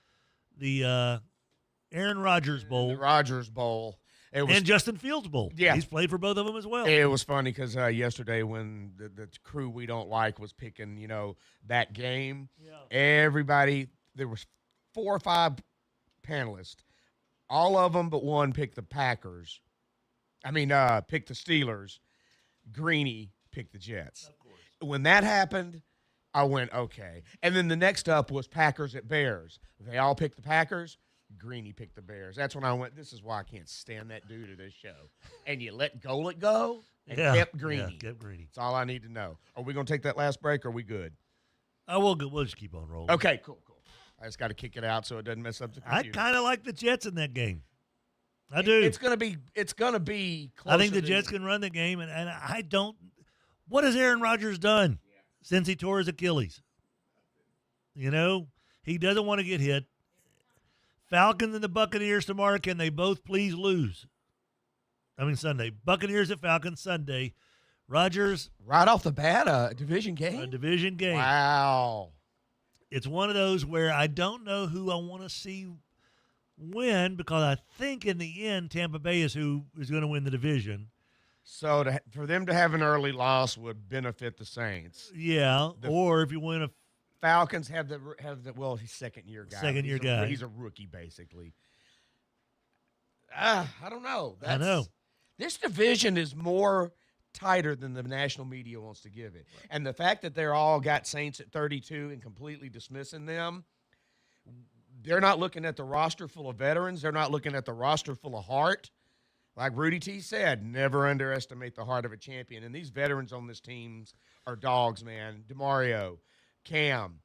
Aaron Rodgers Bowl. The Rodgers Bowl. And Justin Fields Bowl. Yeah. He's played for both of them as well. It was funny because yesterday when the crew we don't like was picking, that game, everybody, there was 4 or 5 panelists. All of them but one picked the Packers. Picked the Steelers. Greeny picked the Jets. Of course. When that happened, I went, okay. And then the next up was Packers at Bears. They all picked the Packers. Greeny picked the Bears. That's when I went, this is why I can't stand that dude at this show. And you let it go and kept Greeny. Yeah, kept Greeny. That's all I need to know. Are we going to take that last break or are we good? We'll just keep on rolling. Okay, cool. I just got to kick it out so it doesn't mess up the computer. I kind of like the Jets in that game. I do. It's gonna be closer. I think the Jets can run the game, and I don't. What has Aaron Rodgers done since he tore his Achilles? He doesn't want to get hit. Falcons and the Buccaneers tomorrow. Can they both please lose? Sunday. Buccaneers at Falcons Sunday. Rodgers right off the bat, a division game. A division game. Wow. It's one of those where I don't know who I want to see win because I think in the end Tampa Bay is who is going to win the division. So for them to have an early loss would benefit the Saints. Yeah, or if you win a Falcons have the he's second-year guy. Second-year guy. He's a rookie basically. I don't know. I know. This division is more tighter than the national media wants to give it. Right. And the fact that they're all got Saints at 32 and completely dismissing them, they're not looking at the roster full of veterans. They're not looking at the roster full of heart. Like Rudy T said, never underestimate the heart of a champion. And these veterans on this team are dogs, man. DeMario, Cam,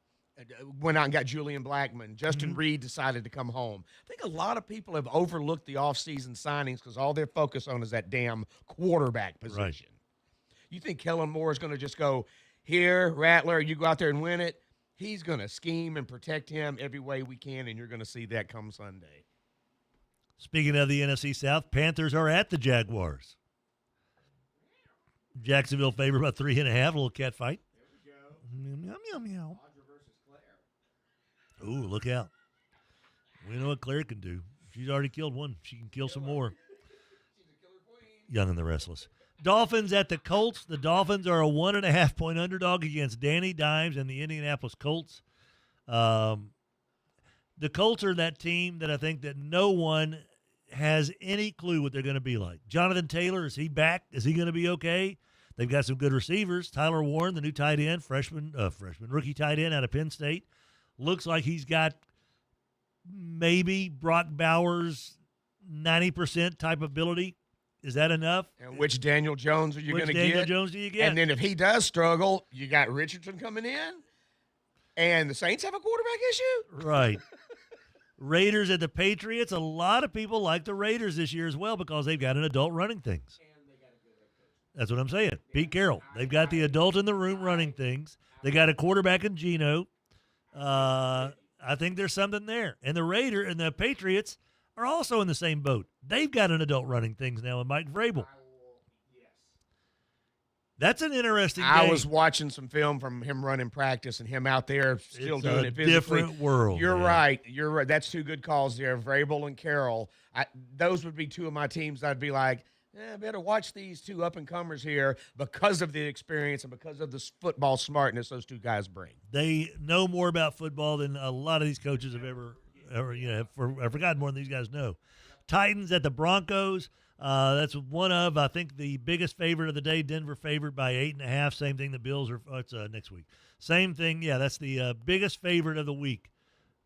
went out and got Julian Blackmon. Justin Reed decided to come home. I think a lot of people have overlooked the offseason signings because all they're focused on is that damn quarterback position. Right. You think Kellen Moore is going to just go, here, Rattler, you go out there and win it? He's going to scheme and protect him every way we can, and you're going to see that come Sunday. Speaking of the NFC South, Panthers are at the Jaguars. Jacksonville favored about 3.5, a little cat fight. There we go. Meow, meow, meow. Ooh, look out. We know what Claire can do. She's already killed one. She can kill some more. Young and the Restless. Dolphins at the Colts. The Dolphins are a 1.5-point underdog against Danny Dimes and the Indianapolis Colts. The Colts are that team that I think that no one has any clue what they're going to be like. Jonathan Taylor, is he back? Is he going to be okay? They've got some good receivers. Tyler Warren, the new tight end, rookie tight end out of Penn State. Looks like he's got maybe Brock Bowers' 90% type ability. Is that enough? And which Daniel Jones are you going to get? Which Daniel Jones do you get? And then if he does struggle, you got Richardson coming in, and the Saints have a quarterback issue? Right. Raiders at the Patriots. A lot of people like the Raiders this year as well because they've got an adult running things. That's what I'm saying. Pete Carroll. They've got the adult in the room running things. They got a quarterback in Geno. I think there's something there. And the Patriots are also in the same boat. They've got an adult running things now with Mike Vrabel. That's an interesting game. I was watching some film from him running practice and him out there still doing it physically. Different world. You're right. You're right. That's two good calls there, Vrabel and Carroll. Those would be two of my teams I'd be like, I better watch these two up-and-comers here because of the experience and because of the football smartness those two guys bring. They know more about football than a lot of these coaches have ever I've forgotten more than these guys know. Titans at the Broncos. That's one of, I think, the biggest favorite of the day. Denver favored by 8.5. Same thing. The Bills are. It's next week. Same thing. Yeah, that's the biggest favorite of the week.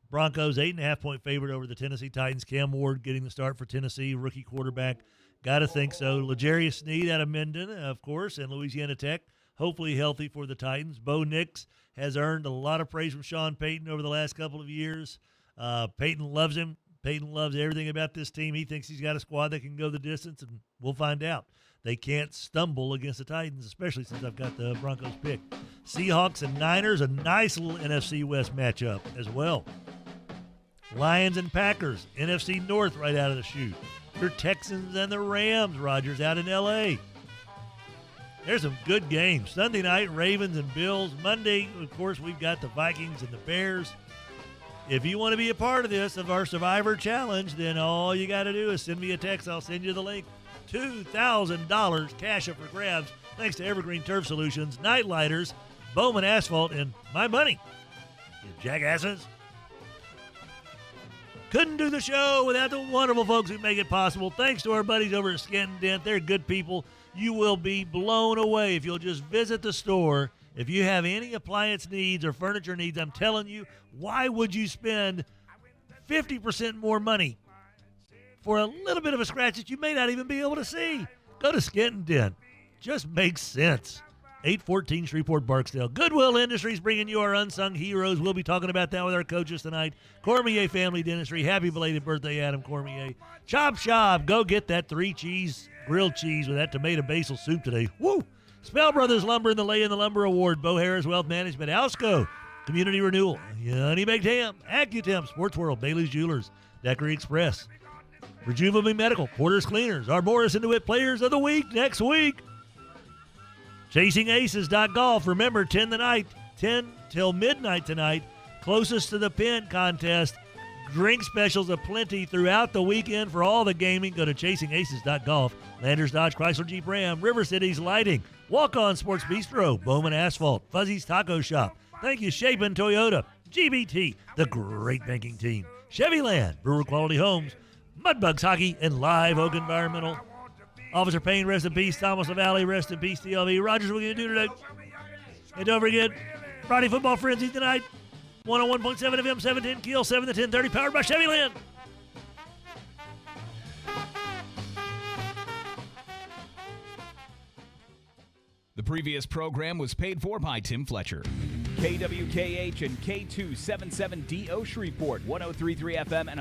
Broncos 8.5-point favorite over the Tennessee Titans. Cam Ward getting the start for Tennessee, rookie quarterback. Got to think so. L'Jarius Sneed out of Minden, of course, and Louisiana Tech. Hopefully healthy for the Titans. Bo Nix has earned a lot of praise from Sean Payton over the last couple of years. Payton loves him. Payton loves everything about this team. He thinks he's got a squad that can go the distance, and we'll find out. They can't stumble against the Titans, especially since I've got the Broncos picked. Seahawks and Niners, a nice little NFC West matchup as well. Lions and Packers, NFC North right out of the chute. Your Texans and the Rams, Rogers, out in L.A. There's some good games. Sunday night, Ravens and Bills. Monday, of course, we've got the Vikings and the Bears. If you want to be a part of this, of our Survivor Challenge, then all you got to do is send me a text. I'll send you the link. $2,000 cash up for grabs thanks to Evergreen Turf Solutions, Night Lighters, Bowman Asphalt, and my money. You jackasses. Couldn't do the show without the wonderful folks who make it possible. Thanks to our buddies over at Skent-N-Dent. They're good people. You will be blown away if you'll just visit the store. If you have any appliance needs or furniture needs, I'm telling you, why would you spend 50% more money for a little bit of a scratch that you may not even be able to see? Go to Skent-N-Dent. Just makes sense. 814 Shreveport Barksdale. Goodwill Industries bringing you our unsung heroes. We'll be talking about that with our coaches tonight. Cormier Family Dentistry. Happy belated birthday, Adam Cormier. Chop Shop. Go get that 3-cheese grilled cheese with that tomato basil soup today. Woo! Spell Brothers Lumber and the Lay in the Lumber Award. Bo Harris Wealth Management. Alsco. Community Renewal. Honey Baked Ham. Accutemp. Sports World. Bailey's Jewelers. Daiquiri Express. Rejuvenate Medical. Porter's Cleaners. Our Morris and DeWitt Players of the Week next week. ChasingAces.golf. Remember, 10 till midnight tonight. closest to the pin contest. Drink specials aplenty throughout the weekend for all the gaming. Go to chasingaces.golf. Landers Dodge Chrysler Jeep Ram, River Cities Lighting, Walk-On Sports Bistro, Bowman Asphalt, Fuzzy's Taco Shop. Thank you, Shapen Toyota, GBT, the great banking team, Chevy Land, Brewer Quality Homes, Mudbugs Hockey, and Live Oak Environmental. Officer Payne, rest in peace. Thomas LaValle, rest in peace. TLV. Rogers, what are we going to do today? And don't forget, Friday Football Frenzy tonight. 101.7 FM, 710 KEEL, 7 to 10:30, powered by Chevy Land. The previous program was paid for by Tim Fletcher. KWKH and K277DO Shreveport, 103.3 FM and